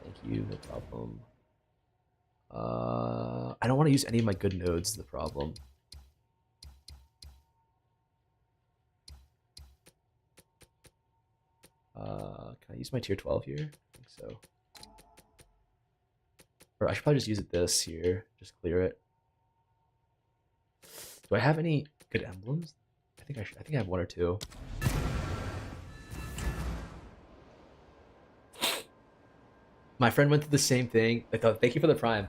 Thank you, no problem. I don't want to use any of my good nodes, the problem. Can I use my tier 12 here? I think so. Or I should probably just use it this here. Just clear it. Do I have any good emblems? I think I have 1 or 2. My friend went through the same thing. I thought, thank you for the prime,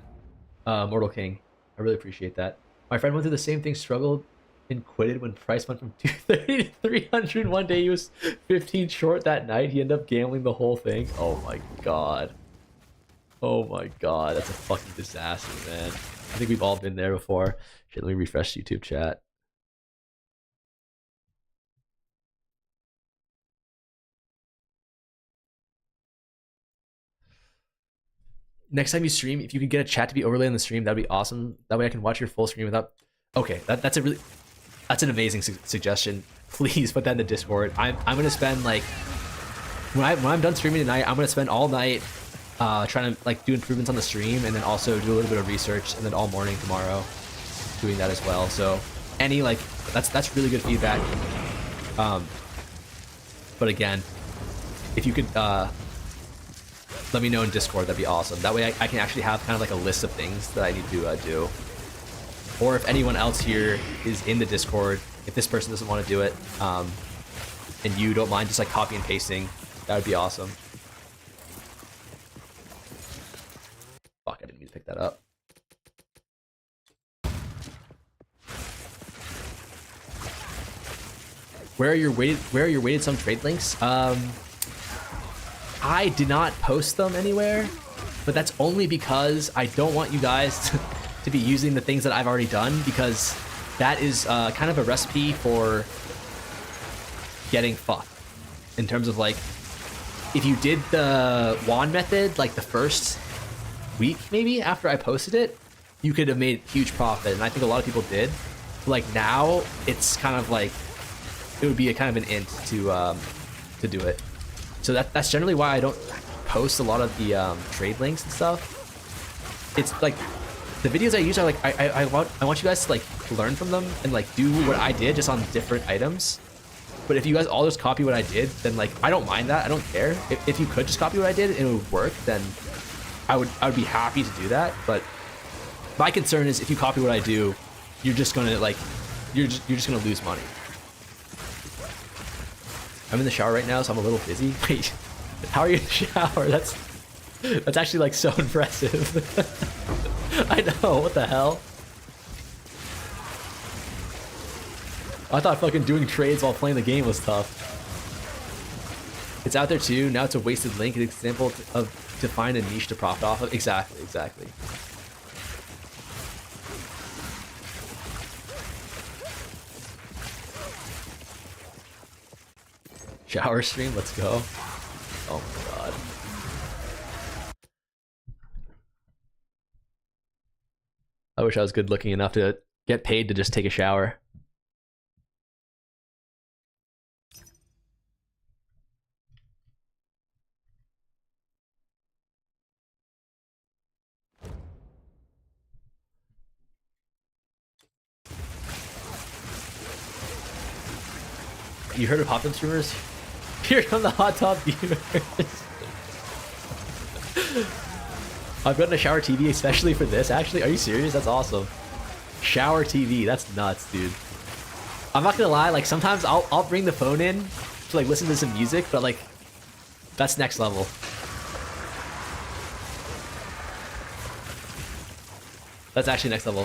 Mortal King. I really appreciate that. My friend went through the same thing, struggled and quitted when price went from 230 to 300. One day he was 15 short that night. He ended up gambling the whole thing. Oh my god. Oh my god, that's a fucking disaster, man. I think we've all been there before. Shit, let me refresh YouTube chat. Next time you stream, if you could get a chat to be overlaid on the stream, that'd be awesome. That way I can watch your full stream without... Okay, that's an amazing suggestion. Please put that in the Discord. I'm gonna spend like... When I'm done streaming tonight, I'm gonna spend all night trying to like do improvements on the stream, and then also do a little bit of research, and then all morning tomorrow doing that as well. So any like that's really good feedback. But again, if you could let me know in Discord, that'd be awesome. That way I can actually have kind of like a list of things that I need to do. Or if anyone else here is in the Discord, if this person doesn't want to do it, and you don't mind just like copy and pasting, that would be awesome. Fuck, I didn't mean to pick that up. Where are your weighted some trade links? I did not post them anywhere, but that's only because I don't want you guys to be using the things that I've already done, because that is kind of a recipe for getting fucked. In terms of like, if you did the wand method like the first week maybe after I posted it, you could have made huge profit, and I think a lot of people did. But like now, it's kind of like it would be a kind of an int to do it. So that's generally why I don't post a lot of the trade links and stuff. It's like the videos I use are like I want you guys to like learn from them and like do what I did just on different items. But if you guys all just copy what I did, then like I don't mind that. I don't care. If you could just copy what I did and it would work, then I would be happy to do that. But my concern is if you copy what I do, you're just gonna like you're just gonna lose money. I'm in the shower right now, so I'm a little busy. Wait, how are you in the shower? That's actually like so impressive. I know, what the hell? I thought fucking doing trades while playing the game was tough. It's out there too. Now it's a wasted link. An example of to find a niche to profit off of. Exactly. Shower stream, let's go. Oh my god. I wish I was good looking enough to get paid to just take a shower. You heard of hot tub streamers? Here come the hot tub viewers. I've gotten a shower TV especially for this, actually. Are you serious? That's awesome. Shower TV, that's nuts, dude. I'm not gonna lie, like sometimes I'll bring the phone in to like listen to some music, but like that's next level. That's actually next level.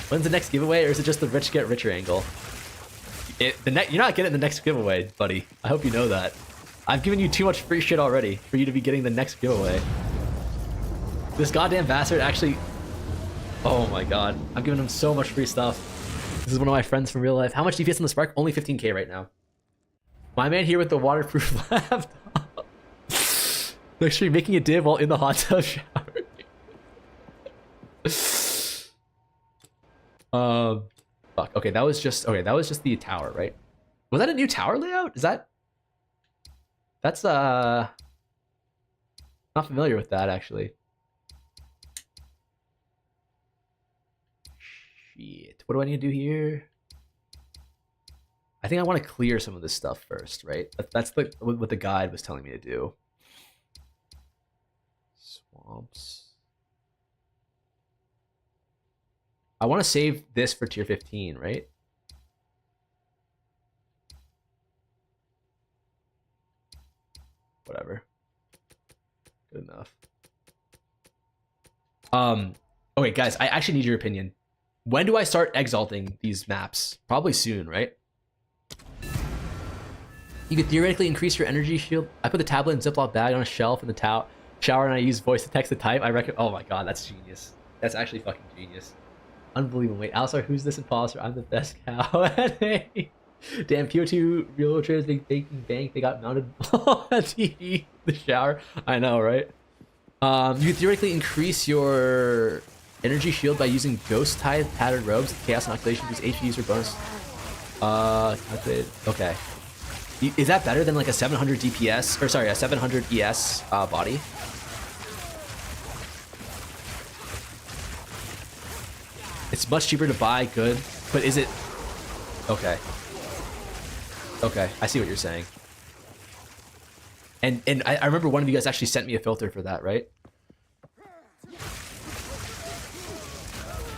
When's the next giveaway, or is it just the rich get richer angle? You're not getting the next giveaway, buddy. I hope you know that. I've given you too much free shit already for you to be getting the next giveaway. This goddamn bastard actually... Oh my god. I'm giving him so much free stuff. This is one of my friends from real life. How much DPS on the Spark? Only 15k right now. My man here with the waterproof laptop. Make sure you're making a div while in the hot tub shower. Fuck. Okay, that was just the tower, right? Was that a new tower layout? That's not familiar with that actually. Shit. What do I need to do here? I think I want to clear some of this stuff first, right? That's what the guide was telling me to do. Swamps. I want to save this for tier 15, right? Whatever. Good enough. Okay, guys, I actually need your opinion. When do I start exalting these maps? Probably soon, right? You could theoretically increase your energy shield. I put the tablet in Ziploc bag on a shelf in the shower, and I use voice to text to type. I reckon. Oh my god, that's genius. That's actually fucking genius. Unbelievable. Wait, Alistar, who's this imposter? I'm the best cow. Damn, PO2 real traders baking bank. They got mounted on TV, the shower. I know, right? You theoretically increase your energy shield by using Ghost Tithe patterned robes. Chaos inoculation boosts HP user bonus. Calculated. Okay. Is that better than like a 700 DPS, or sorry, a 700 ES body? It's much cheaper to buy, good, but is it? Okay. Okay, I see what you're saying. And I remember one of you guys actually sent me a filter for that, right?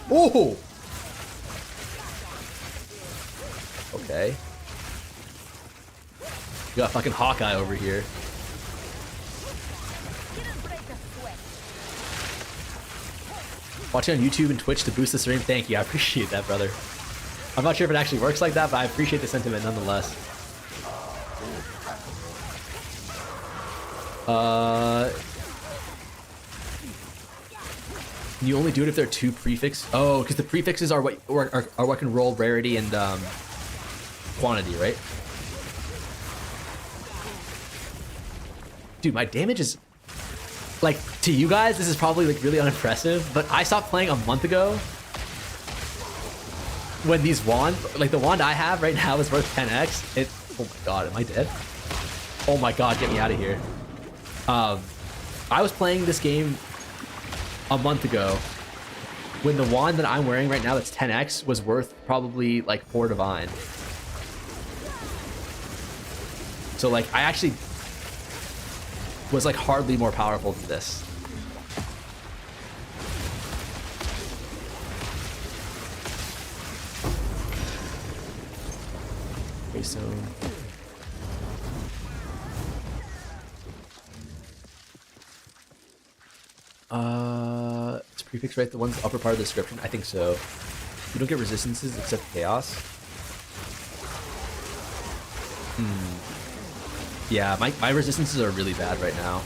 Oh! Okay. We got fucking Hawkeye over here. Watching on YouTube and Twitch to boost the stream. Thank you, I appreciate that, brother. I'm not sure if it actually works like that, but I appreciate the sentiment nonetheless. You only do it if they're two prefix. Oh, because the prefixes are what can roll rarity and quantity, right? Dude, my damage is like, to you guys, this is probably like really unimpressive, but I stopped playing a month ago when these wands, like the wand I have right now is worth 10x. It, oh my god, am I dead? Oh my god, get me out of here. I was playing this game a month ago when the wand that I'm wearing right now that's 10x was worth probably like 4 divine. So like I actually was like hardly more powerful than this. Okay, so is prefix right? The one's upper part of the description? I think so. You don't get resistances except chaos. Yeah, my resistances are really bad right now.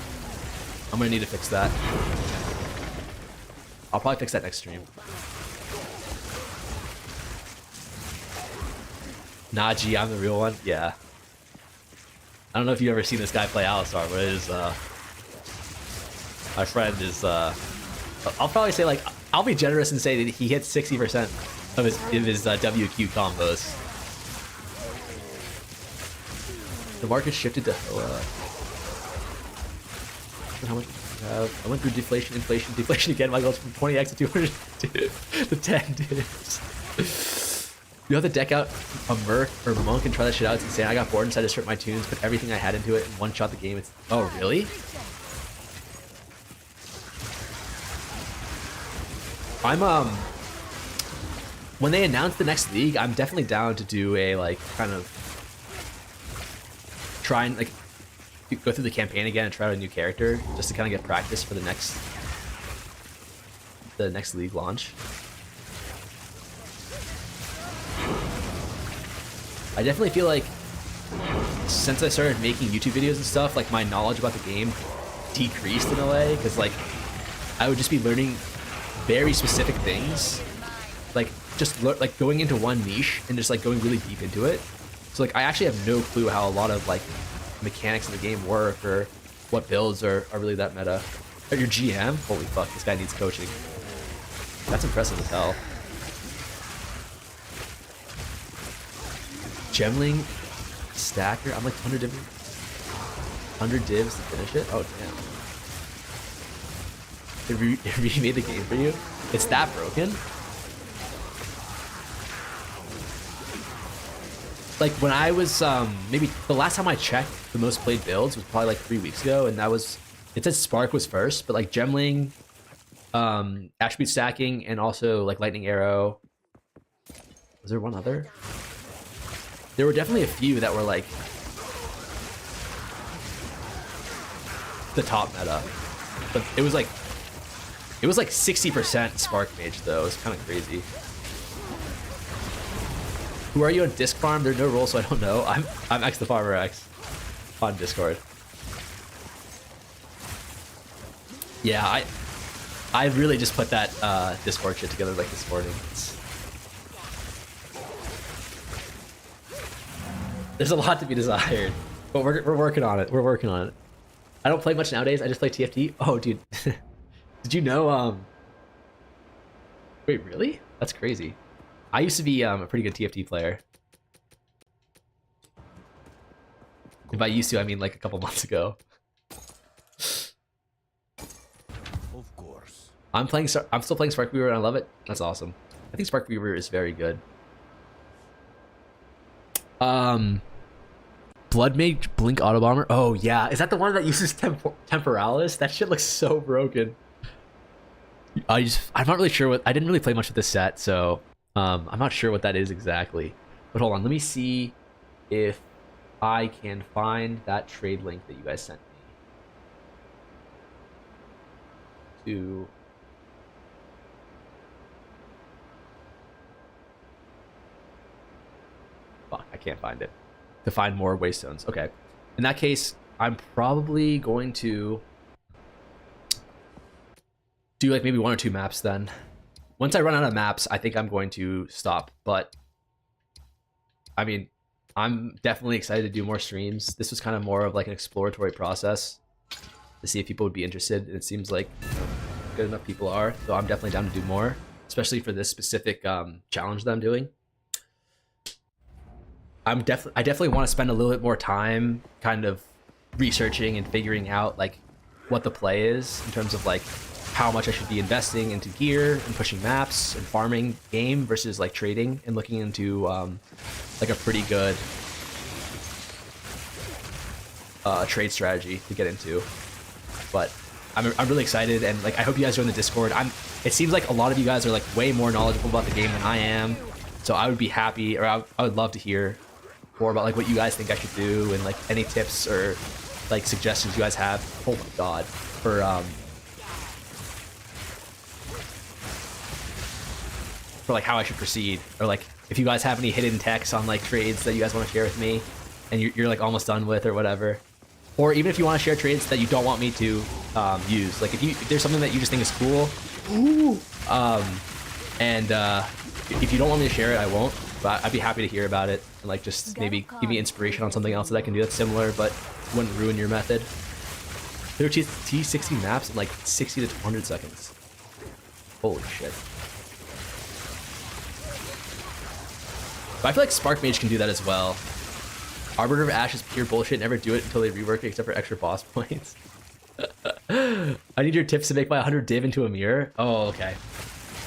I'm gonna need to fix that. I'll probably fix that next stream. Najee, I'm the real one? Yeah. I don't know if you've ever seen this guy play Alistar, but it is, my friend is, I'll probably say, like, I'll be generous and say that he hits 60% of his WQ combos. The market shifted to how much do you have? I went through deflation, inflation, deflation again. My goals from 20x to 200 to 10 divs. You have to deck out a Merc or Monk and try that shit out. It's insane. I got bored and decided to strip my tunes, put everything I had into it, and one-shot the game. It's oh really? I'm when they announce the next league, I'm definitely down to do a like kind of try and like go through the campaign again and try out a new character just to kind of get practice for the next league launch. I definitely feel like since I started making YouTube videos and stuff, like my knowledge about the game decreased in a way, because like I would just be learning very specific things, like just like going into one niche and just like going really deep into it. So like I actually have no clue how a lot of like mechanics in the game work or what builds are really that meta. But your GM? Holy fuck, this guy needs coaching. That's impressive as hell. Gemling stacker? I'm like 100 divs to finish it? Oh damn. It remade the game for you? It's that broken? Like when I was maybe the last time I checked the most played builds was probably like 3 weeks ago, and that was, it said Spark was first, but like Gemling, attribute stacking, and also like Lightning Arrow. Was there one other? There were definitely a few that were like the top meta, but it was like 60% Spark Mage though. It was kind of crazy. Who are you on Disc Farm? There's no role, so I don't know. I'm X the Farmer X on Discord. Yeah, I really just put that Discord shit together like this morning. There's a lot to be desired, but we're working on it. We're working on it. I don't play much nowadays. I just play TFT. Oh, dude, did you know? Wait, really? That's crazy. I used to be a pretty good TFT player. And by used to, I mean like a couple months ago. Of course. I'm still playing Spark Weaver and I love it. That's awesome. I think Spark Weaver is very good. Blood Mage Blink Auto Bomber. Oh yeah, is that the one that uses Temporalis? That shit looks so broken. I'm not really sure what. I didn't really play much with this set, so I'm not sure what that is exactly. But hold on, let me see if I can find that trade link that you guys sent me to. Fuck, I can't find it. To find more Waystones. Okay. In that case, I'm probably going to do like maybe 1 or 2 maps then. Once I run out of maps, I think I'm going to stop. But I mean, I'm definitely excited to do more streams. This was kind of more of like an exploratory process to see if people would be interested. And it seems like good enough people are. So I'm definitely down to do more, especially for this specific challenge that I'm doing. I definitely want to spend a little bit more time kind of researching and figuring out like what the play is in terms of like how much I should be investing into gear and pushing maps and farming game versus like trading and looking into like a pretty good trade strategy to get into. But I'm really excited and like I hope you guys are in the Discord. It seems like a lot of you guys are like way more knowledgeable about the game than I am. So I would be happy, or I would love to hear more about like what you guys think I should do and like any tips or like suggestions you guys have. Oh my god, for like how I should proceed, or like if you guys have any hidden techs on like trades that you guys want to share with me and you're like almost done with or whatever, or even if you want to share trades that you don't want me to use, like if there's something that you just think is cool, and if you don't want me to share it, I won't, but I'd be happy to hear about it and like just maybe give me inspiration on something else that I can do that's similar but wouldn't ruin your method. There are T60 maps in like 60 to 200 seconds. Holy shit. But I feel like Spark Mage can do that as well. Arbiter of Ash is pure bullshit. Never do it until they rework it except for extra boss points. I need your tips to make my 100 div into a mirror. Oh, okay.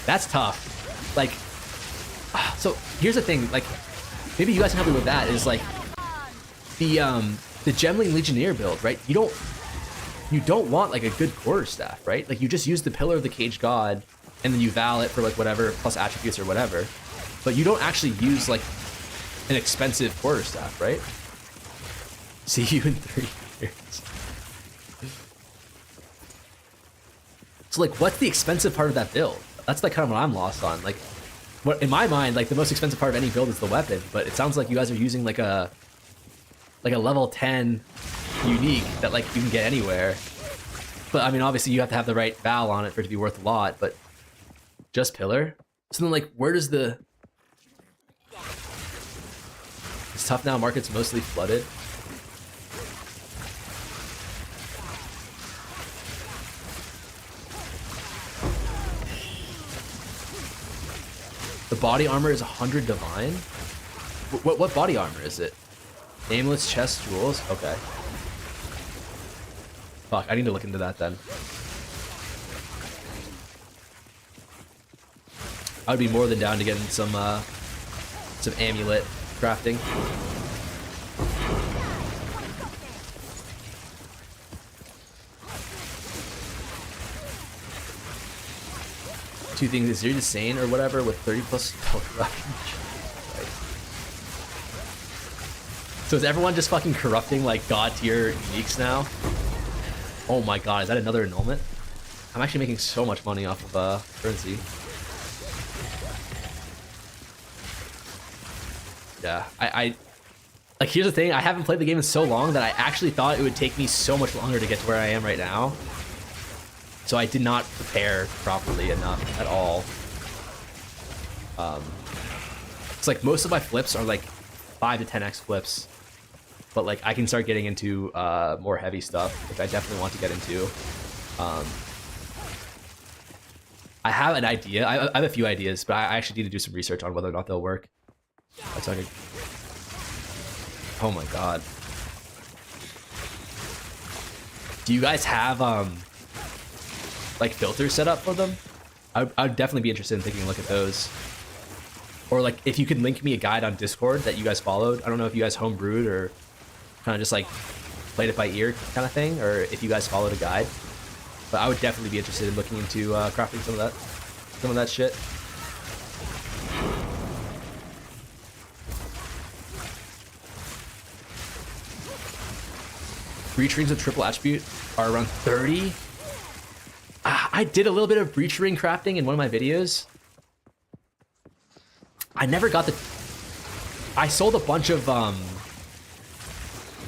That's tough. Like, so here's the thing. Like, maybe you guys can help me with that. Is like the Gemling Legionnaire build, right? You don't want like a good quarterstaff, right? Like you just use the Pillar of the Caged God, and then you val it for like whatever plus attributes or whatever. But you don't actually use like an expensive quarterstaff, right? See you in 3 years. So like, what's the expensive part of that build? That's like kind of what I'm lost on. Like, what in my mind, like the most expensive part of any build is the weapon. But it sounds like you guys are using like a level 10 unique that like you can get anywhere. But I mean, obviously you have to have the right val on it for it to be worth a lot. But just pillar. So then, like, where does the It's tough now. Market's mostly flooded. The body armor is 100 divine. What body armor is it? Nameless chest jewels. Okay. Fuck, I need to look into that then. I would be more than down to getting some amulet crafting. Two things: is you're insane or whatever with 30 plus health. So is everyone just fucking corrupting like god tier uniques now? Oh my god, is that another annulment? I'm actually making so much money off of currency. Yeah, I like, here's the thing, I haven't played the game in so long that I actually thought it would take me so much longer to get to where I am right now. So I did not prepare properly enough at all. It's like most of my flips are like 5 to 10x flips, but like I can start getting into more heavy stuff, which I definitely want to get into. I have an idea. I have a few ideas, but I actually need to do some research on whether or not they'll work. That's like oh my god. Do you guys have like filters set up for them? I'd definitely be interested in taking a look at those. Or like if you could link me a guide on Discord that you guys followed. I don't know if you guys homebrewed or kind of just like played it by ear kind of thing, or if you guys followed a guide. But I would definitely be interested in looking into crafting some of that shit. Breach rings with triple attribute are around 30. I did a little bit of breach ring crafting in one of my videos. I never got the... I sold a bunch of,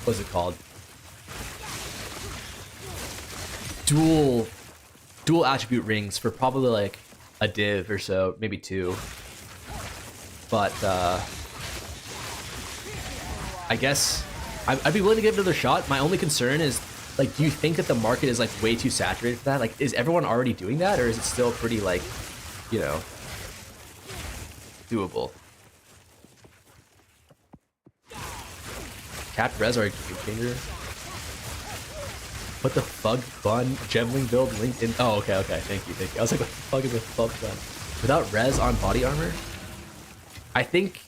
what's it called? Dual attribute rings for probably like a div or so, maybe 2. But, I guess I'd be willing to give it another shot. My only concern is, like, do you think that the market is like way too saturated for that? Like, is everyone already doing that, or is it still pretty like, you know, doable? Capped res are a game changer. What the fug bun gemling build linked in? Oh, okay, thank you. I was like, what the fuck is a fug bun? Without res on body armor? I think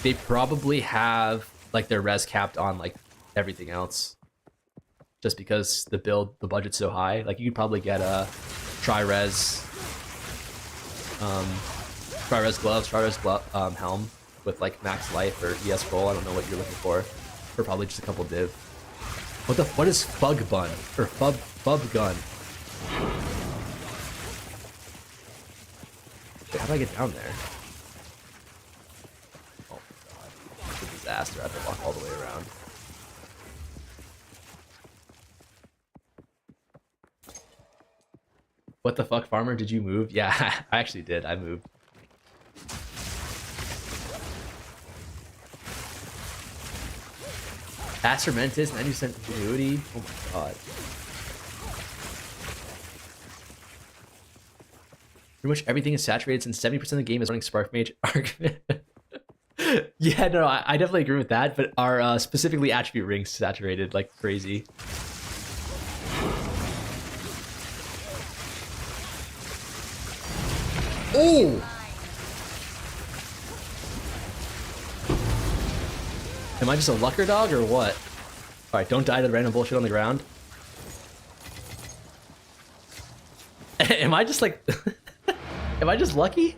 they probably have like their res capped on like everything else, just because the budget's so high. Like you could probably get a tri-res gloves, helm with like max life or ES roll. I don't know what you're looking for probably just a couple div. What is fug bun or fub gun? Wait, how do I get down there? Oh my god, it's a disaster. I have to walk all the way around. What the fuck, farmer? Did you move? Yeah, I actually did. I moved. Acermentis, 90% ingenuity. Oh my god. Pretty much everything is saturated since 70% of the game is running Spark Mage argument. Yeah, no, I definitely agree with that, but our specifically attribute rings saturated like crazy. Oh! Am I just a lucker dog or what? Alright, don't die to the random bullshit on the ground. Am I just like... Am I just lucky?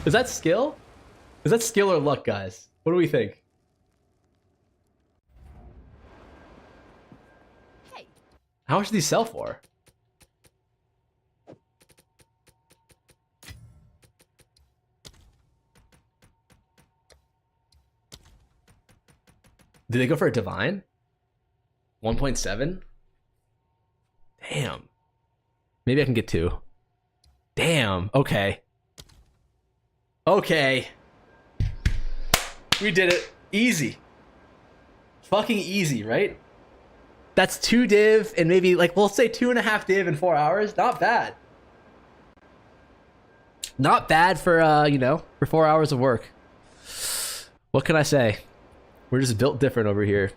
Is that skill? Is that skill or luck, guys? What do we think? Hey. How much do these sell for? Did they go for a divine? 1.7? Damn. Maybe I can get 2. Damn. Okay. Okay. We did it. Easy. Fucking easy, right? That's 2 div and maybe like, we'll say 2.5 div in 4 hours. Not bad. Not bad for, you know, for 4 hours of work. What can I say? We're just built different over here.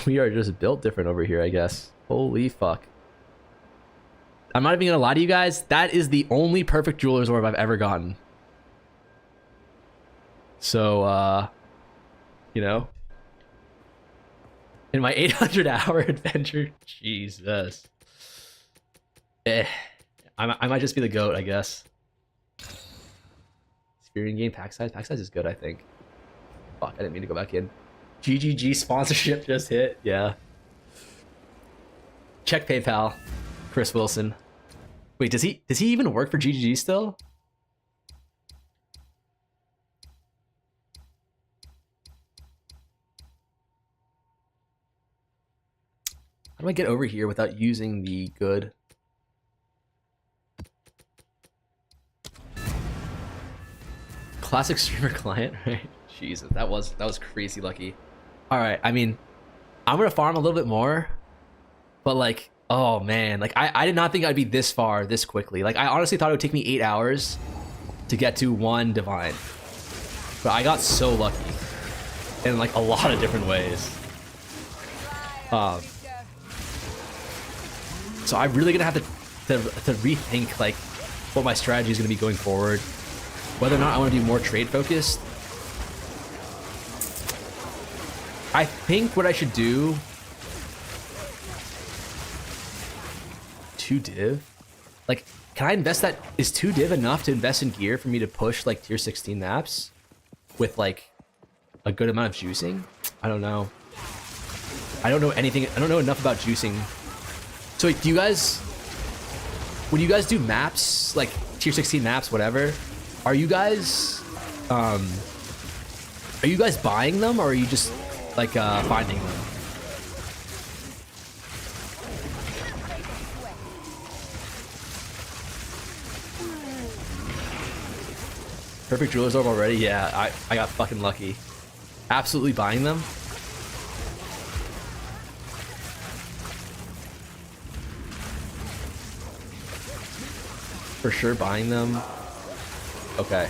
We are just built different over here, I guess. Holy fuck. I'm not even gonna lie to you guys. That is the only perfect jeweler's orb I've ever gotten. So, you know. In my 800-hour adventure. Jesus. I might just be the GOAT, I guess. Experience game pack size. Pack size is good, I think. Fuck, I didn't mean to go back in. GGG sponsorship just hit. Yeah. Check PayPal. Chris Wilson. Wait, does he even work for GGG still? How do I get over here without using the good? Classic streamer client, right? Jesus, that was crazy lucky. All right, I mean, I'm gonna farm a little bit more, but like, oh man, like I did not think I'd be this far this quickly. Like I honestly thought it would take me 8 hours to get to 1 divine, but I got so lucky in like a lot of different ways. So I'm really gonna have to rethink like what my strategy is gonna be going forward. Whether or not I want to do more trade focused. I think what I should do. 2 div? Like, can I invest that? Is 2 div enough to invest in gear for me to push like tier 16 maps with like a good amount of juicing? I don't know. I don't know anything. I don't know enough about juicing. So do you guys, when you guys do maps, like tier 16 maps, whatever, are you guys buying them, or are you just like finding them? Perfect Jeweler's Orb already? Yeah, I got fucking lucky. Absolutely buying them. For sure buying them. Okay.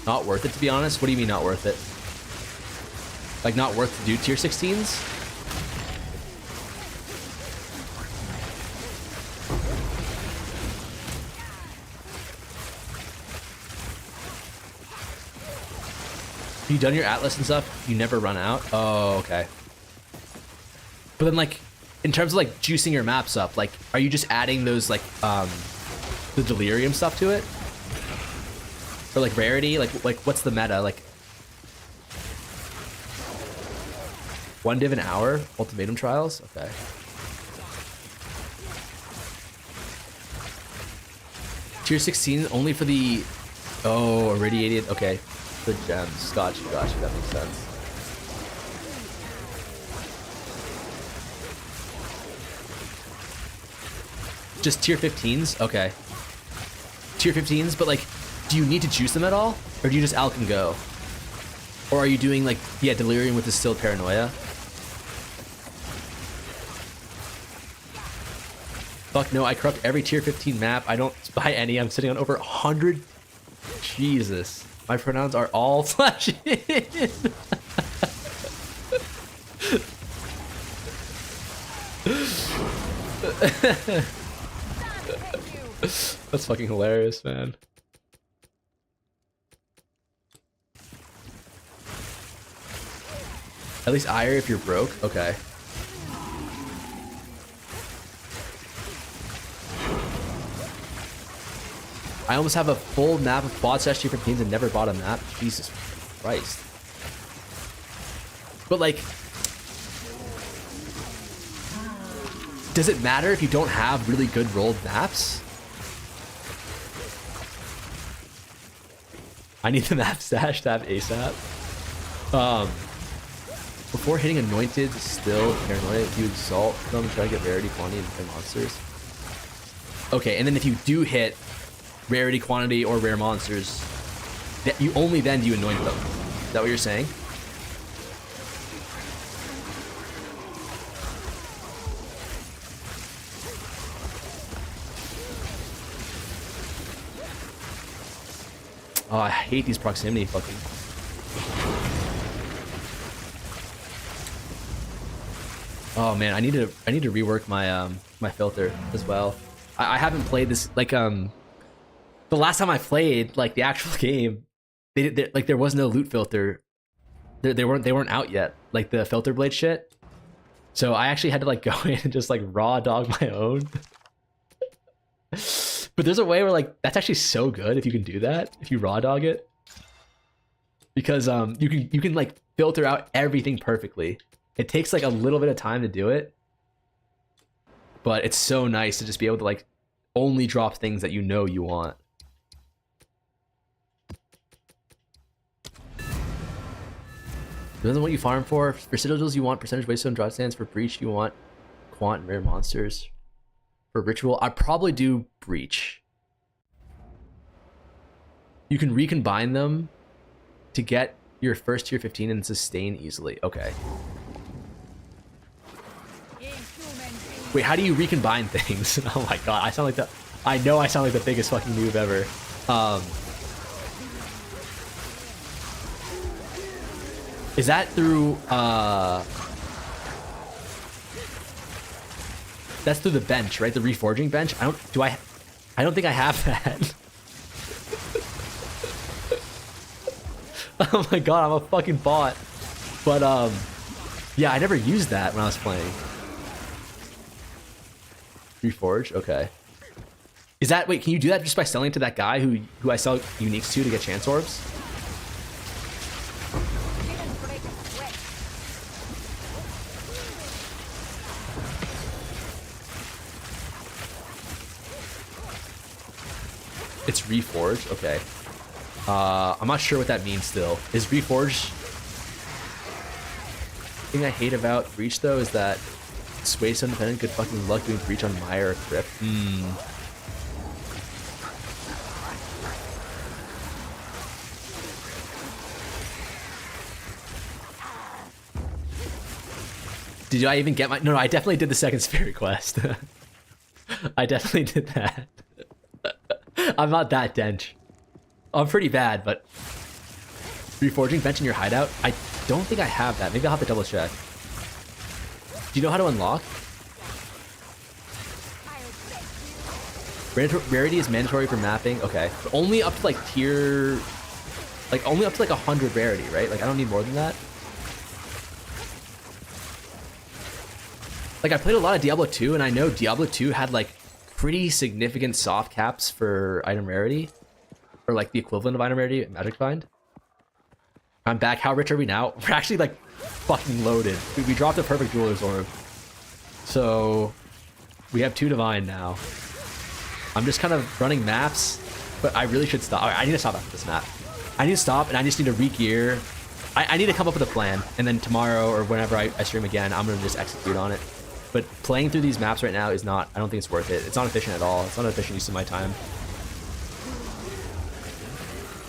Not worth it, to be honest? What do you mean not worth it? Like not worth to do tier 16s? Have you done your Atlas and stuff? You never run out? Oh, okay. But then, like, in terms of, like, juicing your maps up, like, are you just adding those, like, the Delirium stuff to it? Or, like, rarity? Like, what's the meta? Like, 1 div an hour? Ultimatum trials? Okay. Tier 16 only for the... Oh, irradiated. Okay. The gems. Gotcha. That makes sense. Just tier 15s? Okay. Tier 15s, but like, do you need to juice them at all? Or do you just alch and go? Or are you doing like, yeah, Delirium with Distilled Paranoia? Fuck no, I corrupt every tier 15 map. I don't buy any. I'm sitting on over 100. Jesus. My pronouns are all slashing. That's fucking hilarious, man. At least ire if you're broke. Okay. I almost have a full map of quad slash tier 15s and never bought a map. Jesus Christ. But like, does it matter if you don't have really good rolled maps? I need the map stash to have ASAP. Before hitting anointed, still paranoia, you exalt them, try to get rarity, quantity, and rare monsters. Okay, and then if you do hit rarity, quantity, or rare monsters, that you only then do you anoint them. Is that what you're saying? Oh, I hate these proximity fucking. Oh man, I need to rework my my filter as well. I haven't played this like the last time I played like the actual game, like there was no loot filter. They weren't out yet, like the filter blade shit. So I actually had to like go in and just like raw dog my own. But there's a way where like that's actually so good if you can do that, if you raw dog it. Because you can like filter out everything perfectly. It takes like a little bit of time to do it. But it's so nice to just be able to like only drop things that you know you want. Depends on what you farm for. For citadels, you want percentage waystone drop stands. For breach, you want quant and rare monsters. For ritual, I'd probably do breach. You can recombine them to get your first tier 15 and sustain easily. Okay. Wait, how do you recombine things? Oh my god, I sound like the... I know I sound like the biggest fucking noob ever. Is that through, that's through the bench, right? The reforging bench? I don't think I have that. Oh my god, I'm a fucking bot. But, yeah, I never used that when I was playing. Reforge? Okay. Is that... Wait, can you do that just by selling to that guy who I sell uniques to get chance orbs? It's reforged? Okay. I'm not sure what that means still. Is reforged... The thing I hate about breach though is that Sway so independent, good fucking luck doing breach on Maya or Crypt. Did I even get my... No, I definitely did the second spirit quest. I definitely did that. I'm not that dench. I'm pretty bad, but... Reforging bench in your hideout? I don't think I have that. Maybe I'll have to double check. Do you know how to unlock? Rarity is mandatory for mapping. Okay. But only up to like tier... Like only up to like 100 rarity, right? Like I don't need more than that. Like I played a lot of Diablo 2 and I know Diablo 2 had like pretty significant soft caps for item rarity. Or like the equivalent of item rarity at Magic Find. I'm back. How rich are we now? We're actually like fucking loaded. We dropped a perfect jeweler's orb. So we have 2 divine now. I'm just kind of running maps, but I really should stop. I need to stop after this map. I need to stop and I just need to re-gear. I need to come up with a plan, and then tomorrow or whenever I stream again, I'm gonna just execute on it. But playing through these maps right now is not, I don't think it's worth it. It's not efficient at all. It's not an efficient use of my time.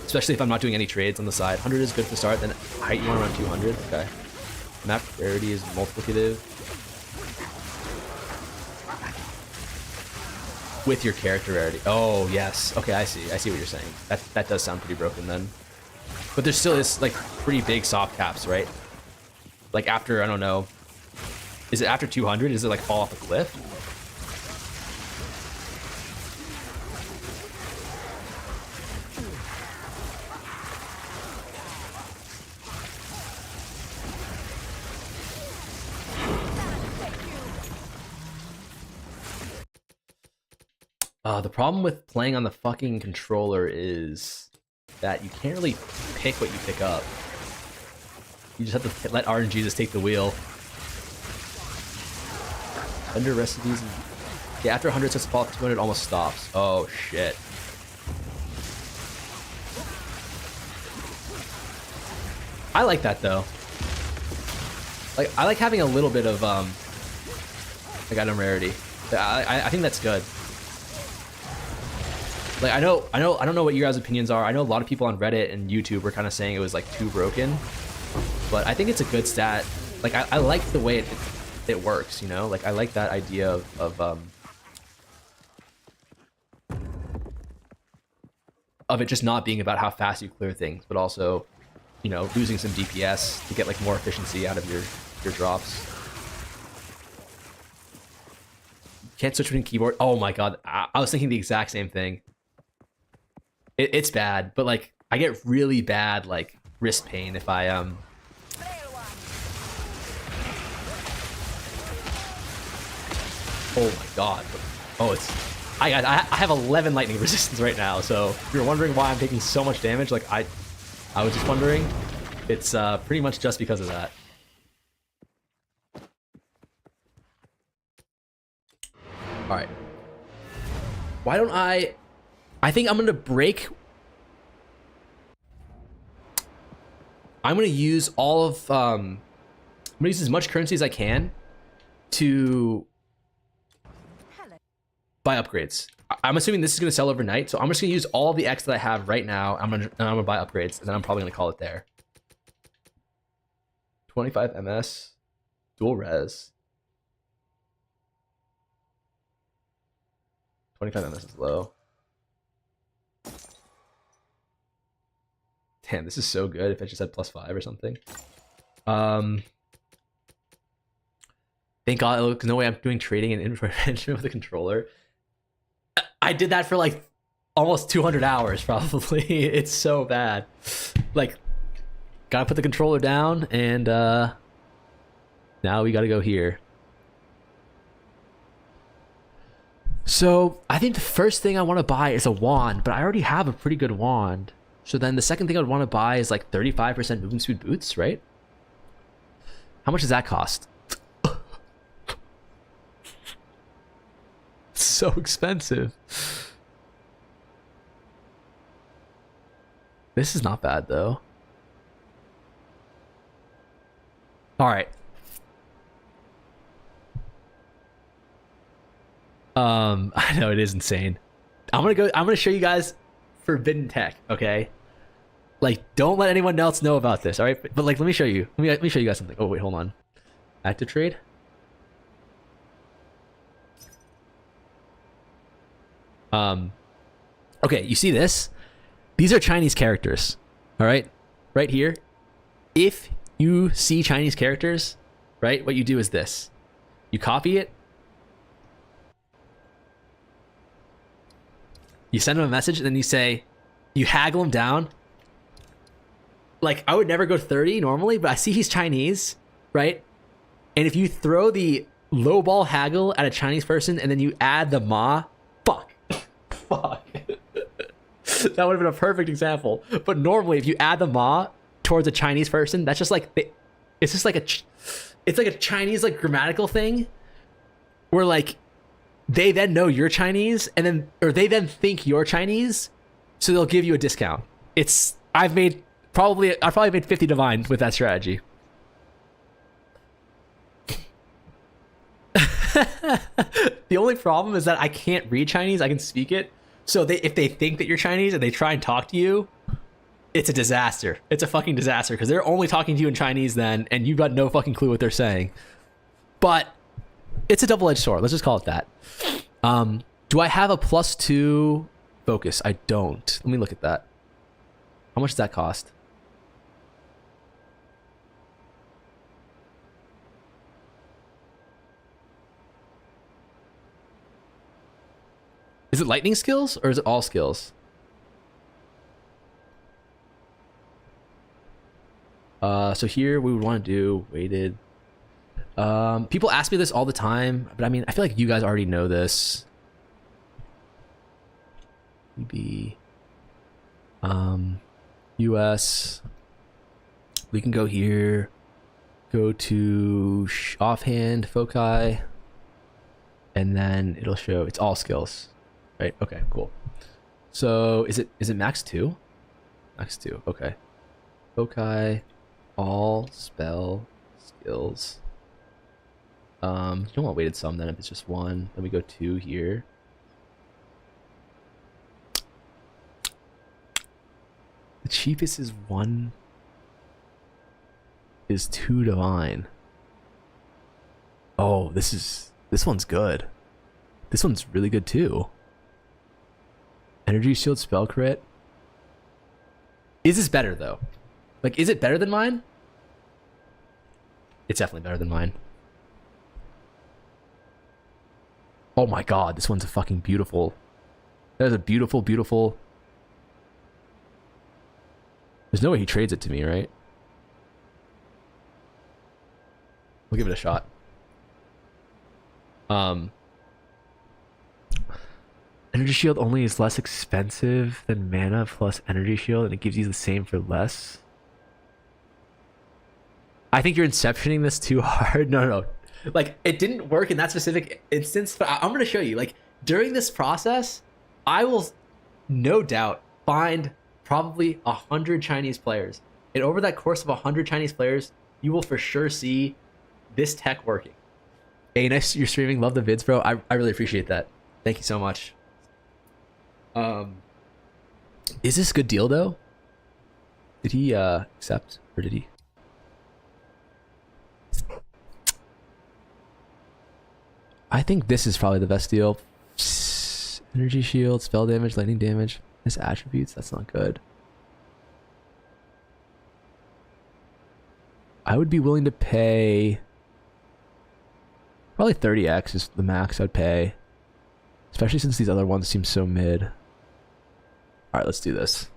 Especially if I'm not doing any trades on the side. 100 is good to start, then height you want around 200. Okay. Map rarity is multiplicative. With your character rarity. Oh, yes. Okay, I see. I see what you're saying. That does sound pretty broken then. But there still is, like, pretty big soft caps, right? Like, after, I don't know. Is it after 200? Does it, like, fall off a cliff? The problem with playing on the fucking controller is that you can't really pick what you pick up. You just have to let RNG just take the wheel. Under recipes. Yeah, after 100 sets of fall, 200 almost stops. Oh shit. I like that though. Like I like having a little bit of like item rarity. I think that's good. Like I don't know what your guys' opinions are. I know a lot of people on Reddit and YouTube were kind of saying it was like too broken, but I think it's a good stat. Like I like the way it works, you know. Like I like that idea of it just not being about how fast you clear things, but also, you know, losing some DPS to get like more efficiency out of your drops. Can't switch between keyboard. Oh my god, I was thinking the exact same thing. It's bad, but like I get really bad like wrist pain if I Oh my god. Oh, I have 11 lightning resistance right now, so if you're wondering why I'm taking so much damage, like I was just wondering, it's pretty much just because of that. All right. Why don't I think I'm gonna break. I'm gonna use all of I'm gonna use as much currency as I can to Hello. buy upgrades. I'm assuming this is gonna sell overnight, so I'm just gonna use all the X that I have right now. I'm gonna buy upgrades, and then I'm probably gonna call it there. 25 MS, dual res. 25 MS is low. Damn, this is so good if I just had +5 or something. Thank God, look, no way I'm doing trading and inventory management with a controller. I did that for like almost 200 hours probably. It's so bad. Like, gotta put the controller down, and now we gotta go here. So I think the first thing I want to buy is a wand, but I already have a pretty good wand. So then the second thing I would want to buy is like 35% movement speed boots, right? How much does that cost? So expensive. This is not bad though. All right. I know it is insane. I'm gonna show you guys forbidden tech, okay? Like, don't let anyone else know about this, all right? But like, let me show you. Let me show you guys something. Oh wait, hold on. Active trade. Okay, you see this? These are Chinese characters, all right? Right here. If you see Chinese characters, right, what you do is this. You copy it. You send them a message, and then you say, you haggle him down. Like, I would never go 30 normally, but I see he's Chinese, right? And if you throw the lowball haggle at a Chinese person, and then you add the ma, fuck. Fuck. That would have been a perfect example. But normally, if you add the ma towards a Chinese person, that's just like, it's just like it's like a Chinese like grammatical thing, where like, they then know you're Chinese, and then, or they then think you're Chinese, so they'll give you a discount. I probably made 50 divine with that strategy. The only problem is that I can't read Chinese. I can speak it. So if they think that you're Chinese and they try and talk to you, it's a disaster. It's a fucking disaster, because they're only talking to you in Chinese then, and you've got no fucking clue what they're saying. But it's a double-edged sword. Let's just call it that. Do I have a +2 focus? I don't. Let me look at that. How much does that cost? Is it lightning skills or is it all skills? So here we would want to do weighted. People ask me this all the time, but I mean, I feel like you guys already know this. Maybe, US. We can go here, go to offhand foci, and then it'll show it's all skills, right? Okay, cool. So is it max 2? Max 2. Okay. Foci, all spell skills. You don't want weighted sum then if it's just 1. Then we go 2 here. The cheapest is 1. Is 2 divine. Oh, this one's good. This one's really good too. Energy shield spell crit. Is this better though? Like, is it better than mine? It's definitely better than mine. Oh my god, this one's a fucking beautiful. That is a beautiful, beautiful. There's no way he trades it to me, right? We'll give it a shot. Energy shield only is less expensive than mana plus energy shield, and it gives you the same for less. I think you're inceptioning this too hard. No. Like, it didn't work in that specific instance, but I'm going to show you. Like, during this process, I will no doubt find probably 100 Chinese players. And over that course of 100 Chinese players, you will for sure see this tech working. Hey, nice you're streaming. Love the vids, bro. I really appreciate that. Thank you so much. Is this a good deal though? Did he accept or did he? I think this is probably the best deal. Energy shield, spell damage, lightning damage. His attributes, that's not good. I would be willing to pay probably 30x is the max I'd pay. Especially since these other ones seem so mid. Alright, let's do this.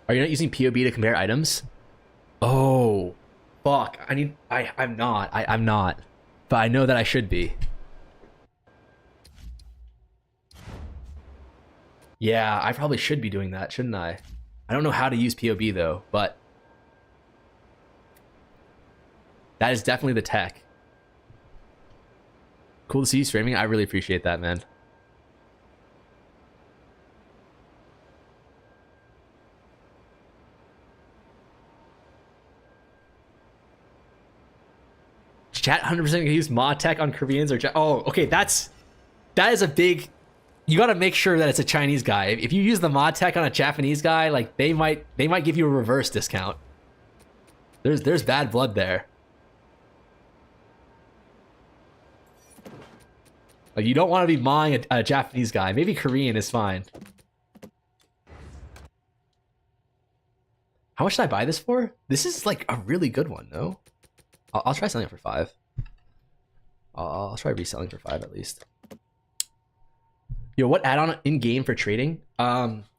Are you not using POB to compare items? Oh, fuck. I'm not. I'm not. But I know that I should be. Yeah, I probably should be doing that, shouldn't I? I don't know how to use POB though, but that is definitely the tech. Cool to see you streaming. I really appreciate that, man. Chat 100% gonna use mod tech on Koreans or oh, okay, that is a big. You got to make sure that it's a Chinese guy. If you use the mod tech on a Japanese guy, like they might give you a reverse discount. There's bad blood there. Like you don't want to be mawing a Japanese guy. Maybe Korean is fine. How much should I buy this for? This is like a really good one, no? I'll try selling it for 5. I'll try reselling for 5 at least. Yo, what add-on in game for trading?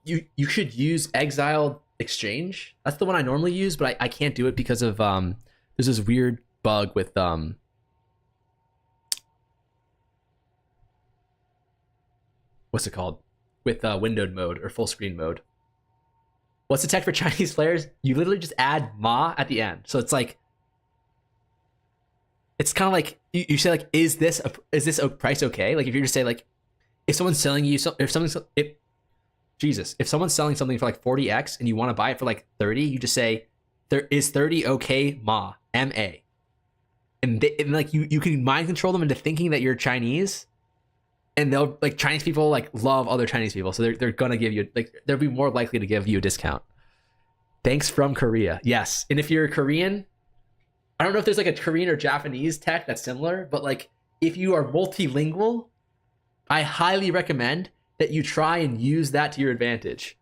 You should use Exiled Exchange. That's the one I normally use, but I can't do it because of there's this weird bug with what's it called? With windowed mode or full screen mode. What's the tech for Chinese players? You literally just add ma at the end. So it's like it's kind of like you say like, is this a price okay? Like if you just say like, if someone's selling you if someone's selling something for like 40x and you want to buy it for like 30, you just say there is 30 okay ma ma, and like you can mind control them into thinking that you're Chinese, and they'll like Chinese people like love other Chinese people, so they're gonna give you like they'll be more likely to give you a discount. Thanks from Korea. Yes, and if you're Korean. I don't know if there's like a Korean or Japanese tech that's similar, but like if you are multilingual, I highly recommend that you try and use that to your advantage.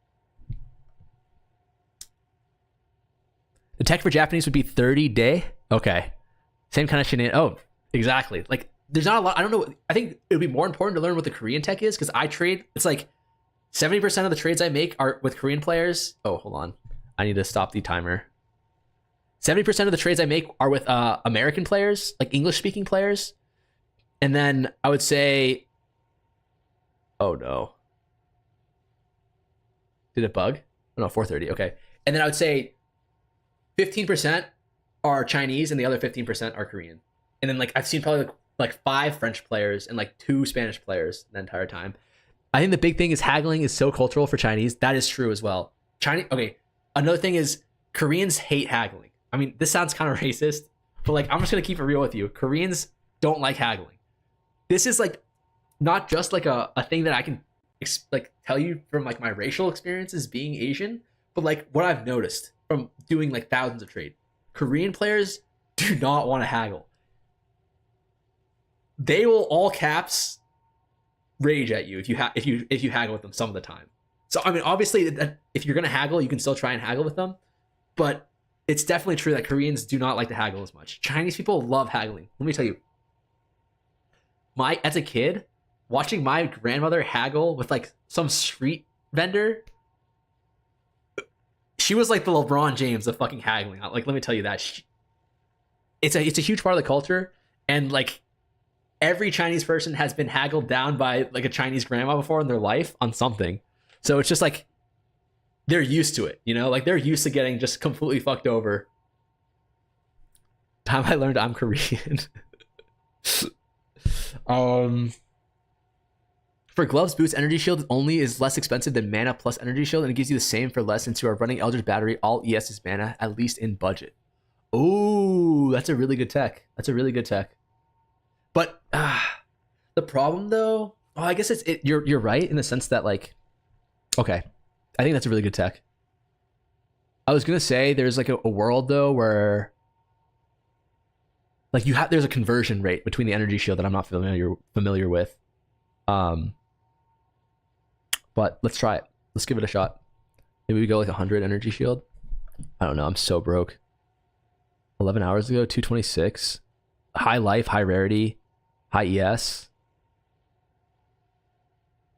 The tech for Japanese would be 30 day. Okay. Same kind of shenanigans. Oh, exactly. Like there's not a lot. I don't know. I think it would be more important to learn what the Korean tech is because I trade. It's like 70% of the trades I make are with Korean players. Oh, hold on. I need to stop the timer. 70% of the trades I make are with American players, like English-speaking players. And then I would say... Oh, no. Did it bug? Oh, no, 430. Okay. And then I would say 15% are Chinese and the other 15% are Korean. And then like I've seen probably like 5 French players and like 2 Spanish players the entire time. I think the big thing is haggling is so cultural for Chinese. That is true as well. Okay. Another thing is Koreans hate haggling. I mean, this sounds kind of racist, but like, I'm just going to keep it real with you. Koreans don't like haggling. This is like, not just like a thing that I can like tell you from like my racial experiences being Asian, but like what I've noticed from doing like thousands of trade. Korean players do not want to haggle. They will all caps rage at you if you haggle with them some of the time. So I mean, obviously, if you're going to haggle, you can still try and haggle with them, but it's definitely true that Koreans do not like to haggle as much. Chinese people love haggling. Let me tell you, as a kid, watching my grandmother haggle with like some street vendor, she was like the LeBron James of fucking haggling. Like, let me tell you that. It's a huge part of the culture, and like every Chinese person has been haggled down by like a Chinese grandma before in their life on something. So it's just like they're used to it, you know? Like they're used to getting just completely fucked over. Time I learned I'm Korean. For gloves, boots, energy shield only is less expensive than mana plus energy shield, and it gives you the same for less since you are running Eldritch Battery. All ES is mana, at least in budget. Oh, that's a really good tech. That's a really good tech. But the problem though, I guess you're right in the sense that like, okay, I think that's a really good tech. I was gonna say there's like a world though where like there's a conversion rate between the energy shield that I'm not familiar with. But let's try it. Let's give it a shot. Maybe we go like 100 energy shield. I don't know. I'm so broke. 11 hours ago, 226. High life, high rarity, high ES.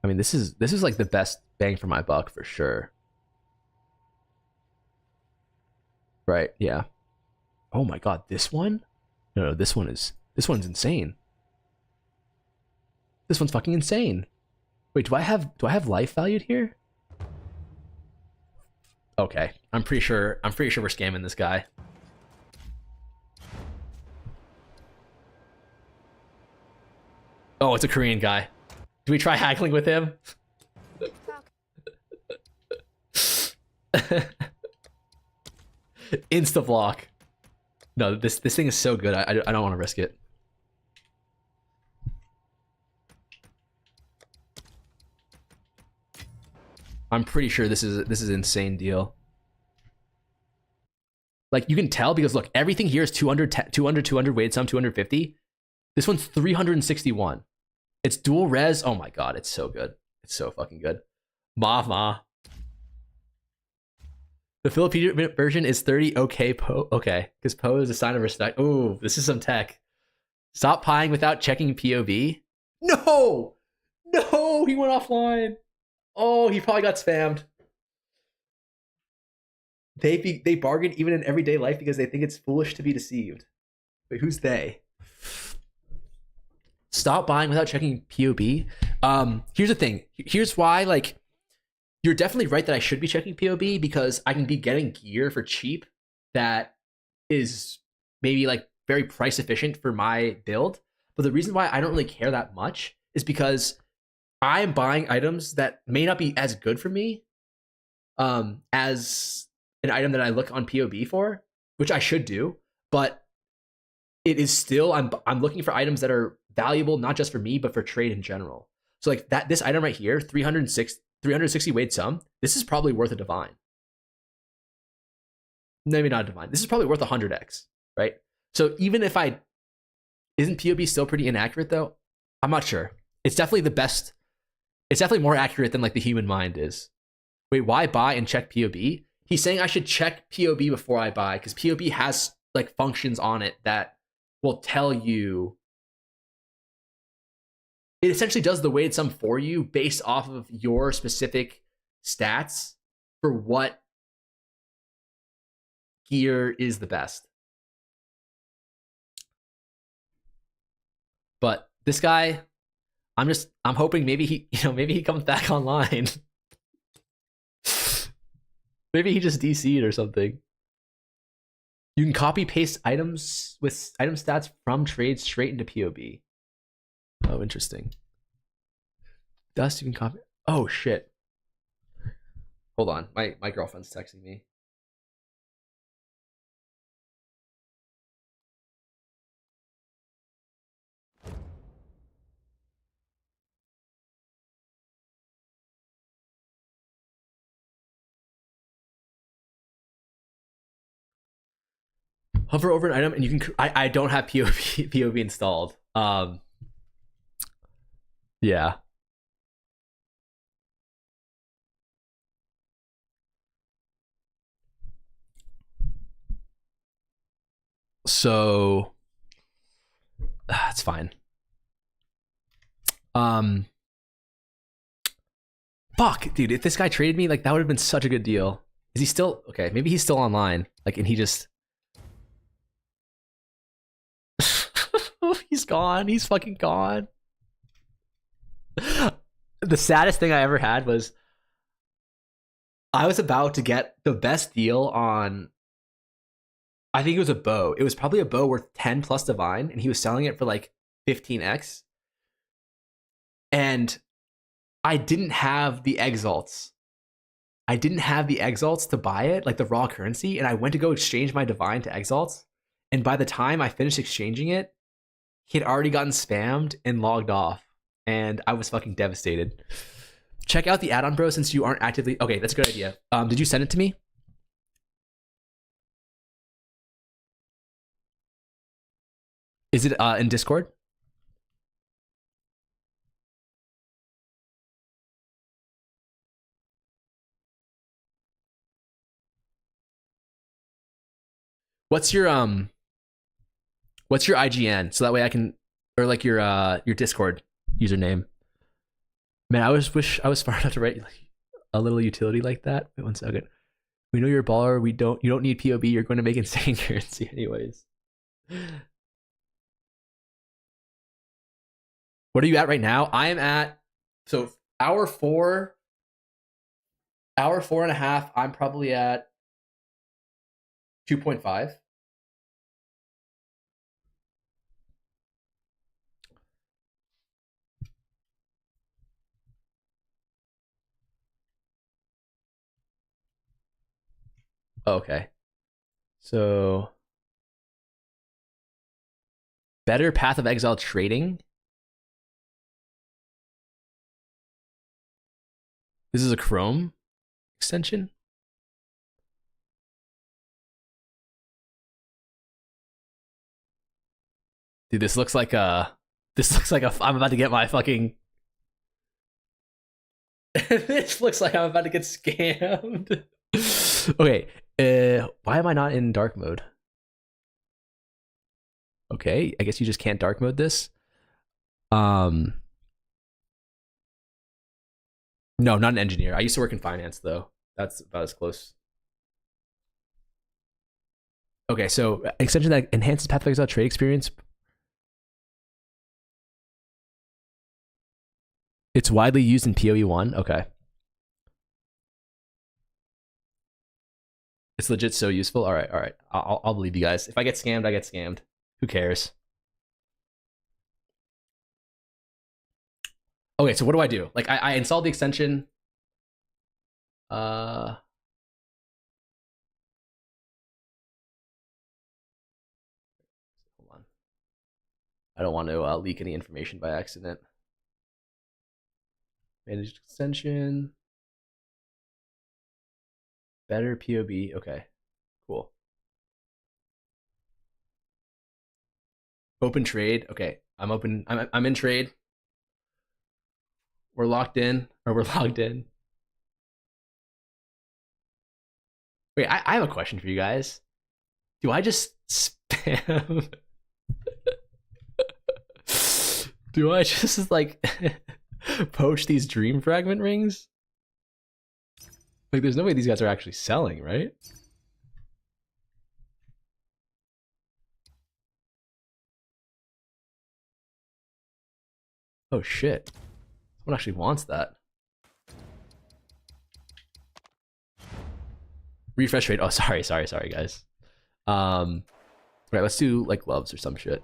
I mean, this is like the best bang for my buck for sure. Right? Yeah. Oh my god, this one? No, this one's insane. This one's fucking insane. Wait, do I have life valued here? Okay, I'm pretty sure we're scamming this guy. Oh, it's a Korean guy. Do we try haggling with him? Insta block. No, this thing is so good. I don't want to risk it. I'm pretty sure this is an insane deal. Like you can tell because look, everything here is 200, 200, weighted sum 250. This one's 361. It's dual res. Oh my god, it's so good. It's so fucking good. Ma. The Filipino version is 30 okay po. Okay, because po is a sign of respect. Oh, this is some tech. Stop pieing without checking POV. No, he went offline. Oh, he probably got spammed. They bargain even in everyday life because they think it's foolish to be deceived. Wait, who's they? Stop buying without checking POB. Here's the thing. Here's why, like, you're definitely right that I should be checking POB because I can be getting gear for cheap that is maybe like very price efficient for my build. But the reason why I don't really care that much is because I'm buying items that may not be as good for me as an item that I look on POB for, which I should do, but it is still I'm looking for items that are valuable not just for me but for trade in general. So like this item right here, 360 weight sum, this is probably worth a divine. Maybe not a divine. This is probably worth 100x, right? So even if isn't POB still pretty inaccurate though? I'm not sure. It's definitely the best. It's definitely more accurate than like the human mind is. Wait, why buy and check POB? He's saying I should check POB before I buy because POB has like functions on it that will tell you. It essentially does the weighted sum for you based off of your specific stats for what gear is the best. But this guy, I'm hoping maybe he comes back online. Maybe he just DC'd or something. You can copy paste items with item stats from trades straight into POB. Oh, interesting. Dust, you can copy. Oh shit. Hold on, my girlfriend's texting me. Hover over an item and you can. I don't have POB installed. Yeah. So that's fine. Fuck, dude, if this guy traded me, like that would have been such a good deal. Is he still okay? Maybe he's still online. Like, and he just he's gone. He's fucking gone. The saddest thing I ever had was I was about to get the best deal on, I think it was a bow. It was probably a bow worth 10 plus divine, and he was selling it for like 15x. And I didn't have the exalts. I didn't have the exalts to buy it, like the raw currency, and I went to go exchange my divine to exalts. And by the time I finished exchanging it, he had already gotten spammed and logged off. And I was fucking devastated. Check out the add-on, bro, since you aren't actively... Okay, that's a good idea. Did you send it to me? Is it in Discord? What's your IGN? So that way I can, or like your Discord username. Man, I wish I was smart enough to write like a little utility like that. Wait 1 second. We know you're a baller. You don't need POB. You're going to make insane currency anyways. What are you at right now? I am at, so hour 4.5. I'm probably at 2.5. Okay. So better Path of Exile trading. This is a Chrome extension. Dude, this looks like a I'm about to get my fucking this looks like I'm about to get scammed. Okay, why am I not in dark mode? Okay, I guess you just can't dark mode this. No, not an engineer. I used to work in finance though. That's about as close. Okay, so extension that enhances Path of Exile trade experience. It's widely used in PoE1. Okay. It's legit so useful. All right. I'll believe you guys. If I get scammed, I get scammed. Who cares? Okay, so what do I do? Like, I installed the extension. Hold on. I don't want to leak any information by accident. Managed extension. Better POB. Okay, cool. Open trade. Okay, I'm open. I'm in trade. We're locked in, or we're logged in. Wait, I have a question for you guys. Do I just spam? Do I just like poach these dream fragment rings? Like, there's no way these guys are actually selling, right? Oh shit. Someone actually wants that. Refresh rate. Oh, sorry, guys. Right, let's do like gloves or some shit.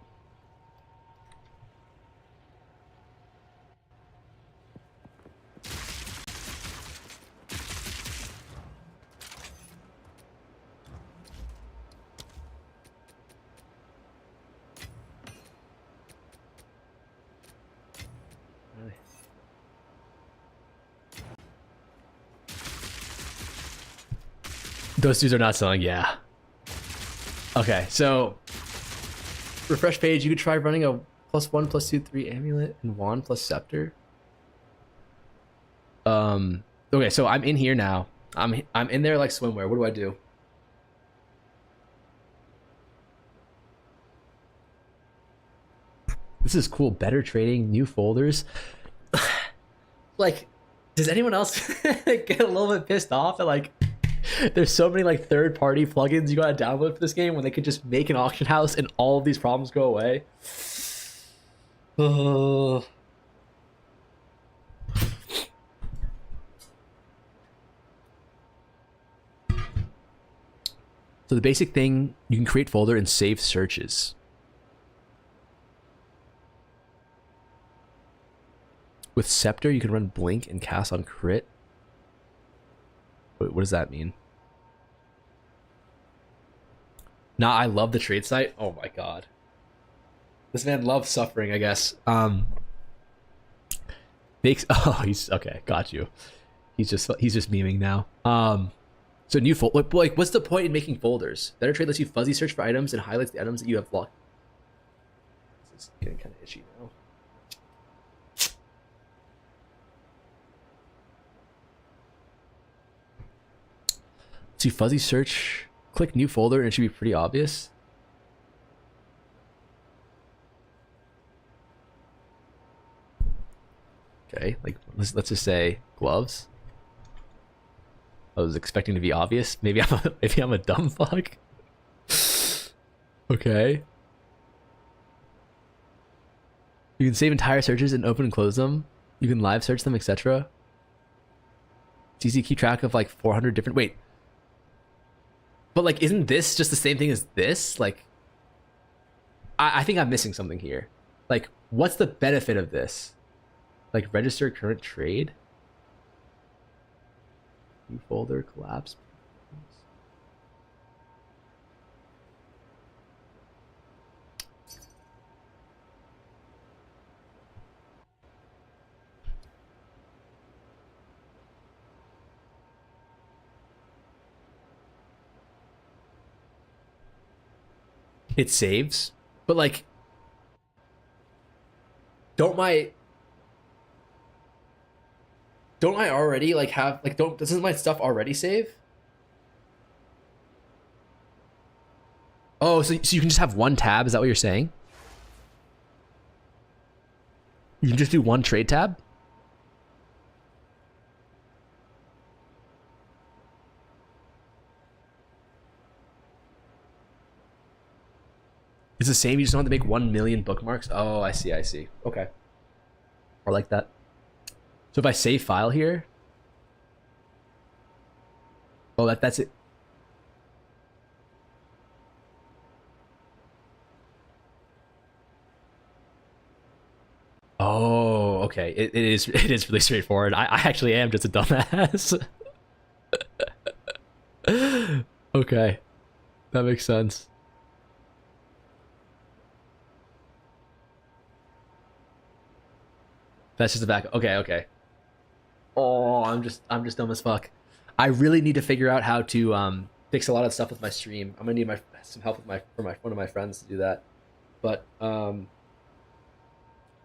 Those dudes are not selling, yeah. Okay, so refresh page, you could try running a +1, +2, 3 amulet and wand plus scepter. Okay, so I'm in here now. I'm in there like swimwear. What do I do? This is cool. Better trading, new folders. Like, does anyone else get a little bit pissed off at like there's so many like third-party plugins you gotta download for this game when they could just make an auction house and all of these problems go away? So the basic thing, you can create folder and save searches. With Scepter, you can run Blink and cast on crit. Wait, what does that mean? Nah, I love the trade site. Oh my god. This man loves suffering, I guess. Makes he's okay, got you. He's just memeing now. So new folder, like what's the point in making folders? Better Trade lets you fuzzy search for items and highlights the items that you have locked. This is getting kind of itchy now. See fuzzy search, click new folder, and it should be pretty obvious. Okay, like let's just say gloves. I was expecting to be obvious. Maybe I'm a dumb fuck. Okay. You can save entire searches and open and close them. You can live search them, etc. It's easy to keep track of like 400 different. Wait. But like, isn't this just the same thing as this? Like, I think I'm missing something here. Like, what's the benefit of this? Like, register current trade? New folder, collapse. It saves, but like, don't I already like have like doesn't my stuff already save? Oh, so you can just have one tab? Is that what you're saying? You can just do one trade tab? It's the same, you just don't have to make 1 million bookmarks? Oh, I see. Okay. Or like that. So if I save file here... Oh, that's it. Oh, okay. It is really straightforward. I actually am just a dumbass. Okay. That makes sense. That's just a back. Okay. Oh, I'm just dumb as fuck. I really need to figure out how to fix a lot of stuff with my stream. I'm gonna need some help with one of my friends to do that. But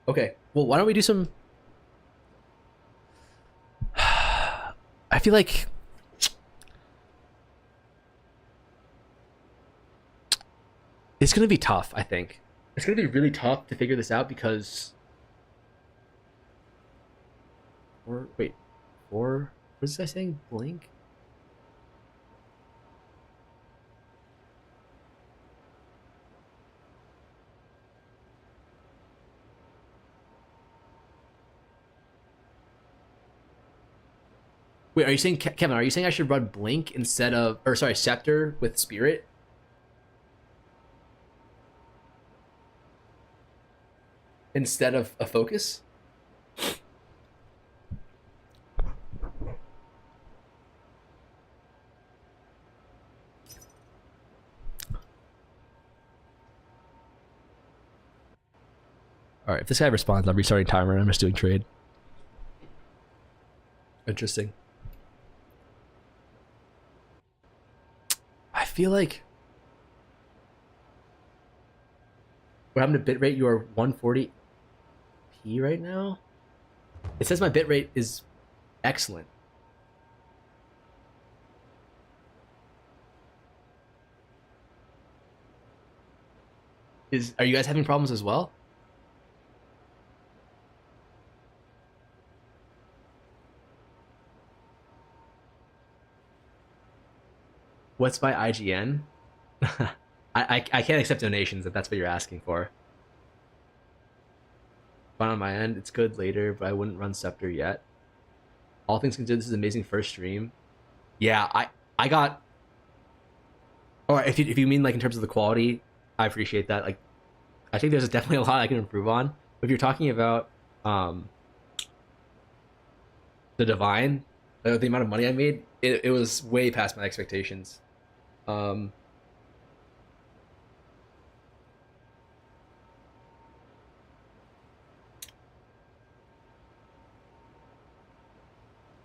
okay. Well, why don't we do some? I feel like it's gonna be tough. I think it's gonna be really tough to figure this out because. What is I saying? Blink? Wait, are you saying, Kevin, are you saying I should run Blink instead of, or sorry, Scepter with Spirit? Instead of a Focus? All right, if this guy responds, I'm restarting timer and I'm just doing trade. Interesting. I feel like... What happened to bitrate? You are 140p right now? It says my bitrate is excellent. Are you guys having problems as well? What's my IGN? I can't accept donations if that's what you're asking for. Fine on my end, it's good later, but I wouldn't run Scepter yet. All things considered, this is an amazing first stream. Yeah, I got... Or if you mean like in terms of the quality, I appreciate that. Like, I think there's definitely a lot I can improve on. But if you're talking about the Divine, the amount of money I made, it was way past my expectations. Um,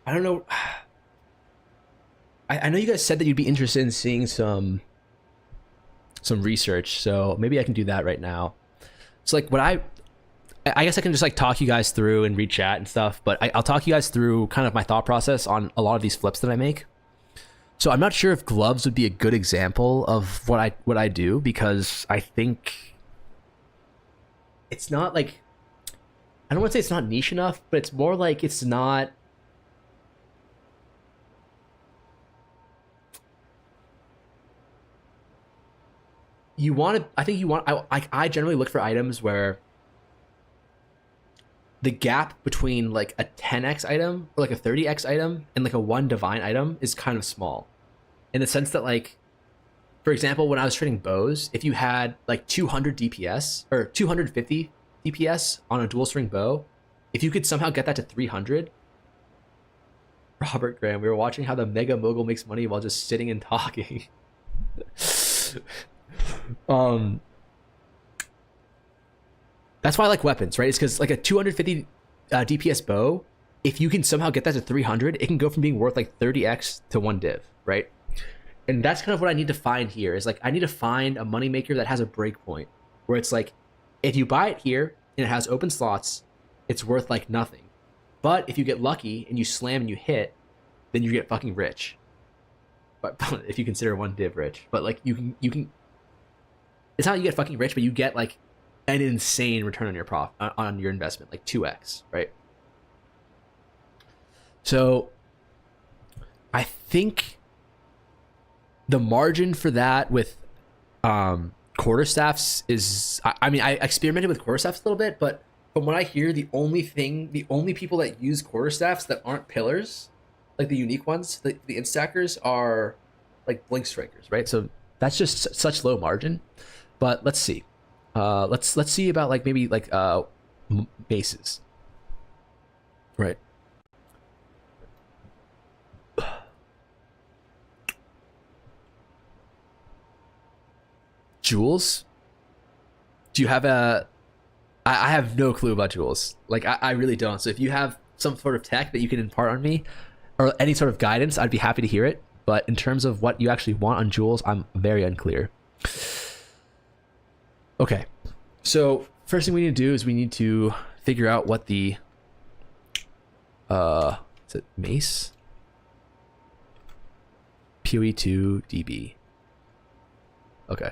I don't know. I know you guys said that you'd be interested in seeing some research, so maybe I can do that right now. So like what I guess I can just like talk you guys through and read chat and stuff, but I'll talk you guys through kind of my thought process on a lot of these flips that I make. So I'm not sure if gloves would be a good example of what I do, because I think it's not like, I don't want to say it's not niche enough, but it's more like it's not. You want to, I think you want, I generally look for items where the gap between like a 10x item or like a 30x item and like a 1 divine item is kind of small, in the sense that, like, for example, when I was trading bows, if you had like 200 DPS or 250 DPS on a dual string bow, if you could somehow get that to 300. Robert Graham, we were watching how the mega mogul makes money while just sitting and talking. That's why I like weapons, right? It's because like a 250 DPS bow, if you can somehow get that to 300, it can go from being worth like 30x to 1 div, right? And that's kind of what I need to find here, is like I need to find a moneymaker that has a breakpoint where it's like, if you buy it here and it has open slots, it's worth like nothing. But if you get lucky and you slam and you hit, then you get fucking rich. But if you consider 1 div rich, but like you can, it's not you get fucking rich, but you get like an insane return on your on your investment, like 2x, right? So I think the margin for that with quarterstaffs is, I mean, I experimented with quarterstaffs a little bit, but from what I hear, the only people that use quarterstaffs that aren't pillars, like the unique ones, the instackers, are like blink strikers, right? So that's just such low margin. But let's see. Let's see about like maybe like bases, right? Jewels? Do you have a? I have no clue about jewels. Like I really don't. So if you have some sort of tech that you can impart on me, or any sort of guidance, I'd be happy to hear it. But in terms of what you actually want on jewels, I'm very unclear. Okay, so first thing we need to do is we need to figure out what the is it mace? PoE2 DB. Okay.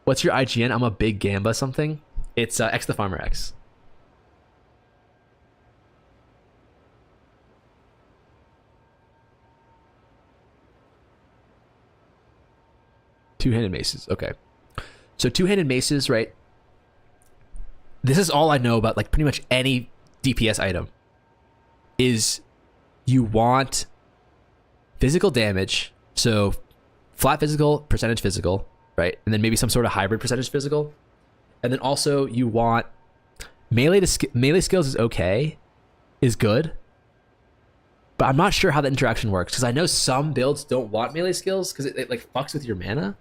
What's your IGN? I'm a big Gamba something. It's X the Farmer X. Two-handed maces. Okay. So two-handed maces, right? This is all I know about like pretty much any DPS item. Is you want physical damage, so flat physical, percentage physical, right? And then maybe some sort of hybrid percentage physical. And then also you want melee skills is okay, is good. But I'm not sure how the interaction works, because I know some builds don't want melee skills because it like fucks with your mana.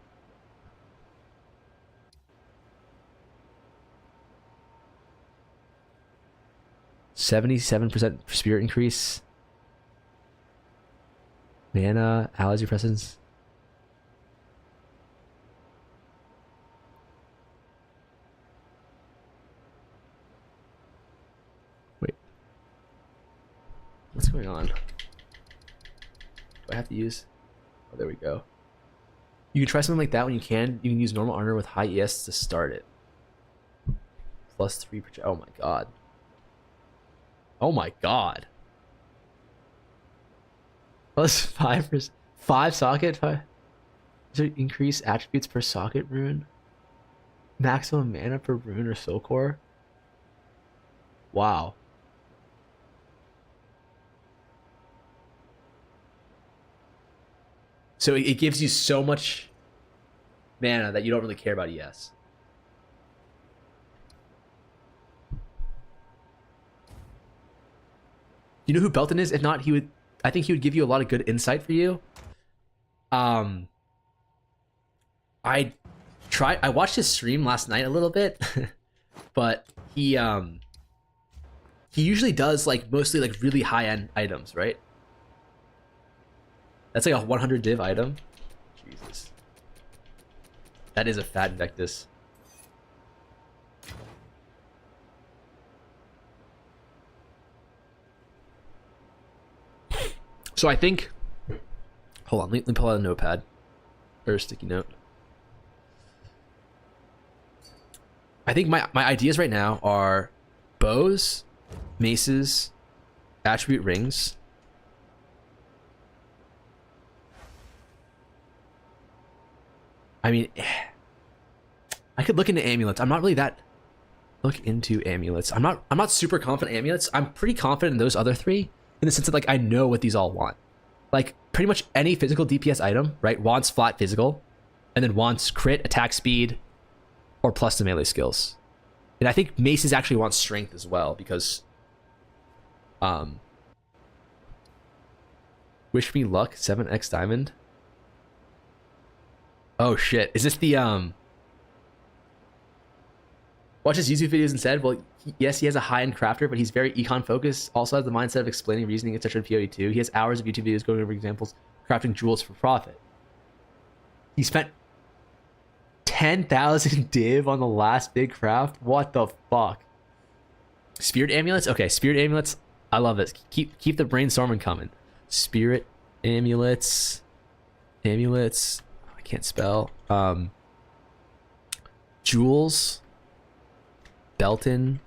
%77% spirit increase. Mana, allies your presence. Wait. What's going on? Do I have to use? Oh, there we go. You can try something like that when you can. You can use normal armor with high ES to start it. +3 per. Oh my god. Oh my god. +5%. 5 socket. 5. Is it increase attributes per socket rune? Maximum mana per rune or soul core? Wow. So it gives you so much mana that you don't really care about ES. You know who Belton is? If not, I think he would give you a lot of good insight for you. I watched his stream last night a little bit, but he usually does like mostly like really high end items, right? That's like a 100 div item. Jesus, that is a fat Invectus. So I think, hold on, let me pull out a notepad or a sticky note. I think my ideas right now are bows, maces, attribute rings. I mean, I could look into amulets. I'm not really that look into amulets. I'm not super confident in amulets. I'm pretty confident in those other three in the sense that like I know what these all want. Like pretty much any physical DPS item, right, wants flat physical, and then wants crit, attack speed, or plus to melee skills. And I think maces actually want strength as well because wish me luck 7x diamond. Oh shit, is this the watch his YouTube videos instead? Well, yes, he has a high-end crafter, but he's very econ focused, also has the mindset of explaining reasoning, etc. in PoE 2. He has hours of YouTube videos going over examples, crafting jewels for profit. He spent 10,000 div on the last big craft. What the fuck? Spirit amulets? Okay, spirit amulets. I love this. Keep the brainstorming coming. Spirit amulets. Amulets. I can't spell. Jewels. Belton.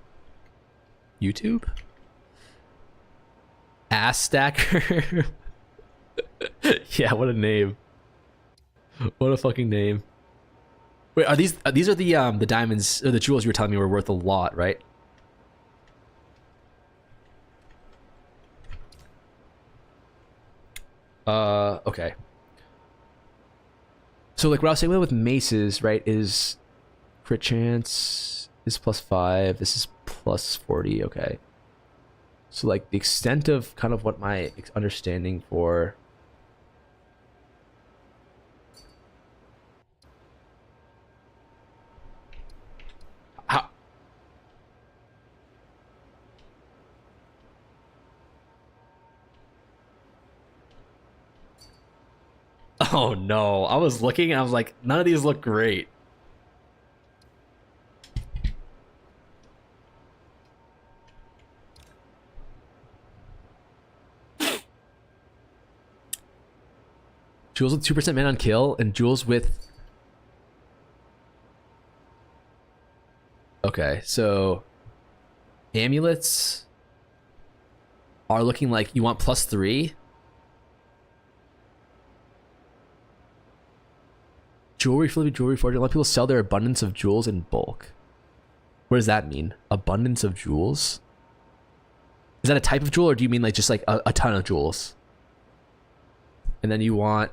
YouTube. Ass stacker. Yeah, what a name. What a fucking name. Wait, are these are the diamonds or the jewels you were telling me were worth a lot, right? Okay. So like what I was saying with maces, right, is crit chance is +5. This is +40. Okay. So like the extent of kind of what my understanding for how oh no, I was looking and I was like, none of these look great. Jewels with 2% mana on kill and jewels with... Okay, so amulets are looking like you want +3. Jewelry, flipping jewelry fortune. A lot of people sell their abundance of jewels in bulk. What does that mean? Abundance of jewels? Is that a type of jewel, or do you mean like just like a ton of jewels? And then you want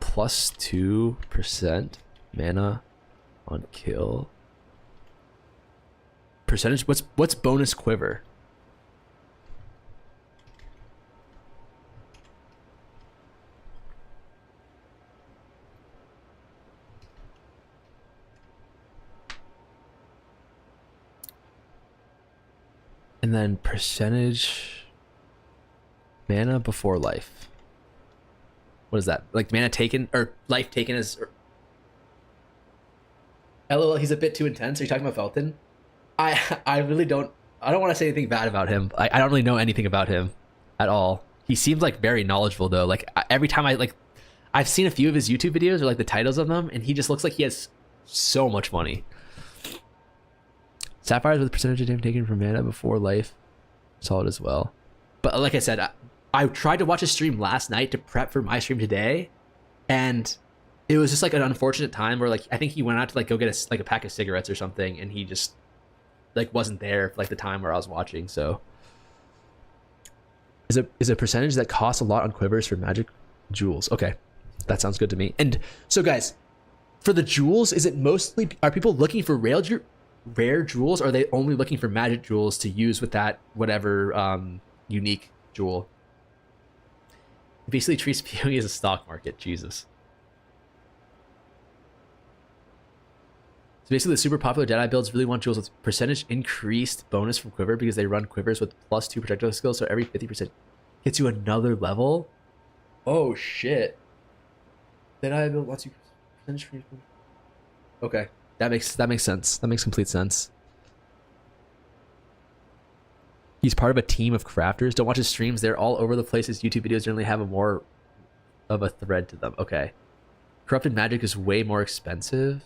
+2% mana on kill. Percentage? What's bonus quiver? And then percentage mana before life. What is that? Like mana taken or life taken as... LOL, he's a bit too intense. Are you talking about Felton? I really don't... I don't want to say anything bad about him. I don't really know anything about him at all. He seems like very knowledgeable though. Like every time I've seen a few of his YouTube videos or like the titles of them, and he just looks like he has so much money. Sapphires with percentage of damage taken from mana before life. Solid as well. But like I said, I tried to watch a stream last night to prep for my stream today, and it was just like an unfortunate time where like I think he went out to like go get a pack of cigarettes or something, and he just like wasn't there for like the time where I was watching. So is a percentage that costs a lot on quivers for magic Jewels. Okay, that sounds good to me. And so, guys, for the jewels, is it mostly are people looking for rare jewels, or are they only looking for magic jewels to use with that whatever unique jewel? It basically treats PoE as a stock market. Jesus. So basically, the super popular Deadeye builds really want jewels with percentage increased bonus from Quiver because they run Quivers with +2 projectile skills, so every 50% gets you another level. Oh shit! Deadeye build wants you percentage free. Okay, that makes sense. That makes complete sense. He's part of a team of crafters. Don't watch his streams; they're all over the place. His YouTube videos generally have a more of a thread to them. Okay, corrupted magic is way more expensive.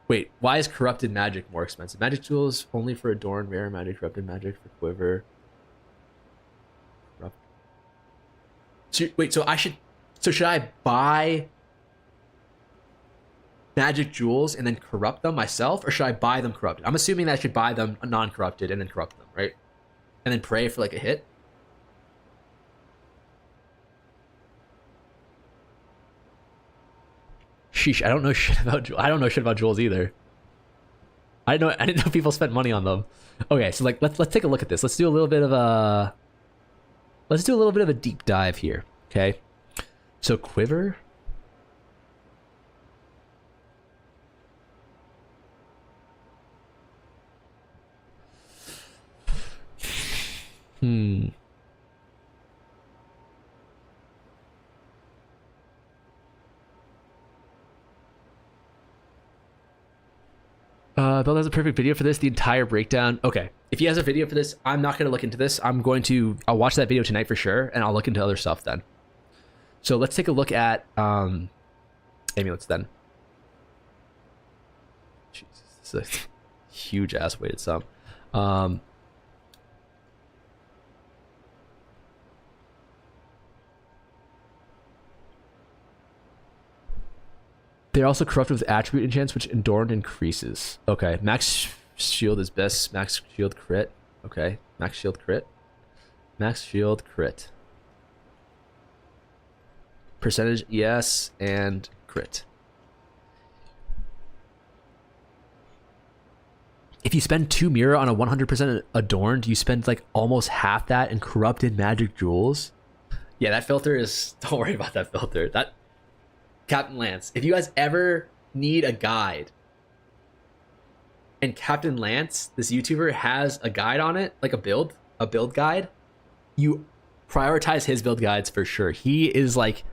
Wait, why is corrupted magic more expensive? Magic jewels only for adorn, rare magic, corrupted magic for quiver. So, wait, so should I buy magic jewels and then corrupt them myself, or should I buy them corrupted? I'm assuming that I should buy them non-corrupted and then corrupt them, right? And then pray for like a hit. Sheesh, I don't know shit about jewels either. I didn't know people spent money on them. Okay, so like let's take a look at this. Let's do a little bit of a deep dive here. Okay. So quiver. Bill has a perfect video for this, the entire breakdown. Okay, if he has a video for this, I'm not going to look into this. I'll watch that video tonight for sure, and I'll look into other stuff then. So let's take a look at amulets then. Jesus, this is a huge ass weighted sum. They're also corrupted with attribute enchants, which Endurance increases. Okay, max shield is best. Max shield crit. Okay, max shield crit. Max shield crit. Percentage, yes, and crit. If you spend 2 mirror on a 100% adorned, you spend like almost half that in corrupted magic jewels. Yeah, that filter is... Don't worry about that filter. That... Captain Lance, if you guys ever need a guide and Captain Lance, this YouTuber, has a guide on it, like a build guide, you prioritize his build guides for sure. He does like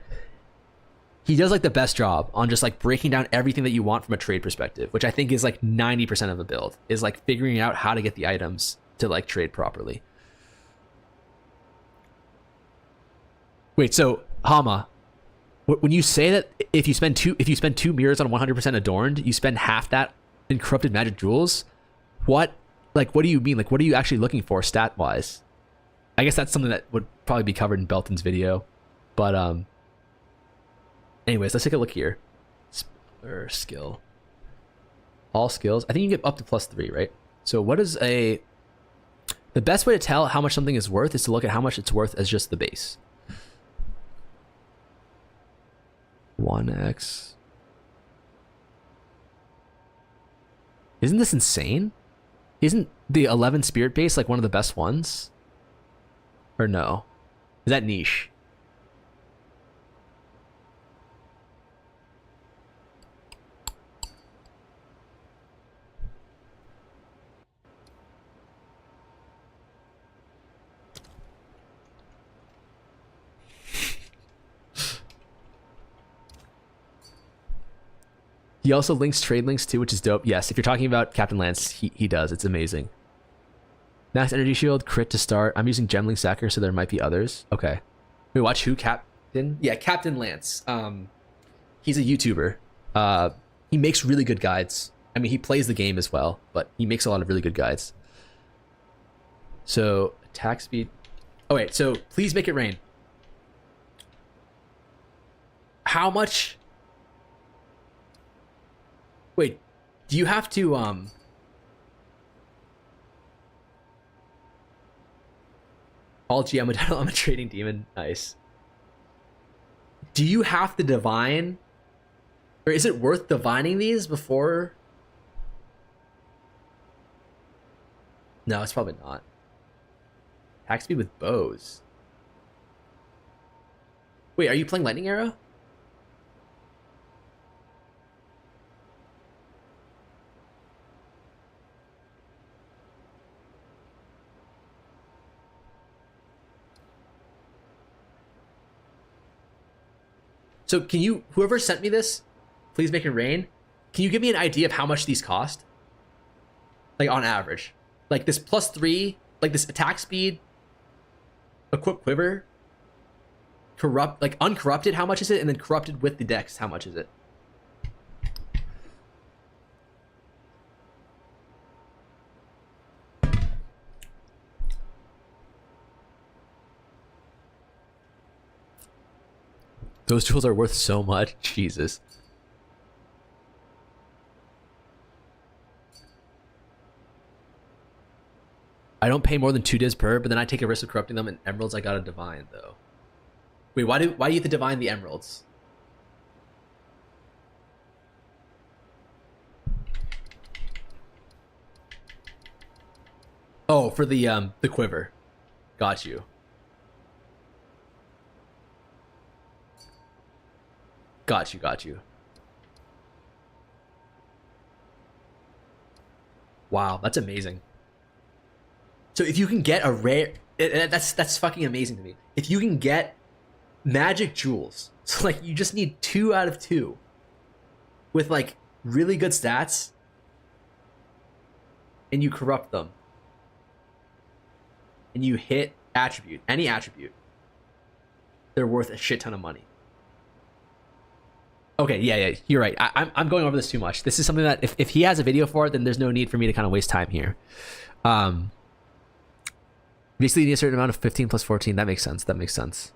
the best job on just like breaking down everything that you want from a trade perspective, which I think is like 90% of a build, is like figuring out how to get the items to like trade properly. Wait, so Hama, when you say that if you spend two mirrors on 100% adorned, you spend half that in corrupted magic jewels, what do you mean? Like, what are you actually looking for stat wise? I guess that's something that would probably be covered in Belton's video, but anyways, let's take a look here. Skill, all skills. I think you can get up to +3, right? So what is the best way to tell how much something is worth is to look at how much it's worth as just the base. 1x. Isn't this insane? Isn't the 11 spirit base like one of the best ones? Or no? Is that niche? He also links trade links too, which is dope. Yes, if you're talking about Captain Lance, he does. It's amazing. Max energy shield, crit to start. I'm using Gemling Sacker, so there might be others. Okay. Wait, watch who? Captain? Yeah, Captain Lance. He's a YouTuber. He makes really good guides. I mean, he plays the game as well, but he makes a lot of really good guides. So, attack speed. Oh, wait. So, please make it rain. How much... Wait, do you have to, All GM model, I'm a trading demon. Nice. Do you have to divine? Or is it worth divining these before? No, it's probably not. Attack speed with bows. Wait, are you playing Lightning Arrow? So can you, whoever sent me this, please make it rain. Can you give me an idea of how much these cost? Like on average. Like this +3, like this attack speed, equip quiver, corrupt, like uncorrupted, how much is it? And then corrupted with the dex, how much is it? Those tools are worth so much. Jesus. I don't pay more than 2 divs per, but then I take a risk of corrupting them, and emeralds I gotta divine though. Wait, why do you have to divine the emeralds? Oh, for the quiver. Got you. Got you. Wow, that's amazing. So if you can get a rare, that's fucking amazing to me. If you can get magic jewels, so like you just need 2 out of 2 with like really good stats, and you corrupt them, and you hit attribute, any attribute, they're worth a shit ton of money. Okay, yeah, you're right. I'm going over this too much. This is something that if he has a video for it, then there's no need for me to kind of waste time here. Basically, you need a certain amount of 15 plus 14. That makes sense. That makes sense.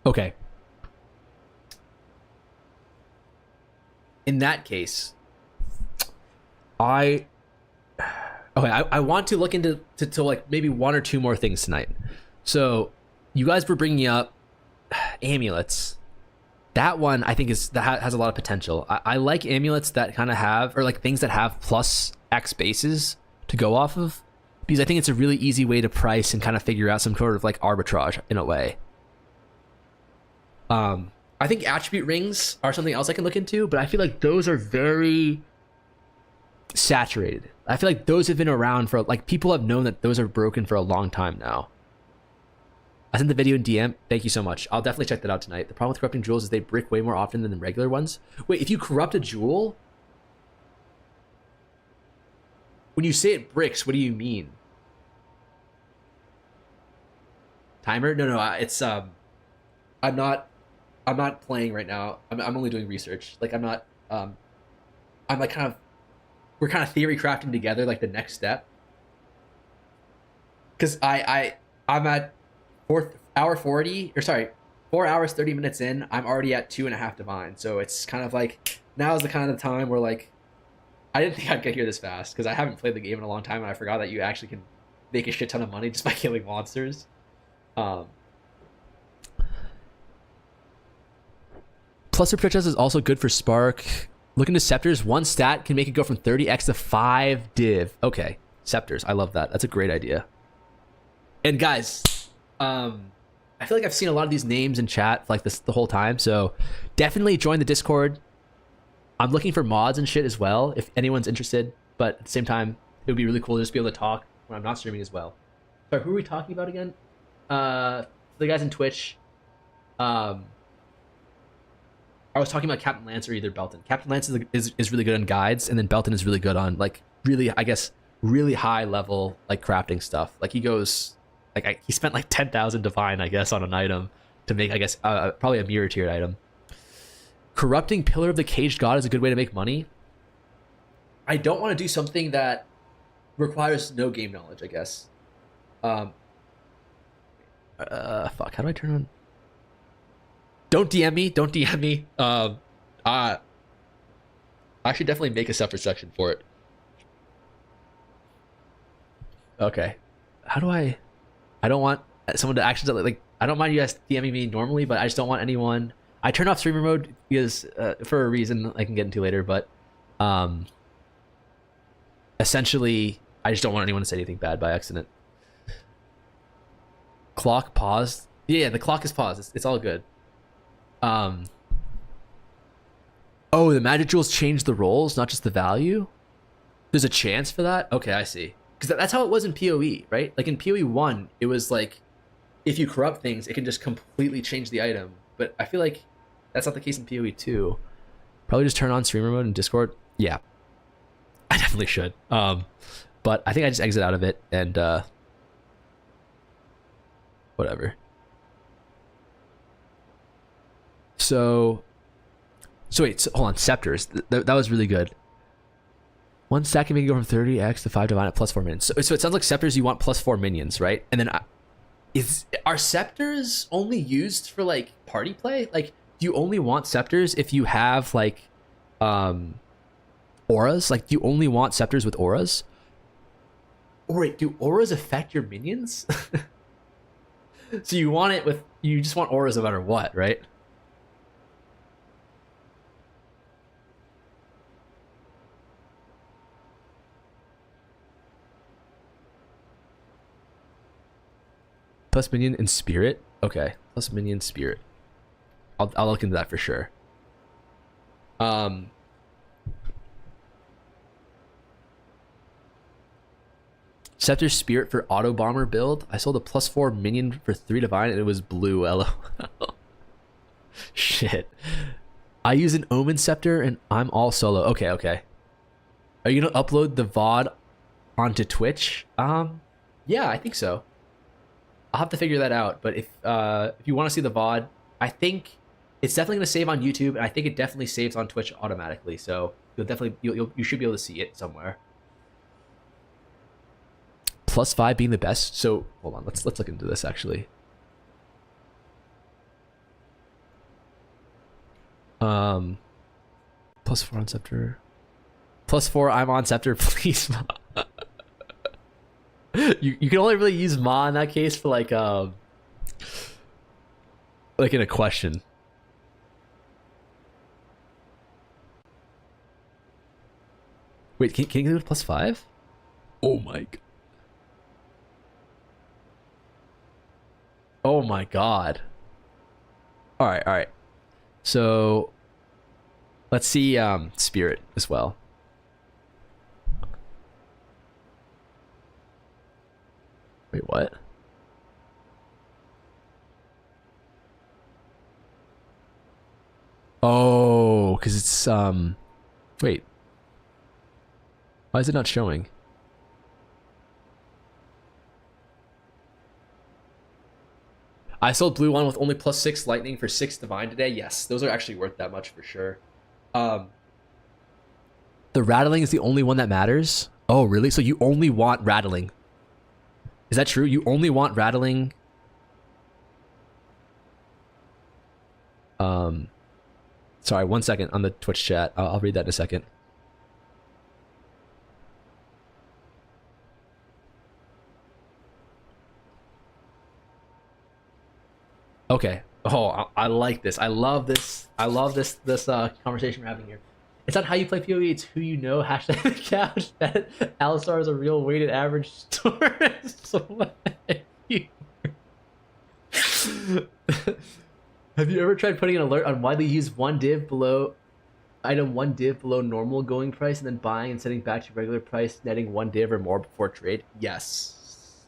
Okay. In that case, I want to look into to like maybe 1 or 2 more things tonight. So you guys were bringing up amulets. That one I think has a lot of potential. I like amulets that kind of have, or like things that have plus X bases to go off of, because I think it's a really easy way to price and kind of figure out some sort of like arbitrage in a way. I think attribute rings are something else I can look into, but I feel like those are very saturated. I feel like those have been around for, like, people have known that those are broken for a long time now. I sent the video in DM. Thank you so much. I'll definitely check that out tonight. The problem with corrupting jewels is they brick way more often than the regular ones. Wait, if you corrupt a jewel, when you say it bricks, what do you mean? Timer? No, it's I'm not playing right now. I'm only doing research. Like I'm not I'm like kind of, we're kind of theory crafting together like the next step. Cause I'm at 4 hours 30 minutes in. I'm already at 2.5 divine. So it's kind of like, now is the kind of time where like, I didn't think I'd get here this fast because I haven't played the game in a long time, and I forgot that you actually can make a shit ton of money just by killing monsters. Plus Perpetuous is also good for Spark. Look into Scepters. 1 stat can make it go from 30x to 5 div. Okay, Scepters. I love that. That's a great idea. And guys, I feel like I've seen a lot of these names in chat like this the whole time, so definitely join the Discord. I'm looking for mods and shit as well if anyone's interested, but at the same time, it would be really cool to just be able to talk when I'm not streaming as well. Sorry, who are we talking about again? The guys in Twitch. I was talking about Captain Lance or either Belton. Captain Lance is really good on guides, and then Belton is really good on like really, I guess, really high level like crafting stuff. Like he goes, like he spent like 10,000 divine, I guess, on an item to make, I guess, probably a mirror tiered item. Corrupting Pillar of the Caged God is a good way to make money. I don't want to do something that requires no game knowledge, I guess. Fuck, how do I turn on? Don't DM me. I should definitely make a separate section for it. Okay. How do I don't want someone to actually like. I don't mind you guys DMing me normally, but I just don't want anyone. I turn off streamer mode because for a reason I can get into later, but essentially I just don't want anyone to say anything bad by accident. Clock paused. Yeah, the clock is paused. It's all good. Oh, the magic jewels changed the roles, not just the value. There's a chance for that. Okay, I see. Because that's how it was in PoE, right? Like in PoE 1, it was like if you corrupt things, it can just completely change the item. But I feel like that's not the case in PoE 2. Probably just turn on streamer mode in Discord. Yeah, I definitely should. But I think I just exit out of it and whatever. So wait, hold on. Scepters. That was really good. One stack can make you go from 30x to 5 divine at +4 minions. So it sounds like scepters you want +4 minions, right? And then are scepters only used for like party play? Like, do you only want scepters if you have like auras? Like, do you only want scepters with auras? Or wait, do auras affect your minions? So you want it with, you just want auras no matter what, right? Plus minion and spirit. Okay, plus minion spirit. I'll look into that for sure. Scepter spirit for auto bomber build. I sold a +4 minion for 3 divine and it was blue. LOL. Shit. I use an omen scepter and I'm all solo. Okay, okay. Are you gonna upload the VOD onto Twitch? Yeah, I think so. I'll have to figure that out. But if you want to see the VOD, I think it's definitely gonna save on YouTube, and I think it definitely saves on Twitch automatically. So you should be able to see it somewhere. +5 being the best. So hold on, let's look into this actually. +4 on scepter. +4 I'm on scepter, please. You can only really use Ma in that case for like in a question. Wait, can you do it +5? Oh my god. Oh my god. All right. So let's see spirit as well. Wait, what? Oh, because it's wait. Why is it not showing? I sold blue one with only +6 lightning for 6 divine today. Yes, those are actually worth that much for sure. The rattling is the only one that matters. Oh, really? So you only want rattling? Is that true? You only want rattling? Sorry, 1 second on the Twitch chat. I'll read that in a second. Okay. Oh, I like this. I love this. I love this conversation we're having here. It's not how you play PoE, it's who you know. Hashtag the couch. That Alistar is a real weighted average store. So have you ever tried putting an alert on widely used one div below normal going price and then buying and sending back to regular price, netting 1 div or more before trade? Yes.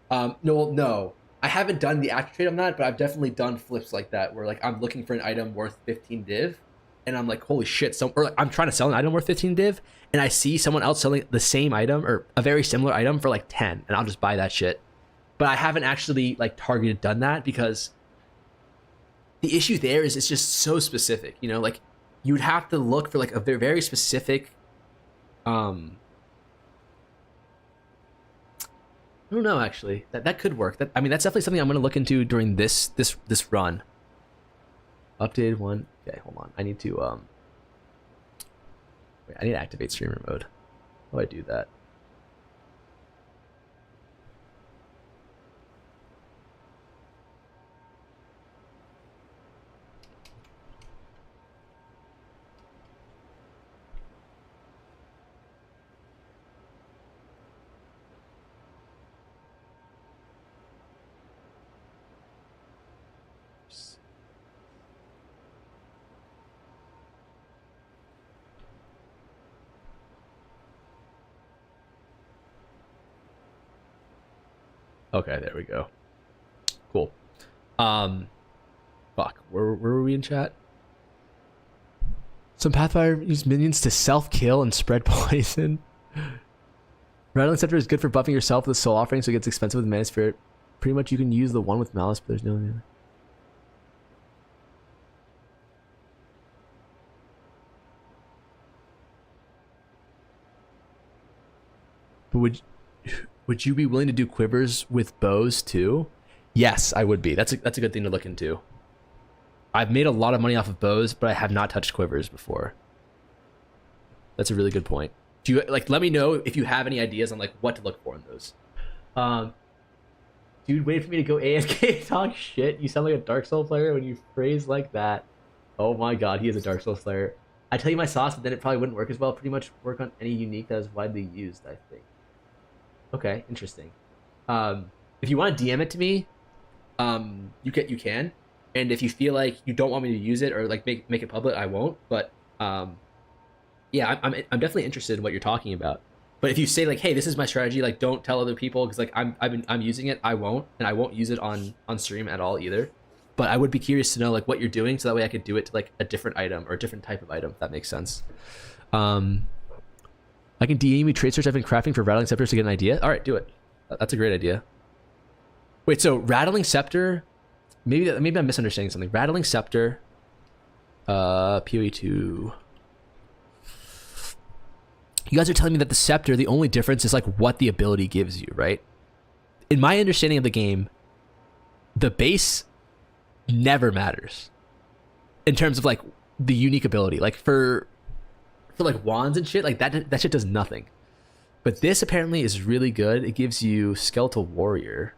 No. I haven't done the actual trade on that, but I've definitely done flips like that where like I'm looking for an item worth 15 div and I'm like, holy shit, or like I'm trying to sell an item worth 15 div and I see someone else selling the same item or a very similar item for like 10 and I'll just buy that shit. But I haven't actually like targeted done that because the issue there is it's just so specific, you know, like you would have to look for like a very, very specific I don't know, actually. That could work. I mean, that's definitely something I'm going to look into during this run. Updated one. Okay, hold on. I need to Wait, I need to activate streamer mode. How do I do that? Okay, there we go. Cool. Fuck. Where were we in chat? Some Pathfinder use minions to self-kill and spread poison. Rattling Scepter is good for buffing yourself with soul offering, so it gets expensive with Mana Spirit. Pretty much you can use the one with Malice, but there's no other. But would you be willing to do quivers with bows too? Yes, I would be. That's a good thing to look into. I've made a lot of money off of bows, but I have not touched quivers before. That's a really good point. Do you like? Let me know if you have any ideas on like what to look for in those. Dude, wait for me to go AFK talk shit. You sound like a Dark Souls player when you phrase like that. Oh my god, he is a Dark Souls player. I tell you my sauce, but then it probably wouldn't work as well. Pretty much work on any unique that is widely used, I think. Okay, interesting. If you want to DM it to me, you can. And if you feel like you don't want me to use it or like make it public, I won't. But yeah, I'm definitely interested in what you're talking about. But if you say like, hey, this is my strategy, like don't tell other people because like I'm using it, I won't, and I won't use it on stream at all either. But I would be curious to know like what you're doing, so that way I could do it to like a different item or a different type of item, if that makes sense. I can DM you trade search I've been crafting for Rattling Scepters to get an idea. All right, do it. That's a great idea. Wait, so Rattling Scepter, maybe I'm misunderstanding something. Rattling Scepter, PoE2. You guys are telling me that the Scepter, the only difference is like what the ability gives you, right? In my understanding of the game, the base never matters in terms of like the unique ability. Like for like wands and shit, like that shit does nothing. But this apparently is really good. It gives you Skeletal Warrior.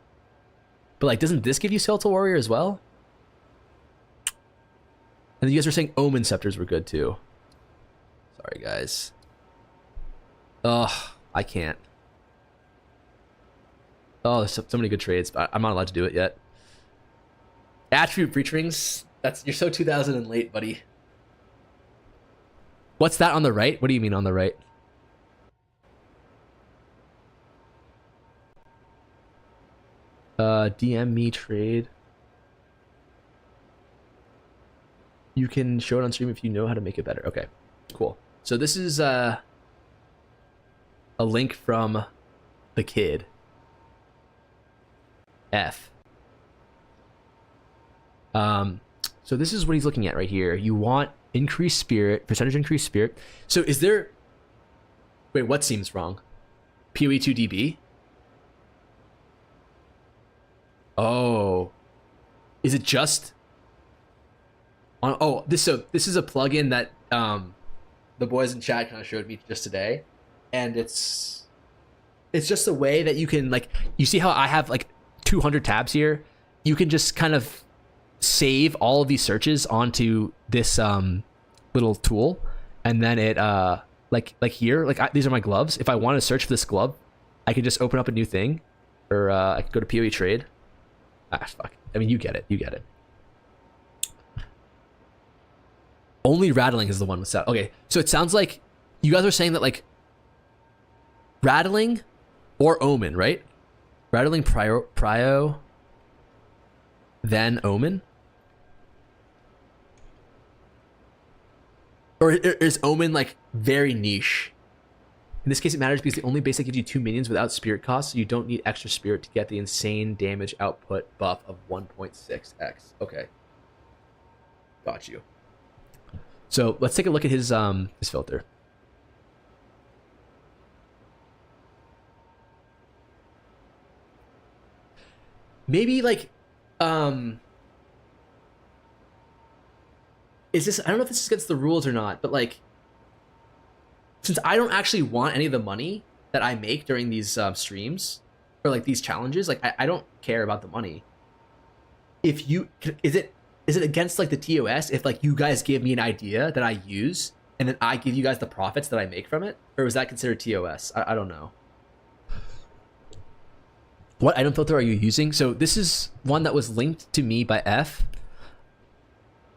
But like, doesn't this give you Skeletal Warrior as well? And you guys were saying Omen Scepters were good too. Sorry guys. Ugh, I can't. Oh, there's so many good trades, but I'm not allowed to do it yet. Attribute breach rings. You're so 2000 and late, buddy. What's that on the right? What do you mean on the right? DM me trade. You can show it on stream if you know how to make it better. Okay, cool. So this is a link from the kid. F. So this is what he's looking at right here. You want increased spirit, percentage increased spirit. So is there... Wait, what seems wrong? PoE2 DB? Oh. Is it just... on? Oh, this is a plugin that the boys in chat kind of showed me just today. And it's just a way that you can, like... You see how I have, like, 200 tabs here? You can just kind of save all of these searches onto this little tool, and then it like here, like these are my gloves. If I want to search for this glove, I can just open up a new thing, or I can go to PoE trade. Fuck. I mean, you get it. Only Rattling is the one with that. Okay, so it sounds like you guys are saying that like Rattling or Omen, right? Rattling prio, then Omen. Or is Omen like very niche? In this case, it matters because the only base that gives you 2 minions without spirit cost, so you don't need extra spirit to get the insane damage output buff of 1.6x. Okay, got you. So let's take a look at his filter. Maybe like is this, I don't know if this is against the rules or not, but like since I don't actually want any of the money that I make during these streams or like these challenges, like I don't care about the money. If you is it against like the TOS if like you guys give me an idea that I use and then I give you guys the profits that I make from it, or is that considered TOS? I don't know. What item filter are you using? So this is one that was linked to me by F,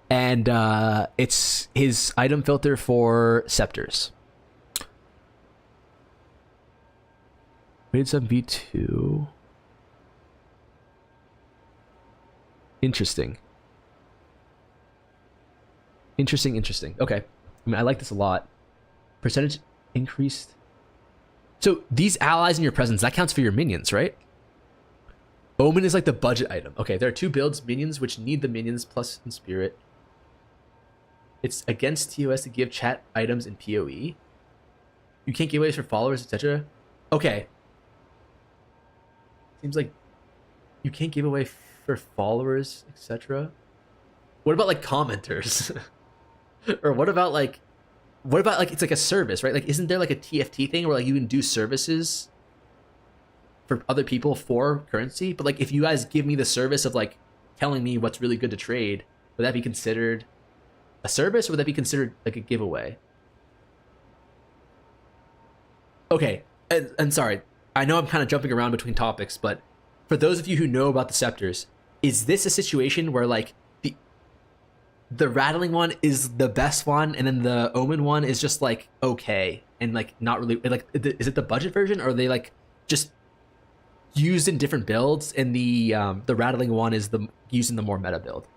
and it's his item filter for scepters. Rated some V2. Interesting. Interesting. Okay. I mean, I like this a lot. Percentage increased. So these allies in your presence, that counts for your minions, right? Omen is like the budget item. Okay, there are 2 builds, minions, which need the minions plus in spirit. It's against TOS to give chat items in PoE. You can't give aways for followers, etc. Okay. Seems like you can't give away for followers, etc. What about like commenters? Or what about like it's like a service, right? Like isn't there like a TFT thing where like you can do services for other people for currency? But like if you guys give me the service of like telling me what's really good to trade, would that be considered a service, or would that be considered like a giveaway? Okay, and sorry, I know I'm kind of jumping around between topics, but for those of you who know about the scepters, is this a situation where like the rattling one is the best one and then the omen one is just like okay and like not really like, is it the budget version, or are they like just used in different builds and the rattling one is the used in the more meta build?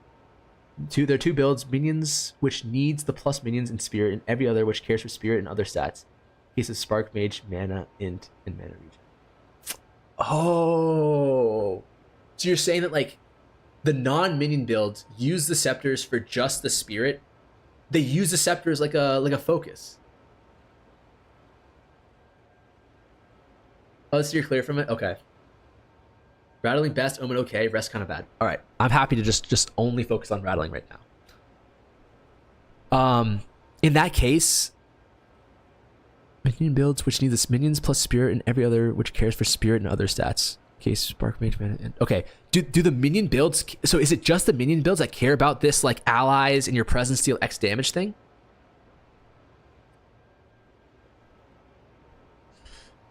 There are 2 builds, minions which needs the plus minions in spirit and every other which cares for spirit and other stats. Case of spark mage, mana int, and mana region. Oh, so you're saying that like the non-minion builds use the scepters for just the spirit. They use the scepters like a focus. Oh, so you're clear from it? Okay. Rattling best, omen okay, rest kind of bad. All right, I'm happy to just only focus on rattling right now. In that case, minion builds which need the minions plus spirit and every other which cares for spirit and other stats. Case spark mage mana. Okay, do the minion builds? So is it just the minion builds that care about this like allies in your presence deal X damage thing?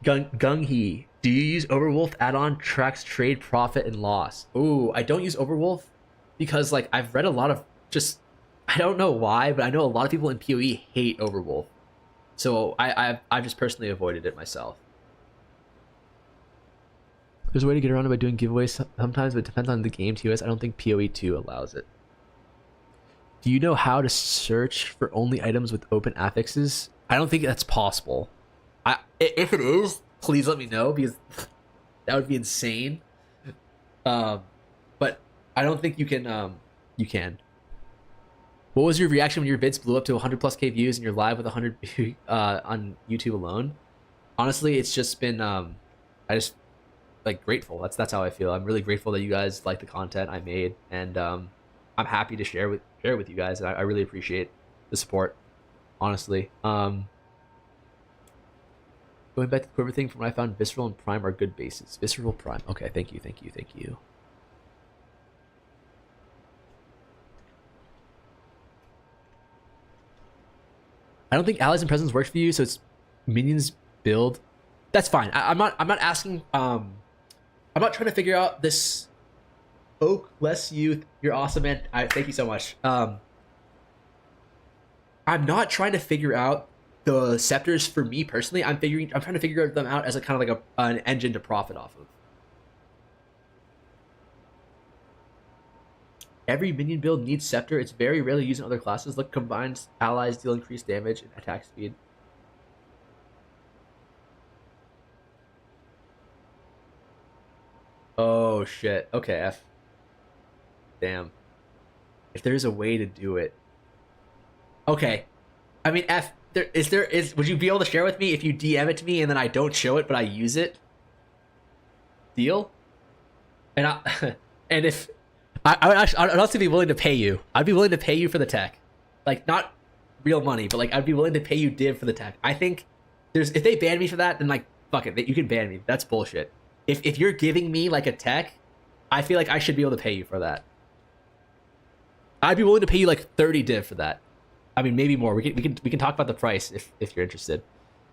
Gung Hee, do you use Overwolf add-on tracks trade profit and loss? Ooh, I don't use Overwolf because like I've read a lot of just I don't know why, but I know a lot of people in PoE hate Overwolf, so I've just personally avoided it myself. There's a way to get around it by doing giveaways sometimes, but it depends on the game TOS. I don't think PoE 2 allows it. Do you know how to search for only items with open affixes? I don't think that's possible. If it is, please let me know because that would be insane. But I don't think you can. You can. What was your reaction when your vids blew up to 100+ K views and you're live with 100 on YouTube alone? Honestly, it's just been I just like grateful. That's how I feel. I'm really grateful that you guys like the content I made, and I'm happy to share with you guys. And I really appreciate the support. Honestly, going back to the Quiver thing, from what I found, Visceral and Prime are good bases. Visceral, Prime. Okay, thank you. I don't think allies and presence works for you, so it's minions build. That's fine. I'm not asking. I'm not trying to figure out this. Oak, bless you. You're awesome, man. Thank you so much. I'm not trying to figure out the scepters for me personally. I'm trying to figure them out as a kind of like an engine to profit off of. Every minion build needs scepter. It's very rarely used in other classes. Look, combined allies deal increased damage and attack speed. Oh shit. Okay, F. Damn. If there's a way to do it. Okay. I mean, F, would you be able to share with me if you DM it to me and then I don't show it but I use it? Deal? And if I'd also be willing to pay you. I'd be willing to pay you for the tech. Like, not real money, but like I'd be willing to pay you div for the tech. I think if they ban me for that, then like fuck it, you can ban me. That's bullshit. If you're giving me like a tech, I feel like I should be able to pay you for that. I'd be willing to pay you like 30 div for that. I mean, maybe more. We can talk about the price if you're interested.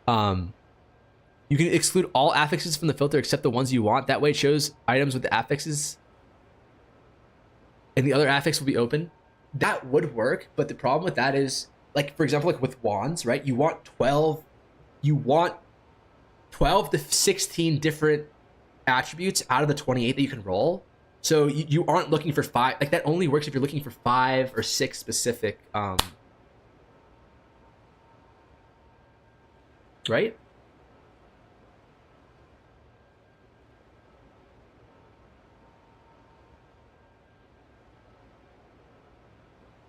You can exclude all affixes from the filter except the ones you want. That way it shows items with the affixes and the other affix will be open. That would work, but the problem with that is, like, for example, like with wands, right? You want 12 to 16 different attributes out of the 28 that you can roll. So you aren't looking for 5. Like, that only works if you're looking for 5 or 6 specific, right?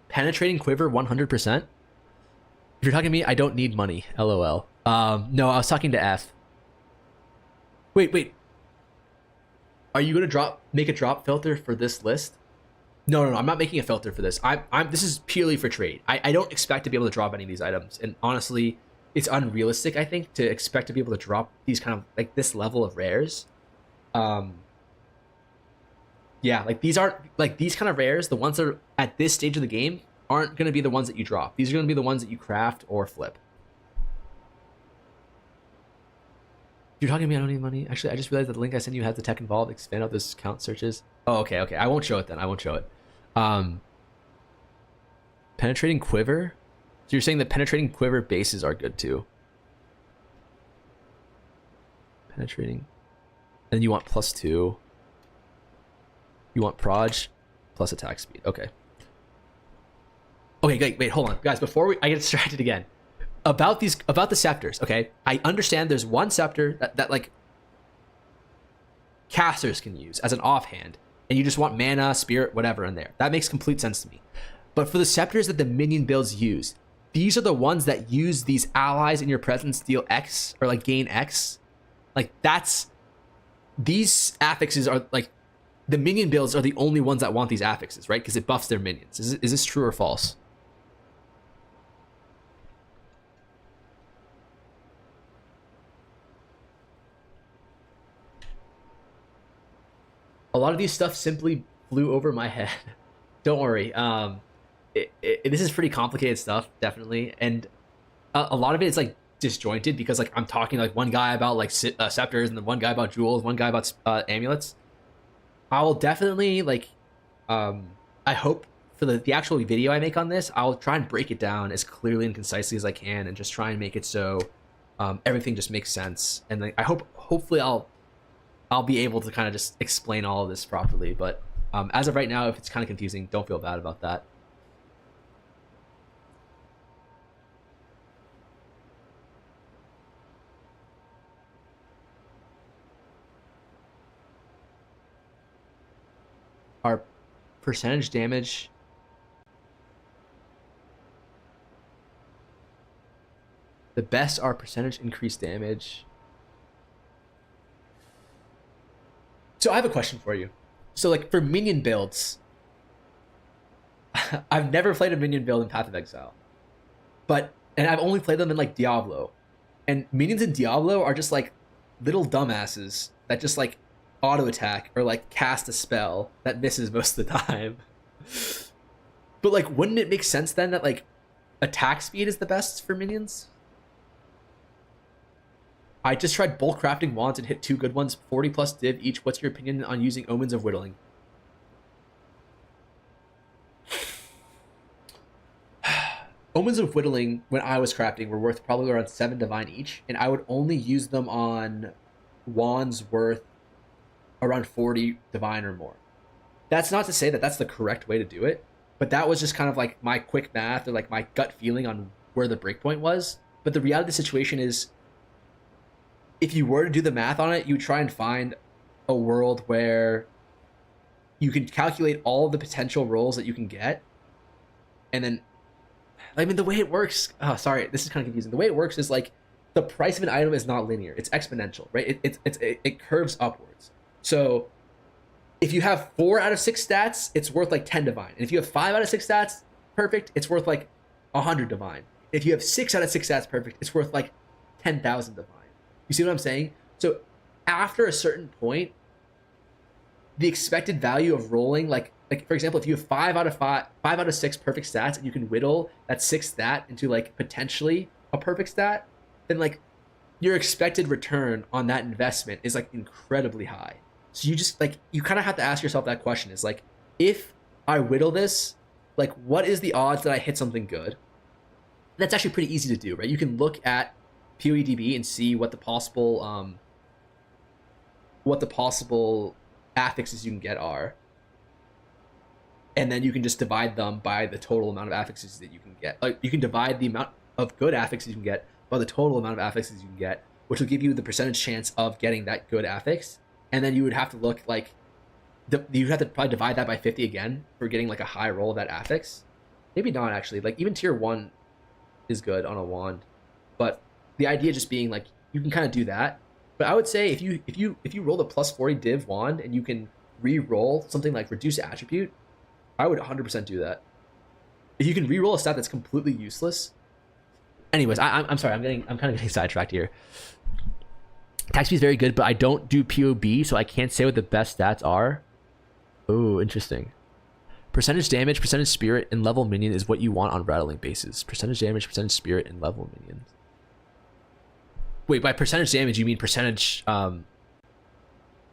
Penetrating quiver 100%. If you're talking to me, I don't need money. LOL. No, I was talking to F. Wait. Are you gonna make a drop filter for this list? No, I'm not making a filter for this. This is purely for trade. I don't expect to be able to drop any of these items, and honestly, it's unrealistic, I think, to expect to be able to drop these kind of like this level of rares. Yeah, like these aren't like these kind of rares. The ones that are at this stage of the game aren't going to be the ones that you drop. These are going to be the ones that you craft or flip. You're talking to me, I don't need money. Actually, I just realized that the link I sent you has the tech involved. Expand out those count searches. Oh, okay. I won't show it then. I won't show it. Penetrating quiver. So you're saying that penetrating quiver bases are good too. Penetrating. And you want +2. You want proj plus attack speed. Okay. Okay, wait, hold on. Guys, before I get distracted again. About the scepters, okay? I understand there's one scepter that like casters can use as an offhand, and you just want mana, spirit, whatever in there. That makes complete sense to me. But for the scepters that the minion builds use, these are the ones that use these allies in your presence deal X or like gain X. Like these affixes are like, the minion builds are the only ones that want these affixes, right? Because it buffs their minions. Is this true or false? A lot of these stuff simply flew over my head. Don't worry. This is pretty complicated stuff, definitely, and a lot of it is like disjointed because like I'm talking like one guy about like scepters and then one guy about jewels, one guy about amulets. I will definitely like, I hope for the actual video I make on this, I'll try and break it down as clearly and concisely as I can, and just try and make it so everything just makes sense. And like, hopefully I'll be able to kind of just explain all of this properly. But as of right now, if it's kind of confusing, don't feel bad about that. Our percentage damage. The best are percentage increased damage. So I have a question for you. So like for minion builds, I've never played a minion build in Path of Exile, and I've only played them in like Diablo, and minions in Diablo are just like little dumbasses that just like auto attack or like cast a spell that misses most of the time. But like, wouldn't it make sense then that like attack speed is the best for minions? I just tried bulk crafting wands and hit 2 good ones, 40 plus div each. What's your opinion on using Omens of Whittling? Omens of Whittling, when I was crafting, were worth probably around 7 divine each, and I would only use them on wands worth around 40 divine or more. That's not to say that that's the correct way to do it, but that was just kind of like my quick math or like my gut feeling on where the breakpoint was. But the reality of the situation is, if you were to do the math on it, you try and find a world where you can calculate all of the potential rolls that you can get. And then, I mean, the way it works, oh, sorry, this is kind of confusing. The way it works is like the price of an item is not linear. It's exponential, right? It curves upwards. So if you have 4 out of 6 stats, it's worth like 10 divine. And if you have 5 out of 6 stats perfect, it's worth like 100 divine. If you have 6 out of 6 stats perfect, it's worth like 10,000 divine. You see what I'm saying? So after a certain point, the expected value of rolling, like for example, if you have 5 out of 6 perfect stats, and you can whittle that sixth stat into like potentially a perfect stat, then like your expected return on that investment is like incredibly high. So you just like, you kind of have to ask yourself that question, is like, if I whittle this, like what is the odds that I hit something good? That's actually pretty easy to do, right? You can look at PoEDB and see what the possible affixes you can get are, and then you can just divide them by the total amount of affixes that you can get. Like you can divide the amount of good affixes you can get by the total amount of affixes you can get, which will give you the percentage chance of getting that good affix. And then you would have to look like you'd have to probably divide that by 50 again for getting like a high roll of that affix. Maybe not actually. Like even tier 1 is good on a wand, but the idea just being like you can kind of do that. But I would say if you roll the plus 40 div wand and you can re-roll something like reduce attribute, I would 100% do that. If you can re-roll a stat that's completely useless. Anyways, I'm sorry, I'm kind of getting sidetracked here. Attack speed is very good, but I don't do POB, so I can't say what the best stats are. Oh, interesting. Percentage damage, percentage spirit, and level minion is what you want on rattling bases. Percentage damage, percentage spirit, and level minions. Wait, by percentage damage, you mean percentage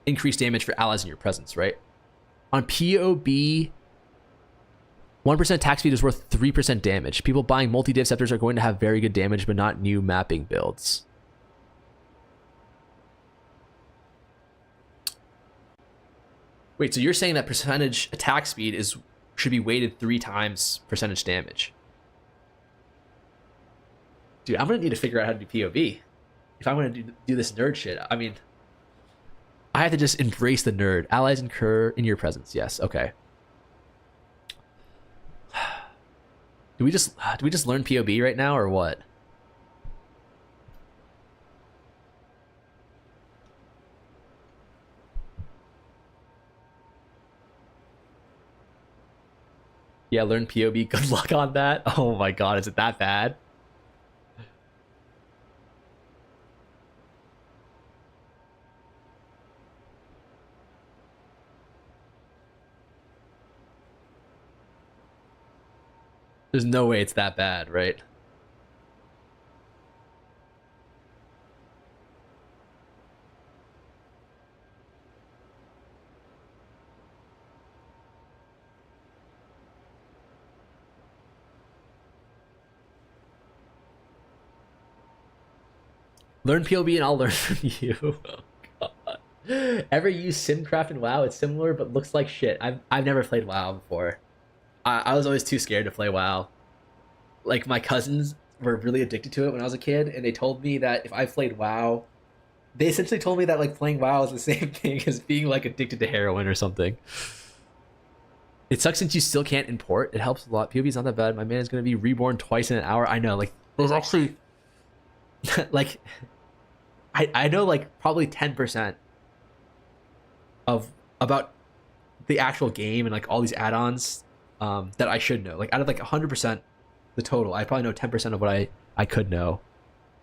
increased damage for allies in your presence, right? On POB, 1% attack speed is worth 3% damage. People buying multi-div scepters are going to have very good damage, but not new mapping builds. Wait, so you're saying that percentage attack speed should be weighted 3 times percentage damage? Dude, I'm gonna need to figure out how to do POB if I'm gonna do this nerd shit. I mean, I have to just embrace the nerd. Allies incur in your presence. Yes. Okay. Do we just learn POB right now or what? Yeah, learn POB. Good luck on that. Oh my god, is it that bad? There's no way it's that bad, right? Learn POB and I'll learn from you. Oh, God. Ever use Simcraft in WoW? It's similar, but looks like shit. I've never played WoW before. I was always too scared to play WoW. Like my cousins were really addicted to it when I was a kid, and they told me that if I played WoW, they essentially told me that like playing WoW is the same thing as being like addicted to heroin or something. It sucks since you still can't import. It helps a lot. POB is not that bad. My man is gonna be reborn twice in an hour. I know, like there's actually like I know like probably 10% of about the actual game and like all these add-ons that I should know. Like out of like 100% the total, I probably know 10% of what I could know.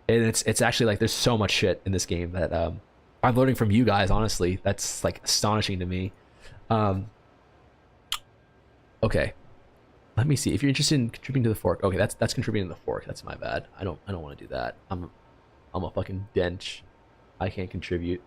And it's actually like there's so much shit in this game that I'm learning from you guys, honestly. That's like astonishing to me. Okay. Let me see. If you're interested in contributing to the fork. Okay, that's contributing to the fork. That's my bad. I don't want to do that. I'm a fucking dench. I can't contribute.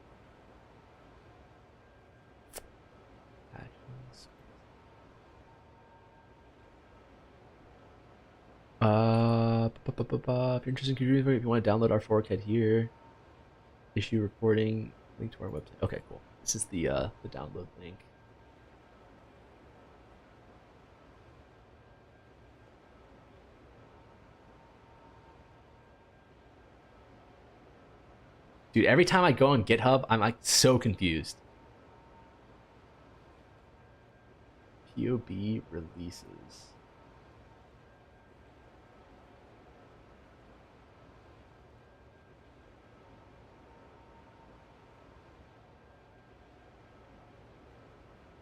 If you're interested in contributing, if you want to download our fork, head here. Issue reporting, link to our website. Okay, cool. This is the download link. Dude, every time I go on GitHub, I'm like so confused. POB releases.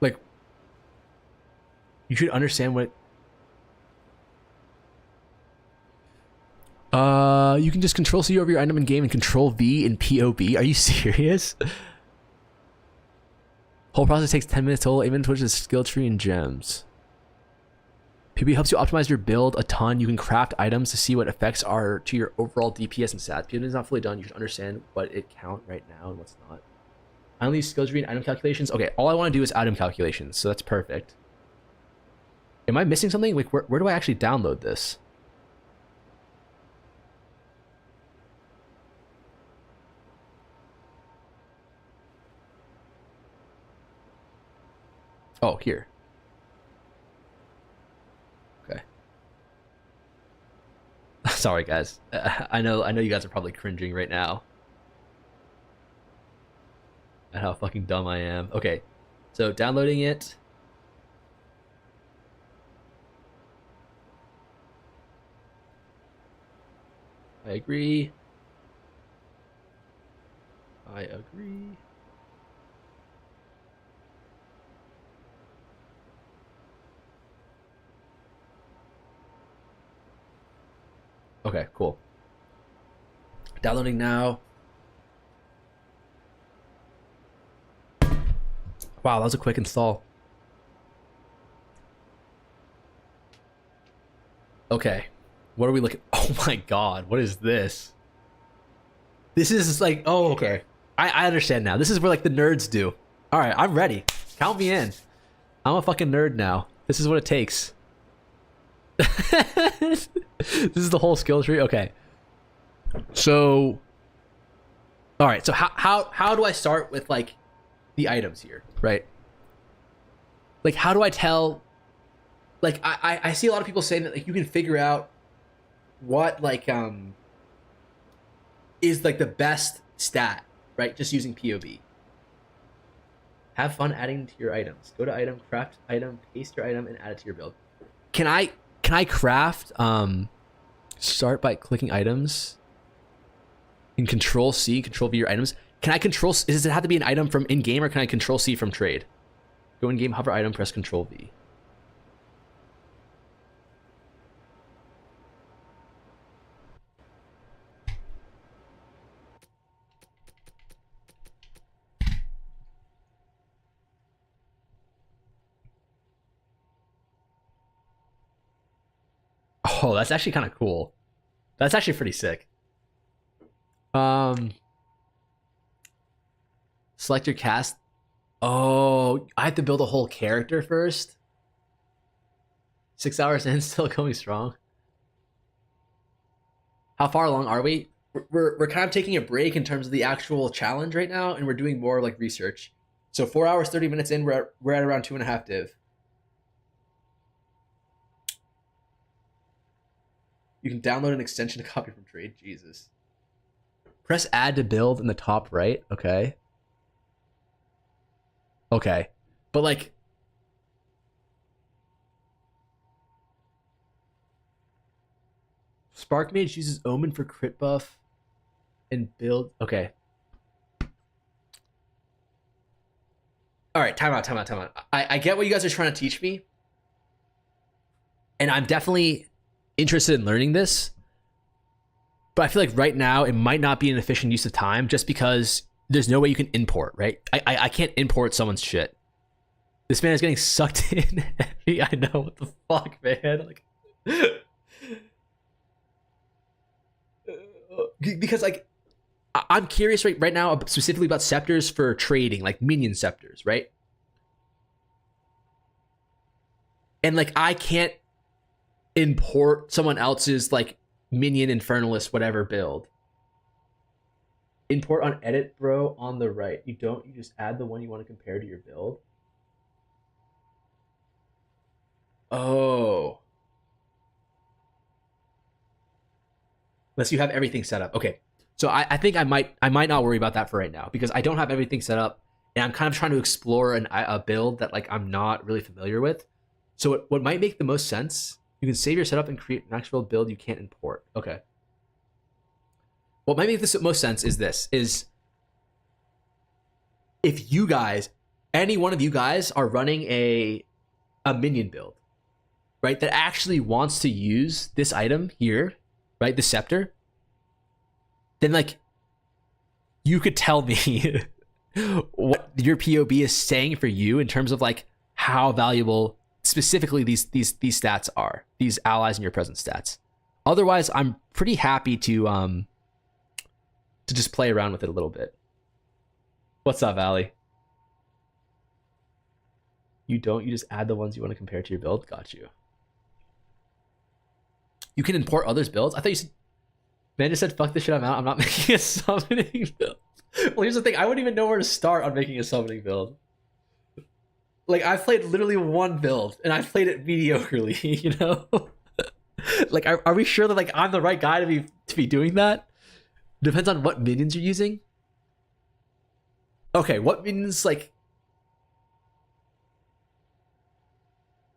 Like, you should understand what... You can just control C over your item in game and control V in POB. Are you serious? Whole process takes 10 minutes total. Even Twitch is skill tree and gems. PB helps you optimize your build a ton. You can craft items to see what effects are to your overall DPS and stats. PB is not fully done. You should understand what it count right now and what's not. I only use skill tree and item calculations. Okay, all I want to do is item calculations, so that's perfect. Am I missing something? Like, where do I actually download this? Oh, here. Okay. Sorry, guys. I know you guys are probably cringing right now at how fucking dumb I am. Okay, so downloading it. I agree. I agree. Okay, cool. Downloading now. Wow, that was a quick install. Okay. What are we looking? Oh my god, what is this? This is like, oh, okay. I understand now. This is where like the nerds do. All right, I'm ready. Count me in. I'm a fucking nerd now. This is what it takes. This is the whole skill tree. Okay. So, all right. So how do I start with like the items here, right? Like, how do I tell? Like, I see a lot of people saying that like you can figure out what like is like the best stat, right? Just using POV. Have fun adding to your items. Go to item, craft item, paste your item, and add it to your build. Can I craft? Start by clicking items. In Control C, Control V your items. Can I control? Does it have to be an item from in game, or can I Control C from trade? Go in game, hover item, press Control V. Oh, that's actually kind of cool. That's actually pretty sick. Select your cast. Oh, I have to build a whole character first. 6 hours in, still going strong. How far along are we? We're kind of taking a break in terms of the actual challenge right now, and we're doing more like research. So 4 hours, 30 minutes in, we're at around 2.5 div. You can download an extension to copy from trade. Jesus. Press add to build in the top right. Okay. Okay. But like, Spark Mage uses Omen for crit buff and build. Okay. All right. Time out. I get what you guys are trying to teach me. And I'm definitely interested in learning this, but I feel like right now it might not be an efficient use of time just because there's no way you can import, right? I can't import someone's shit. This man is getting sucked in heavy. I know, what the fuck, man? Like, because like I'm curious right now specifically about scepters for trading, like minion scepters, right? And like I can't import someone else's like minion infernalist whatever build. Import on edit, bro, on the right. You just add the one you want to compare to your build. Oh, unless you have everything set up. Okay, so I think I might not worry about that for right now because I don't have everything set up and I'm kind of trying to explore a build that like I'm not really familiar with. So what might make the most sense, you can save your setup and create an actual build you can't import. Okay. What might make this most sense is if you guys, any one of you guys are running a minion build, right, that actually wants to use this item here right? The scepter, then like you could tell me what your POB is saying for you in terms of like how valuable specifically these stats are, these allies in your present stats. Otherwise, I'm pretty happy to just play around with it a little bit. What's up, Ali? You don't, you just add the ones you want to compare to your build? Got you. You can import others' builds? I thought you said, man just said, fuck this shit, I'm out. I'm not making a summoning build. Well, here's the thing. I wouldn't even know where to start on making a summoning build. Like, I've played literally one build, and I've played it mediocrely, you know? Like, are we sure that, like, I'm the right guy to be doing that? Depends on what minions you're using. Okay, what minions, like...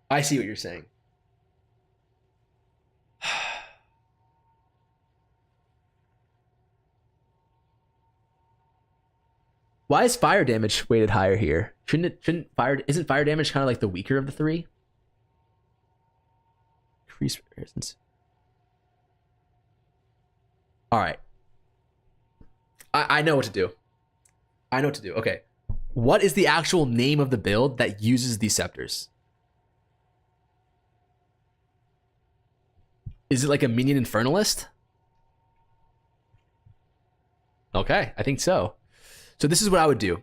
I see what you're saying. Why is fire damage weighted higher here? Isn't fire damage kind of like the weaker of the three? Increase resistance. All right. I know what to do. I know what to do. Okay. What is the actual name of the build that uses these scepters? Is it like a minion infernalist? Okay, I think so. So this is what I would do,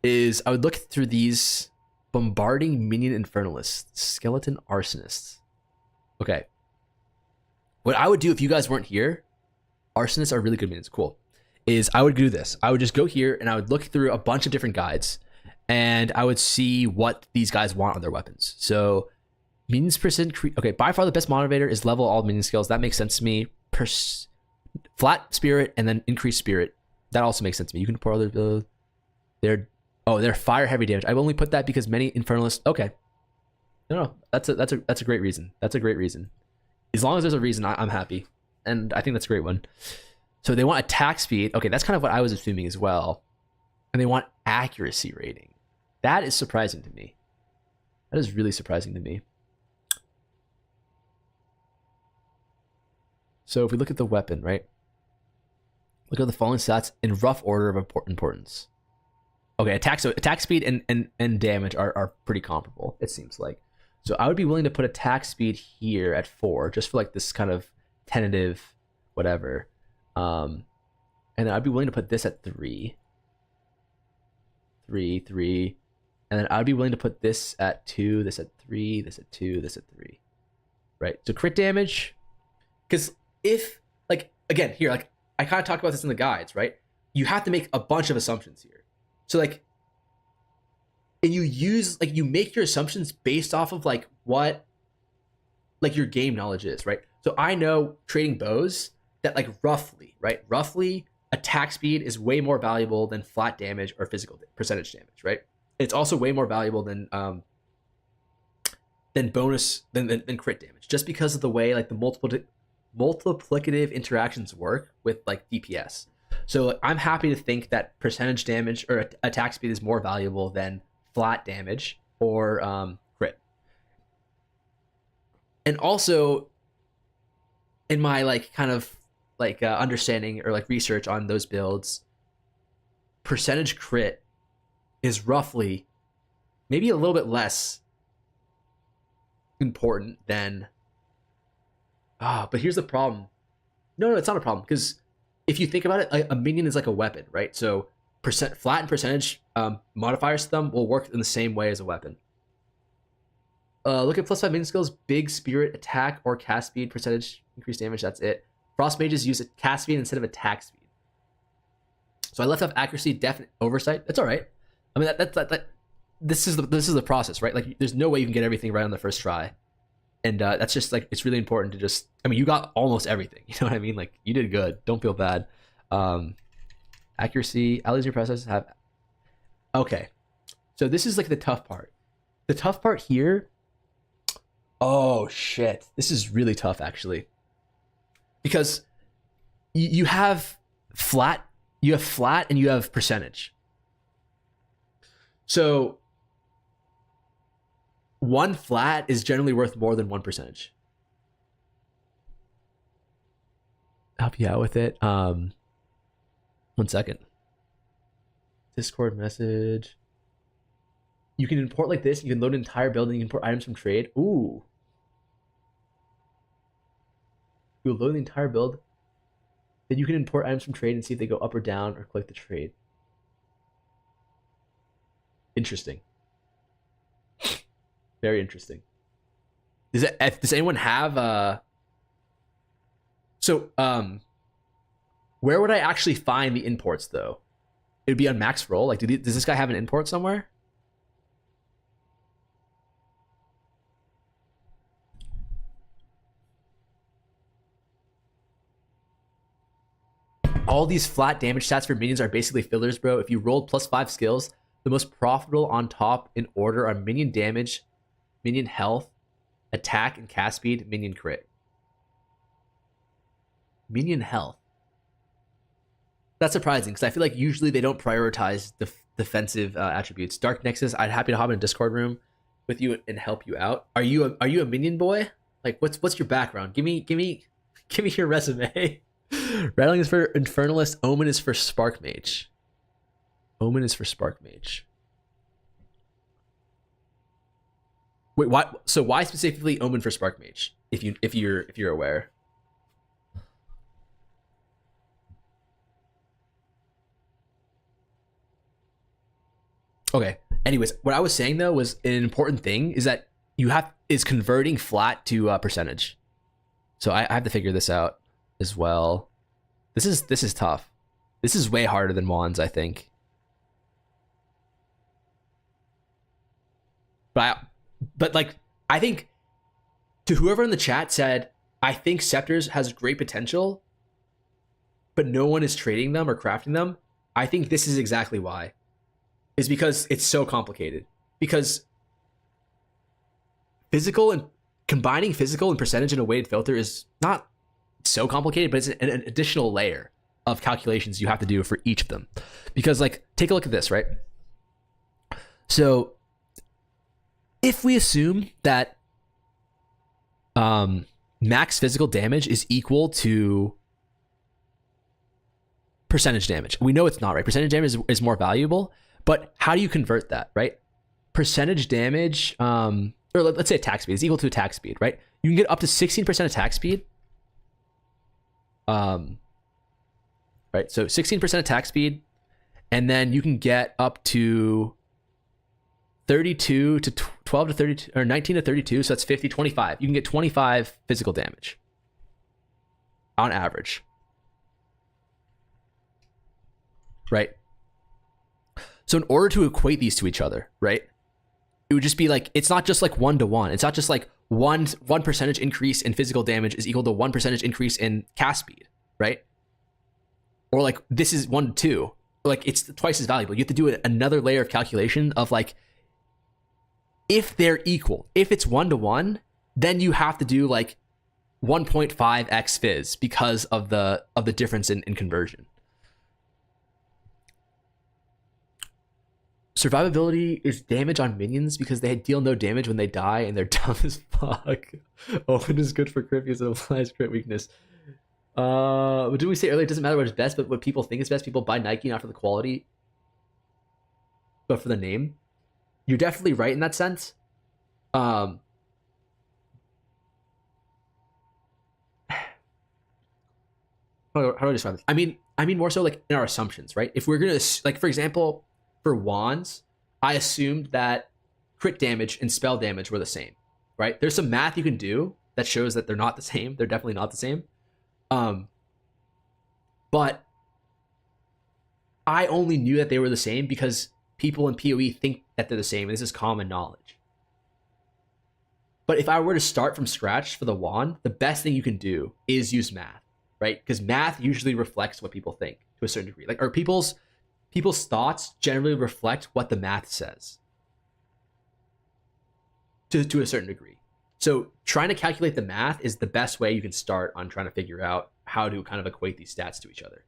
is I would look through these bombarding minion infernalists, skeleton arsonists. Okay. What I would do if you guys weren't here, arsonists are really good minions, cool, is I would do this. I would just go here and I would look through a bunch of different guides and I would see what these guys want on their weapons. So minions percent, okay, by far the best motivator is level all minion skills. That makes sense to me. Flat spirit and then increased spirit. That also makes sense to me. You can pour other they're fire heavy damage. I've only put that because many infernalists. Okay, no, that's a great reason. That's a great reason. As long as there's a reason, I'm happy, and I think that's a great one. So they want attack speed. Okay, that's kind of what I was assuming as well, and they want accuracy rating. That is surprising to me. That is really surprising to me. So if we look at the weapon, right? Look at the following stats in rough order of importance. Okay, attack speed and damage are pretty comparable, it seems like. So I would be willing to put attack speed here at 4, just for like this kind of tentative whatever. And then I'd be willing to put this at 3. 3. And then I'd be willing to put this at 2, this at 3, this at 2, this at 3. Right? So crit damage, because if, like, again, here, like, I kind of talked about this in the guides, right? You have to make a bunch of assumptions here. So like, and you make your assumptions based off of like what like your game knowledge is, right? So I know trading bows that like roughly attack speed is way more valuable than flat damage or physical percentage damage, right? It's also way more valuable than bonus than crit damage, just because of the way like the multiplicative interactions work with like DPS. So I'm happy to think that percentage damage or attack speed is more valuable than flat damage or crit. And also in my like kind of like understanding or like research on those builds, percentage crit is roughly maybe a little bit less important than but here's the problem. No, it's not a problem, because if you think about it, a minion is like a weapon, right? So flat and percentage modifiers to them will work in the same way as a weapon. Look at +5 minion skills: big spirit, attack, or cast speed, percentage, increased damage. That's it. Frost mages use cast speed instead of attack speed. So I left off accuracy, definite oversight. That's all right. I mean, this is the process, right? Like, there's no way you can get everything right on the first try. And that's just like, it's really important to just, I mean, you got almost everything. You know what I mean? Like, you did good. Don't feel bad. Accuracy, allies in your process have. Okay. So this is like the tough part. The tough part here. Oh, shit. This is really tough, actually. Because you have flat and you have percentage. So one flat is generally worth more than one percentage. help you out with it. 1 second. Discord message. You can import like this. You can load an entire building. You can import items from trade. Ooh. You'll load the entire build. Then you can import items from trade and see if they go up or down or click the trade. Interesting. Very interesting. Does anyone have where would I actually find the imports though? It would be on max roll. Like, does this guy have an import somewhere? All these flat damage stats for minions are basically fillers, bro. If you rolled +5 skills, the most profitable on top in order are minion damage, minion health, attack and cast speed, minion crit. Minion health. That's surprising because I feel like usually they don't prioritize defensive attributes. Dark Nexus, I'd happy to hop in a Discord room with you and help you out. Are you a minion boy? Like, what's your background? Give me your resume. Rattling is for Infernalist. Omen is for Spark Mage. Omen is for Spark Mage. Wait, why? So why specifically Omen for Spark Mage? If you're aware. Okay. Anyways, what I was saying though was an important thing is that is converting flat to percentage. So I have to figure this out as well. This is tough. This is way harder than wands, I think. But like, I think to whoever in the chat said, I think Scepters has great potential, but no one is trading them or crafting them. I think this is exactly why. Is because it's so complicated. Because combining physical and percentage in a weighted filter is not so complicated, but it's an additional layer of calculations you have to do for each of them. Because like, take a look at this, right? So if we assume that max physical damage is equal to percentage damage, we know it's not, right? Percentage damage is more valuable, but how do you convert that, right? Percentage damage, or let's say attack speed is equal to attack speed, right? You can get up to 16% attack speed. Right, so 16% attack speed, and then you can get up to 32 to 12 to 32, or 19 to 32, so that's 50, 25. You can get 25 physical damage on average. Right? So in order to equate these to each other, right, it would just be like, it's not just like 1-to-1. It's not just like one percentage increase in physical damage is equal to 1% increase in cast speed, right? Or like this is 1-to-2. Like it's twice as valuable. You have to do another layer of calculation of like, if they're equal, if it's 1-to-1, then you have to do like 1.5x fizz because of the difference in conversion. Survivability is damage on minions because they deal no damage when they die and they're dumb as fuck. Open is good for crit because it applies crit weakness. But didn't we say earlier it doesn't matter what is best, but what people think is best? People buy Nike not for the quality, but for the name. You're definitely right in that sense. How do I describe this? I mean more so like in our assumptions, right? If we're gonna, like, for example, for wands, I assumed that crit damage and spell damage were the same, right? There's some math you can do that shows that they're not the same. They're definitely not the same. But I only knew that they were the same because people in PoE think that they're the same, and this is common knowledge. But if I were to start from scratch for the wand, the best thing you can do is use math, right? Because math usually reflects what people think to a certain degree. Like, or people's thoughts generally reflect what the math says to a certain degree. So trying to calculate the math is the best way you can start on trying to figure out how to kind of equate these stats to each other.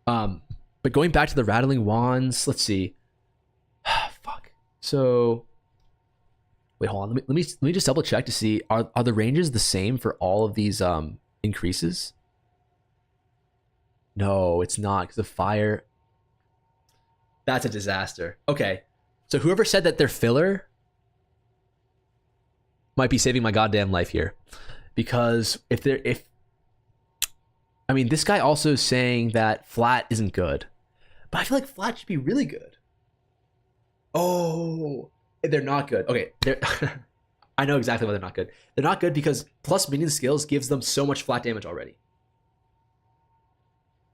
But going back to the rattling wands, let's see. Fuck. So Wait, hold on. Let me just double check to see are the ranges the same for all of these increases? No, it's not because of fire. That's a disaster. Okay, so whoever said that they're filler might be saving my goddamn life here, because if I mean, this guy also is saying that flat isn't good, but I feel like flat should be really good. Oh, they're not good. Okay, they're I know exactly why they're not good. They're not good because plus minion skills gives them so much flat damage already.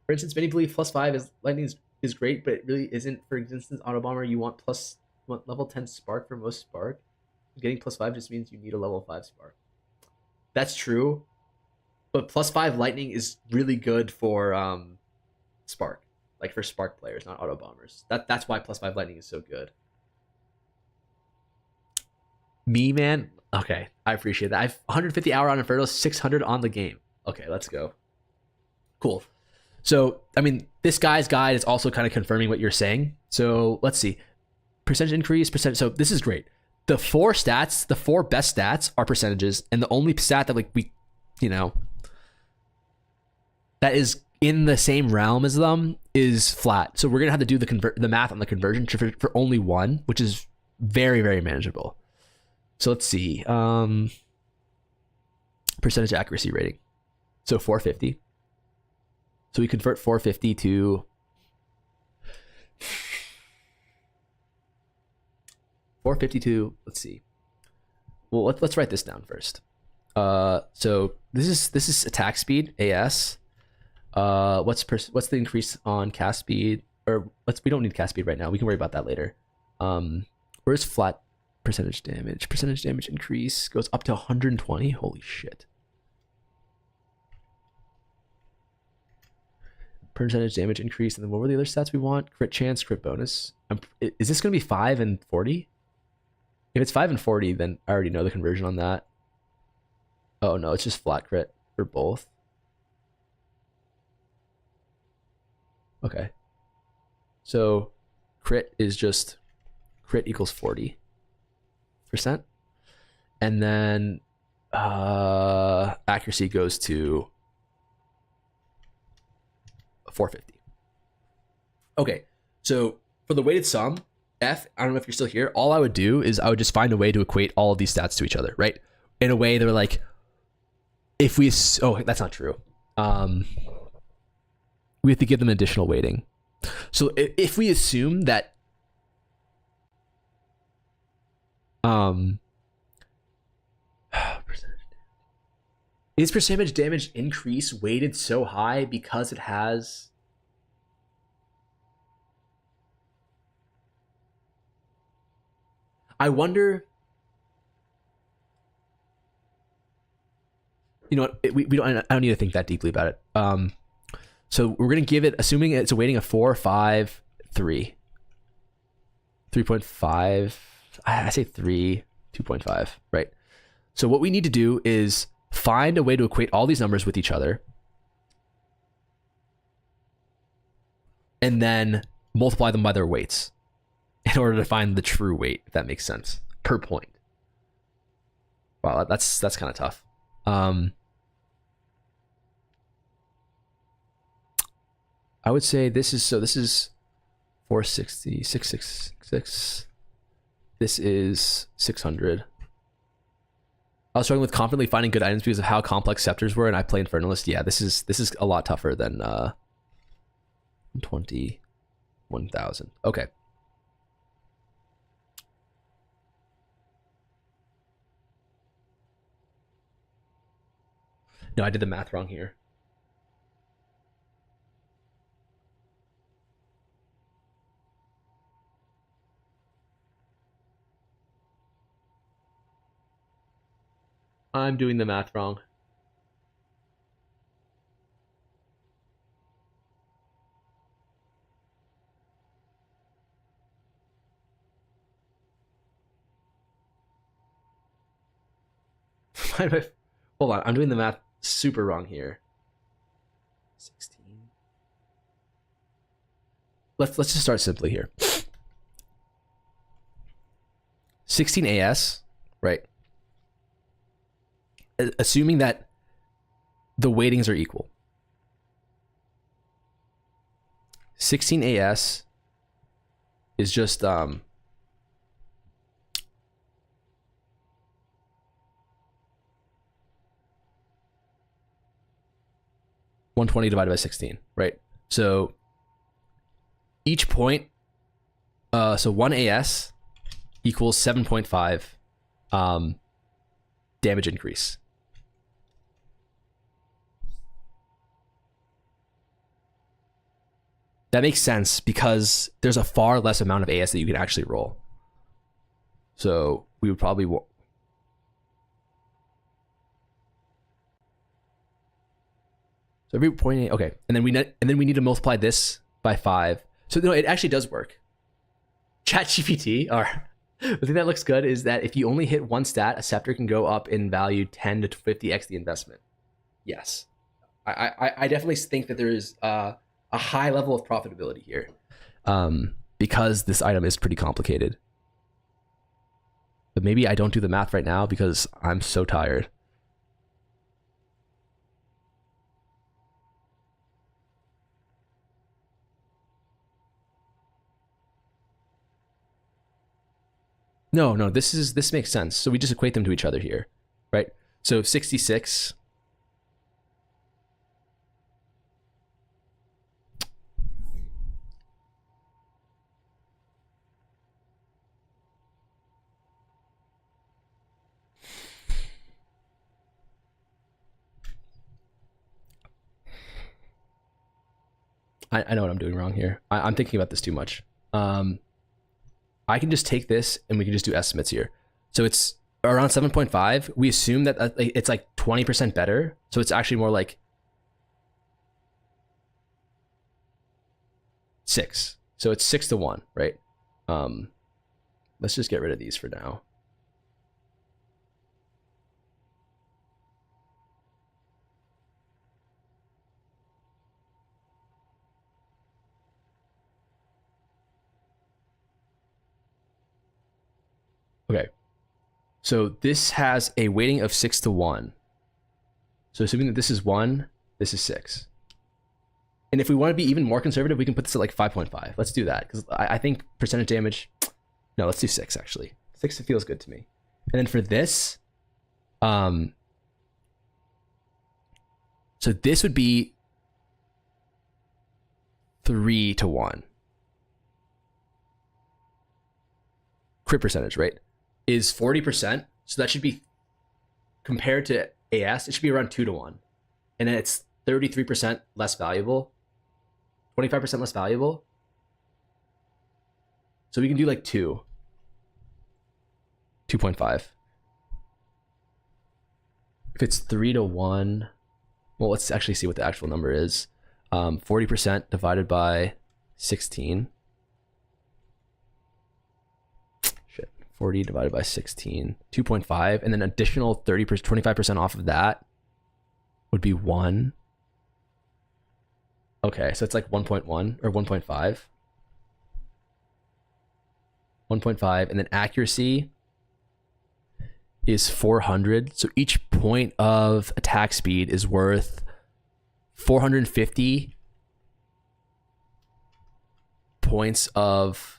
For instance, many believe +5 is lightning is great, but it really isn't. For instance, auto bomber, you want level 10 spark for most spark. Getting +5 just means you need a level 5 spark. That's true, but +5 lightning is really good for spark, like for spark players, not auto bombers. That's why +5 lightning is so good. Me, man. Okay, I appreciate that. I've 150 hour on Inferno, 600 on the game. Okay, let's go. Cool. So, I mean, this guy's guide is also kind of confirming what you're saying. So let's see. Percentage increase, percentage. So this is great. The four best stats are percentages, and the only stat that like we, that is in the same realm as them is flat. So we're gonna have to do the math on the conversion for only one, which is very, very manageable. So let's see. Percentage accuracy rating. So 450. So we convert 450 to 452. Let's see. Well, let's write this down first. So this is attack speed, AS. What's the increase on cast speed? Or we don't need cast speed right now. We can worry about that later. Where's flat percentage damage? Percentage damage increase goes up to 120. Holy shit. Percentage damage increase, and then what were the other stats we want? Crit chance, crit bonus. Is this going to be 5 and 40? If it's 5 and 40, then I already know the conversion on that. Oh no, it's just flat crit for both. Okay. So crit is just crit equals 40%. And then accuracy goes to 450. Okay, so for the weighted sum, F, I don't know if you're still here, all I would do is I would just find a way to equate all of these stats to each other, right? In a way they're like, if we, oh, that's not true. We have to give them additional weighting. So if we assume that is percentage damage increase weighted so high because it has I wonder, you know what, we don't, I don't need to think that deeply about it. So we're going to give it, assuming it's a weighting of 4, 5, 3. 3.5. I say 3, 2.5, right? So what we need to do is find a way to equate all these numbers with each other and then multiply them by their weights in order to find the true weight, if that makes sense, per point. Wow, that's kind of tough. I would say this is 460, 666. This is 600. I was struggling with confidently finding good items because of how complex scepters were, and I play Infernalist. Yeah, this is a lot tougher than 21,000. Okay. No, I did the math wrong here. I'm doing the math wrong. Hold on, I'm doing the math super wrong here. 16. Let's just start simply here. 16 AS right? Assuming that the weightings are equal. 16 AS is just 120 divided by 16, right? So each point, so 1 AS equals 7.5 damage increase. That makes sense because there's a far less amount of AS that you can actually roll. So we would probably so every point, okay, and then we need to multiply this by 5. So no, it actually does work. ChatGPT, or the thing that looks good is that if you only hit one stat, a scepter can go up in value 10 to 50x the investment. Yes, I definitely think that there is a high level of profitability here, because this item is pretty complicated. But maybe I don't do the math right now because I'm so tired. No, this makes sense. So we just equate them to each other here, right? So 66 I know what I'm doing wrong here. I'm thinking about this too much. I can just take this and we can just do estimates here. So it's around 7.5. We assume that it's like 20% better. So it's actually more like 6. So it's 6 to 1, right? Let's just get rid of these for now. Okay. So this has a weighting of 6 to 1. So assuming that this is 1, this is 6. And if we want to be even more conservative, we can put this at like 5.5. Let's do that because I think percentage damage. No, let's do 6 actually. 6 feels good to me. And then for this, so this would be 3 to 1. Crit percentage, right? Is 40%. So that should be, compared to AS, it should be around 2 to 1. And then it's 33% less valuable. 25% less valuable. So we can do like 2.5. If it's 3 to 1, well, let's actually see what the actual number is. 40% divided by 16. 40 divided by 16, 2.5, and then additional 30%, 25% off of that would be 1. Okay, so it's like 1.1 or 1.5. 1.5, and then accuracy is 400. So each point of attack speed is worth 450 points of,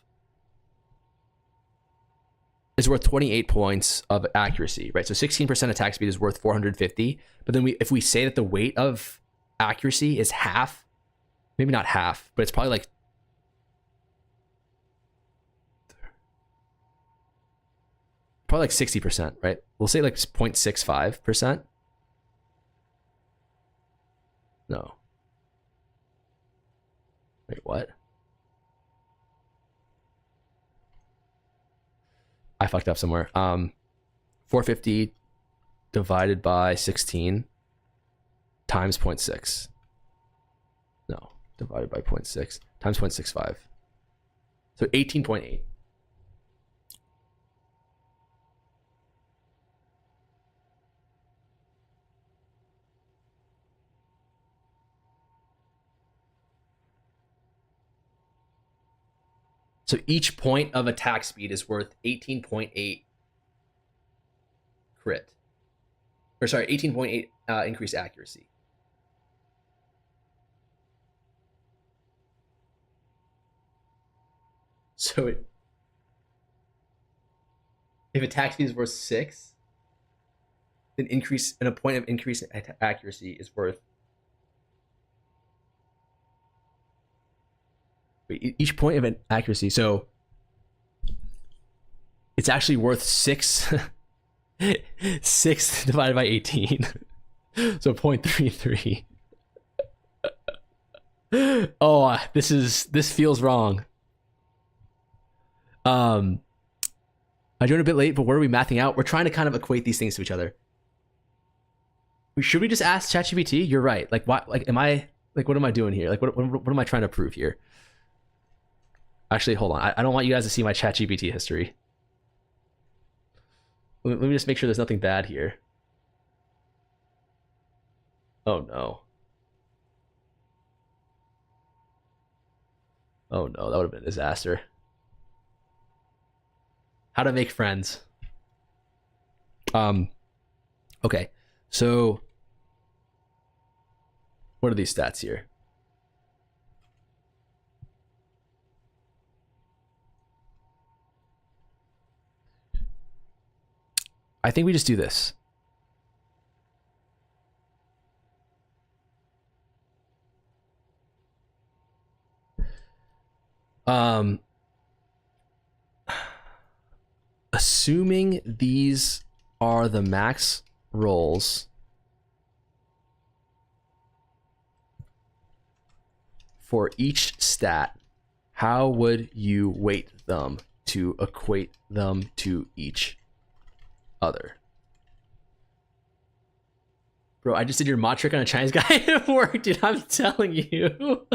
is worth 28 points of accuracy, right? So 16% attack speed is worth 450. But then if we say that the weight of accuracy is half, maybe not half, but it's probably like probably like 60%, right? We'll say like 0.65%. No. Wait, what? I fucked up somewhere. 450 divided by 16 times 0.6. No, divided by 0.6 times 0.65. So 18.8. So each point of attack speed is worth 18.8 crit. Or sorry, 18.8 increased accuracy. So if attack speed is worth 6, then a point of increase in accuracy is worth. Wait, each point of an accuracy, so it's actually worth 6. 6 divided by 18. So 0.33. Oh, this feels wrong. I joined a bit late, but what are we mathing out? We're trying to kind of equate these things to each other. Should we just ask ChatGPT? You're right. Like, why? Like, what am I doing here? Like, what am I trying to prove here? Actually, hold on. I don't want you guys to see my ChatGPT history. Let me just make sure there's nothing bad here. Oh no. Oh no, that would have been a disaster. How to make friends. Okay, so what are these stats here? I think we just do this. Assuming these are the max rolls for each stat, how would you weight them to equate them to each other? Bro, I just did your mod trick on a Chinese guy. It worked, dude. I'm telling you.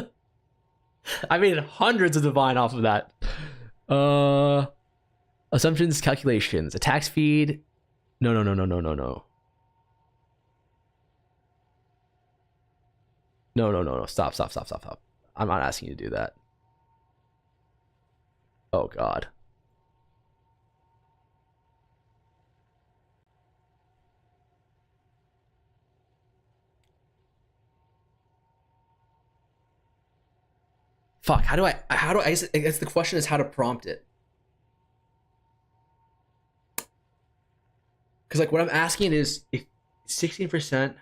I made hundreds of divine off of that. Assumptions, calculations, attack speed. No. No. Stop. I'm not asking you to do that. Oh God. Fuck, I guess the question is how to prompt it. Because like what I'm asking is if 16%.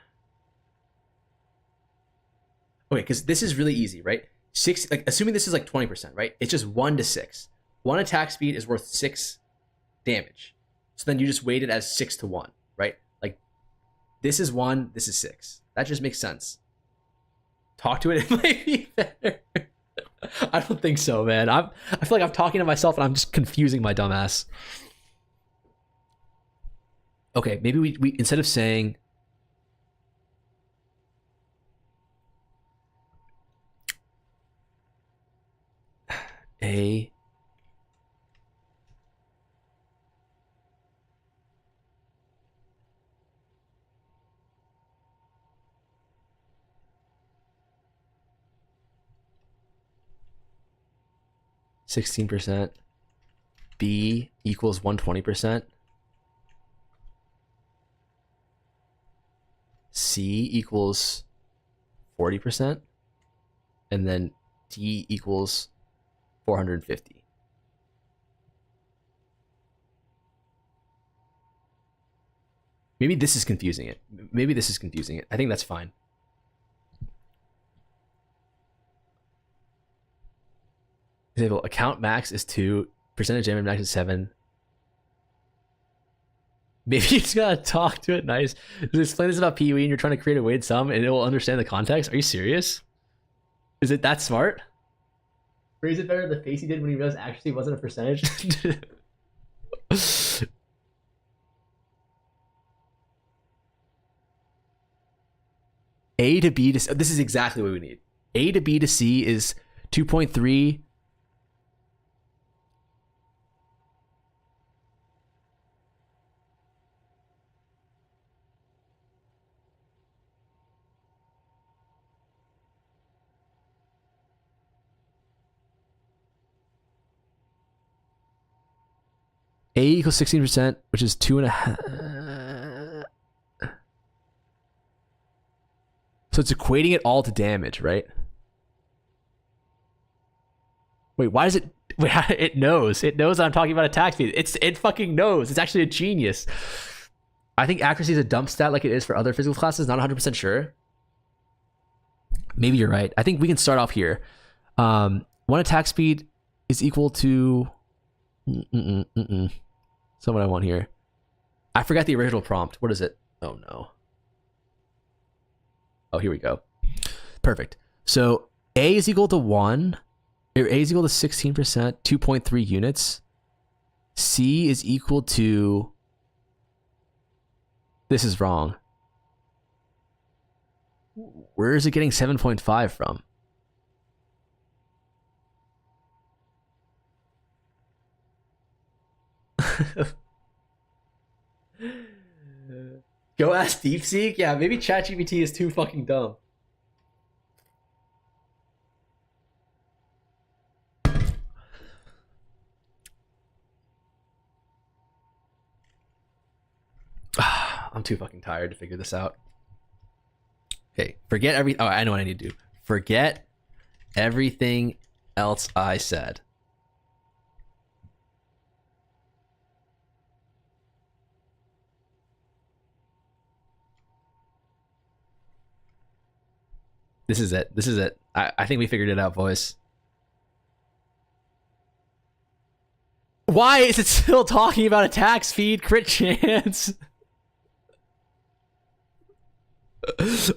Okay, because this is really easy, right? Assuming this is like 20%, right? It's just 1 to 6. 1 attack speed is worth 6 damage. So then you just weight it as 6 to 1, right? Like this is 1, this is 6. That just makes sense. Talk to it, it might be better. I don't think so, man. I feel like I'm talking to myself and I'm just confusing my dumbass. Okay, maybe we instead of saying a 16%, B equals 120%, C equals 40%, and then D equals 450. Maybe this is confusing it. I think that's fine. Example, account max is 2, percentage damage max is 7. Maybe you just gotta talk to it nice. Just explain this about PoE and you're trying to create a weighted sum and it will understand the context. Are you serious? Is it that smart? Or is it better the face he did when he realized actually wasn't a percentage? A to B to... This is exactly what we need. A to B to C is 2.3... A equals 16%, which is 2.5. So it's equating it all to damage, right? Wait, why does it... Wait, it knows. It knows I'm talking about attack speed. It fucking knows. It's actually a genius. I think accuracy is a dump stat like it is for other physical classes. Not 100% sure. Maybe you're right. I think we can start off here. One attack speed is equal to... So what I want here. I forgot the original prompt. What is it? Oh, no. Oh, here we go. Perfect. So A is equal to 1. A is equal to 16%, 2.3 units. C is equal to... This is wrong. Where is it getting 7.5 from? Go ask DeepSeek? Yeah, maybe ChatGPT is too fucking dumb. I'm too fucking tired to figure this out. Okay, forget every... Oh, I know what I need to do. Forget everything else I said. This is it. This is it. I think we figured it out, boys. Why is it still talking about attack speed, crit chance?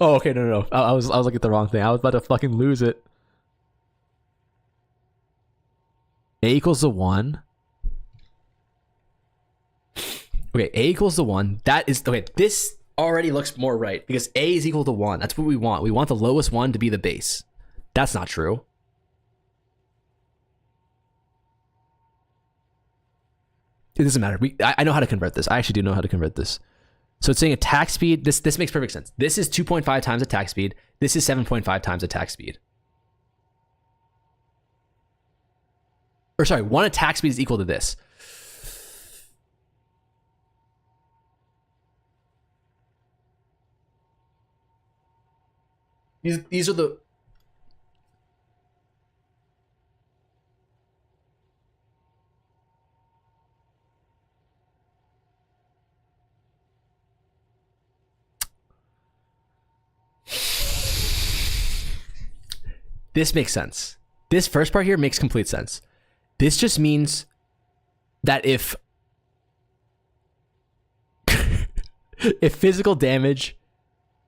Oh, okay, no. I was looking at the wrong thing. I was about to fucking lose it. A equals to 1. Okay, A equals to 1. That is... Okay, this already looks more right because A is equal to 1. That's what we want. We want the lowest one to be the base. That's not true. It doesn't matter. I know how to convert this. I actually do know how to convert this. So it's saying attack speed. This makes perfect sense. This is 2.5 times attack speed. This is 7.5 times attack speed. Or sorry, one attack speed is equal to this. These are the... This makes sense. This first part here makes complete sense. This just means that if if physical damage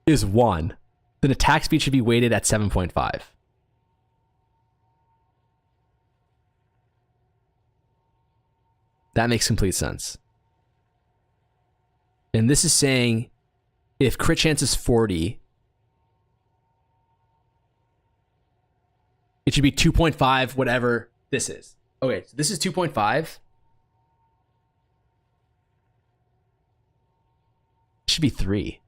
is 1, then attack speed should be weighted at 7.5. That makes complete sense. And this is saying if crit chance is 40, it should be 2.5, whatever this is. Okay, so this is 2.5. It should be 3.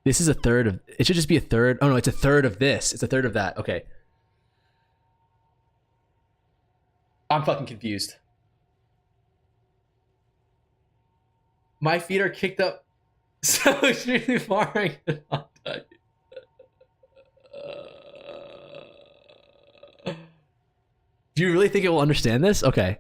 This is a third of... It should just be a third. Oh, no, it's a third of this. It's a third of that. Okay. I'm fucking confused. My feet are kicked up so extremely far. I cannot tell you. Do you really think it will understand this? Okay.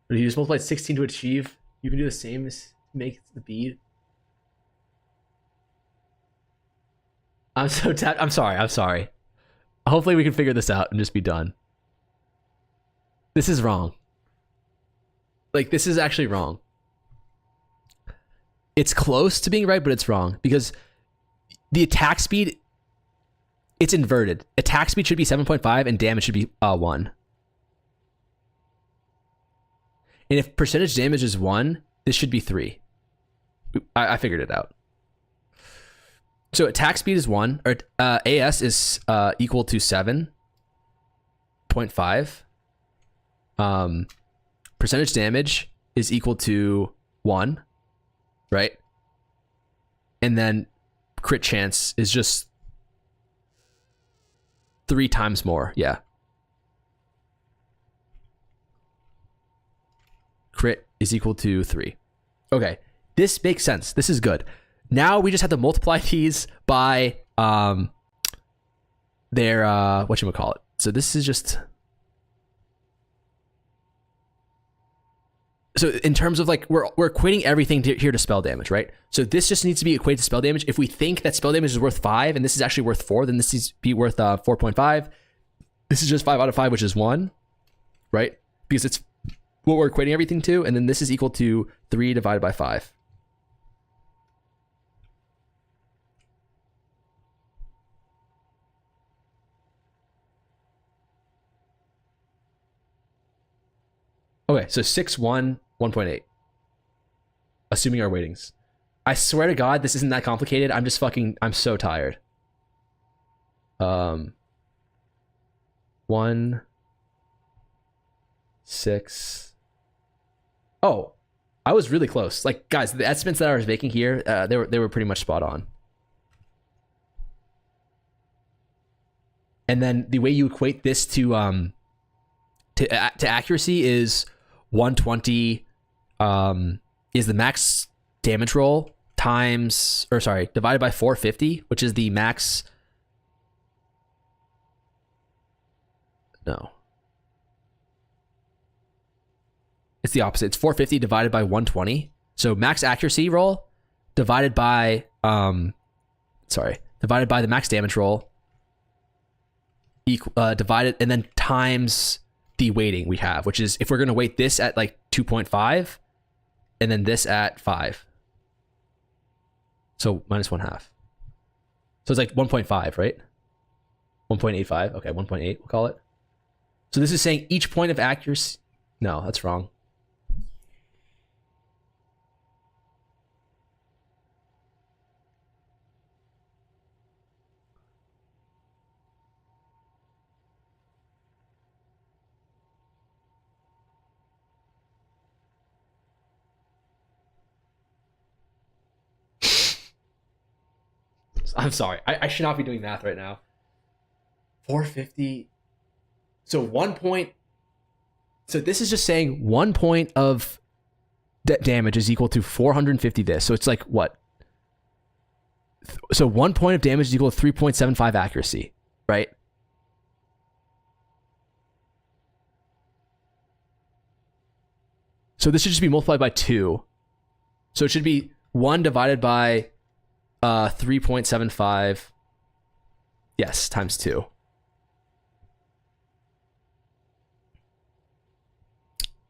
But you just multiply 16 to achieve. You can do the same as make the bead. I'm so tapped. I'm sorry. Hopefully we can figure this out and just be done. This is wrong. Like, this is actually wrong. It's close to being right, but it's wrong. Because the attack speed, it's inverted. Attack speed should be 7.5 and damage should be 1. And if percentage damage is 1, this should be 3. I figured it out. So attack speed is 1, or AS is equal to 7.5. Percentage damage is equal to 1, right? And then crit chance is just 3 times more. Yeah. Crit is equal to 3. Okay. This makes sense. This is good. Now we just have to multiply these by their whatchamacallit. So this is just, so in terms of like we're equating everything here to spell damage, right? So this just needs to be equated to spell damage. If we think that spell damage is worth 5 and this is actually worth 4, then this needs to be worth 4.5. This is just 5 out of 5, which is 1, right? Because it's what we're equating everything to, and then this is equal to 3 divided by 5. Okay, so 6, 1, 1.8. Assuming our weightings. I swear to God, this isn't that complicated. I'm so tired. 1, 6. Oh, I was really close. Like, guys, the estimates that I was making here, they were pretty much spot on. And then the way you equate this to accuracy is 120 is the max damage roll times, or sorry, divided by 450, which is the max. No. It's the opposite. It's 450 divided by 120. So max accuracy roll divided by divided by the max damage roll divided, and then times the weighting we have, which is if we're going to weight this at like 2.5 and then this at 5. So minus 1/2. So it's like 1.5, right? 1.85. Okay, 1.8 we'll call it. So this is saying each point of accuracy. No, that's wrong. I'm sorry. I should not be doing math right now. 450. So 1 point. So this is just saying 1 point of damage is equal to 450 this. So it's like what? So 1 point of damage is equal to 3.75 accuracy, right? So this should just be multiplied by 2. So it should be 1 divided by 3.75. Yes, times 2.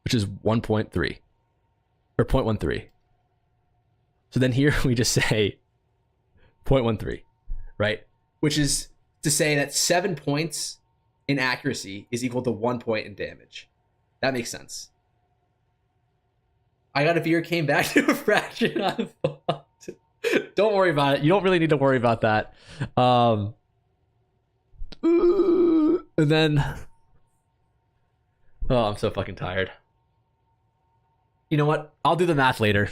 Which is 1.3 or 0.13. So then here we just say 0.13, right? Which is to say that 7 points in accuracy is equal to 1 point in damage. That makes sense. I got a beer, came back to a fraction. I'm fucked. Don't worry about it. You don't really need to worry about that. And then, oh, I'm so fucking tired. You know what? I'll do the math later.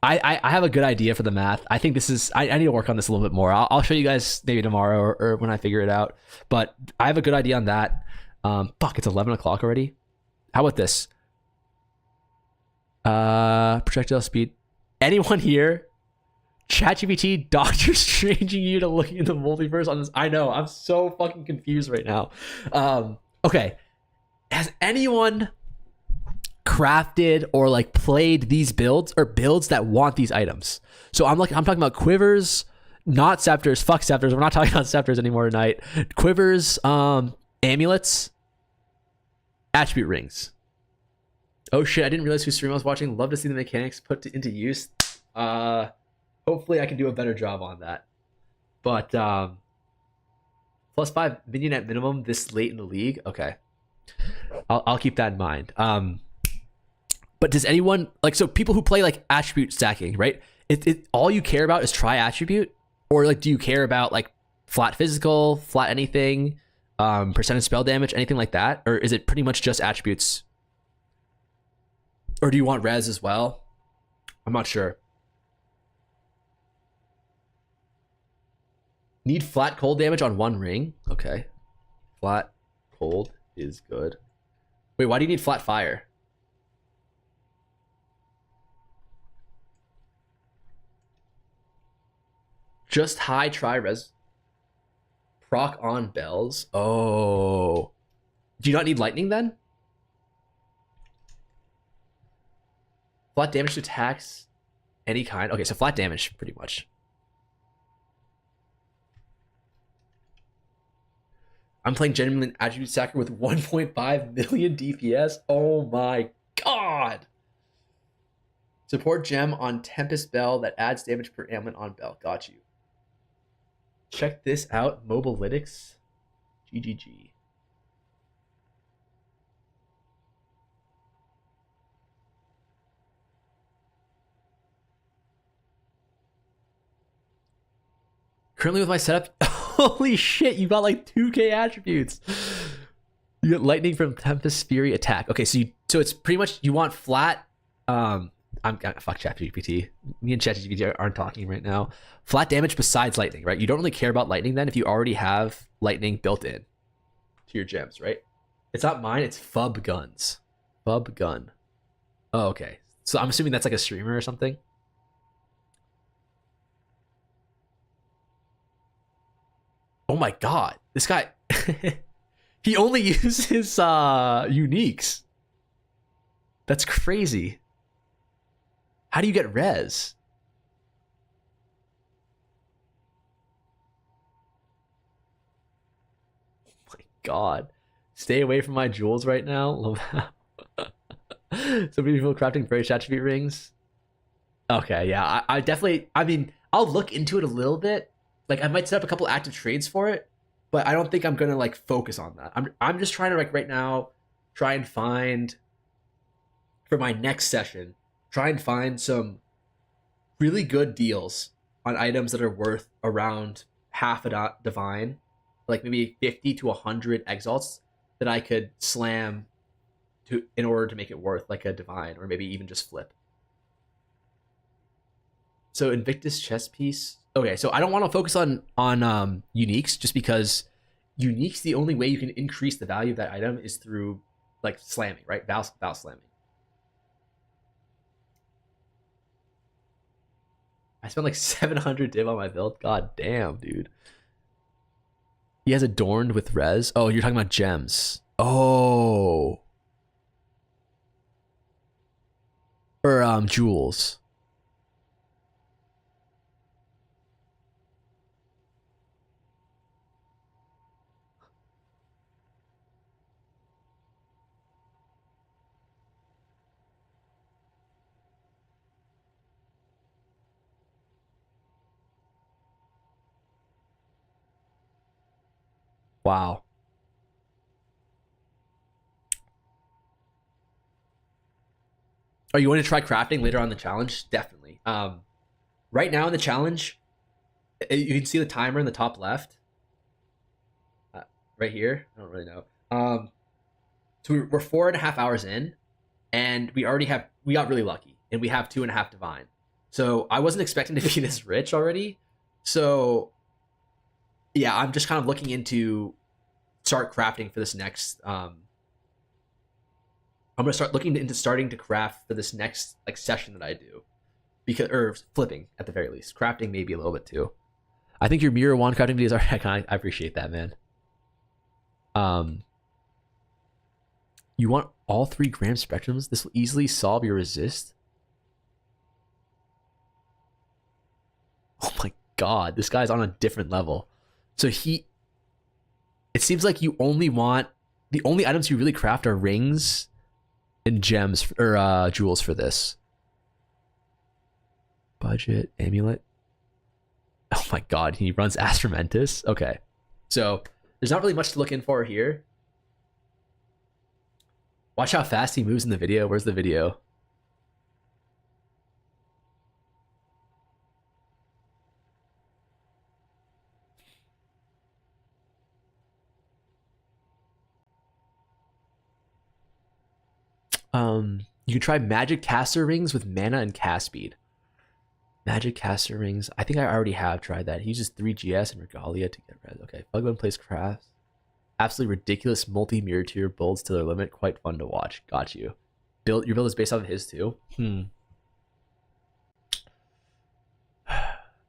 I have a good idea for the math. I think this is, I need to work on this a little bit more. I'll show you guys maybe tomorrow or when I figure it out. But I have a good idea on that. Fuck, it's 11 o'clock already. How about this? Projectile speed. Anyone here? ChatGPT Doctor Stranging you to looking in the multiverse on this. I know, I'm so fucking confused right now. Okay. Has anyone crafted or like played these builds or builds that want these items? So I'm talking about quivers, not scepters. Fuck scepters. We're not talking about scepters anymore tonight. Quivers, amulets, attribute rings. Oh shit, I didn't realize whose stream I was watching. Love to see the mechanics put into use. Hopefully I can do a better job on that. But +5 minion at minimum this late in the league. Okay, I'll keep that in mind. But does anyone like, so people who play like attribute stacking, right? It all you care about is try attribute, Or like, do you care about like flat physical, flat anything, percentage spell damage, anything like that? Or is it pretty much just attributes? Or do you want res as well? I'm not sure. Need flat cold damage on one ring. Okay. Flat cold is good. Wait, why do you need flat fire? Just high try res. Proc on bells. Oh. Do you not need lightning then? Flat damage to attacks any kind. Okay, so flat damage pretty much. I'm playing genuine attribute sacker with 1.5 million DPS. Oh my god. Support gem on Tempest Bell that adds damage per ailment on Bell. Got you. Check this out, Mobilytics. GGG. Currently with my setup, holy shit, you got like 2k attributes. You get lightning from Tempest Fury attack. Okay, so it's pretty much you want flat. Fuck ChatGPT. Me and ChatGPT aren't talking right now. Flat damage besides lightning, right? You don't really care about lightning then if you already have lightning built in to your gems, right? It's not mine. It's Fub Guns. Fub Gun. Oh, okay. So I'm assuming that's like a streamer or something. Oh my god, this guy. He only uses uniques. That's crazy. How do you get res? Oh my god. Stay away from my jewels right now. So many people crafting very attribute rings. Okay, yeah, I definitely, I mean, I'll look into it a little bit. Like, I might set up a couple active trades for it, but I don't think I'm gonna like focus on that. I'm just trying to like right now try and find for my next session, try and find some really good deals on items that are worth around half a divine, like maybe 50 to 100 exalts that I could slam to in order to make it worth like a divine, or maybe even just flip. So Invictus chest piece. Okay, so I don't want to focus on uniques, just because uniques, the only way you can increase the value of that item is through like slamming, right? Val slamming. I spent like 700 div on my build. God damn, dude. He has adorned with res. Oh, you're talking about gems. Oh. Or jewels. Wow. Are you going to try crafting later on the challenge? Definitely. Right now in the challenge, you can see the timer in the top left. Right here. I don't really know. So we're 4.5 hours in, and we got really lucky, and we have 2.5 divine. So I wasn't expecting to be this rich already. So yeah, I'm just kind of looking into start crafting for this next. I'm gonna start looking into starting to craft for this next like session that I do, because or flipping at the very least, crafting maybe a little bit too. I think your mirror wand crafting videos are. I appreciate that, man. You want all 3 gram spectrums? This will easily solve your resist. Oh my god, this guy's on a different level. So it seems like you only want, the only items you really craft are rings and gems or jewels for this. Budget, amulet. Oh my god, he runs Astromentus. Okay, so there's not really much to look in for here. Watch how fast he moves in the video. Where's the video? You can try magic caster rings with mana and cast speed. Magic caster rings. I think I already have tried that. He uses 3 GS and Regalia to get red. Okay. Bugman plays crafts. Absolutely ridiculous multi-mirror tier builds to their limit. Quite fun to watch. Got you. Your build is based off of his too. In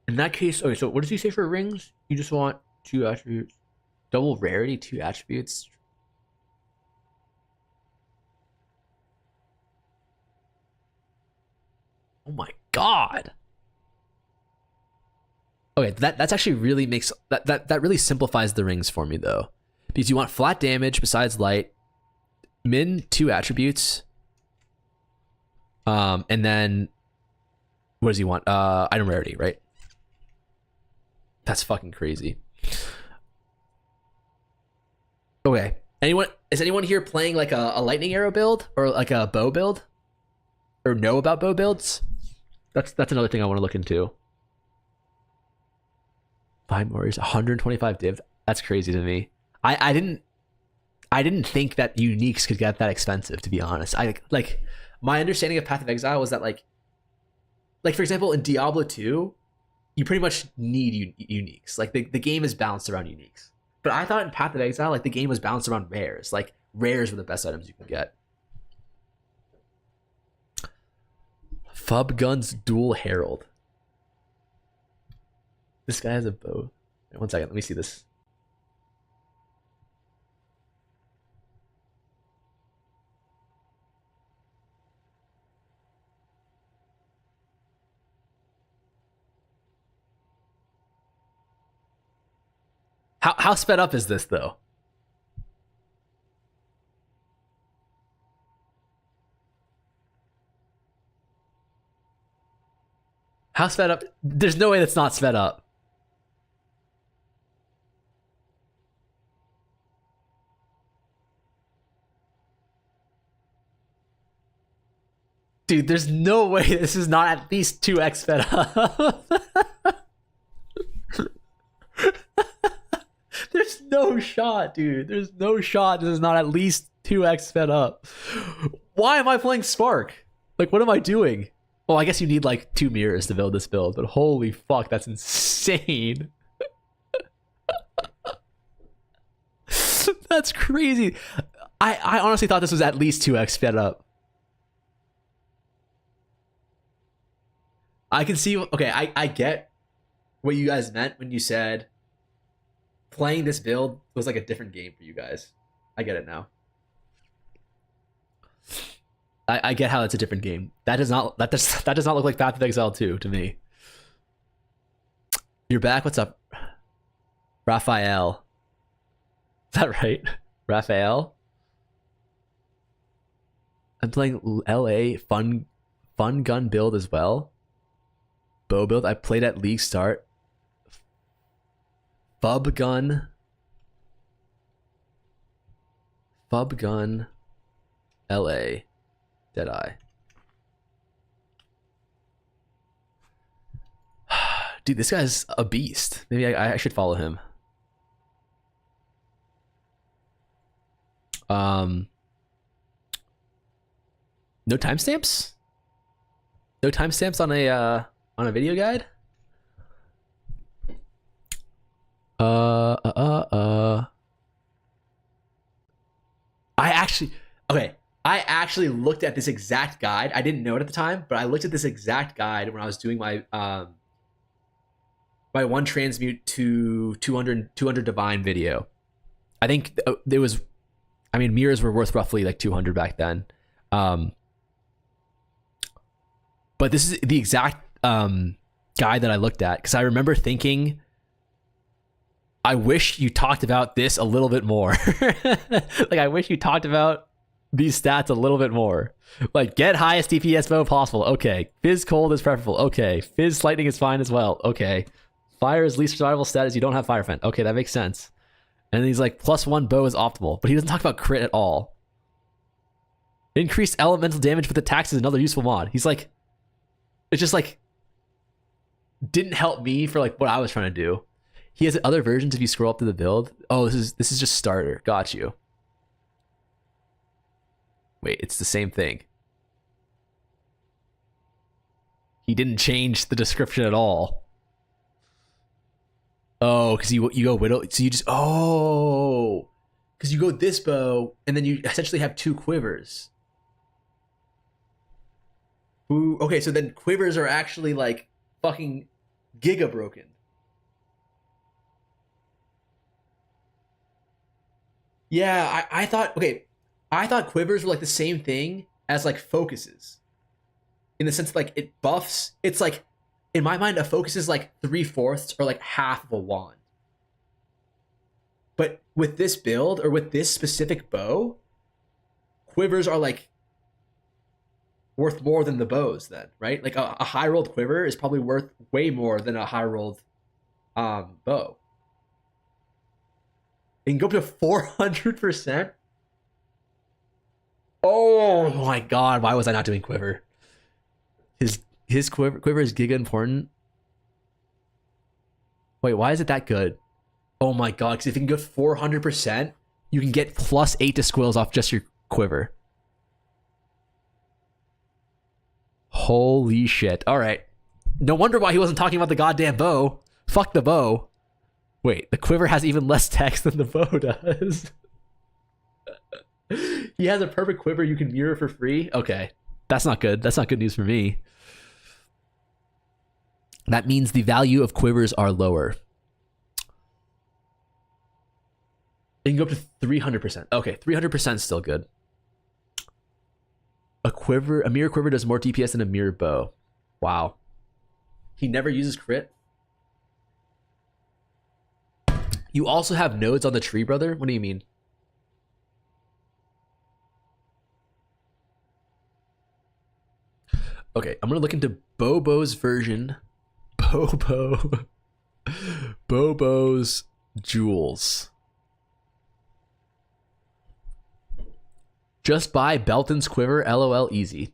that case, okay, so what does he say for rings? You just want 2 attributes. Double rarity, 2 attributes. Oh my god. Okay, that's actually really makes that really simplifies the rings for me though. Because you want flat damage besides light, min 2 attributes. And then what does he want? Item rarity, right? That's fucking crazy. Okay. Is anyone here playing like a lightning arrow build or like a bow build? Or know about bow builds? That's another thing I want to look into. 5 warriors, 125 div. That's crazy to me. I didn't think that uniques could get that expensive, to be honest. Like my understanding of Path of Exile was that like for example in Diablo 2, you pretty much need uniques. Like the game is balanced around uniques. But I thought in Path of Exile, like the game was balanced around rares. Like rares were the best items you can get. Fub Guns Dual Herald. This guy has a bow. Wait, 1 second, let me see this. How sped up is this though? How sped up? There's no way that's not sped up. Dude, there's no way this is not at least 2x sped up. There's no shot, dude. There's no shot this is not at least 2x sped up. Why am I playing Spark? Like, what am I doing? Well, I guess you need like 2 mirrors to build this build, but holy fuck, that's insane. That's crazy. I honestly thought this was at least 2x sped up. I can see, okay, I get what you guys meant when you said playing this build was like a different game for you guys. I get it now. I get how it's a different game. That does not look like Path of Exile 2 to me. You're back. What's up, Raphael? Is that right, Raphael? I'm playing LA fun gun build as well. Bow build. I played at league start. Fub gun. LA. Deadeye. Dude, this guy's a beast. Maybe I should follow him. No timestamps? No timestamps on a video guide? I actually looked at this exact guide. I didn't know it at the time, but I looked at this exact guide when I was doing my my 1 transmute to 200 divine video. I think there was, I mean, mirrors were worth roughly like 200 back then. But this is the exact guide that I looked at, because I remember thinking, I wish you talked about this a little bit more. Like, I wish you talked about these stats a little bit more. Like, get highest DPS bow possible. Okay. Fizz cold is preferable. Okay. Fizz lightning is fine as well. Okay. Fire is least survivable status. You don't have fire fence. Okay, that makes sense. And then he's like, +1 bow is optimal, but he doesn't talk about crit at all. Increased elemental damage with attacks is another useful mod. He's like, it's just like, didn't help me for like what I was trying to do. He has other versions if you scroll up to the build. Oh, this is just starter. Got you. Wait, it's the same thing. He didn't change the description at all. Oh, because you go widow, so you just because you go this bow and then you essentially have 2 quivers. Ooh, okay, so then quivers are actually like fucking giga broken. Yeah, I thought quivers were like the same thing as like focuses. In the sense like it buffs, it's like in my mind a focus is like 3/4 or like half of a wand. But with this build or with this specific bow, quivers are like worth more than the bows then, right? Like a high rolled quiver is probably worth way more than a high rolled bow. It can go up to 400%. Oh my god, why was I not doing quiver? His quiver is giga important. Wait, why is it that good? Oh my god, because if you can go 400%, you can get +8 to squills off just your quiver. Holy shit. Alright. No wonder why he wasn't talking about the goddamn bow. Fuck the bow. Wait, the quiver has even less text than the bow does. He has a perfect quiver you can mirror for free? Okay. That's not good. That's not good news for me. That means the value of quivers are lower. It can go up to 300%. Okay, 300% is still good. A mirror quiver does more DPS than a mirror bow. Wow. He never uses crit. You also have nodes on the tree, brother? What do you mean? Okay, I'm gonna look into Bobo's version. Bobo's jewels. Just buy Belton's quiver, LOL easy.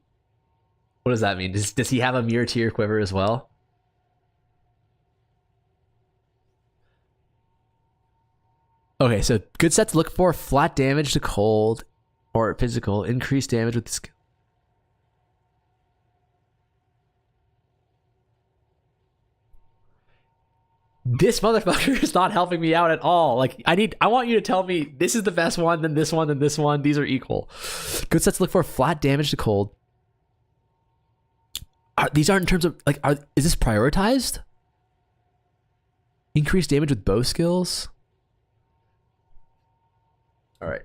What does that mean? Does he have a mirror tier quiver as well? Okay, so good set to look for: flat damage to cold or physical, increased damage with the skill. This motherfucker is not helping me out at all. Like, I want you to tell me this is the best one, then this one, then this one. These are equal. Good sets to look for: flat damage to cold. These aren't in terms of like, is this prioritized? Increased damage with bow skills. All right.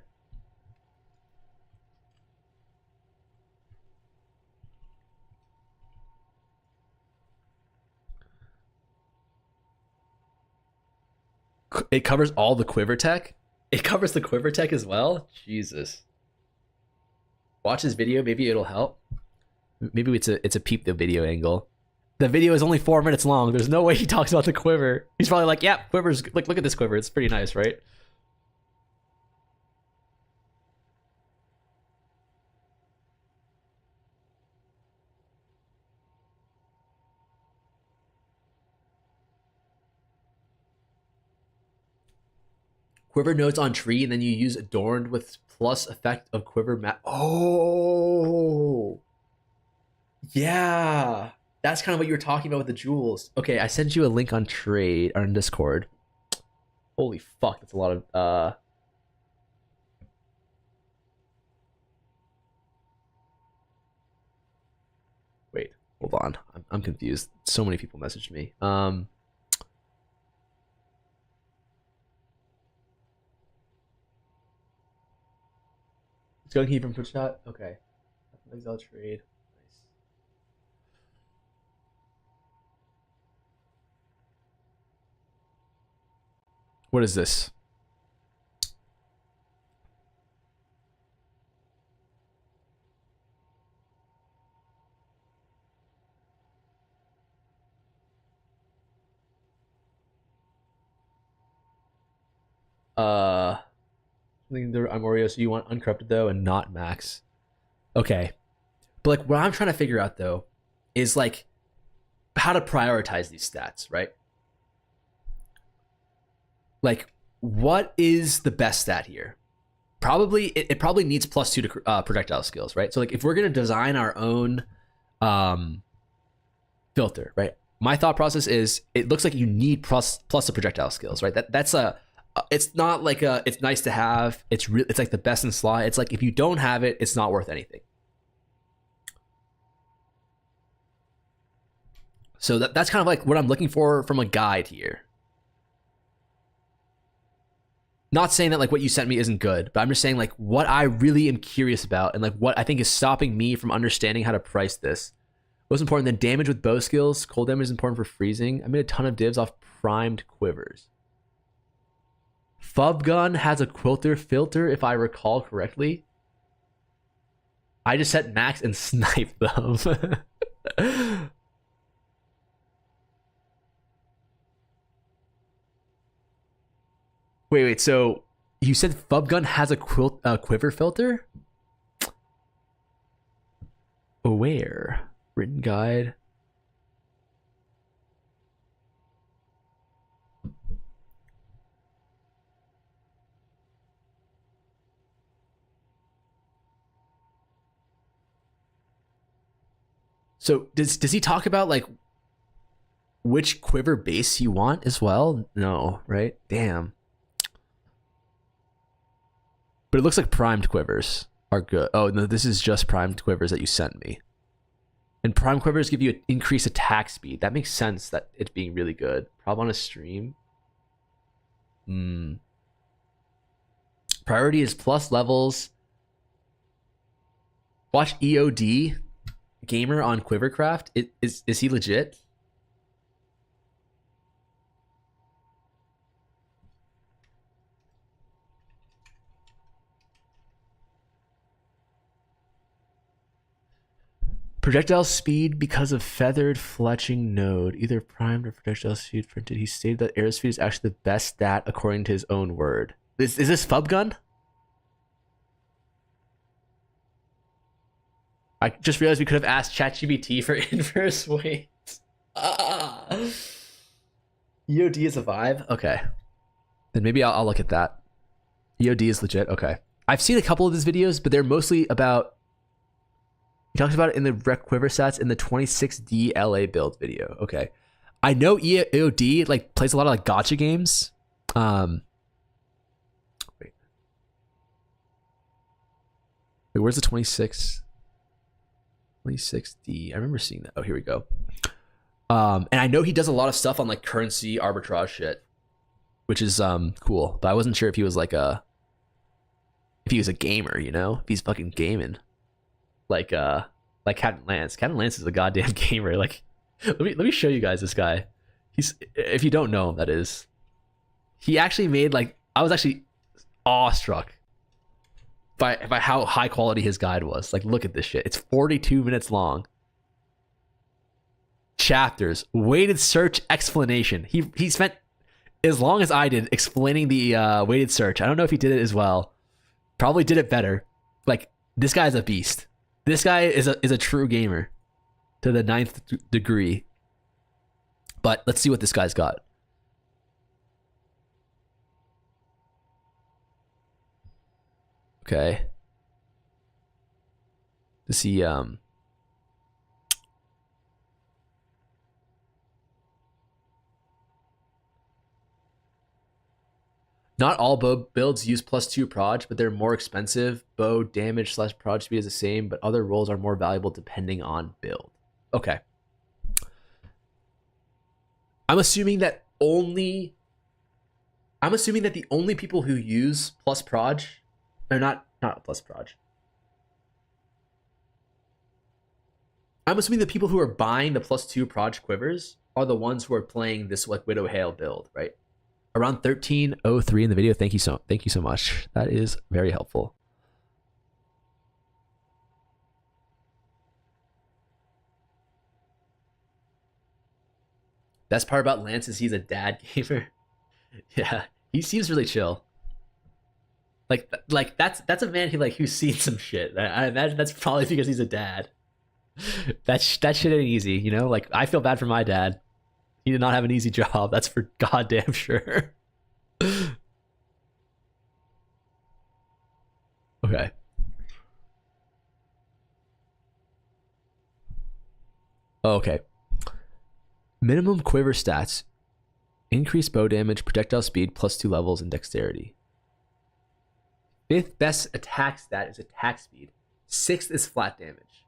It covers all the quiver tech. It covers the quiver tech as well. Jesus. Watch this video. Maybe it'll help. Maybe it's a peep the video angle. The video is only 4 minutes long. There's no way he talks about the quiver. He's probably like, yeah, quiver's like, look at this quiver. It's pretty nice, right? Quiver nodes on tree, and then you use adorned with plus effect of quiver map. Oh, yeah, that's kind of what you were talking about with the jewels. Okay, I sent you a link on trade or on Discord. Holy fuck, that's a lot of Wait, hold on, I'm confused. So many people messaged me. It's going heat from Twitch chat. Okay. Exile trade. Nice. What is this? I think I'm Oreo, so you want uncorrupted though and not max. Okay. But like what I'm trying to figure out though is like how to prioritize these stats, right? Like what is the best stat here? Probably it probably needs +2 to projectile skills, right? So like if we're gonna design our own filter, right? My thought process is it looks like you need plus the projectile skills, right? That's a it's not like a it's nice to have. It's like the best in slot. It's like if you don't have it, it's not worth anything. So that's kind of like what I'm looking for from a guide here. Not saying that like what you sent me isn't good, but I'm just saying like what I really am curious about and like what I think is stopping me from understanding how to price this. Most important than damage with bow skills, cold damage is important for freezing. I made a ton of divs off primed quivers. Fub gun has a quilter filter, if I recall correctly. I just set max and sniped them. Wait. So you said Fub gun has a quiver filter? Where? Written guide. So does he talk about like which quiver base you want as well? No, right? Damn. But it looks like primed quivers are good. Oh no, this is just primed quivers that you sent me. And prime quivers give you an increased attack speed. That makes sense that it's being really good. Prob on a stream. Priority is plus levels. Watch EOD gamer on Quivercraft. Is he legit? Projectile speed because of feathered fletching node, either primed or projectile speed printed. He stated that arrow speed is actually the best stat according to his own word. Is this Fub gun? I just realized we could have asked ChatGPT for inverse weights. EOD is a vibe? Okay. Then maybe I'll look at that. EOD is legit? Okay. I've seen a couple of his videos, but they're mostly about... He talks about it in the Rec Quiver stats in the 26D LA build video. Okay. I know EOD like plays a lot of like gacha games. Wait, where's the 26D? I remember seeing that. Oh, here we go. And I know he does a lot of stuff on like currency arbitrage shit, which is cool. But I wasn't sure if he was like if he was a gamer, you know? If he's fucking gaming. Like Captain Lance. Captain Lance is a goddamn gamer. Like let me show you guys this guy. He's, if you don't know him, that is. He actually made like, I was actually awestruck by how high quality his guide was. Like look at this shit. It's 42 minutes long. Chapters, weighted search explanation. He spent as long as I did explaining the weighted search. I don't know if he did it as well. Probably did it better. Like this guy's a beast. This guy is a true gamer to the 9th degree. But let's see what this guy's got. Okay. Does he not all bow builds use +2 proj, but they're more expensive. Bow damage / proj speed is the same, but other rolls are more valuable depending on build. Okay. I'm assuming that the only people who use plus proj, or not plus proj. I'm assuming the people who are buying the +2 proj quivers are the ones who are playing this like Widow Hail build, right? Around 1303 in the video. Thank you so much. That is very helpful. Best part about Lance is he's a dad gamer. Yeah, he seems really chill. Like that's a man who's seen some shit. I imagine that's probably because he's a dad. That shit ain't easy, you know? Like I feel bad for my dad. He did not have an easy job. That's for goddamn sure. Okay. Oh, okay. Minimum quiver stats. Increase bow damage, projectile speed, +2 levels, and dexterity. 5th best attack stat is attack speed. 6th is flat damage.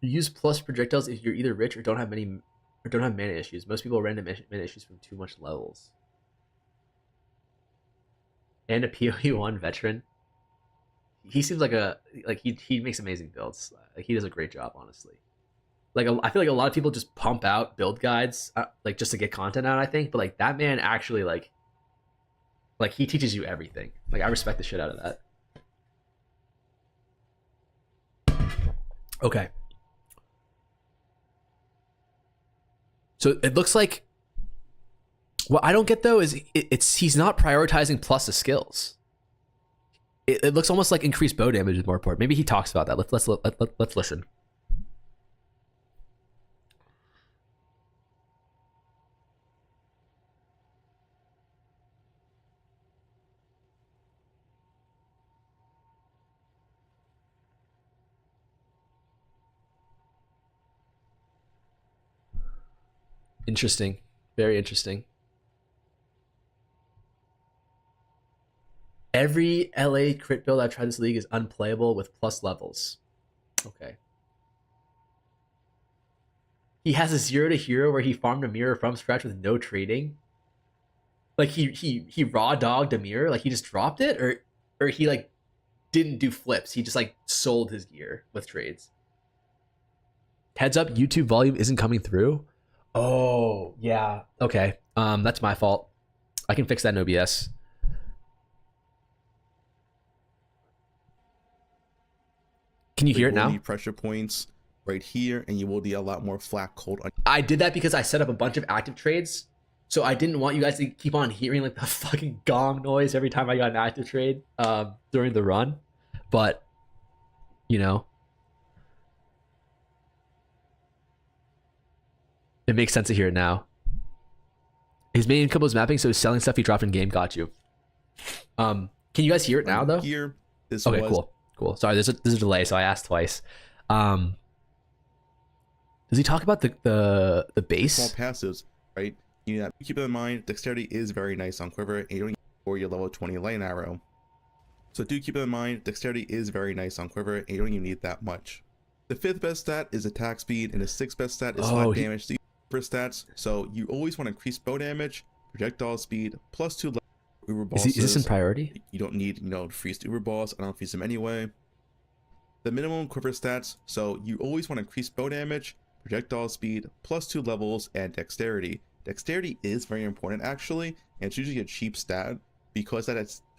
You use plus projectiles if you're either rich or don't have mana issues. Most people random mana issues from too much levels. And a PoE1 veteran. He seems like he makes amazing builds. Like he does a great job, honestly. Like I feel like a lot of people just pump out build guides like just to get content out, I think, but like that man actually like he teaches you everything. Like I respect the shit out of that. Okay. So it looks like what I don't get though is he's not prioritizing plus the skills. It looks almost like increased bow damage is more important. Maybe he talks about that. Let's listen. Interesting. Very interesting. Every LA crit build I've tried this league is unplayable with plus levels. Okay. He has a 0 to hero where he farmed a mirror from scratch with no trading. Like he raw dogged a mirror, like he just dropped it, or he like didn't do flips. He just like sold his gear with trades. Heads up, YouTube volume isn't coming through. Oh, yeah. Okay. That's my fault. I can fix that in OBS. Can you hear it now? Need pressure points right here, and you will need a lot more flat cold. I did that because I set up a bunch of active trades, so I didn't want you guys to keep on hearing like the fucking gong noise every time I got an active trade during the run. But you know, it makes sense to hear it now. His main income was mapping, so he's selling stuff he dropped in game. Got you. Can you guys hear it now though? Here, this okay, was cool. Sorry, there's a delay, so I asked twice. Does he talk about the base? small passives, right? You know, keep in mind, dexterity is very nice on quiver, and you don't need for your level 20 lane arrow. So do keep in mind, dexterity is very nice on quiver, and you don't even need that much. The 5th best stat is attack speed, and the 6th best stat is flat damage. These are stats, so you always want to increase bow damage, projectile speed, +2 level uber bosses. Is this in priority? You don't need, to freeze the uber boss. I don't freeze them anyway. The minimum quiver stats, so you always want to increase bow damage, projectile speed, +2 levels, and dexterity. Dexterity is very important actually, and it's usually a cheap stat because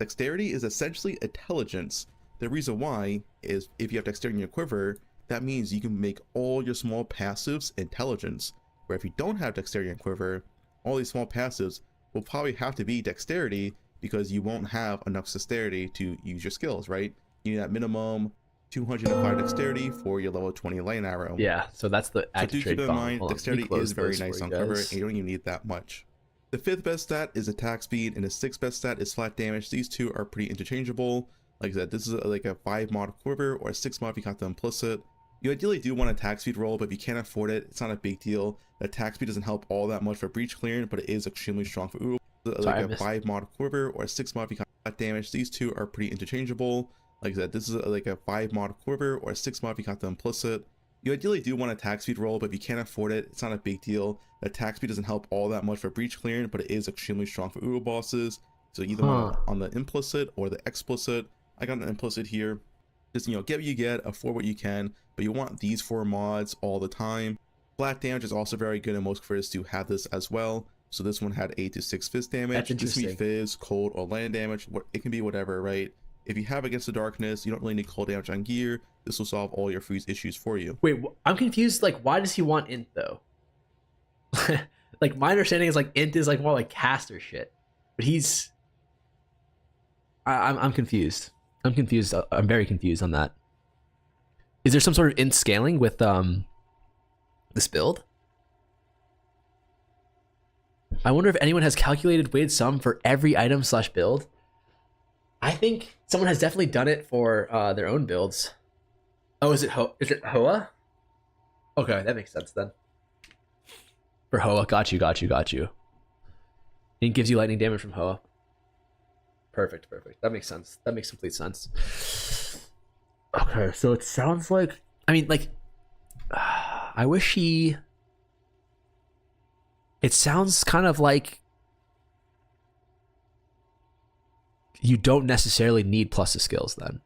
dexterity is essentially intelligence. The reason why is if you have dexterity in your quiver, that means you can make all your small passives intelligence. Where if you don't have dexterity in quiver, all these small passives will probably have to be dexterity because you won't have enough dexterity to use your skills, right? You need that minimum 205 dexterity for your level 20 lane arrow. Yeah, so that's the So active do trade keep in bomb. mind, Hold on, dexterity let me close is very this nice for on you quiver, guys. and you don't even need that much. The 5th best stat is attack speed, and the 6th best stat is flat damage. These two are pretty interchangeable. Like I said, this is like a 5 mod quiver or a 6 mod if you got the implicit. You ideally do want attack speed roll, but if you can't afford it, it's not a big deal. The attack speed doesn't help all that much for breach clearing, but it is extremely strong for Uru. Like a 5 mod quiver or a 6 mod if you got flat damage. These two are pretty interchangeable. Like I said, this is like a 5 mod quiver or a 6 mod if you got the implicit. You ideally do want attack speed roll, but if you can't afford it, it's not a big deal. The attack speed doesn't help all that much for breach clearing, but it is extremely strong for Uru bosses. So either want on the implicit or the explicit. I got an implicit here. Just, get what you get, afford what you can, but you want these 4 mods all the time. Flat damage is also very good, and most quivers do have this as well. So this one had 8 to 6 fizz damage. This can be fizz, cold, or land damage. It can be whatever, right? If you have Against the Darkness, you don't really need cold damage on gear. This will solve all your freeze issues for you. Wait, I'm confused. Like, why does he want int though? Like, my understanding is like int is like more like caster shit, but he's. I'm confused. I'm confused. I'm very confused on that. Is there some sort of int scaling with this build? I wonder if anyone has calculated weighted sum for every item / build. I think someone has definitely done it for their own builds. Oh, is it Hoa? Okay, that makes sense then. For Hoa, got you. It gives you lightning damage from Hoa. Perfect. That makes sense. That makes complete sense. Okay, so it sounds like, I mean, like, I wish he. It sounds kind of like you don't necessarily need plus the skills then.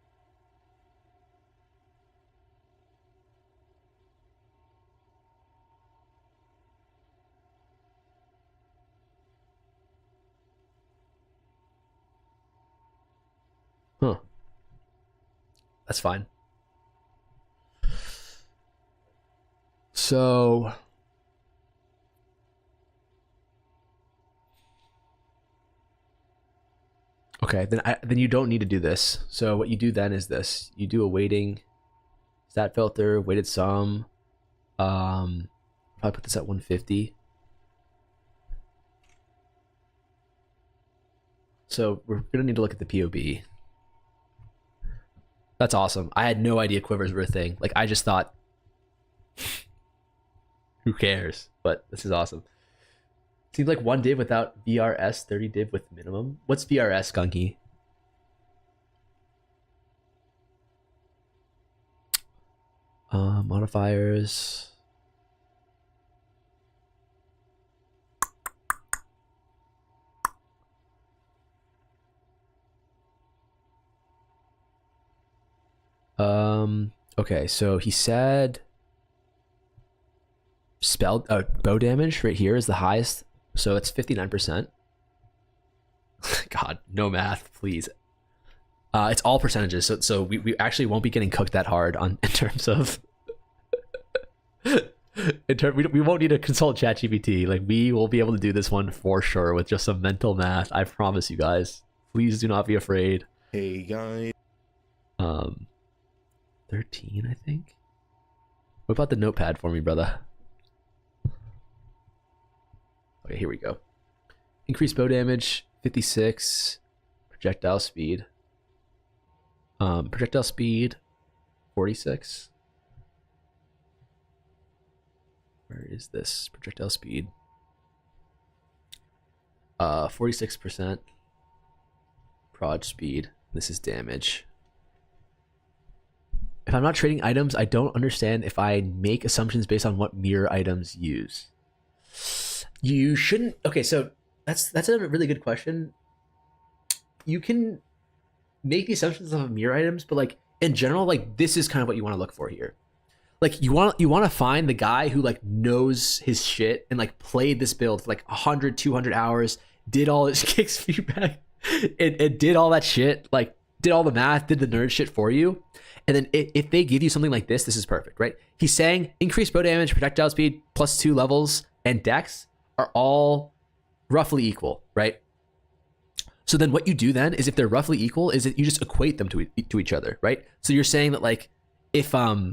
Huh. That's fine. So okay, then you don't need to do this. So what you do then is this. You do a weighting stat filter, weighted sum. Probably put this at 150. So we're gonna need to look at the POB. That's awesome. I had no idea quivers were a thing. Like I just thought, who cares? But this is awesome. Seems like one div without VRS, 30 div with minimum. What's VRS, Gunky? Modifiers. Okay, so he said spell bow damage right here is the highest, so it's 59%. God, no math, please. It's all percentages, so we actually won't be getting cooked that hard on in terms of we won't need to consult ChatGPT. Like we will be able to do this one for sure with just some mental math. I promise you guys. Please do not be afraid. Hey guys. 13, I think. What about the notepad for me, brother? Okay, here we go. Increased bow damage, 56. Projectile speed. Projectile speed, 46. Where is this? Projectile speed. 46%. Prod speed. This is damage. If I'm not trading items, I don't understand if I make assumptions based on what mirror items use. You shouldn't. Okay, so that's a really good question. You can make the assumptions of mirror items, but like in general, like this is kind of what you want to look for here. Like you want to find the guy who like knows his shit and like played this build for like 100, 200 hours, did all his kicks feedback, and did all that shit, like did all the math, did the nerd shit for you. And then if they give you something like this is perfect, right? He's saying increased bow damage, projectile speed, +2 levels, and dex are all roughly equal, right? So then what you do then is if they're roughly equal, is that you just equate them to each other, right? So you're saying that like if what's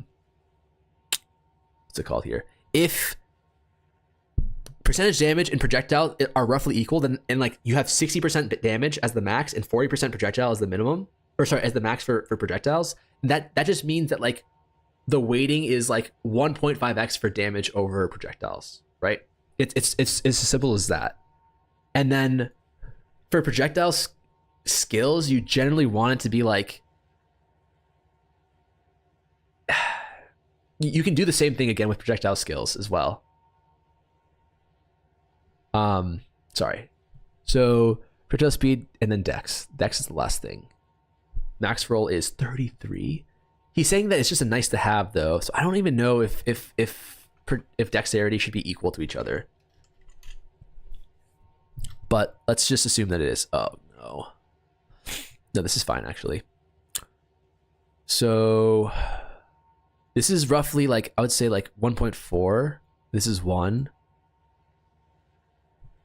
it called here? If percentage damage and projectile are roughly equal, then and like you have 60% damage as the max and 40% projectile as the minimum, or sorry, as the max for projectiles. That just means that like the weighting is like 1.5x for damage over projectiles, right? It's as simple as that. And then for projectile skills, you generally want it to be like you can do the same thing again with projectile skills as well. Sorry. So projectile speed and then dex. Dex is the last thing. Max roll is 33. He's saying that it's just a nice to have though, so I don't even know if dexterity should be equal to each other. But let's just assume that it is. Oh no. No, this is fine actually. So this is roughly like I would say like 1.4. This is 1.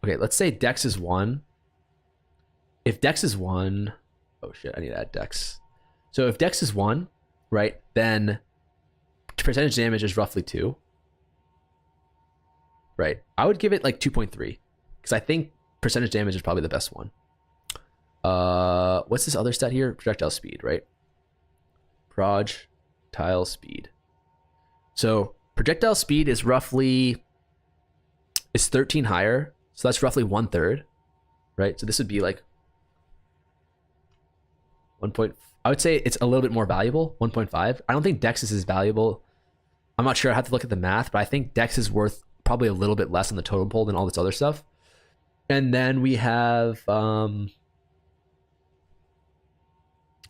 Okay, let's say dex is 1. If dex is 1, oh shit, I need to add dex. So if dex is 1, right, then percentage damage is roughly 2. Right. I would give it like 2.3 because I think percentage damage is probably the best one. What's this other stat here? Projectile speed, right? Projectile speed. So projectile speed is 13 higher. So that's roughly 1/3, right? So this would be like 1 point. I would say it's a little bit more valuable, 1.5. I don't think Dex is as valuable. I'm not sure. I have to look at the math, but I think Dex is worth probably a little bit less on the totem pole than all this other stuff. And then we have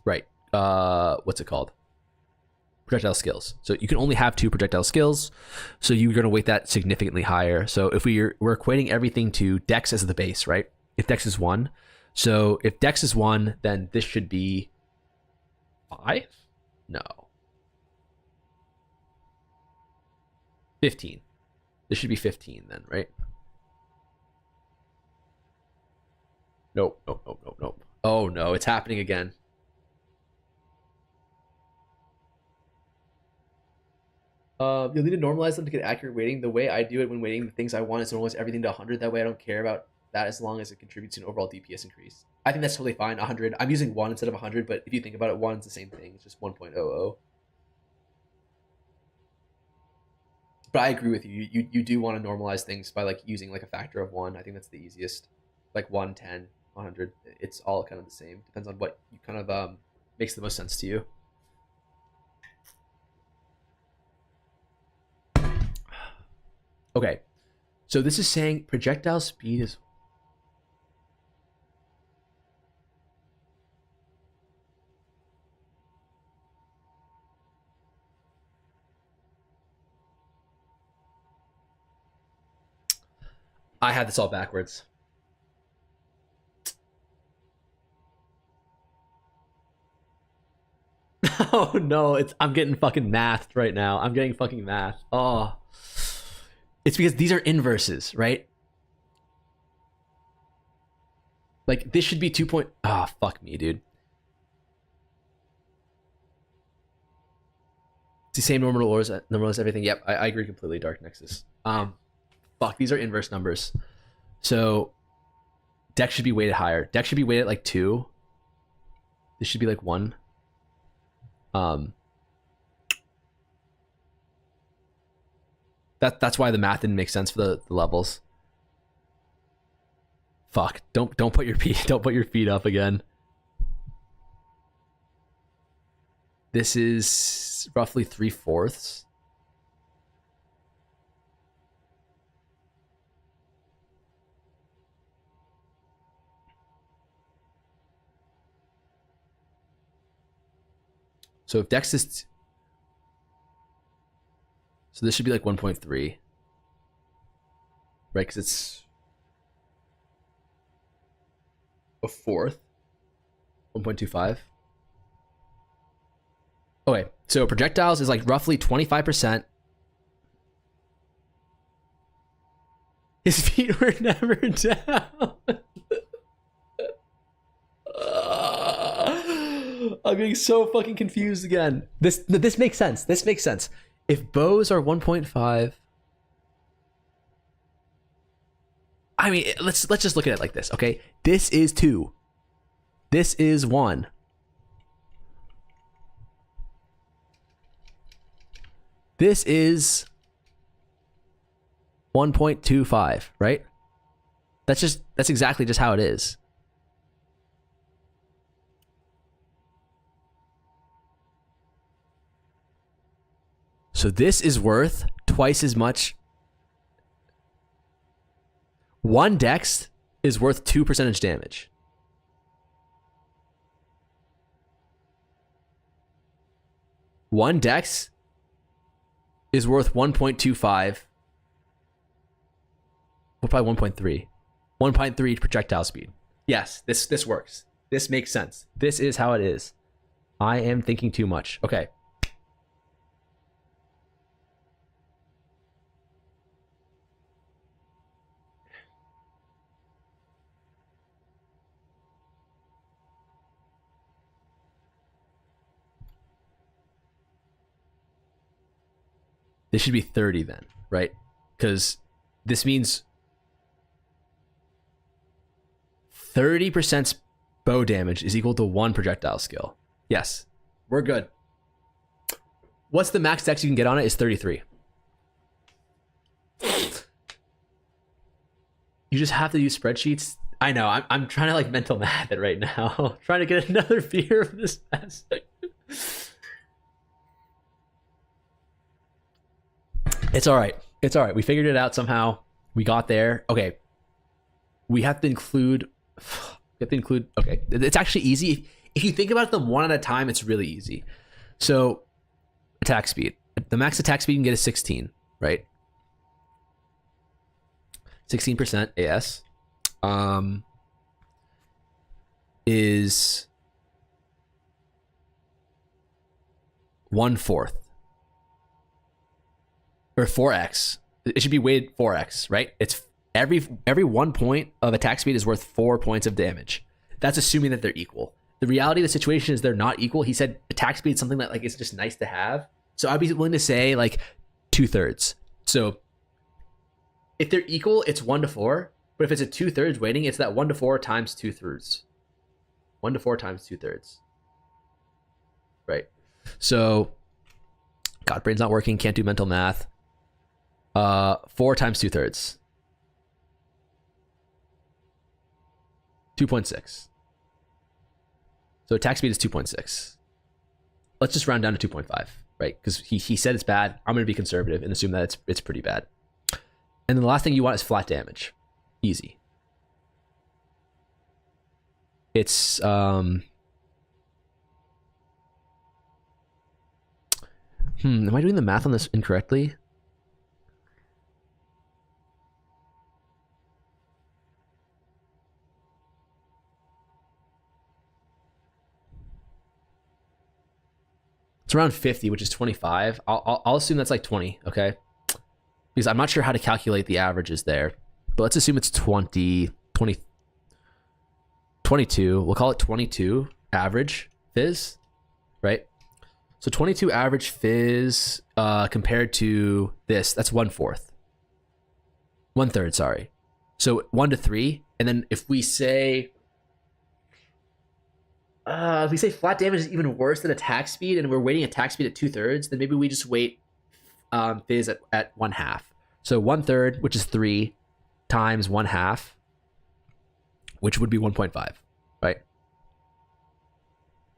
right. What's it called? Projectile skills. So you can only have 2 projectile skills. So you're going to weight that significantly higher. So if we're equating everything to Dex as the base, right? If Dex is 1. So if Dex is 1, then this should be 5? No. 15. This should be 15 then, right? Nope. Oh no, it's happening again. You'll need to normalize them to get accurate weighting. The way I do it when weighting the things I want is to normalize everything to 100. That way I don't care about that as long as it contributes to an overall DPS increase. I think that's totally fine. 100. I'm using 1 instead of 100, but if you think about it, 1 is the same thing. It's just 1.00. But I agree with you. You do want to normalize things by like using like a factor of 1. I think that's the easiest. Like 1, 10, 100. It's all kind of the same. Depends on what you kind of makes the most sense to you. Okay, so this is saying projectile speed is... I had this all backwards. Oh no, I'm getting fucking mathed right now. I'm getting fucking mathed. Oh. It's because these are inverses, right? Like this should be 2 point. Ah, oh, fuck me, dude. It's the same normalize everything. Yep, I agree completely. Dark Nexus. Fuck, these are inverse numbers. So Dex should be weighted higher. Dex should be weighted like 2. This should be like 1. That's why the math didn't make sense for the levels. Fuck! Don't put your feet up again. This is roughly 3/4. So if Dex is... So this should be like 1.3. Right, because it's a fourth. 1.25. Okay, so projectiles is like roughly 25%. His feet were never down. I'm getting so fucking confused again. This makes sense. This makes sense. If bows are 1.5, I mean, let's just look at it like this, okay? This is 2. This is 1. This is 1.25, right? That's exactly just how it is. So this is worth twice as much. 1 Dex is worth 2 percentage damage. One Dex is worth 1.25. Well, probably 1.3. 1.3 projectile speed. Yes, this works. This makes sense. This is how it is. I am thinking too much. Okay. This should be 30 then, right? Because this means 30% bow damage is equal to 1 projectile skill. Yes, we're good. What's the max dex you can get on it is 33. You just have to use spreadsheets. I know. I'm trying to like mental math it right now. Trying to get another beer from this mess. It's all right. It's all right. We figured it out somehow. We got there. Okay. We have to include. Okay. It's actually easy. If you think about them one at a time, it's really easy. So, attack speed. The max attack speed you can get is 16, right? 16% AS is 1/4 or 4x. It should be weighted 4x, right? It's every 1 point of attack speed is worth 4 points of damage. That's assuming that they're equal. The reality of the situation is they're not equal. He said attack speed is something that like is just nice to have. So I'd be willing to say like 2/3. So if they're equal, it's 1/4. But if it's a 2/3 weighting, it's that 1/4 times 2/3. 1/4 times 2/3. Right. So, God, brain's not working. Can't do mental math. 4 times 2/3. 2.6. So attack speed is 2.6. Let's just round down to 2.5, right? Because he said it's bad. I'm going to be conservative and assume that it's pretty bad. And then the last thing you want is flat damage. Easy. It's am I doing the math on this incorrectly? It's around 50, which is 25. I'll assume that's like 20, okay? Because I'm not sure how to calculate the averages there. But let's assume it's 20, 22. We'll call it 22 average fizz, right? So 22 average fizz compared to this, that's 1/4. 1/3, sorry. So 1 to 3. And then if we say flat damage is even worse than attack speed and we're weighting attack speed at 2/3, then maybe we just weight fizz at 1/2. So 1/3, which is 3, times 1/2, which would be 1.5, right?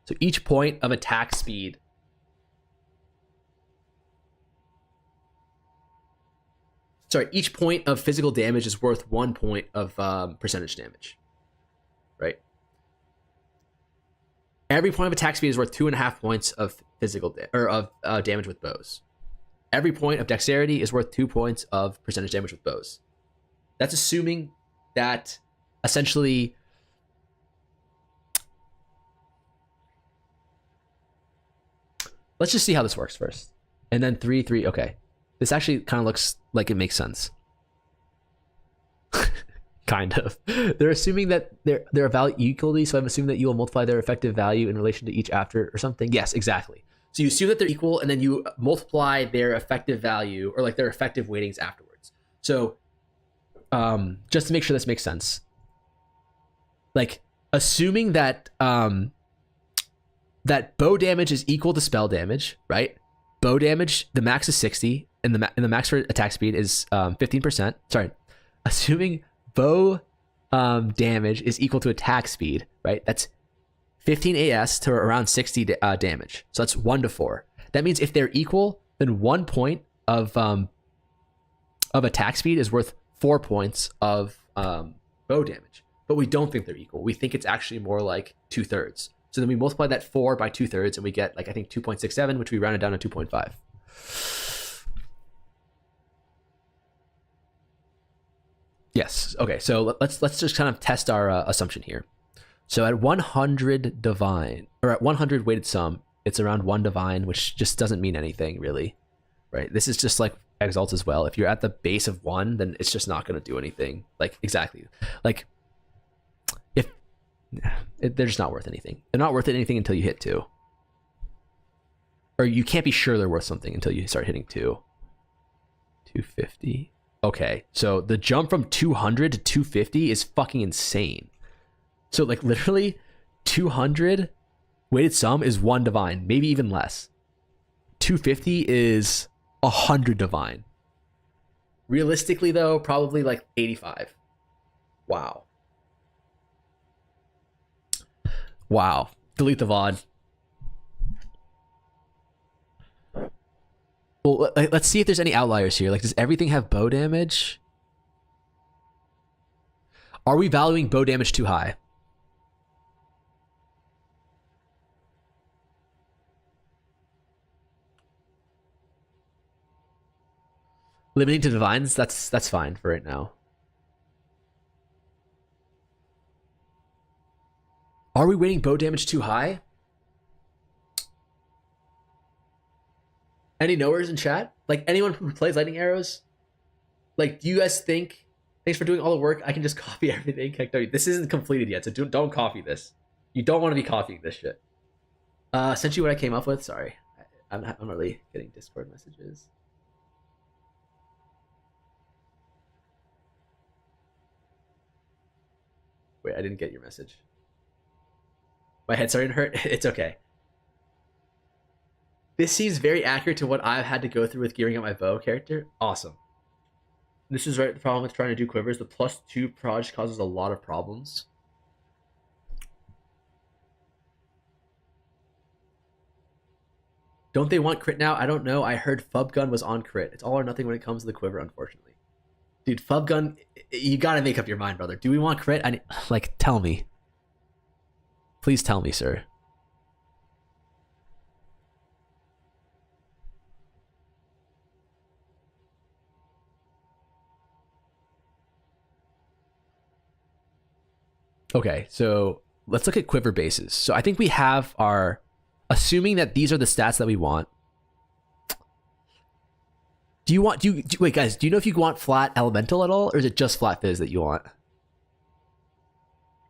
So each point of attack speed each point of physical damage is worth 1 point of percentage damage, right? Every point of attack speed is worth 2.5 points of damage with bows. Every point of dexterity is worth 2 points of percentage damage with bows. That's assuming that essentially let's just see how this works first. And then 3, 3, okay. This actually kind of looks like it makes sense. Kind of. They're assuming that they're value equally, so I'm assuming that you will multiply their effective value in relation to each after or something. Yes, exactly. So you assume that they're equal, and then you multiply their effective value or like their effective weightings afterwards. So just to make sure this makes sense, like assuming that that bow damage is equal to spell damage, right? Bow damage, the max is 60, and the max for attack speed is 15%. Sorry, assuming bow damage is equal to attack speed, right? That's 15 AS to around 60 damage. So that's 1 to 4. That means if they're equal, then 1 point of attack speed is worth 4 points of bow damage. But we don't think they're equal. We think it's actually more like 2/3. So then we multiply that 4 by 2/3 and we get like I think 2.67, which we rounded down to 2.5. Yes. Okay. So let's just kind of test our assumption here. So at 100 divine or at 100 weighted sum, it's around 1 divine, which just doesn't mean anything really, right? This is just like exalt as well. If you're at the base of 1, then it's just not going to do anything. Like exactly. Like if they're just not worth anything. They're not worth anything until you hit 2. Or you can't be sure they're worth something until you start hitting 2. 250. Okay, so the jump from 200 to 250 is fucking insane. So like literally 200 weighted sum is 1 divine, maybe even less. 250 is 100 divine. Realistically, though, probably like 85. Wow. Wow. Delete the VOD. Well, let's see if there's any outliers here. Like, does everything have bow damage? Are we valuing bow damage too high? Limiting to divines, that's fine for right now. Are we weighting bow damage too high? Any knowers in chat? Like anyone who plays lightning arrows? Like, do you guys think, thanks for doing all the work, I can just copy everything? Like, no, this isn't completed yet, so don't copy this. You don't want to be copying this shit. Sent you what I came up with. Sorry, I'm really getting Discord messages. Wait, I didn't get your message. My head's starting to hurt. It's okay. This seems very accurate to what I've had to go through with gearing up my bow character. Awesome. This is right. The problem with trying to do quivers. The +2 proj causes a lot of problems. Don't they want crit now? I don't know. I heard Fub Gun was on crit. It's all or nothing when it comes to the quiver, unfortunately. Dude, Fub Gun, you gotta make up your mind, brother. Do we want crit? Like, tell me. Please tell me, sir. Okay, so let's look at quiver bases. So I think we have our, assuming that these are the stats that we want. Wait, guys, do you know if you want flat elemental at all, or is it just flat fizz that you want?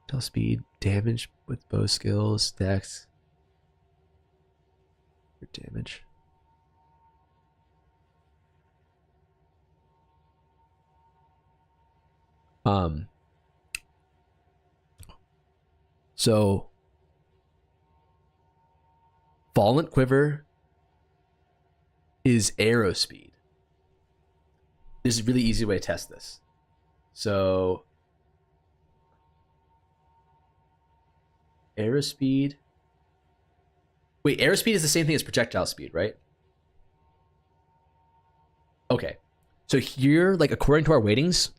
Tell speed, damage with bow skills, dex, damage. So Fallen Quiver is arrow speed. This is a really easy way to test this. So arrow speed. Wait, arrow speed is the same thing as projectile speed, right? Okay. So here, like according to our weightings,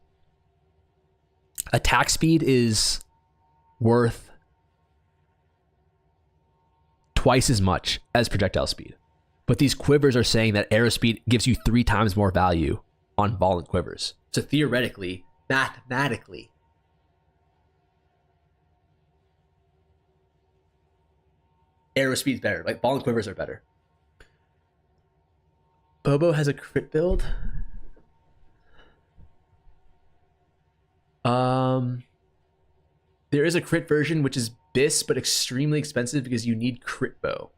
attack speed is worth twice as much as projectile speed. But these quivers are saying that arrow speed gives you 3 times more value on Volant quivers. So theoretically, mathematically, arrow speed's better. Like, Volant quivers are better. Bobo has a crit build. There is a crit version, which is BIS, but extremely expensive because you need crit bow.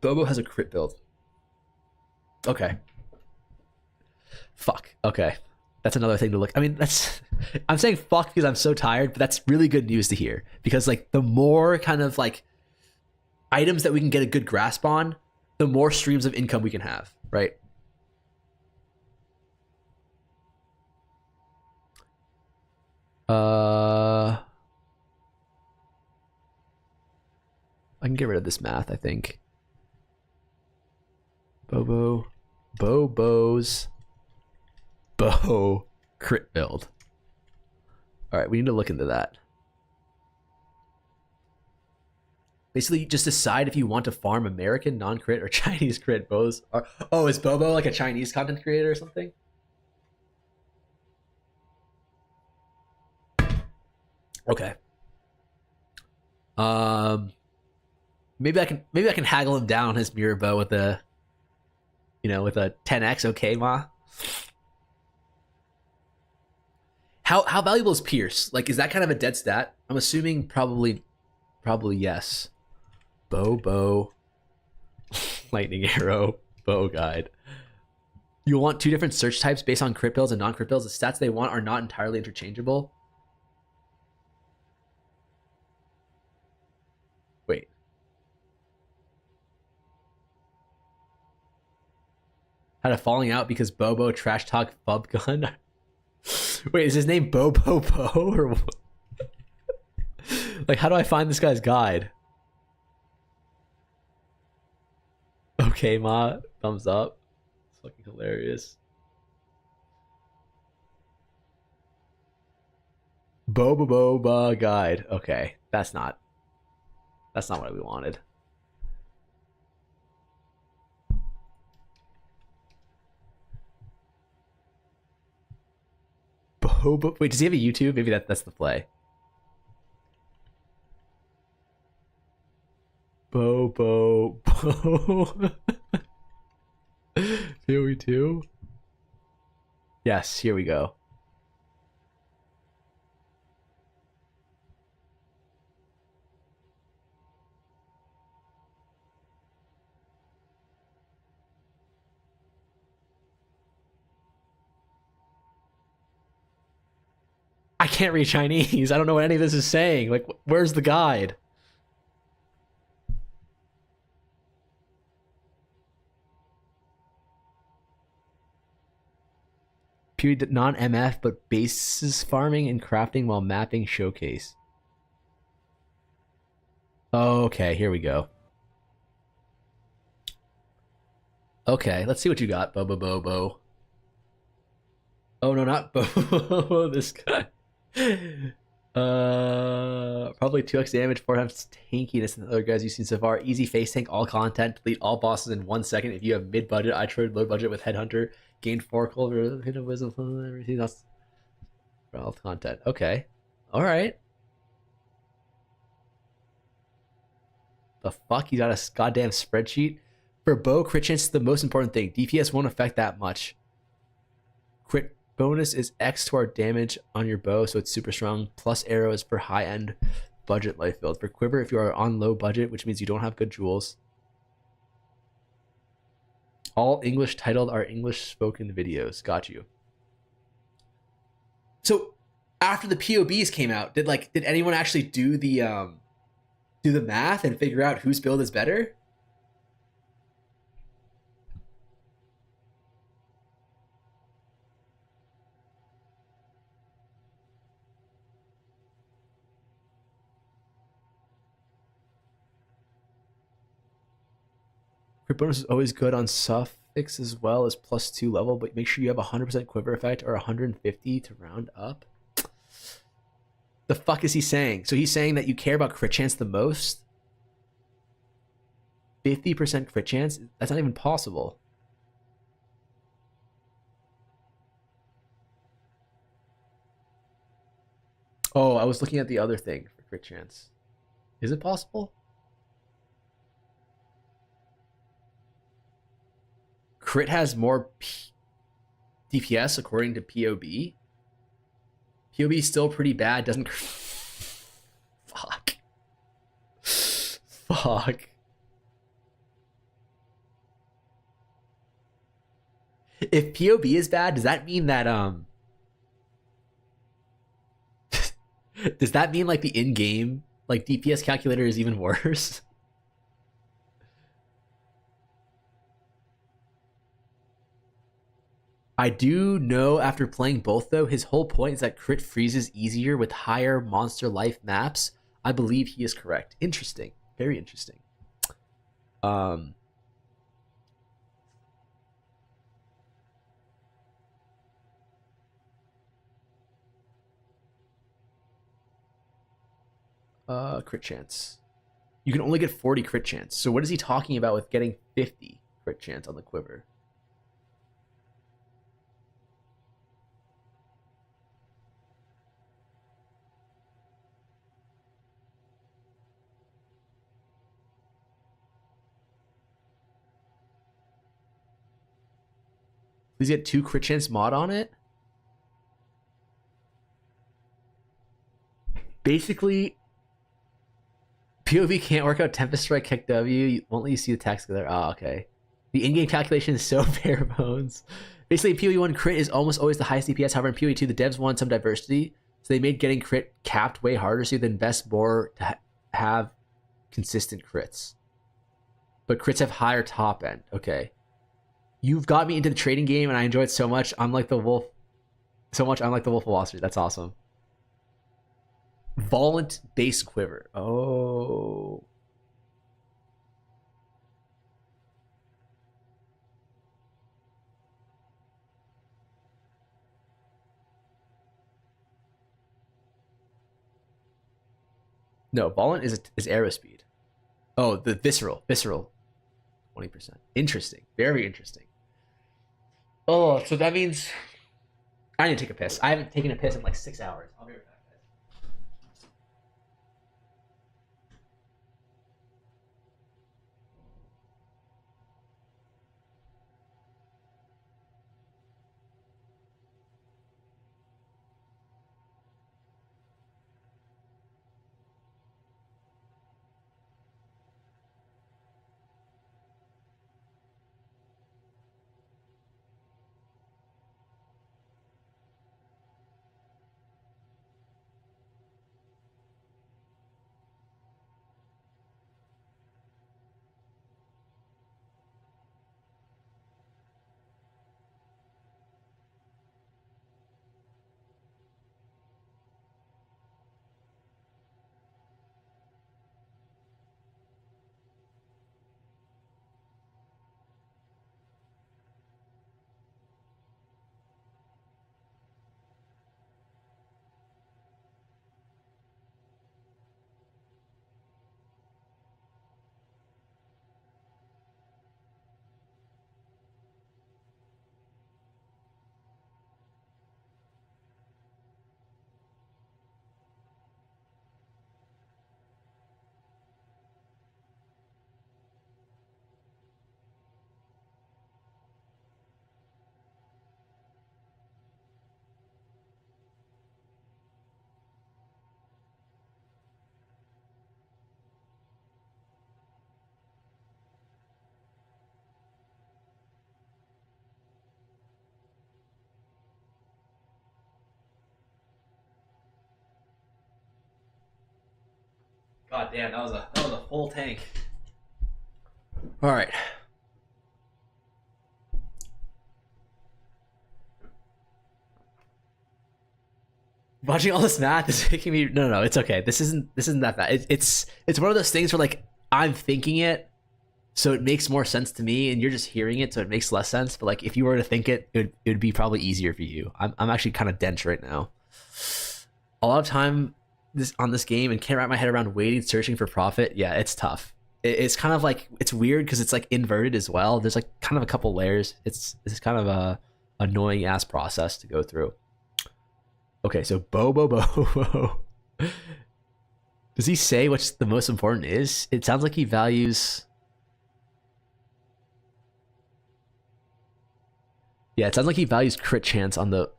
Bobo has a crit build. Okay. Fuck. Okay. That's another thing to look. I mean, I'm saying fuck because I'm so tired, but that's really good news to hear. Because, like, the more kind of, like, items that we can get a good grasp on, the more streams of income we can have, right? I can get rid of this math, I think. Bobo's bow crit build. All right, we need to look into that. Basically, just decide if you want to farm American non-crit or Chinese crit bows. Oh, is Bobo like a Chinese content creator or something? Okay. Maybe I can haggle him down his mirror bow with a, with a 10x. Okay, ma. How valuable is Pierce? Like, is that kind of a dead stat? I'm assuming probably yes. Bow, lightning arrow, bow guide. You want 2 different search types based on crit builds and non-crit builds. The stats they want are not entirely interchangeable. Had a falling out because Bobo trash talk Bub Gun. Wait, is his name Bobo Bo or what? Like, how do I find this guy's guide? Okay, Ma, thumbs up. It's fucking hilarious. Boba Boba guide. Okay, that's not what we wanted. Boba. Wait, does he have a YouTube? Maybe that's the play. Bobo Bo. PoE 2. Yes, here we go. I can't read Chinese. I don't know what any of this is saying. Like, where's the guide? Non-MF, but bases farming and crafting while mapping showcase. Okay, here we go. Okay, let's see what you got, Bobo Bobo. Oh no, not Bobo. This guy. Probably 2x damage, 4x tankiness than the other guys you've seen so far. Easy face tank, all content, delete all bosses in 1 second. If you have mid budget, I tried low budget with Headhunter. Gain 4 cold, hit of wisdom, everything else. All content. Okay. Alright. The fuck? You got a goddamn spreadsheet? For bow, crit chance is the most important thing. DPS won't affect that much. Crit bonus is X to our damage on your bow, so it's super strong. Plus arrows for high-end budget life build. For quiver, if you are on low budget, which means you don't have good jewels. All English titled are English spoken videos. Got you. So after the POBs came out, did anyone actually do the math and figure out whose build is better? Crit bonus is always good on suffix as well as +2 level, but make sure you have 100% quiver effect or 150 to round up. The fuck is he saying? So he's saying that you care about crit chance the most? 50% crit chance? That's not even possible. Oh, I was looking at the other thing for crit chance. Is it possible? Crit has more DPS according to POB. POB is still pretty bad. Doesn't. Fuck. Fuck. If POB is bad, does that mean that does that mean like the in-game like DPS calculator is even worse? I do know after playing both though, his whole point is that crit freezes easier with higher monster life maps. I believe he is correct. Interesting. Very interesting. Crit chance. You can only get 40 crit chance. So what is he talking about with getting 50 crit chance on the quiver? Please get 2 crit chance mod on it. Basically, POV can't work out Tempest Strike Kick W. You won't let you see the text together. Oh, okay. The in-game calculation is so bare bones. Basically, POE 1 crit is almost always the highest DPS. However, in POE 2, the devs wanted some diversity, so they made getting crit capped way harder, so you invest more to have consistent crits. But crits have higher top end. Okay. You've got me into the trading game, and I enjoy it so much. I'm like the wolf. So much. I'm like the Wolf of Wall Street. That's awesome. Volant base quiver. Oh. No, Volant is aerospeed. Oh, the visceral. 20%. Interesting. Very interesting. Oh, so that means I need to take a piss. I haven't taken a piss in like 6 hours. I'll be right back, guys. God damn, that was a full tank. All right. Watching all this math is making me no, it's okay. This isn't that bad. It's one of those things where like I'm thinking it, so it makes more sense to me, and you're just hearing it, so it makes less sense. But like if you were to think it, it'd be probably easier for you. I'm actually kind of dense right now. A lot of time on this game and can't wrap my head around waiting, searching for profit. Yeah, it's tough. It's kind of like it's weird because it's like inverted as well. There's like kind of a couple layers. It's kind of a annoying ass process to go through. Okay, so Bo. Does he say what's the most important is? It sounds like he values. Yeah, it sounds like he values crit chance on the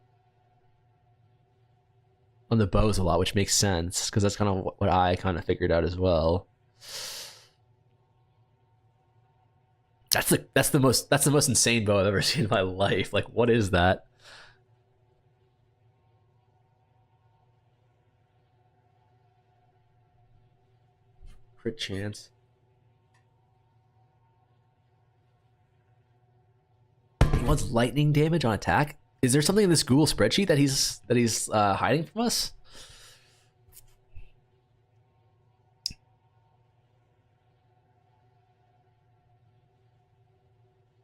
bows a lot, which makes sense because that's kind of what I kind of figured out as well. That's the most insane bow I've ever seen in my life. Like, what is that? Crit chance. He wants lightning damage on attack. Is there something in this Google spreadsheet that he's hiding from us?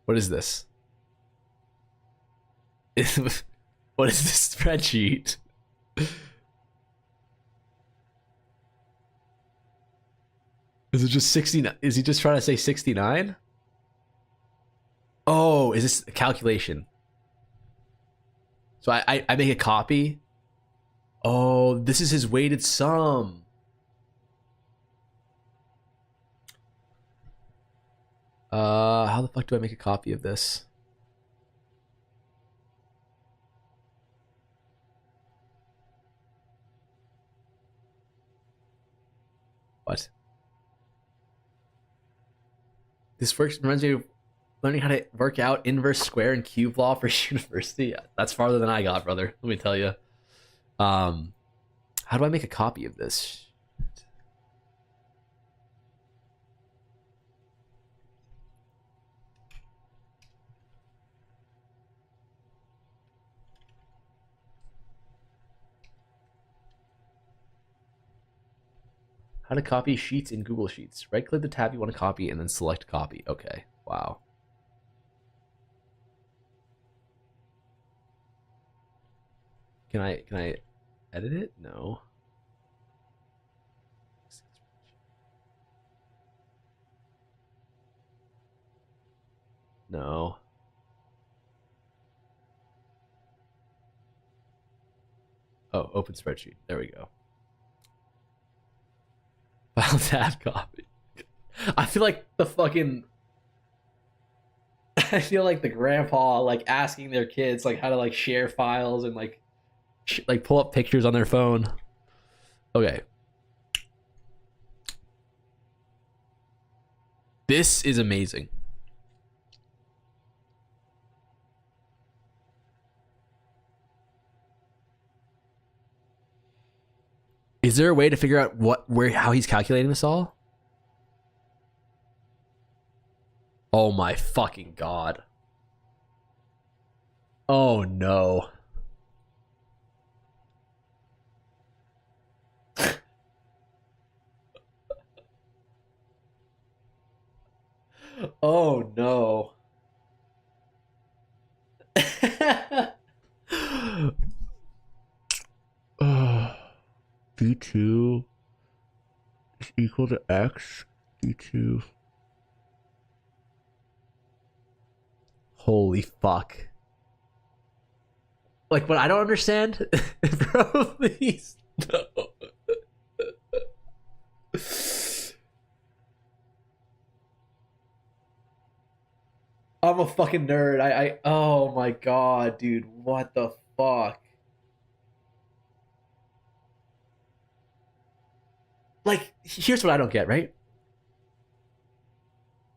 What is this? What is this spreadsheet? Is it just 69? Is he just trying to say 69? Oh, is this a calculation? So I make a copy. Oh, this is his weighted sum. How the fuck do I make a copy of this? What? This works reminds me of learning how to work out inverse square and cube law for university. That's farther than I got, brother. Let me tell you. How do I make a copy of this? How to copy sheets in Google Sheets. Right click the tab you want to copy and then select copy. Okay. Wow. Can I edit it? No. No. Oh, open spreadsheet. There we go. File tab copy. I feel like the fucking I feel like the grandpa like asking their kids like how to like share files and like pull up pictures on their phone. Okay. This is amazing. Is there a way to figure out how he's calculating this all? Oh my fucking god. Oh no. Oh no. B2 is equal to X. B2. Holy fuck. Like, what I don't understand, bro, please, no. I'm a fucking nerd. Oh my god, dude, what the fuck? Like, here's what I don't get, right?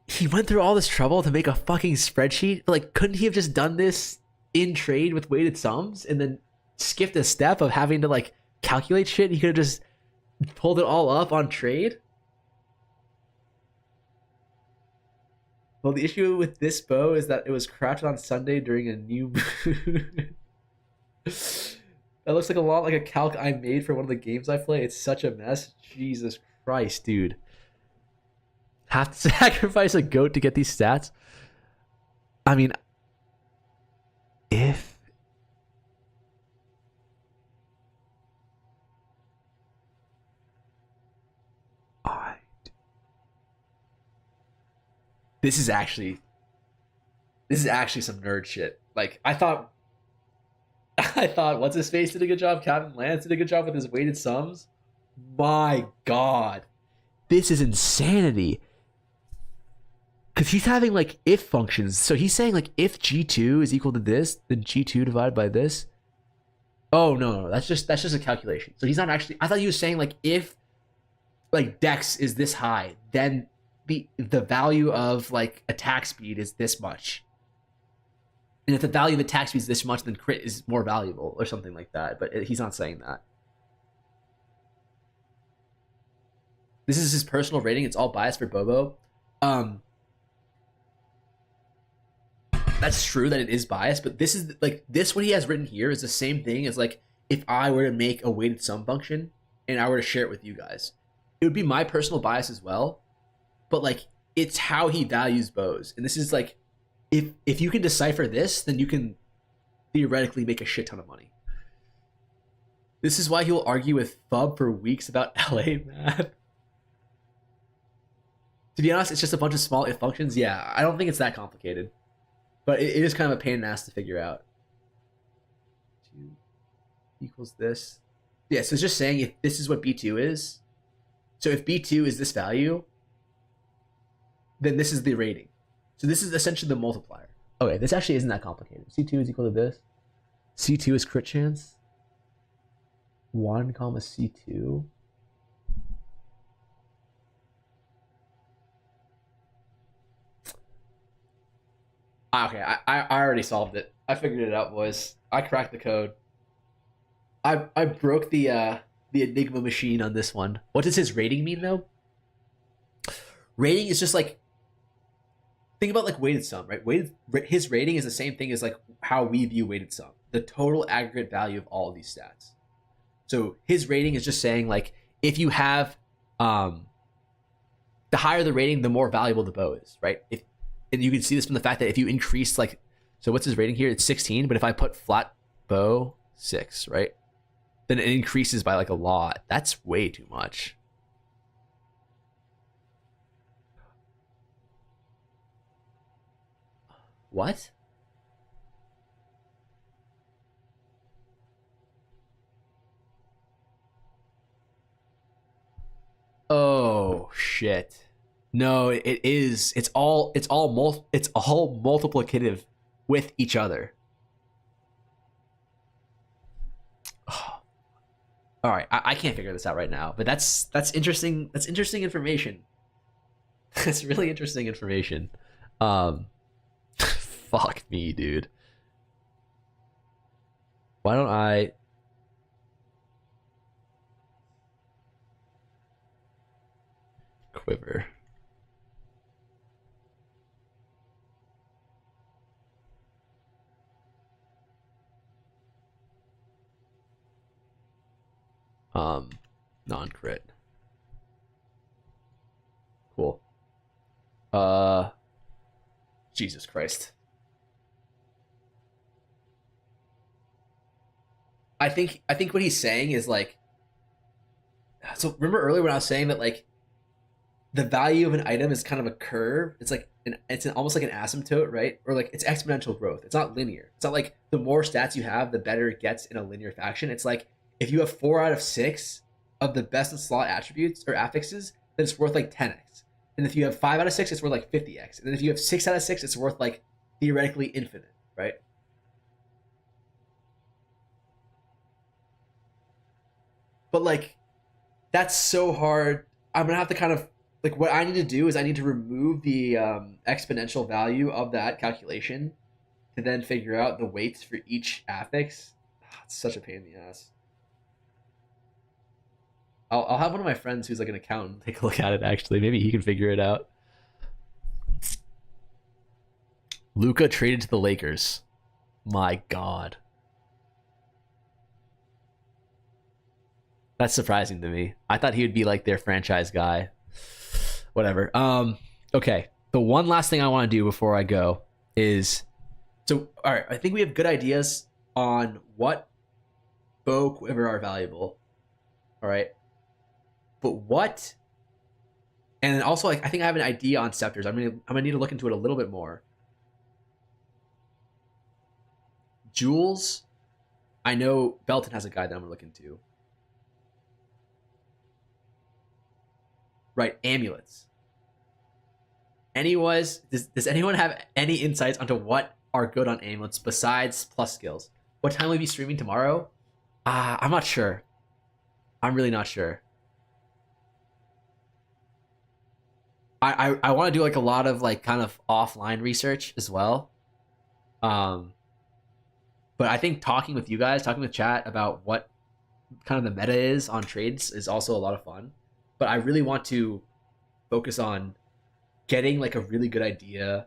He went through all this trouble to make a fucking spreadsheet. Like, couldn't he have just done this in trade with weighted sums and then skipped a step of having to like calculate shit? He could have just pulled it all up on trade. Well, the issue with this bow is that it was crafted on Sunday during a new moon. That looks like a lot like a calc I made for one of the games I play. It's such a mess. Jesus Christ, dude. Have to sacrifice a goat to get these stats? I mean, if I... This is actually some nerd shit. Like, I thought what's his face did a good job. Captain Lance did a good job with his weighted sums. My god, this is insanity. Because he's having like if functions. So he's saying like if G2 is equal to this, then G2 divided by this. Oh no, that's just a calculation. So he's not actually. I thought he was saying like if like Dex is this high, then the value of like attack speed is this much. And if the value of attack speed is this much, then crit is more valuable or something like that. But he's not saying that. This is his personal rating. It's all biased for Bobo. That's true that it is biased, but this is like this. What he has written here is the same thing as like if I were to make a weighted sum function and I were to share it with you guys. It would be my personal bias as well, but like it's how he values bows. And this is like if you can decipher this, then you can theoretically make a shit ton of money. This is why he will argue with Fub for weeks about LA math. To be honest, it's just a bunch of small if functions. Yeah, I don't think it's that complicated. But it is kind of a pain in the ass to figure out. 2 equals this. Yeah, so it's just saying if this is what B2 is. So if B2 is this value, then this is the rating. So this is essentially the multiplier. Okay, this actually isn't that complicated. C2 is equal to this. C2 is crit chance. 1 comma C2. Okay, I already solved it. I figured it out, boys. I cracked the code. I broke the Enigma machine on this one. What does his rating mean though? Rating is just like, think about like weighted sum, right? His rating is the same thing as like how we view weighted sum, the total aggregate value of all of these stats. So his rating is just saying like if you have the higher the rating, the more valuable the bow is, right? And you can see this from the fact that if you increase like, so what's his rating here? It's 16, but if I put flat bow 6, right? Then it increases by like a lot. That's way too much. What? Oh shit. No, it is. It's all multiplicative with each other. Oh. All right, I can't figure this out right now, but that's interesting. That's interesting information. That's really interesting information. Fuck me, dude. Why don't I? Quiver. Non-crit. Cool. Jesus Christ. I think what he's saying is like, so remember earlier when I was saying that like the value of an item is kind of a curve. It's like almost like an asymptote, right? Or like it's exponential growth. It's not linear. It's not like the more stats you have, the better it gets in a linear fashion. It's like if you have 4 out of 6 of the best in slot attributes or affixes, then it's worth like 10x. And if you have 5 out of 6, it's worth like 50x. And then if you have 6 out of 6, it's worth like theoretically infinite, right? But like that's so hard. I'm gonna have to kind of like, what I need to do is I need to remove the exponential value of that calculation to then figure out the weights for each affix. It's such a pain in the ass. I'll have one of my friends who's like an accountant take a look at it. Actually, maybe he can figure it out. Luka traded to the Lakers. My God. That's surprising to me. I thought he would be like their franchise guy. Whatever. Okay. The one last thing I want to do before I go is, so all right, I think we have good ideas on what bow quiver are valuable. All right. But what, and also like I think I have an idea on scepters. I'm gonna need to look into it a little bit more. Jewels, I know Belton has a guide that I'm gonna look into. Right, amulets. Does anyone have any insights onto what are good on amulets besides plus skills? What time will we be streaming tomorrow? I'm not sure. I'm really not sure. I want to do like a lot of like kind of offline research as well. But I think talking with you guys, talking with chat about what kind of the meta is on trades is also a lot of fun. But I really want to focus on getting like a really good idea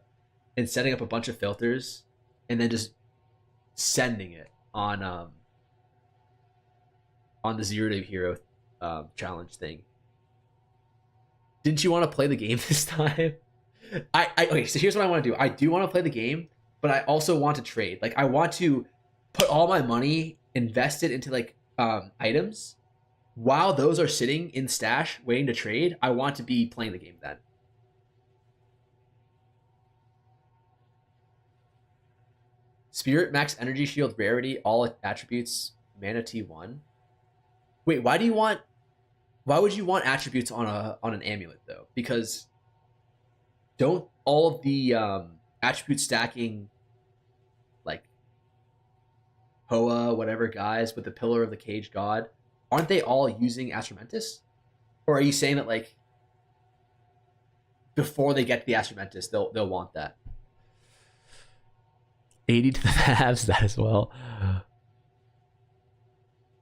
and setting up a bunch of filters and then just sending it on the Zero to Hero challenge thing. Didn't you want to play the game this time? Okay, so here's what I want to do. I do want to play the game, but I also want to trade. Like I want to put all my money invested into like items. While those are sitting in stash waiting to trade, I want to be playing the game then. Spirit max energy shield rarity, all attributes, mana T1. Wait, why would you want attributes on an amulet though? Because don't all of the attribute stacking like Hoa, whatever guys with the Pillar of the Cage God, aren't they all using Astramantis? Or are you saying that like before they get to the Astramantis, they'll want that? 80 to the halves, that as well.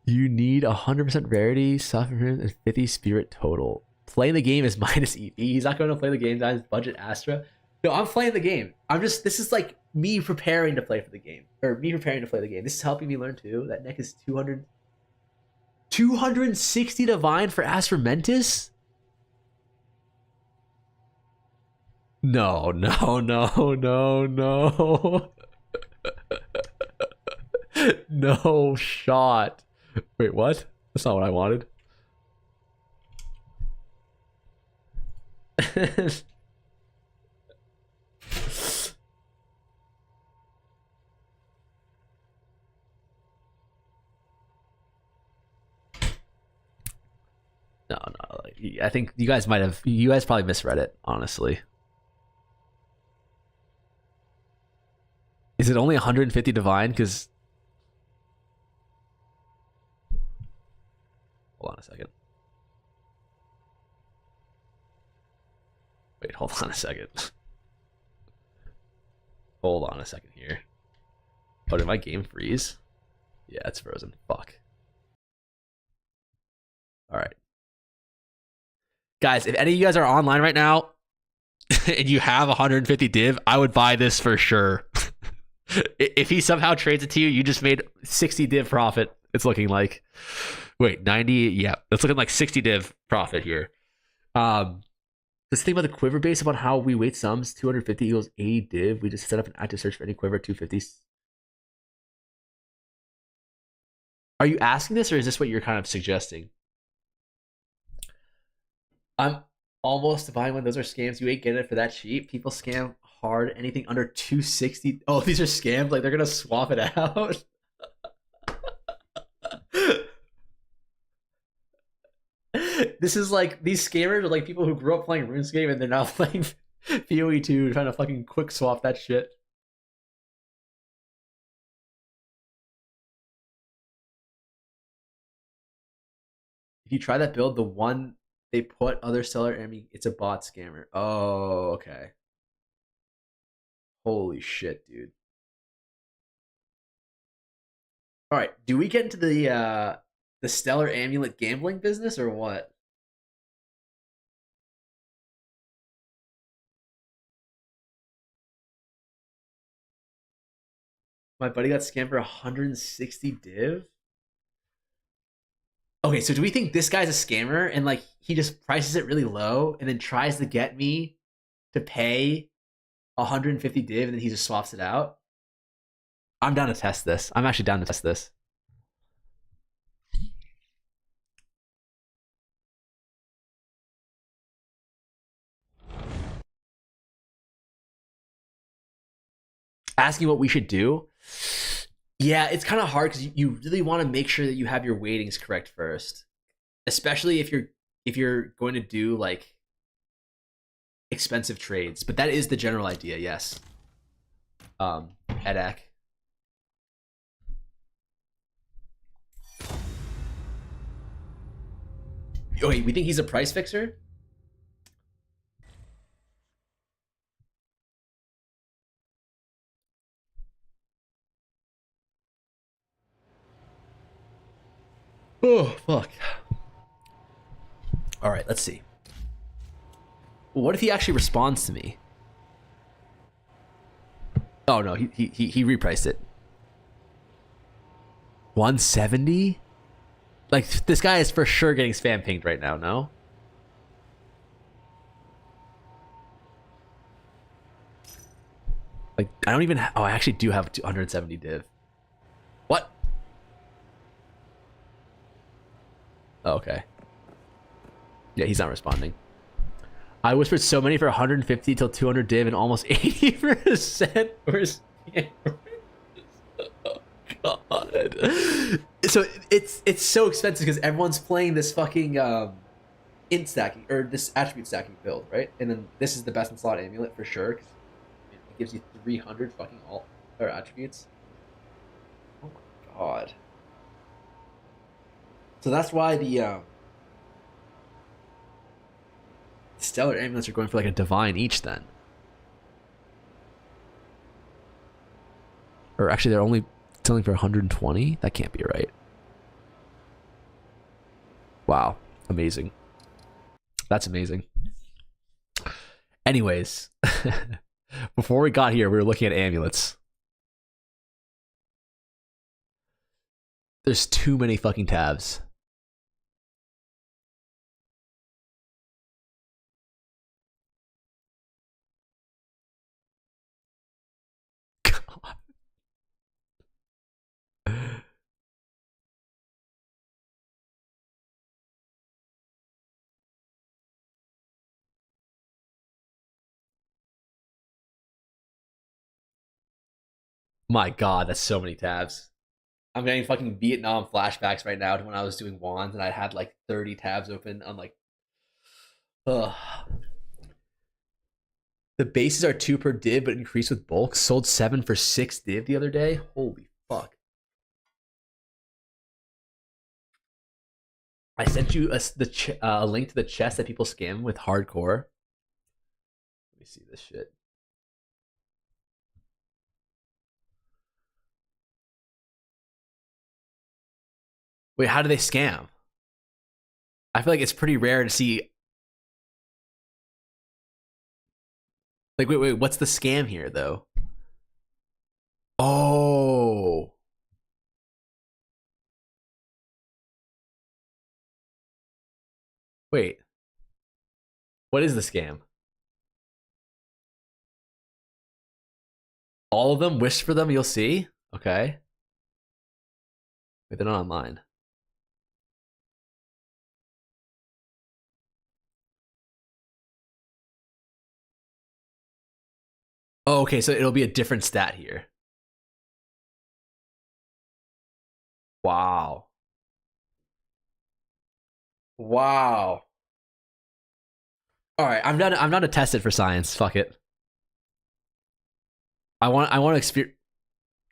You need 100% rarity, suffering, and 50 spirit total. Playing the game is minus EP. He's not going to play the game. That's budget Astra. No, I'm playing the game. This is like me preparing to play for the game. Or me preparing to play the game. This is helping me learn too. That neck is 260 divine for Astra Mentis? No, no, no, no, no. No shot. Wait, what? That's not what I wanted. No, no. Like, I think you guys might have. You guys probably misread it. Honestly, is it only 150 divine? Because hold on a second. Wait, hold on a second. Hold on a second here. Oh, did my game freeze? Yeah, it's frozen. Fuck. All right. Guys, if any of you guys are online right now and you have 150 div, I would buy this for sure. If he somehow trades it to you, you just made 60 div profit. It's looking like. Wait, 90? Yeah, it's looking like 60 div profit here. This thing about the quiver base about how we weight sums 250 equals 80 div. We just set up an active search for any quiver 250. Are you asking this, or is this what you're kind of suggesting? I'm almost buying one. Those are scams. You ain't getting it for that cheap. People scam hard. Anything under 260. Oh, these are scams. Like they're gonna swap it out. This is like these scammers are like people who grew up playing RuneScape and they're now playing PoE2, trying to fucking quick swap that shit. If you try that build, the one they put other seller enemy, it's a bot scammer. Oh, okay. Holy shit, dude. All right, do we get into the stellar amulet gambling business or what? My buddy got scammed for 160 div. Okay, so do we think this guy's a scammer and like he just prices it really low and then tries to get me to pay 150 div and then he just swaps it out? I'm down to test this. I'm actually down to test this. Asking what we should do. Yeah, it's kind of hard because you really want to make sure that you have your weightings correct first, especially if you're going to do like expensive trades. But that is the general idea, yes. Edak. Oh, wait, we think he's a price fixer? Oh, fuck. All right, let's see. What if he actually responds to me? Oh no, he repriced it. 170? Like this guy is for sure getting spam pinged right now, no? Like I don't even oh, I actually do have 270 div. What? Oh, okay. Yeah, he's not responding. I whispered so many for 150 till 200 div and almost 80% were scammers. Oh, God. So it's so expensive because everyone's playing this fucking int stacking or this attribute stacking build, right? And then this is the best in slot amulet for sure because it gives you 300 fucking alt or attributes. Oh my god. So that's why the stellar amulets are going for like a divine each then. Or actually they're only selling for 120? That can't be right. Wow. Amazing. That's amazing. Anyways, before we got here, we were looking at amulets. There's too many fucking tabs. My God, that's so many tabs. I'm getting fucking Vietnam flashbacks right now to when I was doing wands and I had like 30 tabs open. I'm like, ugh. The bases are 2 per div, but increased with bulk. Sold 7 for 6 div the other day. Holy fuck. I sent you a link to the chest that people scam with hardcore. Let me see this shit. Wait, how do they scam? I feel like it's pretty rare to see. Like, wait, what's the scam here, though? Oh. Wait. What is the scam? All of them? Wish for them, you'll see? Okay. Wait, they're not online. Oh, okay, so it'll be a different stat here. Wow. Wow. All right, I'm not to test it for science. Fuck it. I want to experience.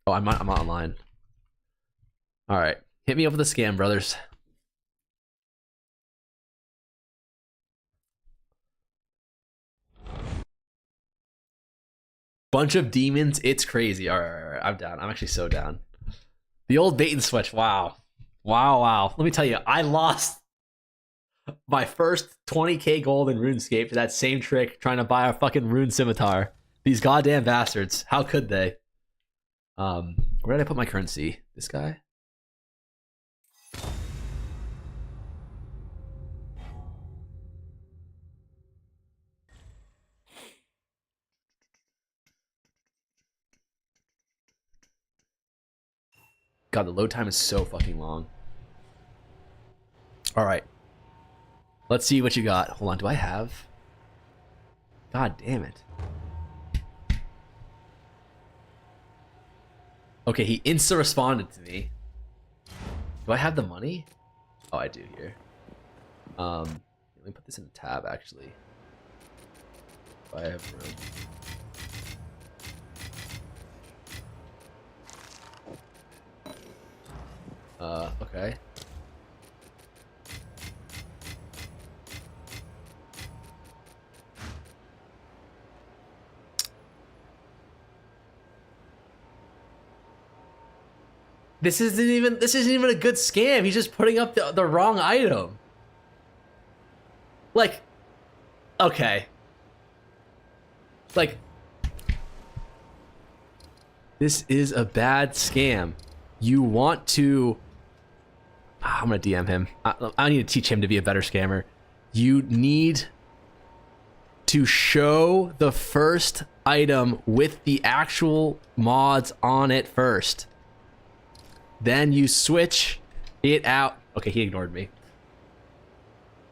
Oh, I'm not online. All right, hit me up with a scam, brothers. Bunch of demons. It's crazy. All right. I'm down. I'm actually so down. The old bait and switch. Wow. Wow. Let me tell you, I lost my first 20k gold in RuneScape to that same trick trying to buy a fucking rune scimitar. These goddamn bastards. How could they? Where did I put my currency? This guy? God, the load time is so fucking long. All right. Let's see what you got. Hold on. Do I have? God damn it. Okay, he insta-responded to me. Do I have the money? Oh, I do here. Let me put this in the tab, actually. If I have room. Okay. This isn't even a good scam. He's just putting up the wrong item. Like, okay. Like, this is a bad scam. You want to... I'm gonna DM him. I need to teach him to be a better scammer. You need to show the first item with the actual mods on it first. Then you switch it out. Okay, he ignored me.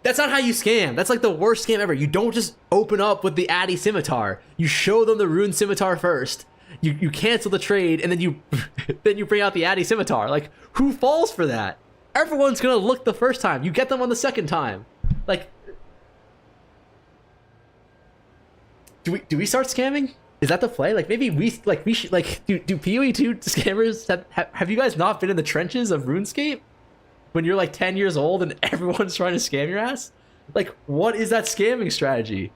That's not how you scam. That's like the worst scam ever. You don't just open up with the Addy Scimitar. You show them the Rune Scimitar first. You cancel the trade, and then you then you bring out the Addy Scimitar. Like, who falls for that? Everyone's gonna look the first time. You get them on the second time. Like, do we start scamming? Is that the play? Like, maybe we should, like, do PoE2 scammers have you guys not been in the trenches of RuneScape when you're like 10 years old and everyone's trying to scam your ass? Like, what is that scamming strategy?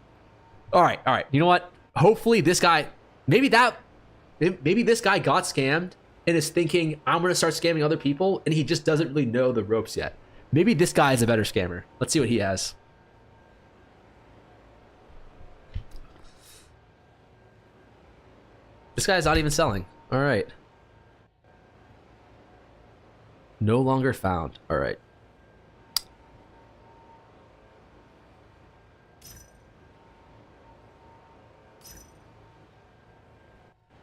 All right. You know what? Hopefully this guy, maybe this guy got scammed and is thinking, I'm gonna start scamming other people, and he just doesn't really know the ropes yet. Maybe this guy is a better scammer. Let's see what he has. This guy's not even selling. All right. No longer found. All right.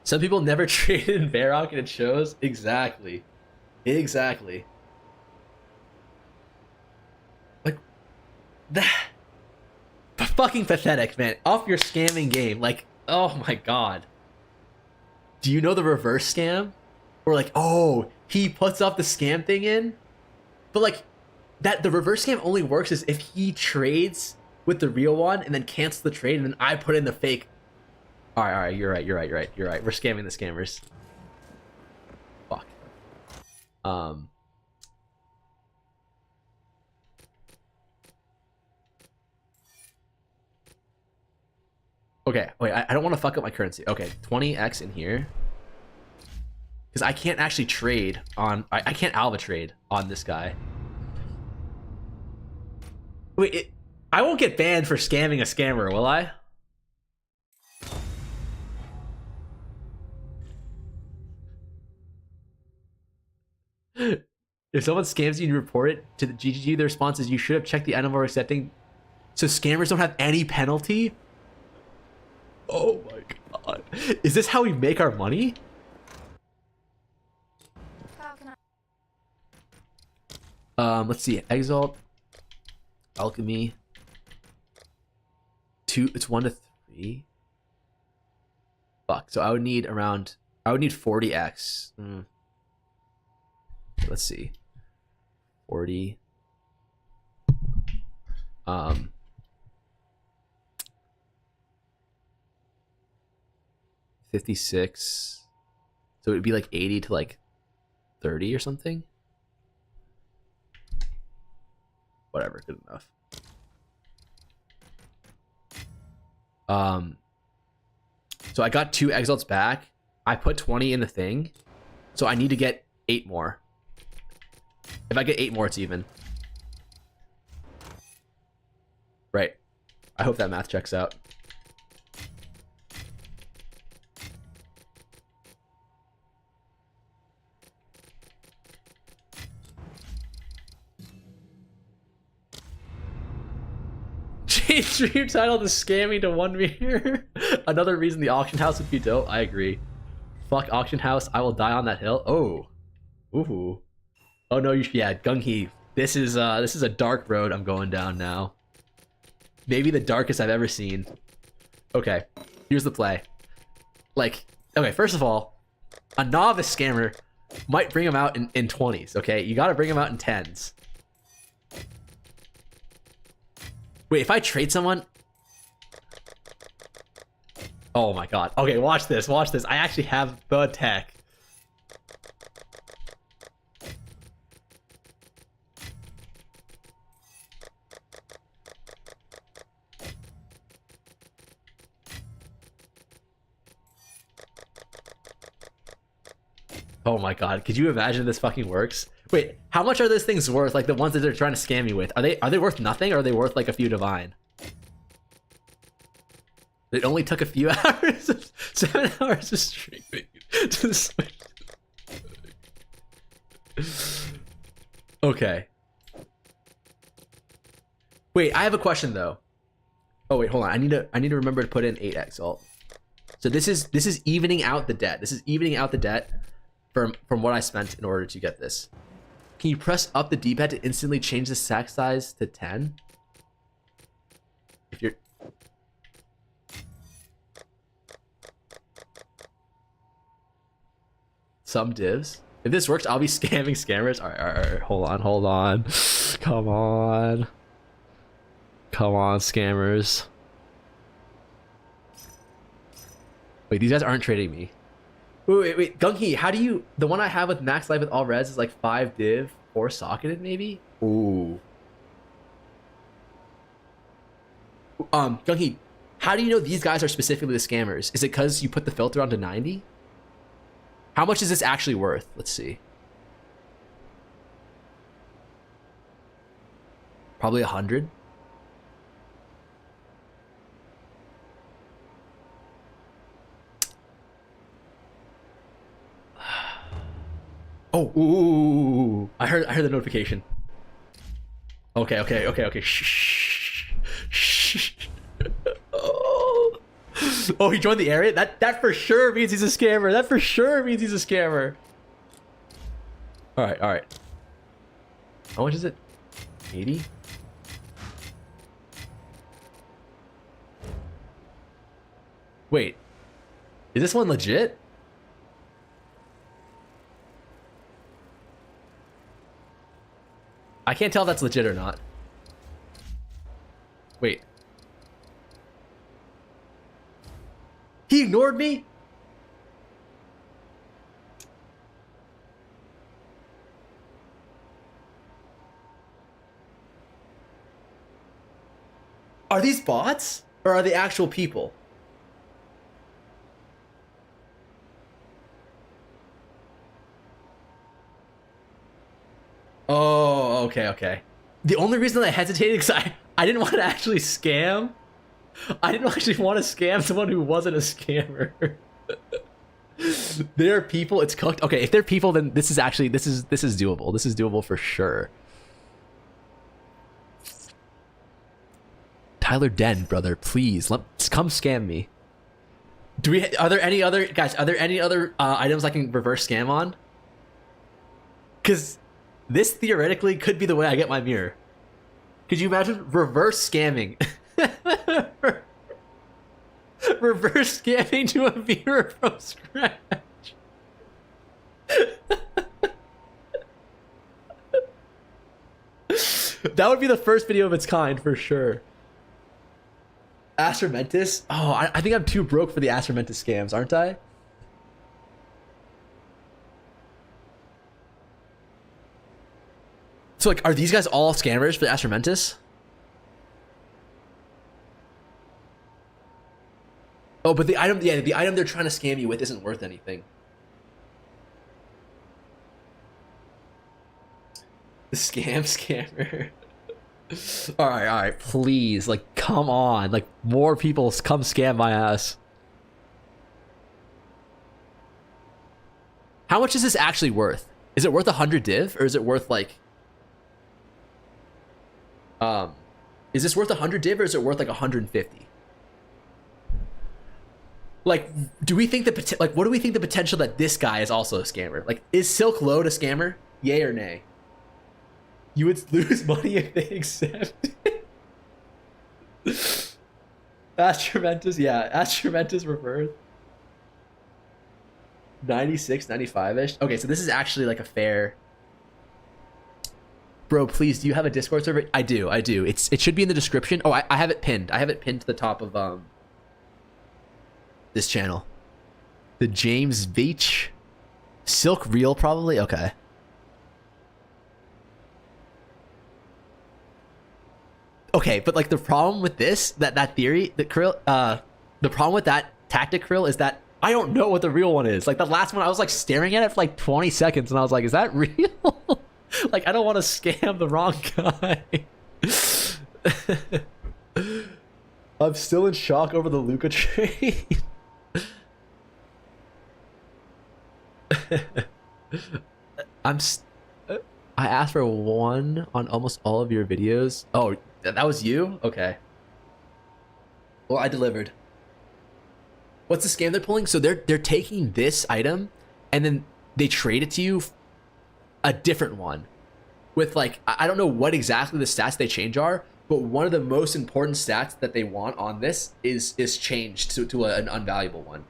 Some people never traded in Varrock and it shows. Exactly. Exactly. Like, that. Fucking pathetic, man. Off your scamming game. Like, oh my god. Do you know the reverse scam? Or like, oh, he puts up the scam thing in? But like, that the reverse scam only works is if he trades with the real one and then cancels the trade and then I put in the fake. Alright, you're right. We're scamming the scammers. Fuck. Okay, wait, I don't want to fuck up my currency. Okay, 20x in here. Because I can't actually trade on... I can't alpha trade on this guy. Wait, I won't get banned for scamming a scammer, will I? If someone scams you and you report it to the GGG, the response is you should have checked the animal setting so scammers don't have any penalty? Oh my god. Is this how we make our money? How can I? Let's see. Exalt. Alchemy. 2. It's 1 to 3. Fuck. So I would need 40x. Let's see. 40. 56. So it would be like 80 to like 30 or something. Whatever, good enough. So I got 2 exalts back. I put 20 in the thing. So I need to get 8 more. If I get 8 more, it's even. Right. I hope that math checks out. Change stream title to scamming to 1 meter. Another reason the auction house would be dope. I agree. Fuck auction house. I will die on that hill. Oh. Ooh. Oh no, yeah, Gung-Hee. This is a dark road I'm going down now. Maybe the darkest I've ever seen. Okay. Here's the play. Like, okay, first of all, a novice scammer might bring him out in 20s, okay? You gotta bring him out in 10s. Wait, if I trade someone... Oh my god. Okay, watch this, watch this. I actually have the tech. Oh my god, could you imagine this fucking works? Wait, how much are those things worth? Like the ones that they're trying to scam me with? Are they worth nothing or are they worth like a few divine? It only took a few hours, 7 hours of streaming to switch. Okay. Wait, I have a question though. Oh wait, hold on. I need to remember to put in 8 exalt. So this is evening out the debt. This is evening out the debt from what I spent in order to get this. Can you press up the D-pad to instantly change the sack size to 10? If you're... Some divs. If this works, I'll be scamming scammers. All right. Hold on. Come on, scammers. Wait, these guys aren't trading me. Wait, Gung-Hee, how do you... The one I have with max life with all res is like 5 div, 4 socketed maybe? Ooh. Gung-Hee, how do you know these guys are specifically the scammers? Is it because you put the filter onto 90? How much is this actually worth? Let's see. Probably 100. Oh, ooh! I heard the notification. Okay. Shh. Oh. Oh, he joined the area? That for sure means he's a scammer. That for sure means he's a scammer. Alright, alright. How much is it? 80? Wait. Is this one legit? I can't tell if that's legit or not. Wait. He ignored me? Are these bots? Or are they actual people? Oh, okay, okay. The only reason I hesitated because I didn't want to actually scam. I didn't actually want to scam someone who wasn't a scammer. They're people, it's cooked. Okay, if they're people, then this is actually this is doable. This is doable for sure. Tyler Den, brother, please come scam me. Are there any other guys? Are there any other items I can reverse scam on? Because this theoretically could be the way I get my mirror. Could you imagine reverse scamming? Reverse scamming to a mirror from scratch. That would be the first video of its kind for sure. Astromentis? Oh, I think I'm too broke for the Astromentis scams, aren't I? So, like, are these guys all scammers for the Astromentis? Oh, but the item, yeah, the item they're trying to scam you with isn't worth anything. The scammer. All right, please, like, come on, like, more people come scam my ass. How much is this actually worth? Is it worth 100 div, or is it worth like, is this worth 100 div, or is it worth like 150? Like, do we think what do we think the potential that this guy is also a scammer? Like, is Silk Load a scammer? Yay or nay? You would lose money if they accept. Astromentis, yeah, Astromentis reverse. 96, 95-ish. Okay, so this is actually like a fair. Bro, please, do you have a Discord server? I do. It should be in the description. Oh, I have it pinned. I have it pinned to the top of this channel. The James Beach Silk Reel, probably. Okay. Okay, but like the problem with this, that theory, that Krill, the problem with that tactic, Krill, is that I don't know what the real one is. Like the last one, I was like staring at it for like 20 seconds, and I was like, "Is that real?" Like I don't want to scam the wrong guy. I'm still in shock over the Luca trade. I asked for one on almost all of your videos. Oh, that was you? Okay. Well, I delivered. What's the scam they're pulling? So they're taking this item and then they trade it to you a different one with like, I don't know what exactly the stats they change are, but one of the most important stats that they want on this is changed to an unvaluable one.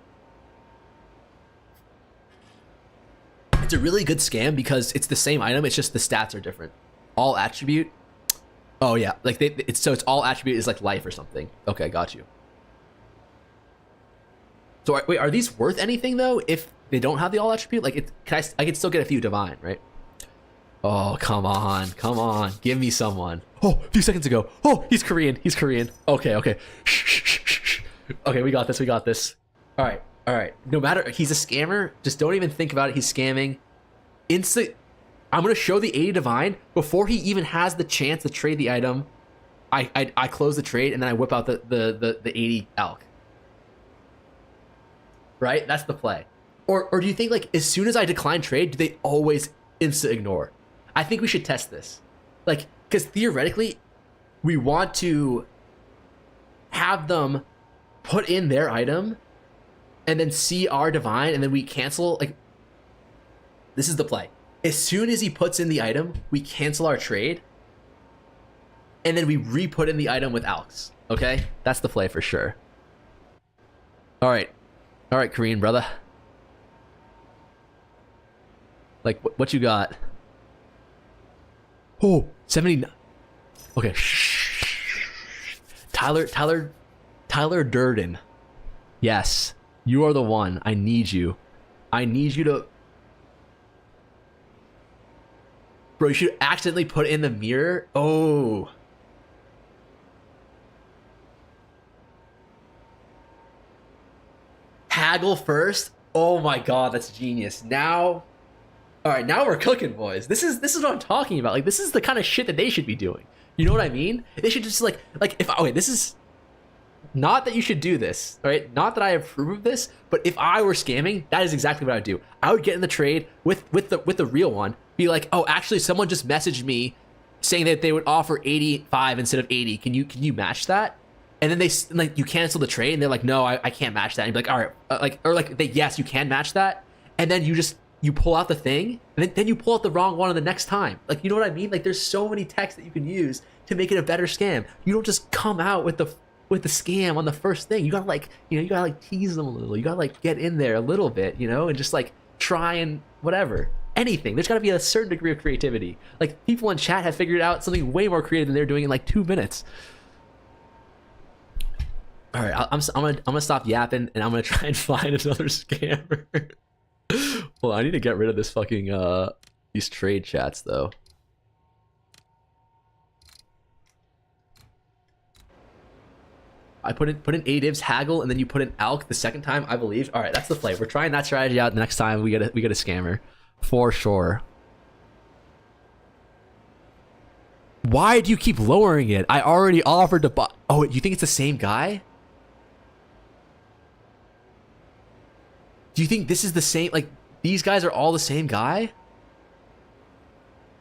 It's a really good scam because it's the same item, it's just the stats are different. All attribute. Oh yeah, like it's all attribute is like life or something. Okay, got you. So wait, are these worth anything though if they don't have the all attribute? Like I can still get a few divine, right? Oh, come on, give me someone. Oh, a few seconds ago. Oh, he's Korean. Okay. Shh. Okay, we got this. All right. No matter, he's a scammer. Just don't even think about it. He's scamming. I'm gonna show the 80 divine before he even has the chance to trade the item. I close the trade and then I whip out the 80 elk. Right? That's the play. Or do you think like as soon as I decline trade, do they always insta ignore? I think we should test this. Like, because theoretically, we want to have them put in their item, and then see our divine, and then we cancel. Like, this is the play. As soon as he puts in the item, we cancel our trade, and then we re-put in the item with Alks. Okay, that's the play for sure. All right, Korean brother. Like, what you got? Oh, 79. Okay, Tyler Durden. Yes, you are the one. I need you. I need you to. Bro, you should accidentally put in the mirror. Oh. Haggle first. Oh my god, that's genius. Now, all right, now we're cooking, boys. This is what I'm talking about. Like, this is the kind of shit that they should be doing. You know what I mean? They should just like if okay, this is not that you should do this, right? Not that I approve of this, but if I were scamming, that is exactly what I would do. I would get in the trade with the real one, be like, oh, actually, someone just messaged me saying that they would offer 85 instead of 80. Can you match that? And then they like you cancel the trade, and they're like, no, I can't match that. And you'd be like, all right, yes, you can match that. And then you pull out the thing, and then you pull out the wrong one on the next time. Like, you know what I mean? Like, there's so many texts that you can use to make it a better scam. You don't just come out with the scam on the first thing. You gotta you gotta tease them a little. You gotta get in there a little bit, and just try and whatever. Anything. There's gotta be a certain degree of creativity. Like, people in chat have figured out something way more creative than they're doing in 2 minutes. All right, I'm gonna stop yapping, and I'm gonna try and find another scammer. Well, I need to get rid of this fucking these trade chats though. I put in 8 divs, haggle, and then you put in Alk the second time, I believe. All right, that's the play. We're trying that strategy out. The next time we get a scammer, for sure. Why do you keep lowering it? I already offered to buy. Oh, you think it's the same guy? Do you think this is the same? Like, these guys are all the same guy?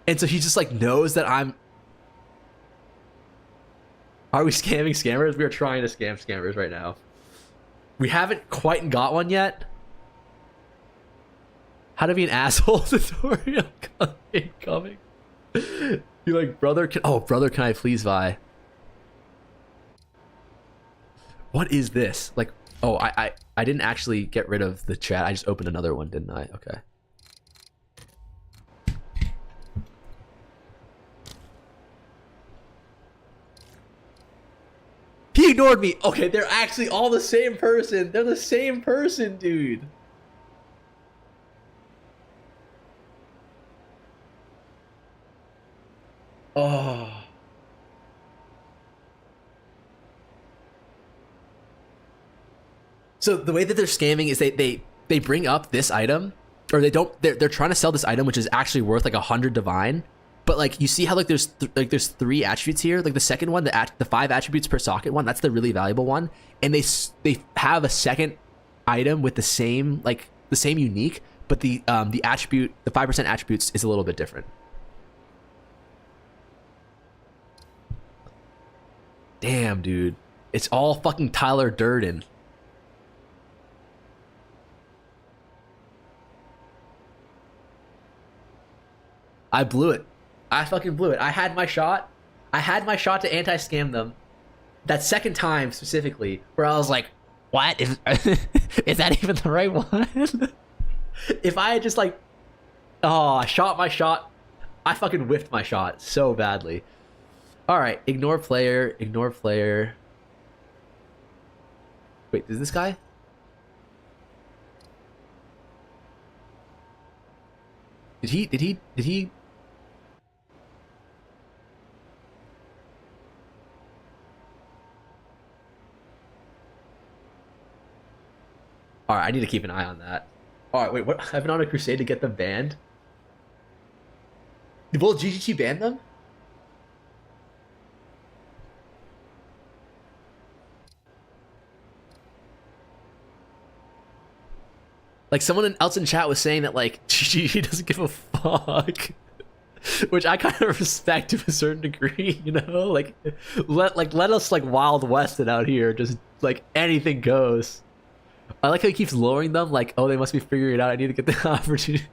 And so he just knows that I'm. Are we scamming scammers? We are trying to scam scammers right now. We haven't quite got one yet. How to be an asshole tutorial coming. You brother, brother, can I please buy? What is this? Oh, I didn't actually get rid of the chat. I just opened another one, didn't I? Okay. He ignored me. Okay, they're actually all the same person. They're the same person, dude. Oh. So the way that they're scamming is they bring up this item, or they're trying to sell this item which is actually worth 100 divine. But you see how there's 3 attributes here. The second one, the 5 attributes per socket one, that's the really valuable one. And they have a second item with the same unique, but the attribute, the 5% attributes is a little bit different. Damn, dude, it's all fucking Tyler Durden. I blew it. I fucking blew it. I had my shot. I had my shot to anti-scam them. That second time specifically, where I was like, what? Is that even the right one? If I had just I shot my shot. I fucking whiffed my shot so badly. All right, ignore player, ignore player. Wait, is this guy? Did he? All right, I need to keep an eye on that. All right, wait, what? I've been on a crusade to get them banned. Will GGT ban them? Someone else in chat was saying that GGT doesn't give a fuck. which I kind of respect to a certain degree, you know, like let us like Wild West it out here, just like anything goes. I like how he keeps lowering them, like, oh, they must be figuring it out. I need to get the opportunity.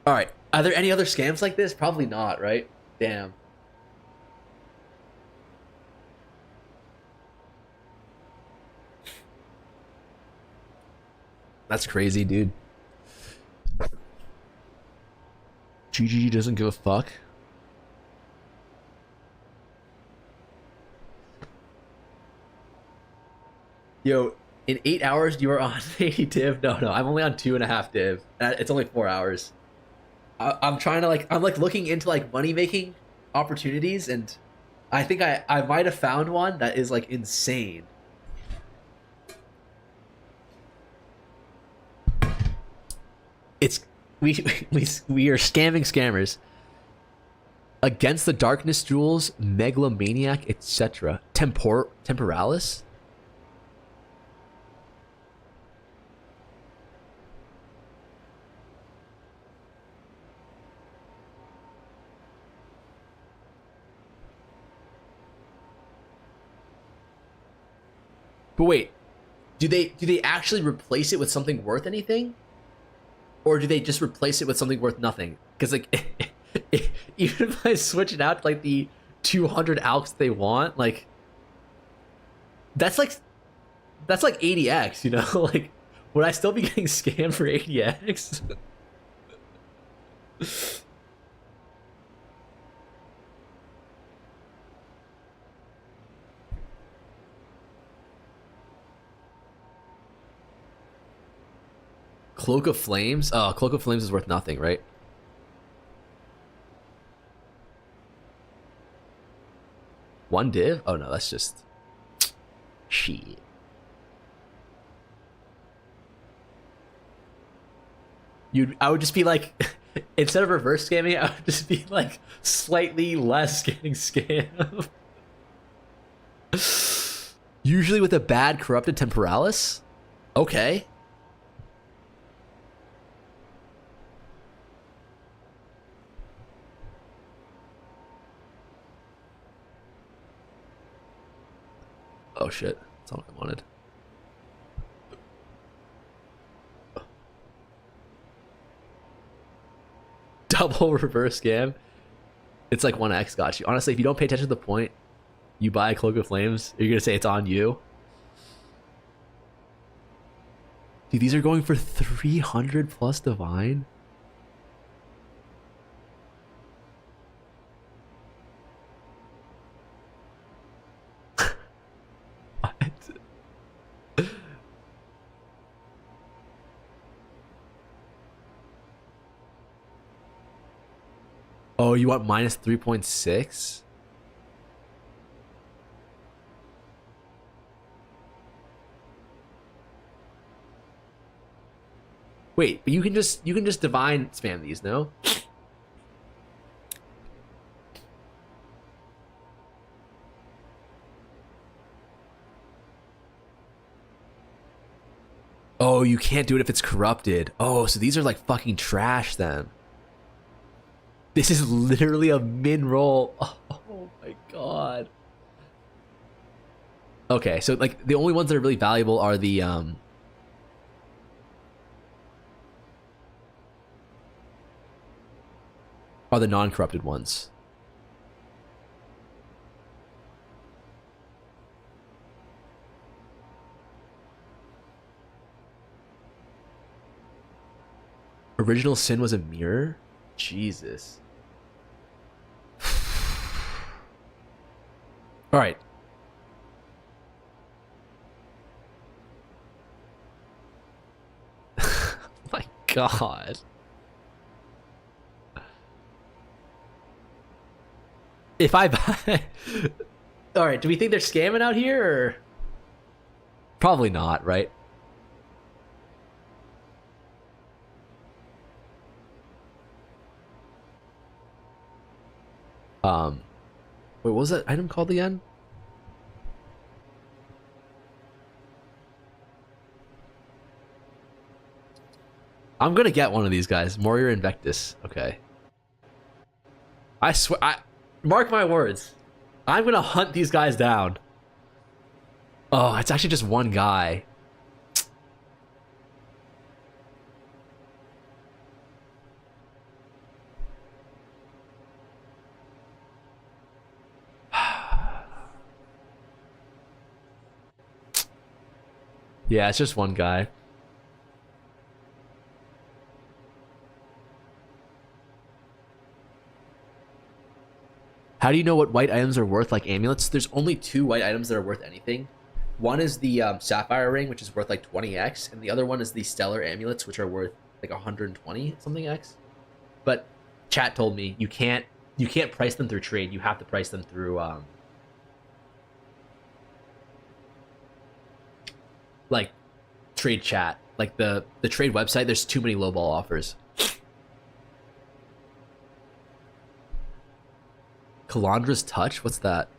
All right, are there any other scams like this? Probably not, right? Damn. That's crazy, dude. GG doesn't give a fuck. Yo, in 8 hours you are on 80 div? No, I'm only on 2.5 div. And it's only 4 hours. I'm trying to I'm looking into like money making opportunities, and I think I might have found one that is like insane. It's we are scamming scammers. Against the Darkness Jewels, Megalomaniac, etc. Temporalis? But wait, do they actually replace it with something worth anything? Or do they just replace it with something worth nothing? Because like, even if I switch it out to like the 200 alks they want, like that's like 80x, you know? Like, would I still be getting scammed for 80x? Cloak of Flames? Oh, Cloak of Flames is worth nothing, right? One div? Oh no, that's just shit. I would just be like, instead of reverse scamming, I would just be like slightly less getting scammed. Usually with a bad corrupted temporalis? Okay. Oh shit, that's all I wanted. Double reverse scam. It's like 1x got you. Honestly, if you don't pay attention to the point, you buy a Cloak of Flames, you're gonna say it's on you. Dude, these are going for 300 plus divine. Oh, you want minus 3.6? Wait, but you can just divine spam these, no? Oh, you can't do it if it's corrupted. Oh, so these are like fucking trash then. This is literally a min roll. Oh my god. Okay, so like the only ones that are really valuable are the non-corrupted ones. Original Sin was a mirror? Jesus. All right. My god. If I buy... All right, do we think they're scamming out here or... Probably not, right? Wait, what was that item called again? I'm gonna get one of these guys. Moria Invectus. Okay. I swear. Mark my words. I'm gonna hunt these guys down. Oh, it's actually just one guy. Yeah, it's just one guy. How do you know what white items are worth like amulets? There's only 2 white items that are worth anything. One is the sapphire ring, which is worth like 20x, and the other one is the stellar amulets, which are worth like 120 something x. But chat told me you can't price them through trade. You have to price them through like trade chat, like the trade website. There's too many lowball offers. Kalandra's touch? What's that?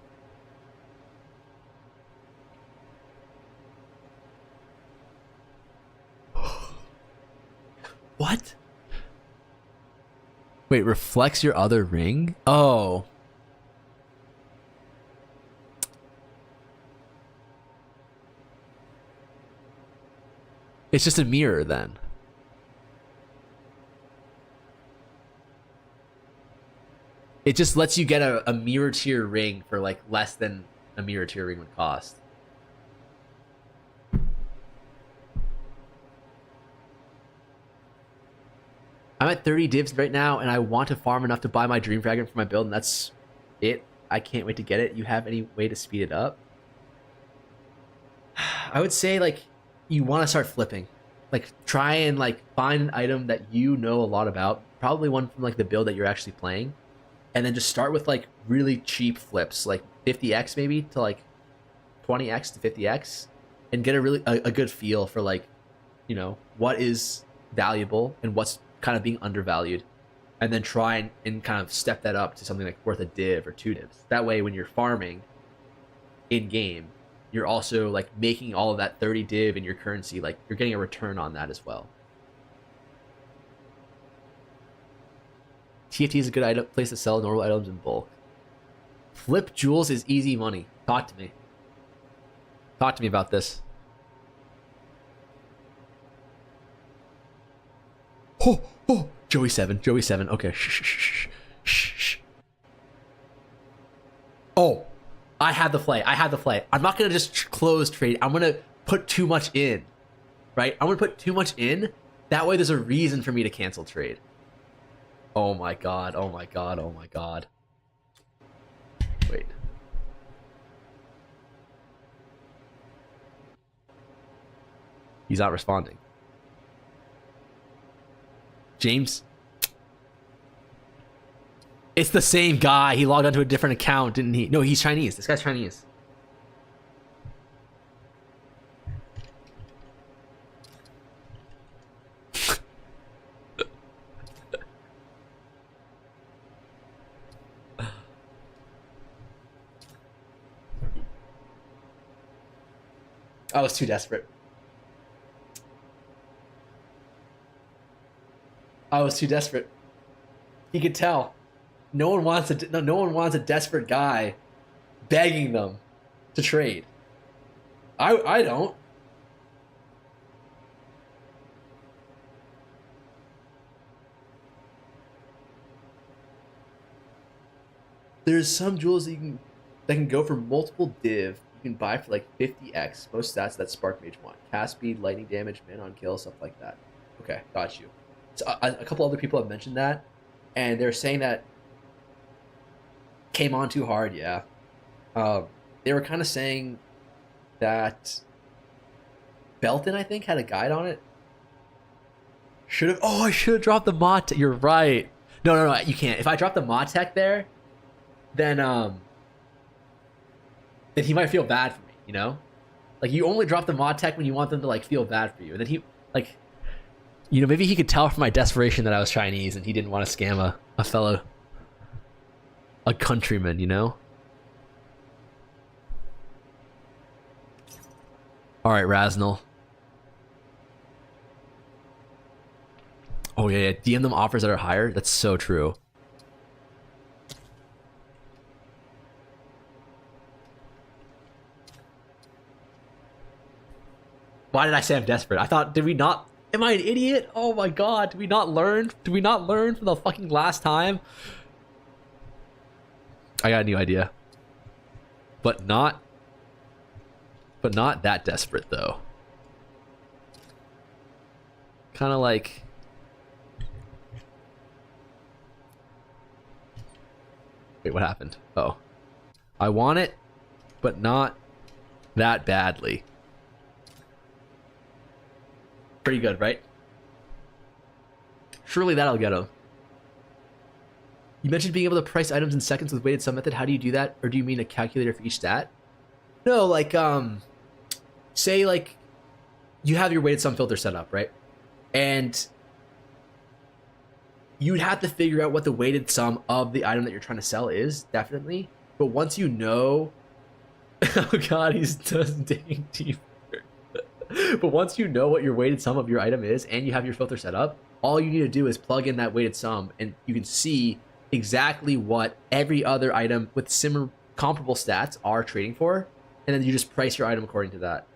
What? Wait, reflects your other ring? Oh. It's just a mirror then. It just lets you get a mirror tier ring for like less than a mirror tier ring would cost. I'm at 30 divs right now, and I want to farm enough to buy my dream fragment for my build, and that's it. I can't wait to get it. You have any way to speed it up? I would say like you want to start flipping. Like try and like find an item that you know a lot about, probably one from like the build that you're actually playing, and then just start with like really cheap flips, like 50x maybe to like 20x to 50x, and get a good feel for like, you know, what is valuable and what's kind of being undervalued, and then try and kind of step that up to something like worth a div or 2 divs. That way when you're farming in game, you're also like making all of that 30 div in your currency, like you're getting a return on that as well. TFT is a good item, place to sell normal items in bulk. Flip jewels is easy money. Talk to me. Talk to me about this. Oh, oh, Joey 7. Okay, shh. Oh, I had the play. I'm not gonna just close trade. I'm gonna put too much in, right? I'm gonna put too much in. That way there's a reason for me to cancel trade. Oh my god. Wait. He's not responding. James. It's the same guy. He logged onto a different account, didn't he? No, he's Chinese. This guy's Chinese. I was too desperate. He could tell. No one wants a desperate guy begging them to trade. I don't. There's some jewels that can go for multiple div. You can buy for like 50x. Most stats that Spark Mage want. Cast speed, lightning damage, man on kill, stuff like that. Okay, got you. So a couple other people have mentioned that, and they're saying that came on too hard. Yeah, they were kind of saying that Belton, I think, had a guide on it. I should have dropped the mod tech. You're right. No, you can't. If I drop the mod tech there, then he might feel bad for me, you know? Like, you only drop the mod tech when you want them to, like, feel bad for you. And then he, like, you know, maybe he could tell from my desperation that I was Chinese and he didn't want to scam a countryman, you know? All right, Raznal. Oh yeah, DM them offers that are higher. That's so true. Why did I say I'm desperate? I thought, did we not? Am I an idiot? Oh my god, did we not learn? Did we not learn for the fucking last time? I got a new idea. But not that desperate though. Kind of like, wait, what happened? Oh, I want it, but not that badly. Pretty good, right? Surely that'll get him. You mentioned being able to price items in seconds with weighted sum method. How do you do that? Or do you mean a calculator for each stat? No, like, say, like, you have your weighted sum filter set up, right? And you'd have to figure out what the weighted sum of the item that you're trying to sell is, definitely. But once you know... Oh god, he's just digging deeper. But once you know what your weighted sum of your item is and you have your filter set up, all you need to do is plug in that weighted sum and you can see exactly what every other item with similar comparable stats are trading for, and then you just price your item according to that.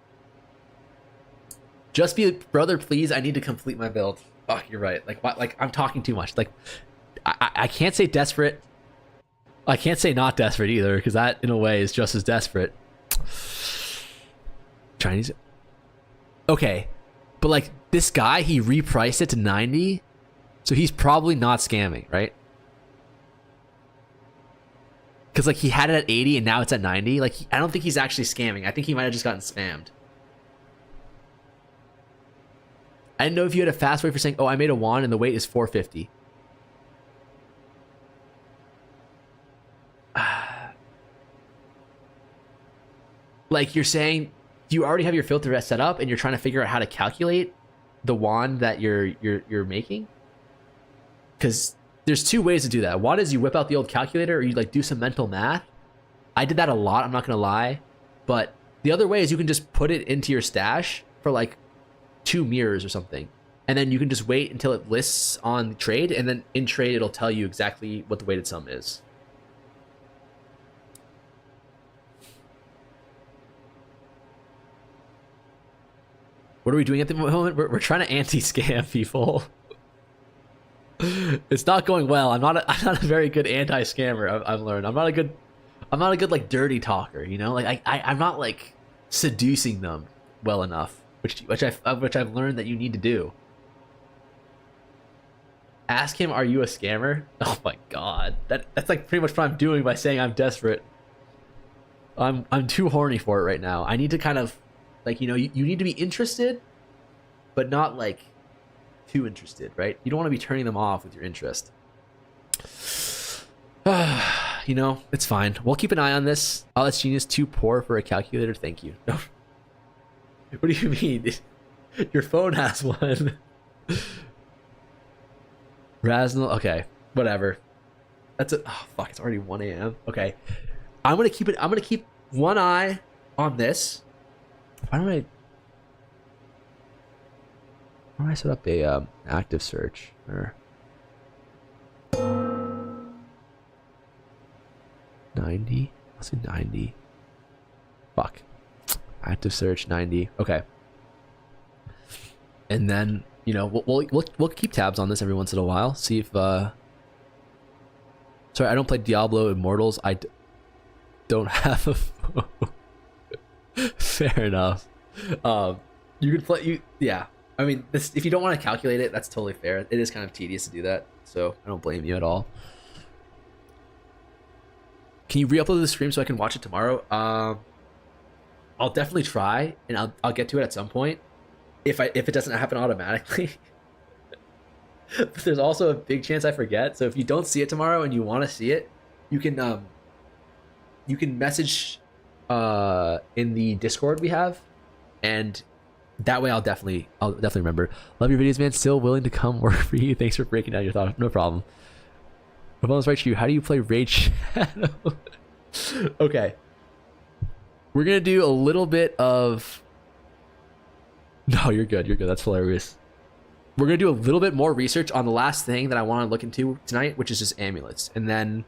Just be brother, please. I need to complete my build. Oh, you're right. Like, what? Like, I'm talking too much. Like, I can't say desperate. I can't say not desperate either, because that in a way is just as desperate. Chinese. Okay, but like this guy, he repriced it to 90, so he's probably not scamming, right? Because like he had it at 80 and now it's at 90. Like I don't think he's actually scamming. I think he might have just gotten spammed. I didn't know if you had a fast way for saying, "Oh, I made a wand and the weight is 450." Like you're saying, do you already have your filter set up and you're trying to figure out how to calculate the wand that you're making? Because there's two ways to do that. One is you whip out the old calculator or you like do some mental math. I did that a lot, I'm not gonna lie. But the other way is you can just put it into your stash for like 2 mirrors or something. And then you can just wait until it lists on the trade, and then in trade it'll tell you exactly what the weighted sum is. What are we doing at the moment? We're trying to anti-scam people. It's not going well. I'm not a very good anti-scammer. I've learned. I'm not a good like dirty talker. You know, like I'm not like seducing them well enough, which I've learned that you need to do. Ask him, are you a scammer? Oh my god, that's like pretty much what I'm doing by saying I'm desperate. I'm too horny for it right now. I need to kind of, like, you know, you need to be interested, but not like too interested, right? You don't want to be turning them off with your interest. You know, it's fine. We'll keep an eye on this. Oh, that's genius. Too poor for a calculator. Thank you. No. What do you mean? Your phone has one. Raznal. Okay, whatever. That's it. Oh fuck! It's already 1 a.m. Okay, I'm gonna keep one eye on this. Why don't I set up a active search or 90? Let's say 90. Fuck. Active search 90. Okay. And then, you know, we'll keep tabs on this every once in a while. See if sorry, I don't play Diablo Immortals. Don't have a phone. Fair enough. You could play yeah. I mean, if you don't want to calculate it, that's totally fair. It is kind of tedious to do that, so I don't blame you at all. Can you re-upload the stream so I can watch it tomorrow? I'll definitely try, and I'll get to it at some point. If it doesn't happen automatically. But there's also a big chance I forget. So if you don't see it tomorrow and you want to see it, you can message in the Discord we have, and that way I'll definitely remember. Love your videos, man. Still willing to come work for you. Thanks for breaking down your thought. No problem. My phone's right to you. How do you play Raid Shadow? Okay. We're gonna do a little bit of... No, you're good. You're good. That's hilarious. we're gonna do a little bit more research on the last thing that I want to look into tonight, which is just amulets, and then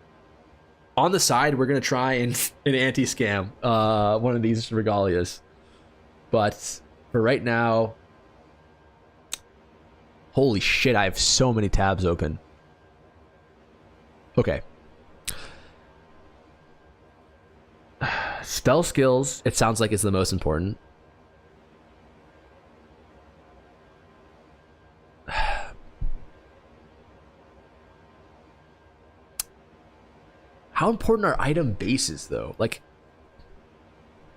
on the side we're gonna try and an anti-scam one of these regalias. But for right now, holy shit, I have so many tabs open. Okay. Spell skills, it sounds like, is the most important. How important are item bases, though? Like,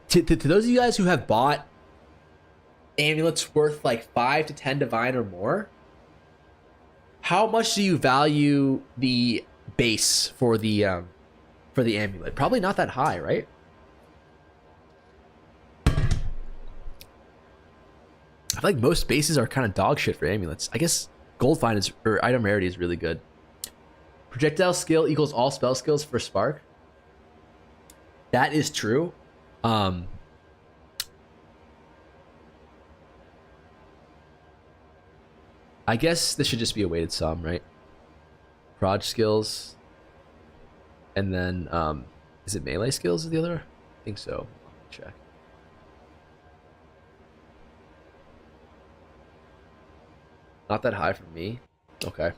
to those of you guys who have bought amulets worth like 5 to 10 divine or more, how much do you value the base for the amulet? Probably not that high, right? I feel like most bases are kind of dog shit for amulets. I guess gold find is, or item rarity is really good. Projectile skill equals all spell skills for spark. That is true. I guess this should just be a weighted sum, right? Proj skills. And then, is it melee skills is the other? I think so. I'll check. Not that high for me. Okay.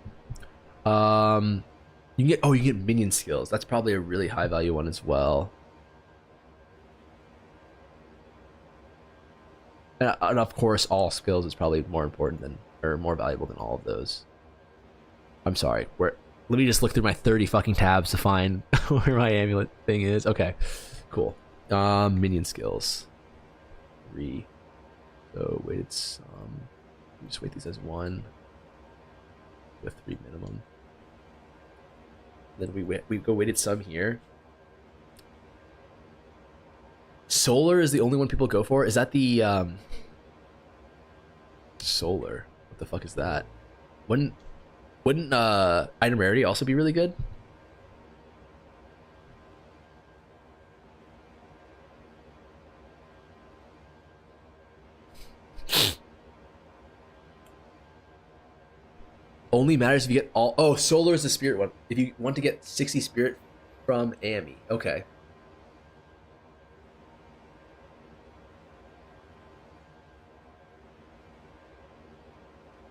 You can get minion skills. That's probably a really high value one as well. And of course, all skills is probably more important than, or more valuable than all of those. I'm sorry. Let me just look through my 30 fucking tabs to find where my amulet thing is. Okay, cool. Minion skills. 3. So weighted sum. Just weight these as 1 with 3 minimum. Then we go weighted sum here. Solar is the only one people go for. Is that the solar? What the fuck is that? Wouldn't item rarity also be really good? Only matters if you get all. Oh, solar is the spirit one. If you want to get 60 spirit from Ami. Okay.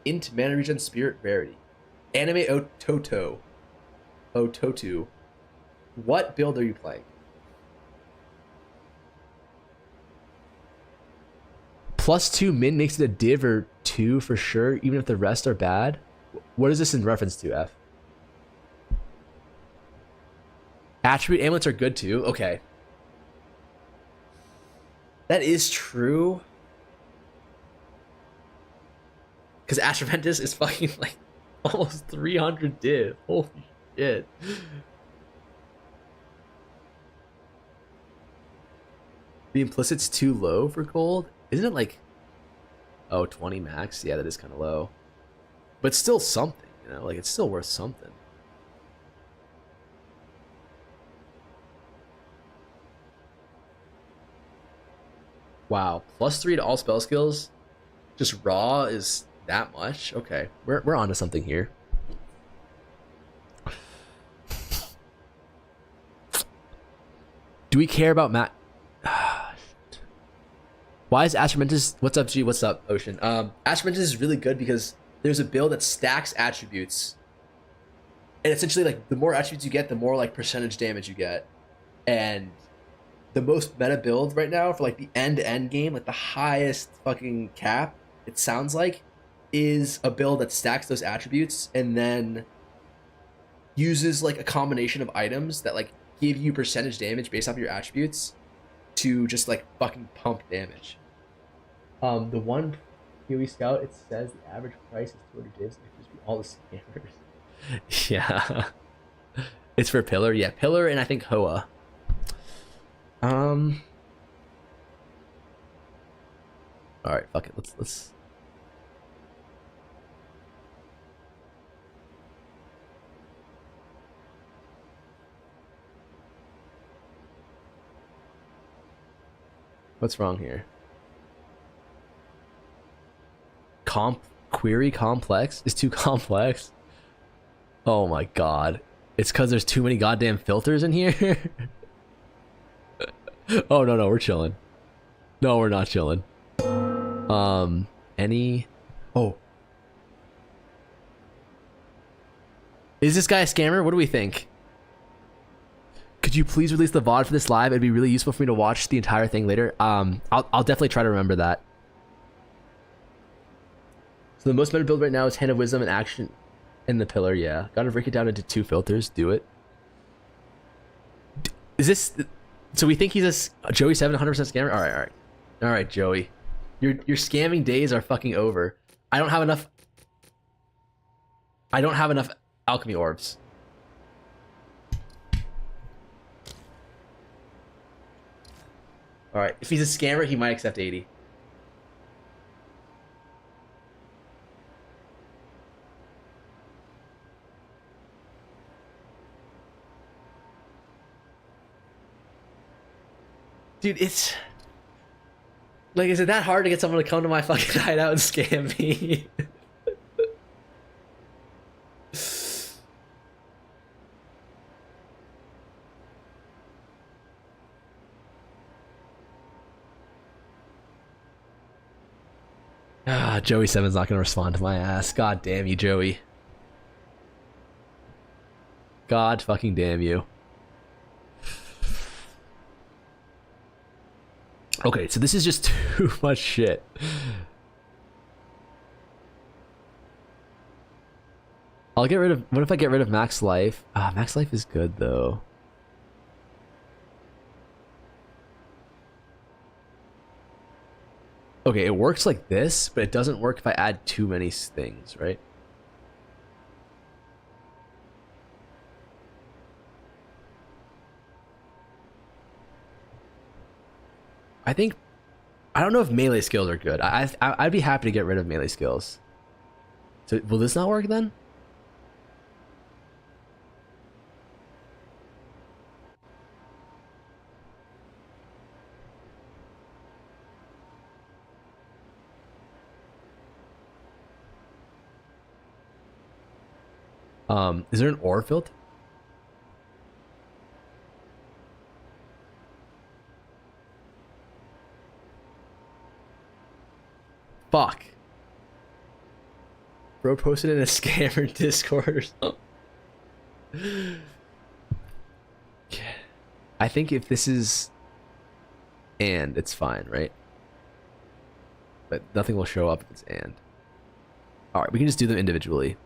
Int mana regen spirit rarity. Anime Ototo. Ototu. What build are you playing? +2 min makes it a div or 2 for sure, even if the rest are bad. What is this in reference to, F? Attribute amulets are good too. Okay. That is true. Because Astroventus is fucking like almost 300 div. Holy shit. The implicit's too low for gold? Isn't it like, oh, 20 max? Yeah, that is kind of low. But still something, you know? Like, it's still worth something. Wow. +3 to all spell skills? Just raw is that much? Okay. We're onto something here. Do we care about Why is Astromentus... What's up, G? What's up, Ocean? Astromentus is really good because there's a build that stacks attributes. And essentially, like, the more attributes you get, the more, like, percentage damage you get. And the most meta build right now for, like, the end-to-end game, like, the highest fucking cap, it sounds like, is a build that stacks those attributes and then uses, like, a combination of items that, like, give you percentage damage based off your attributes to just, like, fucking pump damage. The one PoE Scout, it says the average price is 200 divs, and it just be all the scammers. Yeah. It's for Pillar? Yeah, Pillar and I think Hoa. Alright, fuck it. Let's What's wrong here? Comp query complex is too complex. Oh my god. It's because there's too many goddamn filters in here. Oh no, we're chilling. No, we're not chilling. Any... Oh. Is this guy a scammer? What do we think? Could you please release the VOD for this live? It'd be really useful for me to watch the entire thing later. I'll definitely try to remember that. So the most meta build right now is Hand of Wisdom and Action in the Pillar, yeah. Gotta break it down into 2 filters. Do it. Is this... So we think he's a Joey 7 100% scammer? Alright. Alright, Joey. Your scamming days are fucking over. I don't have enough alchemy orbs. Alright, if he's a scammer, he might accept 80. Dude, it's... Like, is it that hard to get someone to come to my fucking hideout and scam me? Joey 7's not gonna respond to my ass. God damn you, Joey. God fucking damn you. Okay, so this is just too much shit. I'll get rid of... What if I get rid of Max Life? Max Life is good, though. Okay, it works like this, but it doesn't work if I add too many things, right? I think... I don't know if melee skills are good. I'd be happy to get rid of melee skills. So, will this not work then? Is there an ore filter? Fuck. Bro posted in a scammer Discord or something. I think if this is and, it's fine, right? But nothing will show up if it's and. Alright, we can just do them individually.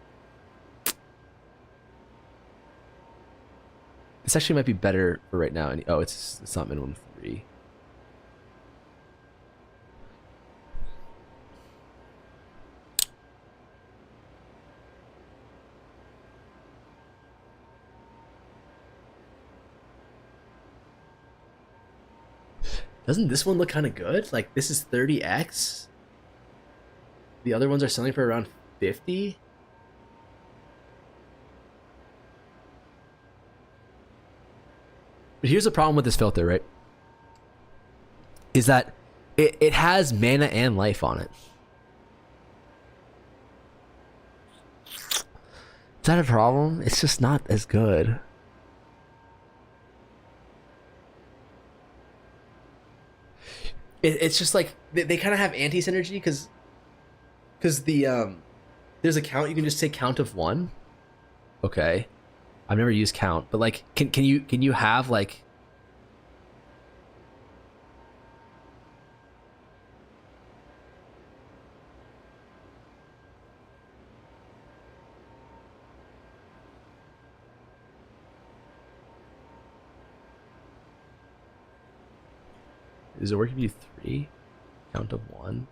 This actually might be better for right now. Oh, it's not minimum 3. Doesn't this one look kind of good? Like, this is 30x. The other ones are selling for around 50. But here's the problem with this filter, right? Is that it has mana and life on it. Is that a problem? It's just not as good. It's just like they kind of have anti-synergy because the there's a count. You can just say count of 1. Okay, I've never used count, but like can you have like Does it work if you 3? Count of 1?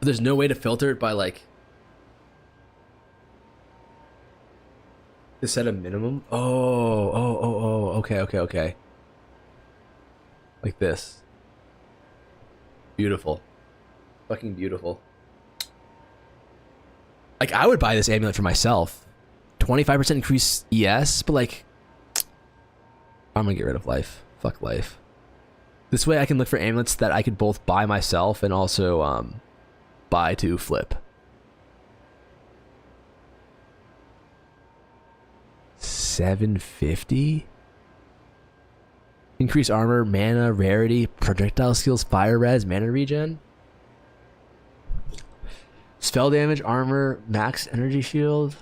There's no way to filter it by like to set a minimum? Oh, okay. Like this. Beautiful. Fucking beautiful. Like, I would buy this amulet for myself. 25% increase ES, but like I'm gonna get rid of life. Fuck life. This way I can look for amulets that I could both buy myself and also buy to flip. 750? Increase armor, mana, rarity, projectile skills, fire res, mana regen. Spell damage, armor, max energy shield.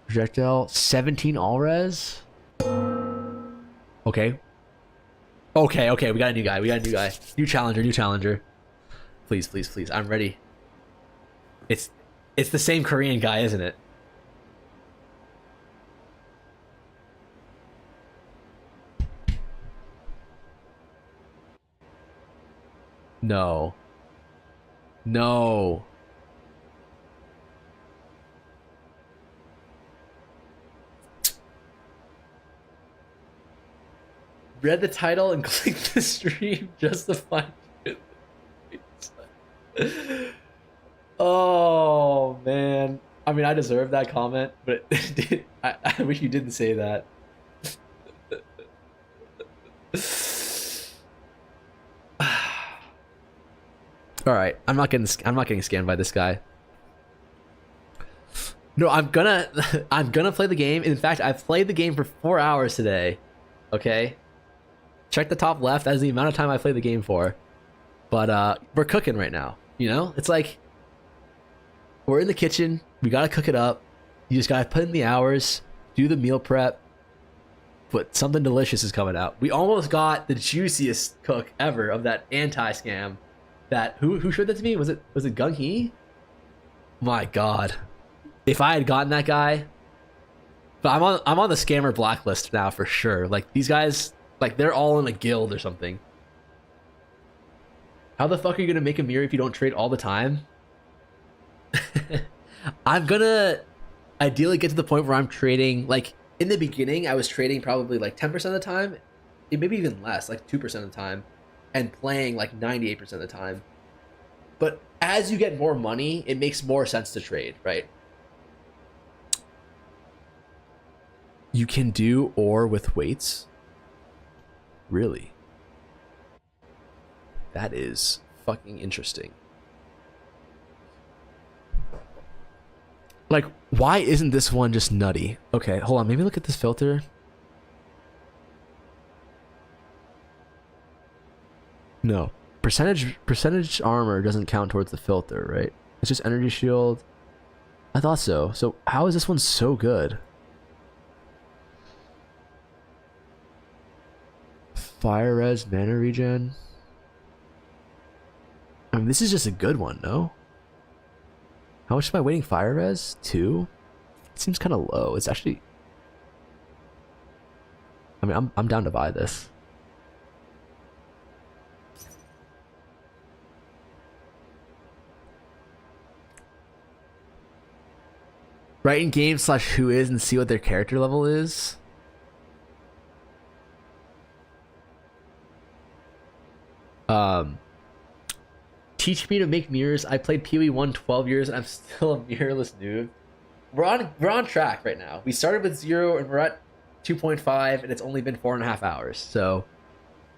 Projectile, 17 all res. Okay. Okay, we got a new guy. New challenger. Please, please, please. I'm ready. It's the same Korean guy, isn't it? No. No. Read the title and clicked the stream just to find it. Oh man. I mean, I deserve that comment, but I wish you didn't say that. All right, I'm not getting scammed by this guy. No, I'm gonna play the game. In fact, I've played the game for 4 hours today. Okay, check the top left. That is the amount of time I played the game for. But we're cooking right now. You know, it's like we're in the kitchen. We gotta cook it up. You just gotta put in the hours, do the meal prep. But something delicious is coming out. We almost got the juiciest cook ever of that anti-scam. That who showed that to me? Was it Gung Hee? My God, if I had gotten that guy, but I'm on the scammer blacklist now for sure. Like these guys, like they're all in a guild or something. How the fuck are you gonna make a mirror if you don't trade all the time? I'm gonna ideally get to the point where I'm trading. Like in the beginning, I was trading probably like 10% of the time, maybe even less, like 2% of the time. And playing like 98% of the time. But as you get more money, it makes more sense to trade, right? You can do ore with weights? Really? That is fucking interesting. Like, why isn't this one just nutty? Okay, hold on, maybe look at this filter. No. Percentage armor doesn't count towards the filter, right? It's just energy shield. I thought so. So how is this one so good? Fire res, mana regen. I mean, this is just a good one, no? How much am I waiting fire res? 2? It seems kind of low. It's actually... I mean, I'm down to buy this. Write in game / who is and see what their character level is. Teach me to make mirrors. I played PoE 1 12 years and I'm still a mirrorless noob. We're on track right now. We started with 0 and we're at 2.5 and it's only been 4.5 hours. So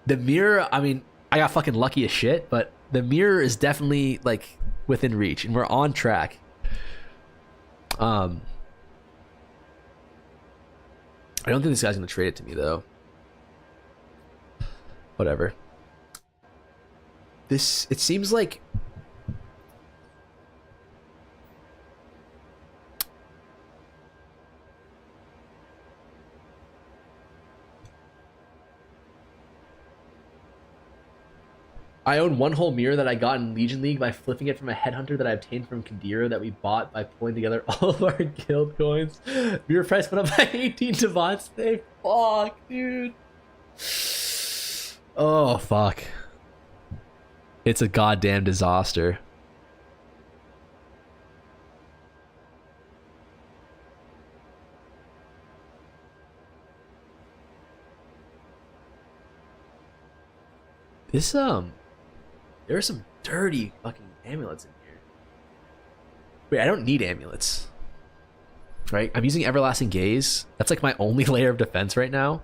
the mirror, I mean, I got fucking lucky as shit, but the mirror is definitely like within reach and we're on track. I don't think this guy's gonna trade it to me though. Whatever. It seems like I own one whole mirror that I got in Legion League by flipping it from a headhunter that I obtained from Kadira that we bought by pulling together all of our guild coins. Mirror price went up by 18 Devons today. Fuck, dude. Oh, fuck. It's a goddamn disaster. This, there are some dirty fucking amulets in here. Wait, I don't need amulets. Right? I'm using Everlasting Gaze. That's like my only layer of defense right now.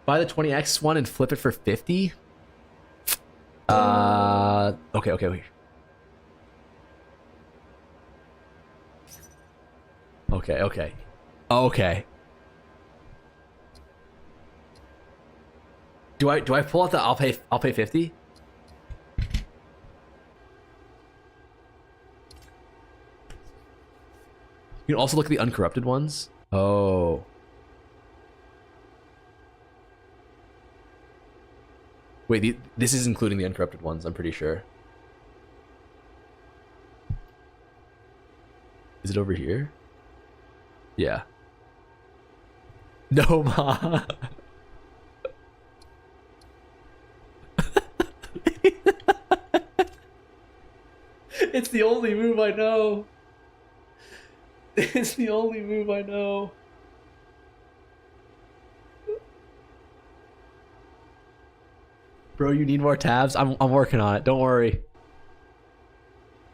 buy the 20x one and flip it for 50. Okay, wait. Okay. Do I pull out the I'll pay 50? You can also look at the uncorrupted ones. Oh. Wait, this is including the uncorrupted ones, I'm pretty sure. Is it over here? Yeah. No, ma. It's the only move I know. It's the only move I know. Bro, you need more tabs? I'm working on it. Don't worry.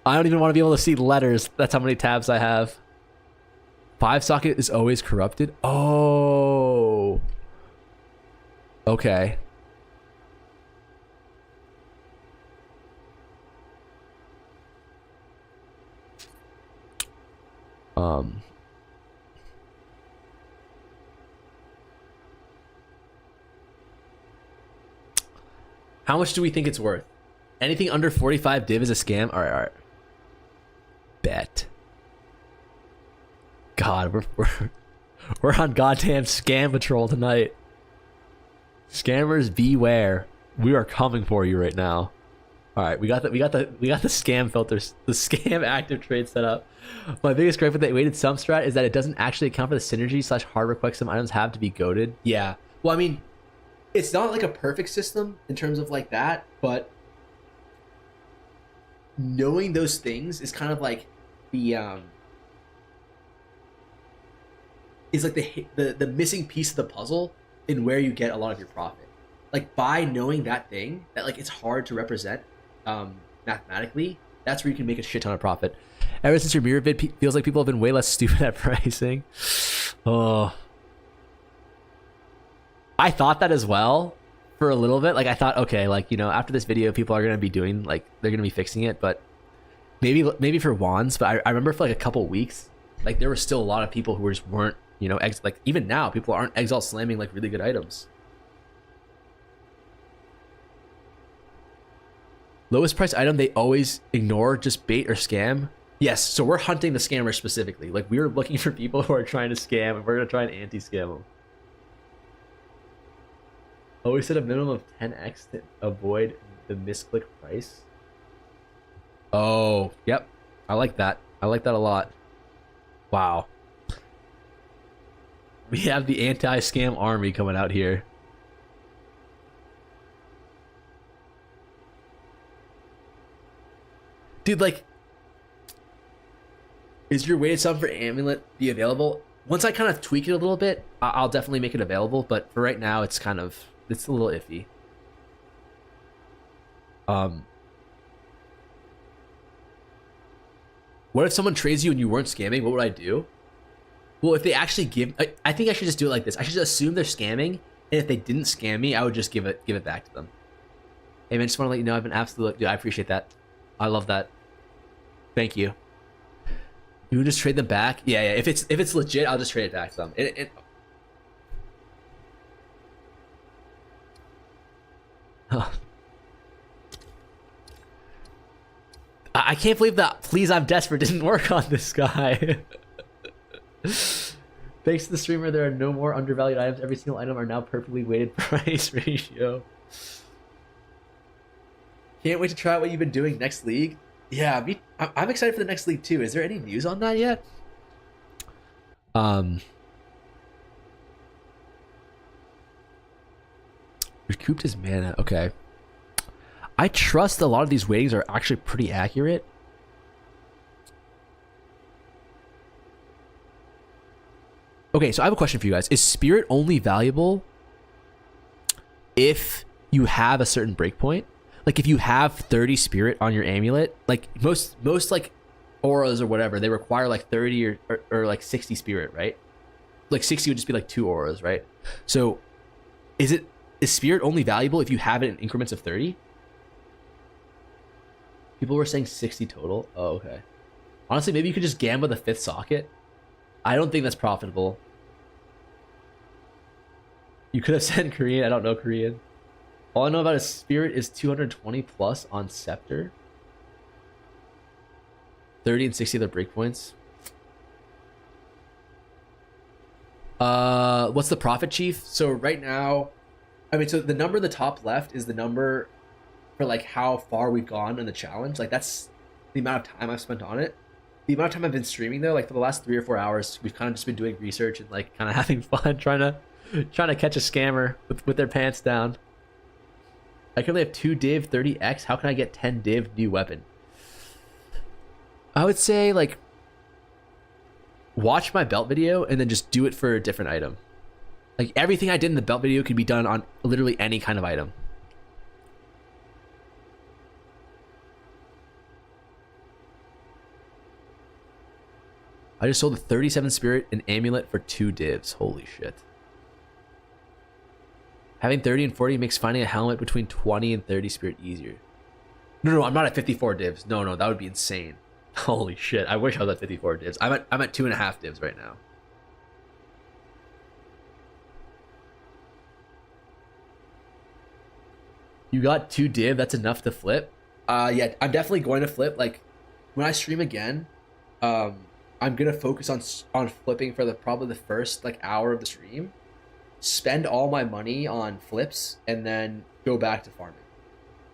I don't even want to be able to see letters. That's how many tabs I have. 5-socket is always corrupted? Oh. Okay. How much do we think it's worth? Anything under 45 div is a scam? All right. Bet. God, we're on goddamn scam patrol tonight. Scammers beware. We are coming for you right now. All right, we got the scam filters, the scam active trade set up. My biggest gripe with the weighted sum strat is that it doesn't actually account for the synergy / hardware quick some items have to be goaded. Yeah. Well, I mean, it's not like a perfect system in terms of like that, but knowing those things is kind of like the is like the missing piece of the puzzle in where you get a lot of your profit. Like by knowing that thing that like it's hard to represent mathematically, that's where you can make a shit ton of profit. Ever since your mirror vid feels like people have been way less stupid at pricing. Oh, I thought that as well for a little bit. Like I thought, okay, like, you know, after this video, people are going to be doing like, they're going to be fixing it, but maybe for wands. But I remember for like a couple weeks, like there were still a lot of people who just weren't, you know, like even now people aren't exalt slamming like really good items. Lowest price item they always ignore, just bait or scam. Yes, so we're hunting the scammers specifically. Like we're looking for people who are trying to scam, and we're gonna try and anti-scam them. Always set a minimum of 10x to avoid the misclick price. Oh, yep. I like that. I like that a lot. Wow. We have the anti-scam army coming out here. Dude, like, is your weighted sum for amulet be available? Once I kind of tweak it a little bit, I'll definitely make it available. But for right now, it's kind of, it's a little iffy. What if someone trades you and you weren't scamming? What would I do? Well, if they actually give, I think I should just do it like this. I should assume they're scamming, and if they didn't scam me, I would just give it back to them. Hey man, just want to let you know I've been absolute. Dude, I appreciate that. I love that. Thank you. You would just trade them back? Yeah. If it's legit, I'll just trade it back to them. Huh. I can't believe that Please I'm Desperate didn't work on this guy. Thanks to the streamer, there are no more undervalued items. Every single item are now perfectly weighted price ratio. Can't wait to try out what you've been doing next league. Yeah, I'm excited for the next league too. Is there any news on that yet? Recouped his mana. Okay. I trust a lot of these weightings are actually pretty accurate. Okay, so I have a question for you guys. Is spirit only valuable if you have a certain breakpoint? Like if you have 30 spirit on your amulet, like most like auras or whatever, they require like 30 or like 60 spirit, right? Like 60 would just be like 2 auras, right? So Is spirit only valuable if you have it in increments of 30? People were saying 60 total. Oh, okay. Honestly, maybe you could just gamble the 5th socket. I don't think that's profitable. You could have said Korean. I don't know Korean. All I know about a spirit is 220 plus on scepter. 30 and 60 other breakpoints. What's the profit, Chief? So right now, I mean, so the number in the top left is the number for like how far we've gone in the challenge. Like that's the amount of time I've spent on it. The amount of time I've been streaming though, like for the last 3 or 4 hours, we've kind of just been doing research and like kind of having fun, trying to catch a scammer with their pants down. I currently have 2 div 30x. How can I get 10 div new weapon? I would say like watch my belt video and then just do it for a different item. Like everything I did in the belt video could be done on literally any kind of item. I just sold a 37 spirit and amulet for 2 divs. Holy shit. Having 30 and 40 makes finding a helmet between 20 and 30 spirit easier. No, I'm not at 54 divs. No, that would be insane. Holy shit. I wish I was at 54 divs. I'm at 2.5 divs right now. You got 2 div, that's enough to flip? Yeah, I'm definitely going to flip. Like, when I stream again, I'm gonna focus on flipping for probably the first like hour of the stream. Spend all my money on flips and then go back to farming.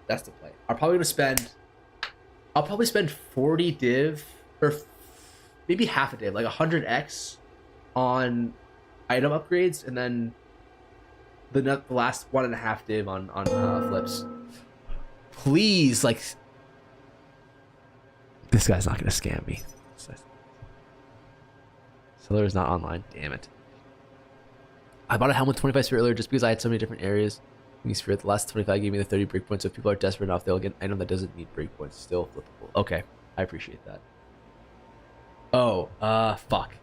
That's the play. I'll probably spend 40 div or maybe half a div, like 100x on item upgrades, and then the last 1.5 div on flips. Please, like, this guy's not gonna scam me. Seller is not online. Damn it. I bought a helmet 25 spirit earlier just because I had so many different areas. Spirit, the last 25 gave me the 30 breakpoints, so if people are desperate enough, they'll get an item that doesn't need breakpoints. Still flippable. Okay, I appreciate that. Oh, fuck.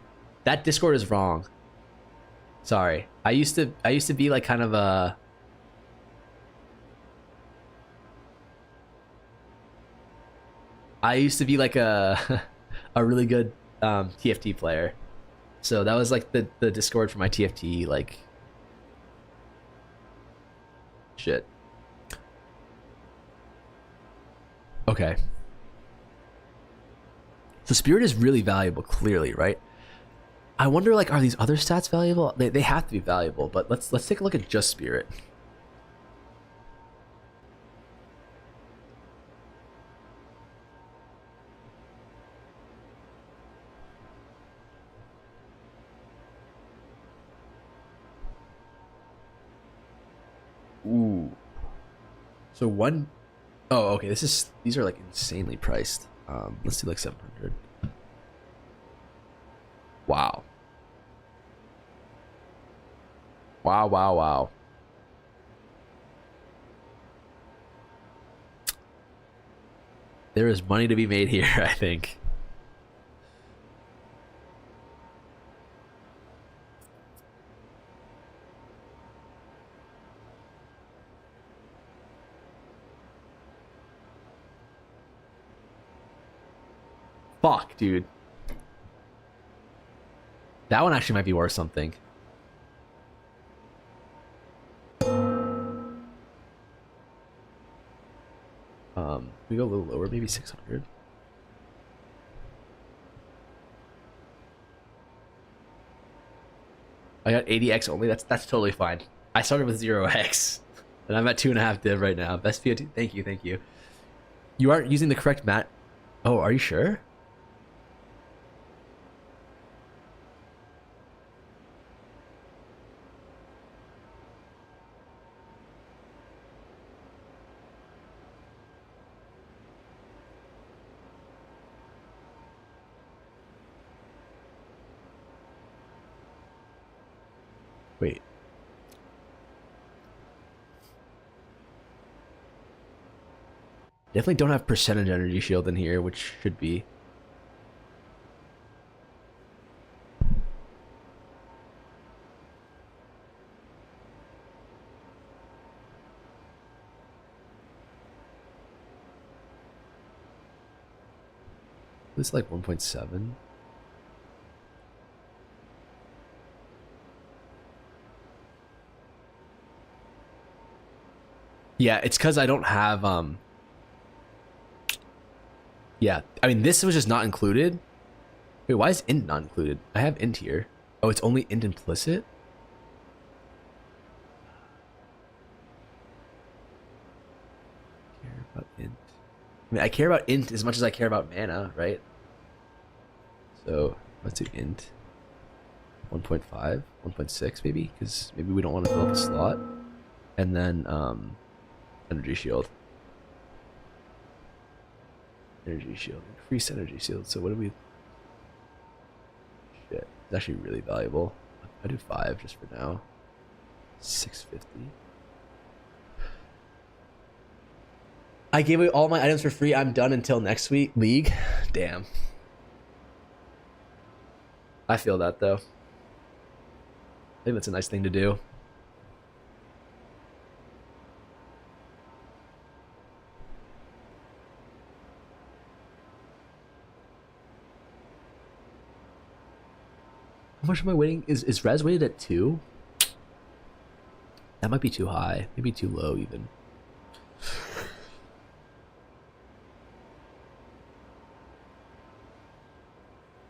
That Discord is wrong. Sorry. I used to be like kind of a... I used to be like a really good TFT player. So that was like the Discord for my TFT, like... shit. Okay. So spirit is really valuable, clearly, right? I wonder, like, are these other stats valuable? They have to be valuable, but let's take a look at just spirit. Ooh. So one... Oh, okay. These are like insanely priced. Let's do like 700. Wow. Wow. There is money to be made here, I think. Fuck, dude. That one actually might be worth something. We go a little lower, maybe 600. I got 80x only. That's totally fine. I started with 0x, and I'm at 2.5 div right now. Best VO2. Thank you. You aren't using the correct mat. Oh, are you sure? Wait. Definitely don't have percentage energy shield in here, which should be. It's like 1.7. Yeah, it's because I don't have yeah, I mean this was just not included. Wait, why is int not included? I have int here. Oh, it's only int implicit? Care about int. I mean, I care about int as much as I care about mana, right? So let's do int 1.5, 1.6 maybe, because maybe we don't want to fill up a slot. And then energy shield. Energy shield. Increase energy shield. So what do we... Shit. It's actually really valuable. I do 5 just for now. 650. I gave away all my items for free. I'm done until next week. League? Damn. I feel that though. I think that's a nice thing to do. How much am I waiting? Is Res weighted at 2? That might be too high. Maybe too low even.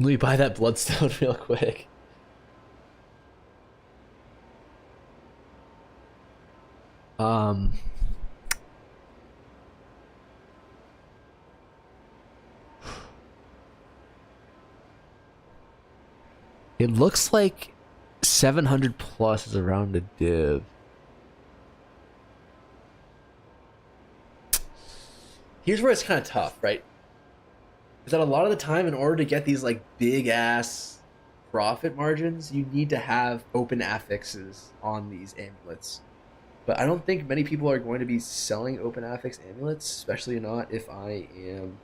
Let me buy that bloodstone real quick. It looks like 700 plus is around a div. Here's where it's kind of tough, right? Is that a lot of the time, in order to get these like big ass profit margins, you need to have open affixes on these amulets. But I don't think many people are going to be selling open affix amulets, especially not if I am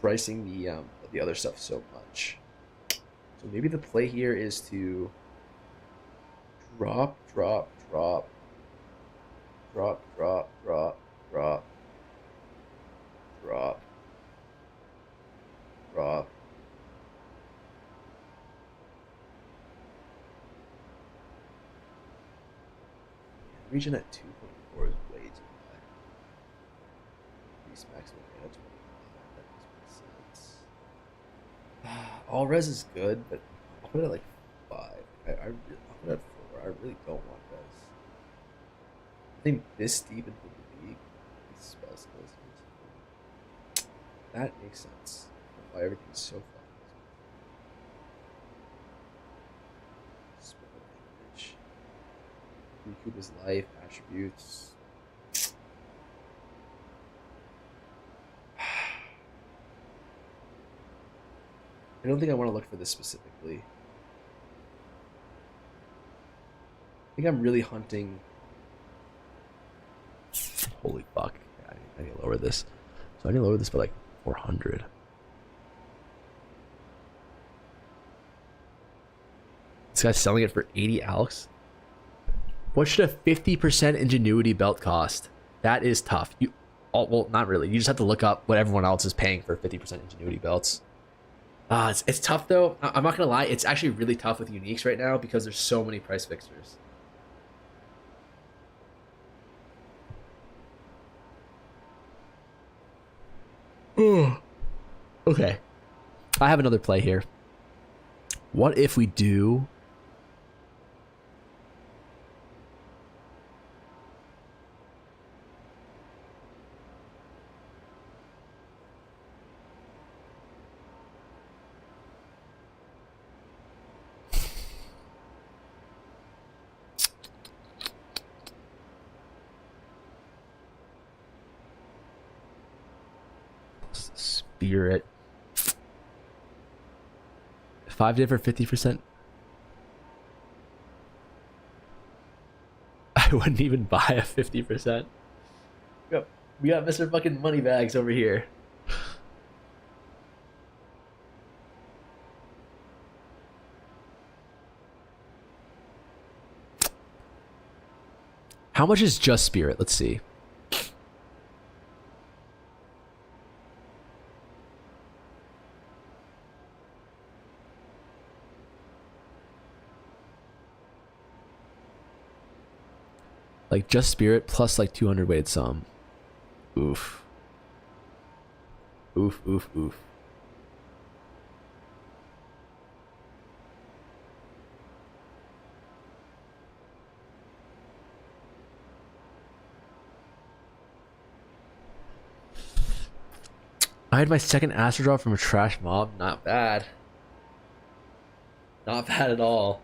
pricing the other stuff so much. So maybe the play here is to drop, drop, drop, drop, drop, drop, drop, drop, drop. Region at 2.4 is way too high. Increase maximum mana 25. That makes more sense. All res is good, but I'll put it at like 5. I'll put it at 4. I really don't want res. I think this deep into the league, these spell skills. That makes sense. Why everything's so fucking spell damage. Recoup his life, attributes. I don't think I want to look for this specifically. I think I'm really hunting. Holy fuck. Yeah, I need to lower this. So I need to lower this by like 400. This guy's selling it for 80 Alex. What should a 50% ingenuity belt cost? That is tough. Well, not really. You just have to look up what everyone else is paying for 50% ingenuity belts. It's tough though. I'm not gonna lie. It's actually really tough with uniques right now because there's so many price fixers. Okay. I have another play here. What if we do... Spirit. 5 div for 50%. I wouldn't even buy a 50%. We got Mr. fucking Moneybags over here. How much is just Spirit? Let's see. Like just spirit plus like 200 weighted sum. Oof. Oof, oof, oof. I had my second Astro Drop from a trash mob. Not bad. Not bad at all.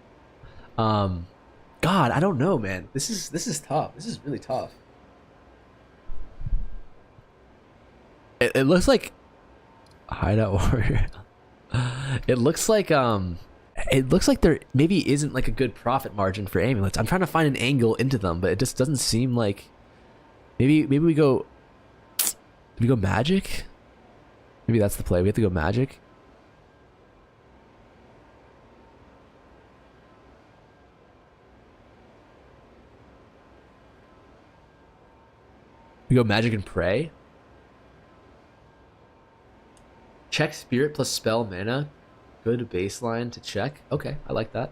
God, I don't know, man. This is tough. This is really tough. It looks like Hideout Warrior. It looks like there maybe isn't like a good profit margin for amulets. I'm trying to find an angle into them, but it just doesn't seem like. Maybe we go. Do we go magic? Maybe that's the play. We have to go magic. We go magic and pray. Check spirit plus spell mana. Good baseline to check. Okay, I like that.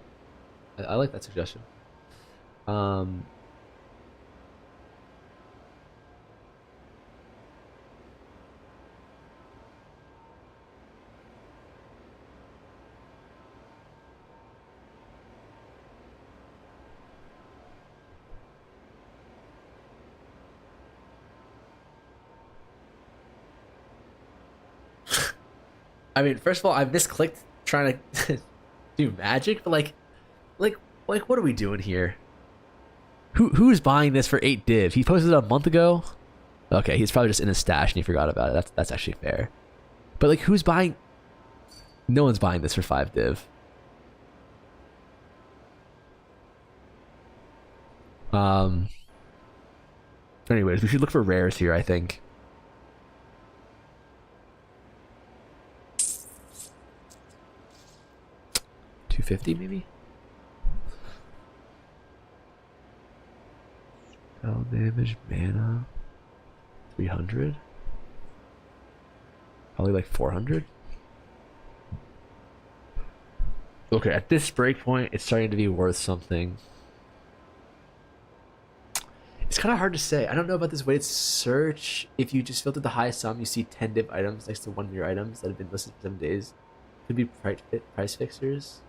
I like that suggestion. I mean, first of all, I misclicked trying to do magic, but like, what are we doing here? Who's buying this for 8 div? He posted it a month ago. Okay, he's probably just in his stash and he forgot about it. That's actually fair. But like, who's buying? No one's buying this for 5 div. Anyways, we should look for rares here, I think. $250 maybe? Spell damage, mana. 300? Probably like 400? Okay, at this break point, it's starting to be worth something. It's kind of hard to say. I don't know about this weighted search. If you just filter the highest sum, you see 10 div items next to 1 mirror items that have been listed for 7 days. Could be price fixers.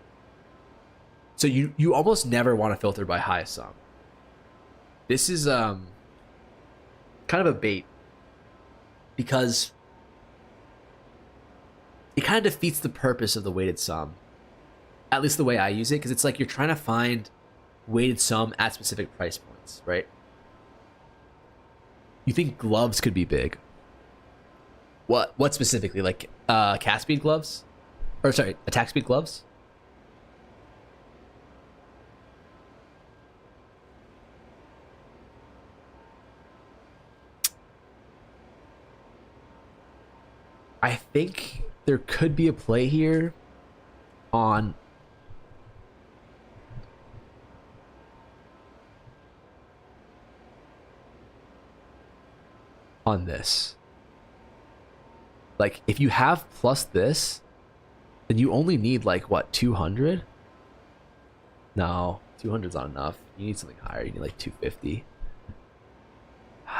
So you almost never want to filter by highest sum. This is kind of a bait because it kind of defeats the purpose of the weighted sum. At least the way I use it, because it's like you're trying to find weighted sum at specific price points, right? You think gloves could be big. What specifically? Like cast speed gloves? Or sorry, attack speed gloves? I think there could be a play here on this. Like, if you have plus this, then you only need like what, 200? No, 200's not enough. You need something higher. You need like 250.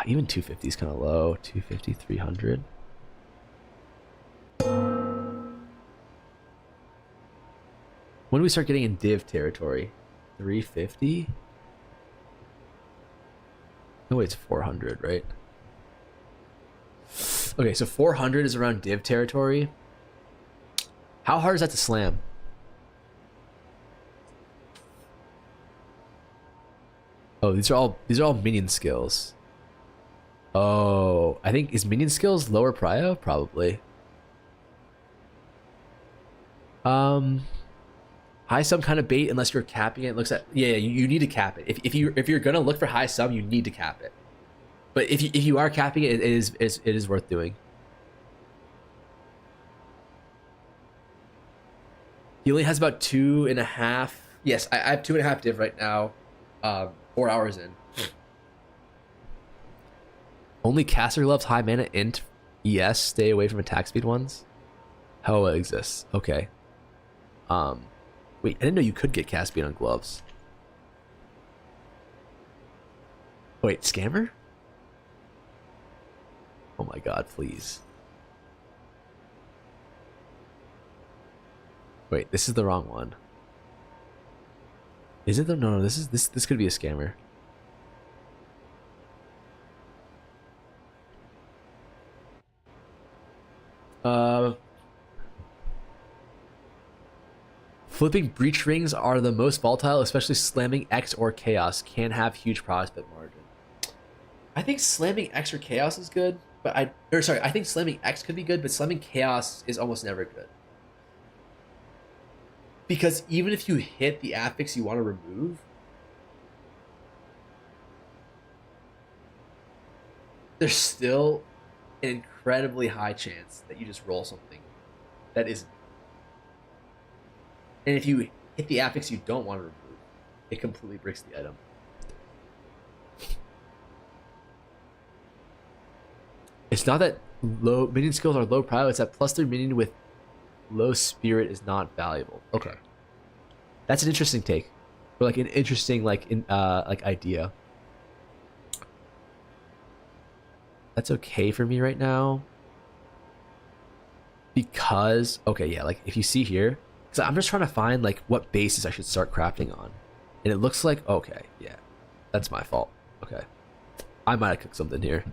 Even 250 is kind of low. 250, 300. When do we start getting in div territory? 350? No, wait, it's 400, right? Okay, so 400 is around div territory. How hard is that to slam? Oh, these are all minion skills. Oh, I think is minion skills lower prio? Probably. High sum kind of bait unless you're capping it. Looks at you need to cap it. If you're gonna look for high sum, you need to cap it. But if you are capping it, it is worth doing. He only has about 2.5. Yes, I have 2.5 div right now. 4 hours in. Only caster gloves, high mana, int, ES. Stay away from attack speed ones. How it exists. Okay. Wait, I didn't know you could get cast speed on gloves. Wait, scammer? Oh my god, please. Wait, this is the wrong one. Is it though? No, this could be a scammer. Flipping breach rings are the most volatile, especially slamming X or chaos can have huge profit margin. I think slamming X or chaos is good, but I think slamming X could be good, but slamming chaos is almost never good. Because even if you hit the affix you want to remove, there's still an incredibly high chance that you just roll something that isn't. And if you hit the affix you don't want to remove, it completely breaks the item. It's not that low minion skills are low prio, it's that +3 minion with low spirit is not valuable. Okay. That's an interesting take. Or like an interesting like idea. That's okay for me right now. Because okay, yeah, like if you see here, because I'm just trying to find like what bases I should start crafting on. And it looks like okay, yeah. That's my fault. Okay. I might have cooked something here.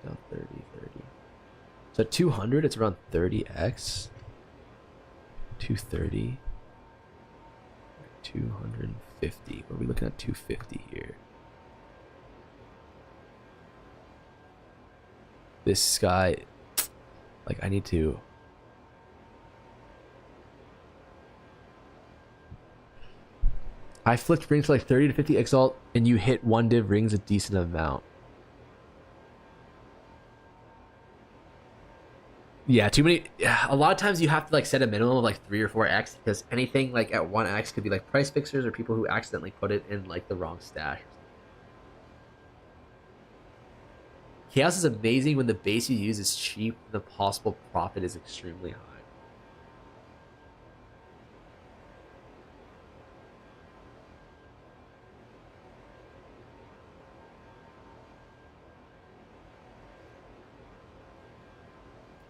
Down 30. So at 200, it's around 30x. 230. 250. What are we looking at? 250 here. This guy, like, I need to. I flipped rings for like 30 to 50 exalt, and you hit one div rings a decent amount. Yeah, too many. A lot of times you have to like set a minimum of like 3 or 4x because anything like at 1x could be like price fixers or people who accidentally put it in like the wrong stash. Chaos is amazing when the base you use is cheap and the possible profit is extremely high.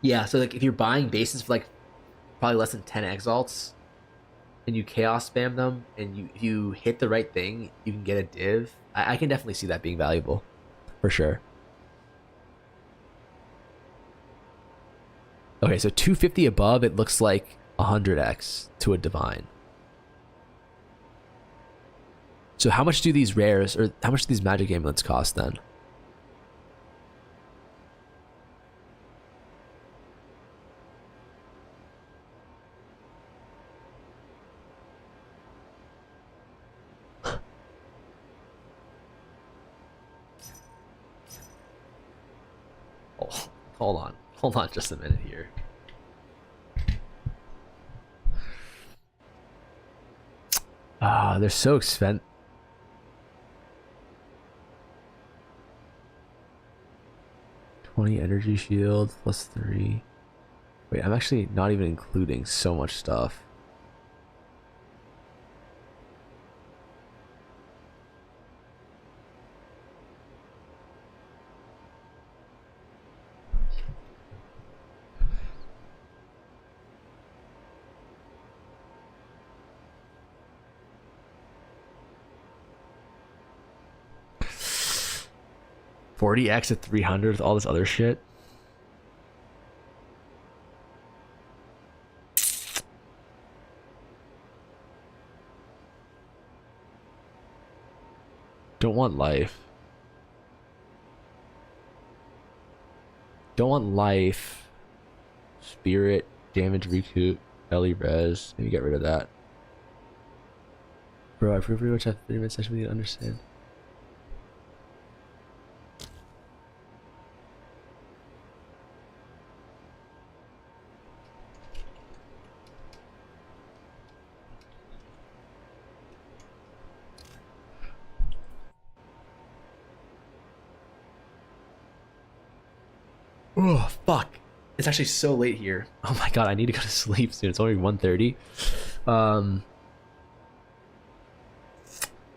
Yeah, so like if you're buying bases for like probably less than 10 exalts and you chaos spam them and you hit the right thing, you can get a div. I can definitely see that being valuable for sure. Okay, so 250 above, it looks like 100x to a divine. So how much do these rares or how much do these magic amulets cost then? Hold on just a minute here. They're so expensive. +20 energy shield, +3. Wait, I'm actually not even including so much stuff. $40x at 300 with all this other shit. Don't want life. Don't want life. Spirit, damage recoup, belly res. Maybe get rid of that. Bro, I pretty much have 30 minutes session with you to understand. Oh, fuck. It's actually so late here. Oh my god, I need to go to sleep soon. It's only 1:30. Um,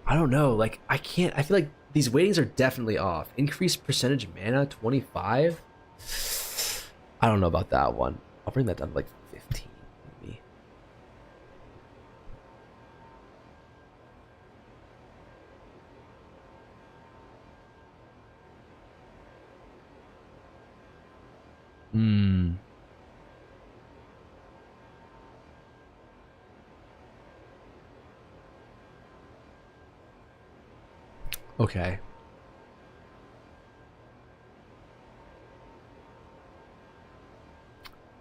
I don't know. Like I can't. I feel like these weightings are definitely off. Increased percentage mana 25. I don't know about that one. I'll bring that down to like 15 maybe. Hmm. Okay.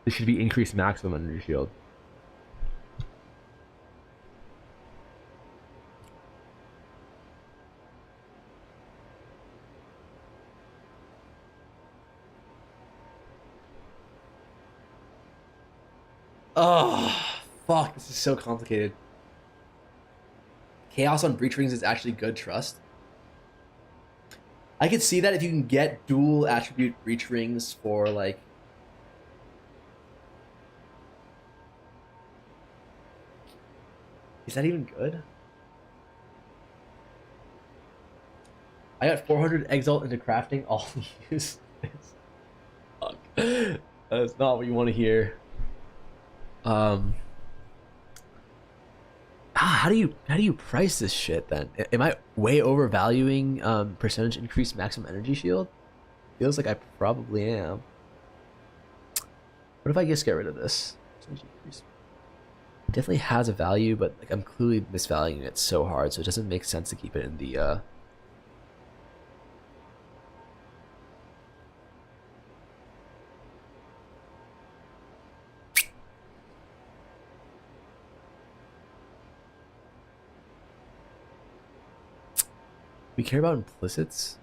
This should be increased maximum energy shield. Oh, fuck. This is so complicated. Chaos on breach rings is actually good trust. I could see that if you can get dual attribute breach rings for like. Is that even good? I got 400 exalt into crafting. All use this. Fuck. That's not what you want to hear. How do you price this shit then? Am I way overvaluing percentage increase maximum energy shield? Feels like I probably am. What if I just get rid of this? Percentage increase. It definitely has a value, but like I'm clearly misvaluing it so hard, so it doesn't make sense to keep it in the We care about implicits?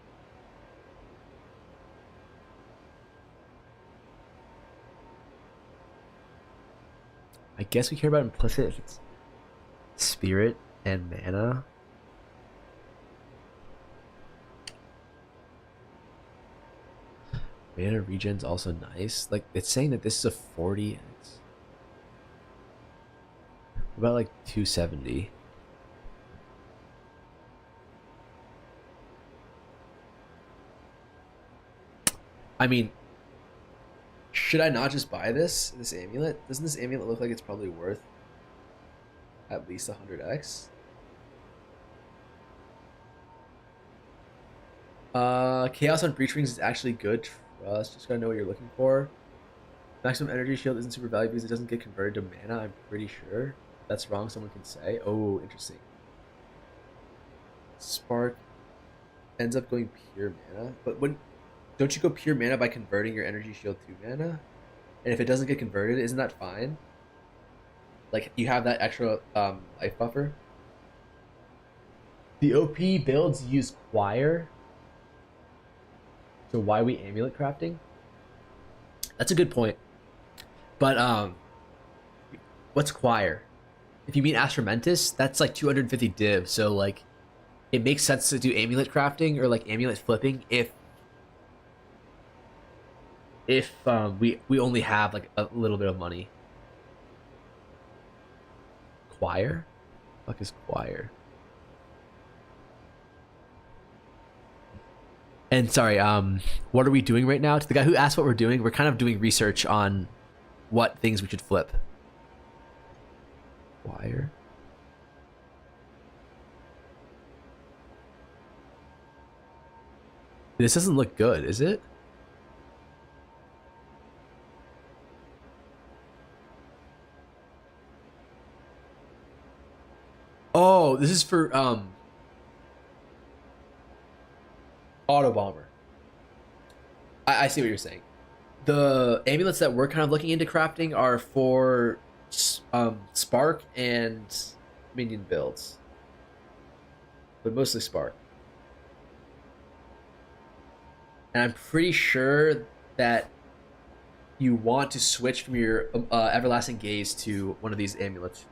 I guess we care about implicit if it's spirit and mana. Mana regen's also nice. Like it's saying that this is a 40 and it's about like 270. I mean, should I not just buy this amulet? Doesn't this amulet look like it's probably worth at least 100x? Chaos on breach rings is actually good trust. Just gotta know what you're looking for. Maximum energy shield isn't super valuable because it doesn't get converted to mana, I'm pretty sure. If that's wrong, someone can say. Oh, interesting. Spark ends up going pure mana, but when don't you go pure mana by converting your energy shield to mana? And if it doesn't get converted, isn't that fine? Like you have that extra life buffer. The OP builds use choir. So why we amulet crafting? That's a good point. But what's choir? If you mean Astromentis, that's like 250 div. So like it makes sense to do amulet crafting or like amulet flipping if we only have like a little bit of money. Choir? Fuck is choir? And sorry, what are we doing right now? To the guy who asked what we're doing, we're kind of doing research on what things we should flip. Choir? This doesn't look good, is it? Oh, this is for auto bomber. I see what you're saying. The amulets that we're kind of looking into crafting are for spark and minion builds, but mostly spark. And I'm pretty sure that you want to switch from your everlasting gaze to one of these amulets.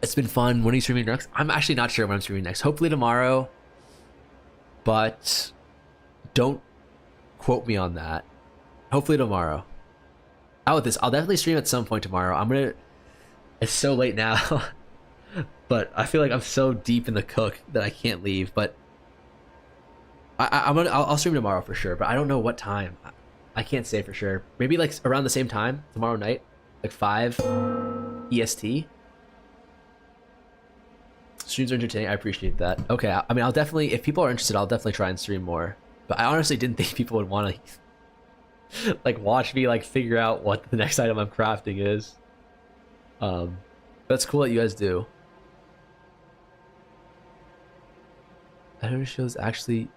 It's been fun. When are you streaming next? I'm actually not sure when I'm streaming next. Hopefully tomorrow. But don't quote me on that. Hopefully tomorrow. out with this. I'll definitely stream at some point tomorrow. It's so late now, but I feel like I'm so deep in the cook that I can't leave. But I'll stream tomorrow for sure. But I don't know what time. I can't say for sure. Maybe like around the same time tomorrow night, like 5 EST. Streams are entertaining. I appreciate that. Okay, I mean, I'll definitely, if people are interested, I'll definitely try and stream more. But I honestly didn't think people would want to like watch me like figure out what the next item I'm crafting is. That's cool that you guys do. I know shows actually.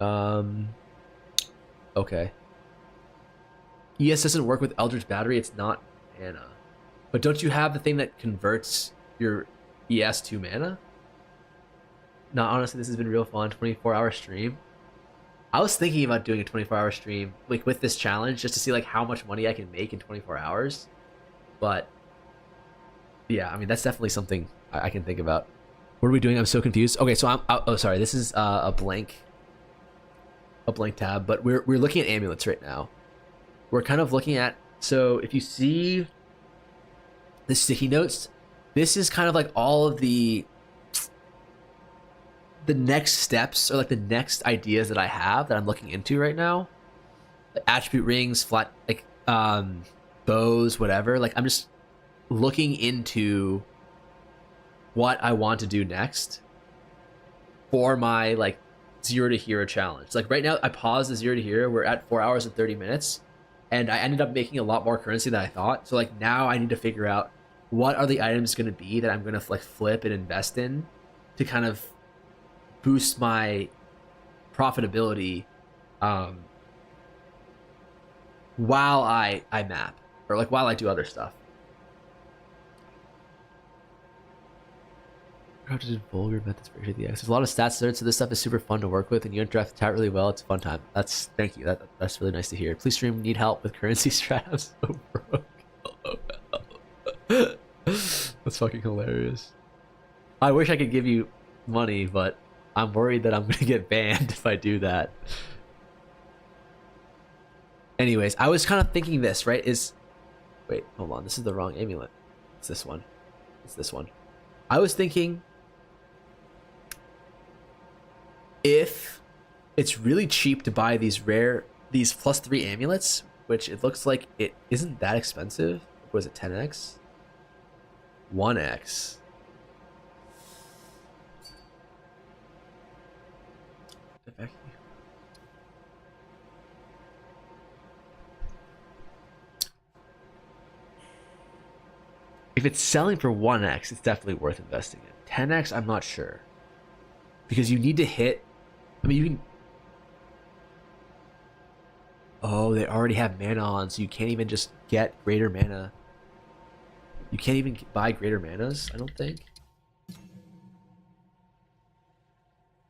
Okay. ES doesn't work with Eldritch Battery. It's not mana. But don't you have the thing that converts your ES to mana? No, honestly, this has been real fun. 24-hour stream. I was thinking about doing a 24-hour stream like with this challenge just to see like how much money I can make in 24 hours. But yeah, I mean, that's definitely something I can think about. What are we doing? I'm so confused. Okay, so oh, sorry. This is a blank tab, but we're looking at amulets right now. We're kind of looking at, so if you see the sticky notes, this is kind of like all of the next steps or like the next ideas that I have that I'm looking into right now. Like attribute rings, flat, like bows, whatever. Like I'm just looking into what I want to do next for my like 0 to hero challenge. Like right now I paused the 0 to hero. We're at 4 hours and 30 minutes and I ended up making a lot more currency than I thought. So like now I need to figure out what are the items going to be that I'm going to like flip and invest in to kind of boost my profitability while I map or like while I do other stuff. How to do vulgar methods for the X. There's a lot of stats there, so this stuff is super fun to work with, and you interact with chat really well. It's a fun time. Thank you. That's really nice to hear. Please stream. Need help with currency strat. I'm so broke. That's fucking hilarious. I wish I could give you money, but I'm worried that I'm gonna get banned if I do that. Anyways, I was kind of thinking this, right? Wait, hold on. This is the wrong amulet. It's this one. It's this one. I was thinking if it's really cheap to buy these +3 amulets, which it looks like it isn't that expensive. Was it 10x? 1x. If it's selling for 1x, it's definitely worth investing in. 10x, I'm not sure. Because you need to hit... I mean, you can... Oh, they already have mana on, so you can't even just get greater mana. You can't even buy greater manas, I don't think.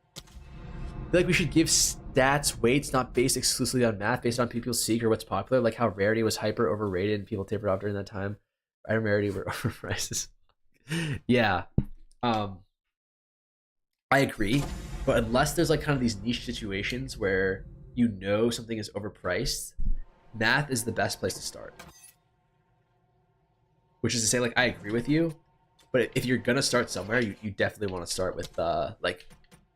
I feel like we should give stats weights not based exclusively on math, based on people seek or what's popular, like how rarity was hyper overrated and people tapered off during that time. Item rarity were overpriced. Yeah. I agree, but unless there's like kind of these niche situations where you know something is overpriced, math is the best place to start. Which is to say, like, I agree with you, but if you're gonna start somewhere, you definitely want to start with like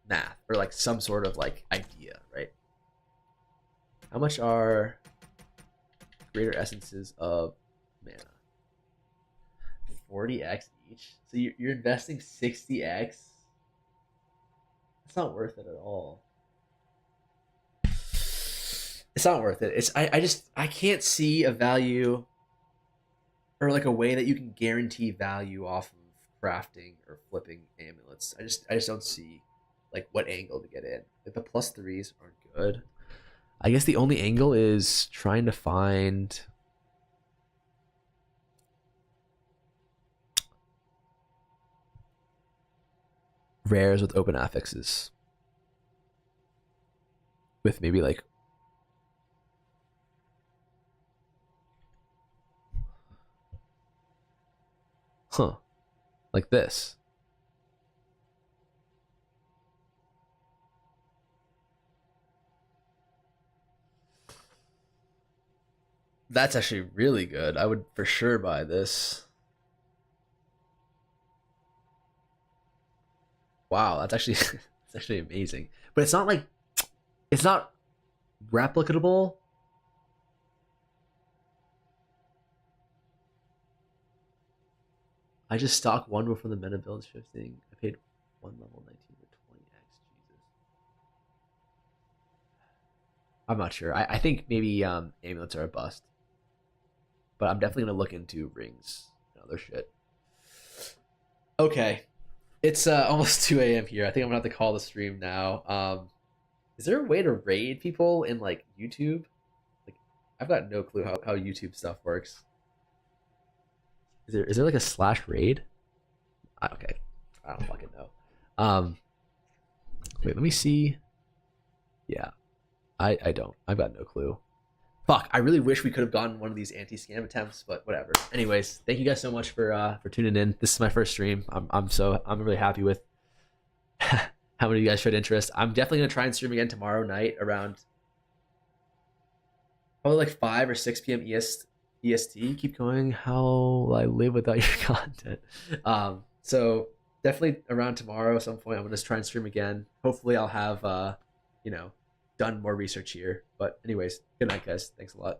math or like some sort of like idea, right? How much are greater essences of mana? 40x each. So you're investing 60x. It's not worth it at all. It's not worth it. I can't see a value or like a way that you can guarantee value off of crafting or flipping amulets. I just don't see like what angle to get in. If the +3s aren't good, I guess the only angle is trying to find rares with open affixes with maybe like like this. That's actually really good. I would for sure buy this. Wow, that's actually it's actually amazing. But it's not like it's not replicable. I just stock one before the meta build shifting. I paid one level 19 for 20x. Jesus. I'm not sure. I think maybe amulets are a bust. But I'm definitely gonna look into rings and other shit. Okay. It's almost 2 a.m. here. I think I'm gonna have to call the stream now. Is there a way to raid people in like YouTube? Like I've got no clue how YouTube stuff works. Is there like a slash raid? Okay. I don't fucking know. Wait, let me see. Yeah. I don't. I've got no clue. Fuck, I really wish we could have gotten one of these anti-scam attempts, but whatever. Anyways, thank you guys so much for tuning in. This is my first stream. I'm really happy with how many of you guys showed interest. I'm definitely gonna try and stream again tomorrow night around probably like 5 or 6 p.m. EST. Keep going. How will I live without your content? So definitely around tomorrow at some point, I'm gonna try and stream again. Hopefully, I'll have done more research here. But anyways, good night, guys. Thanks a lot.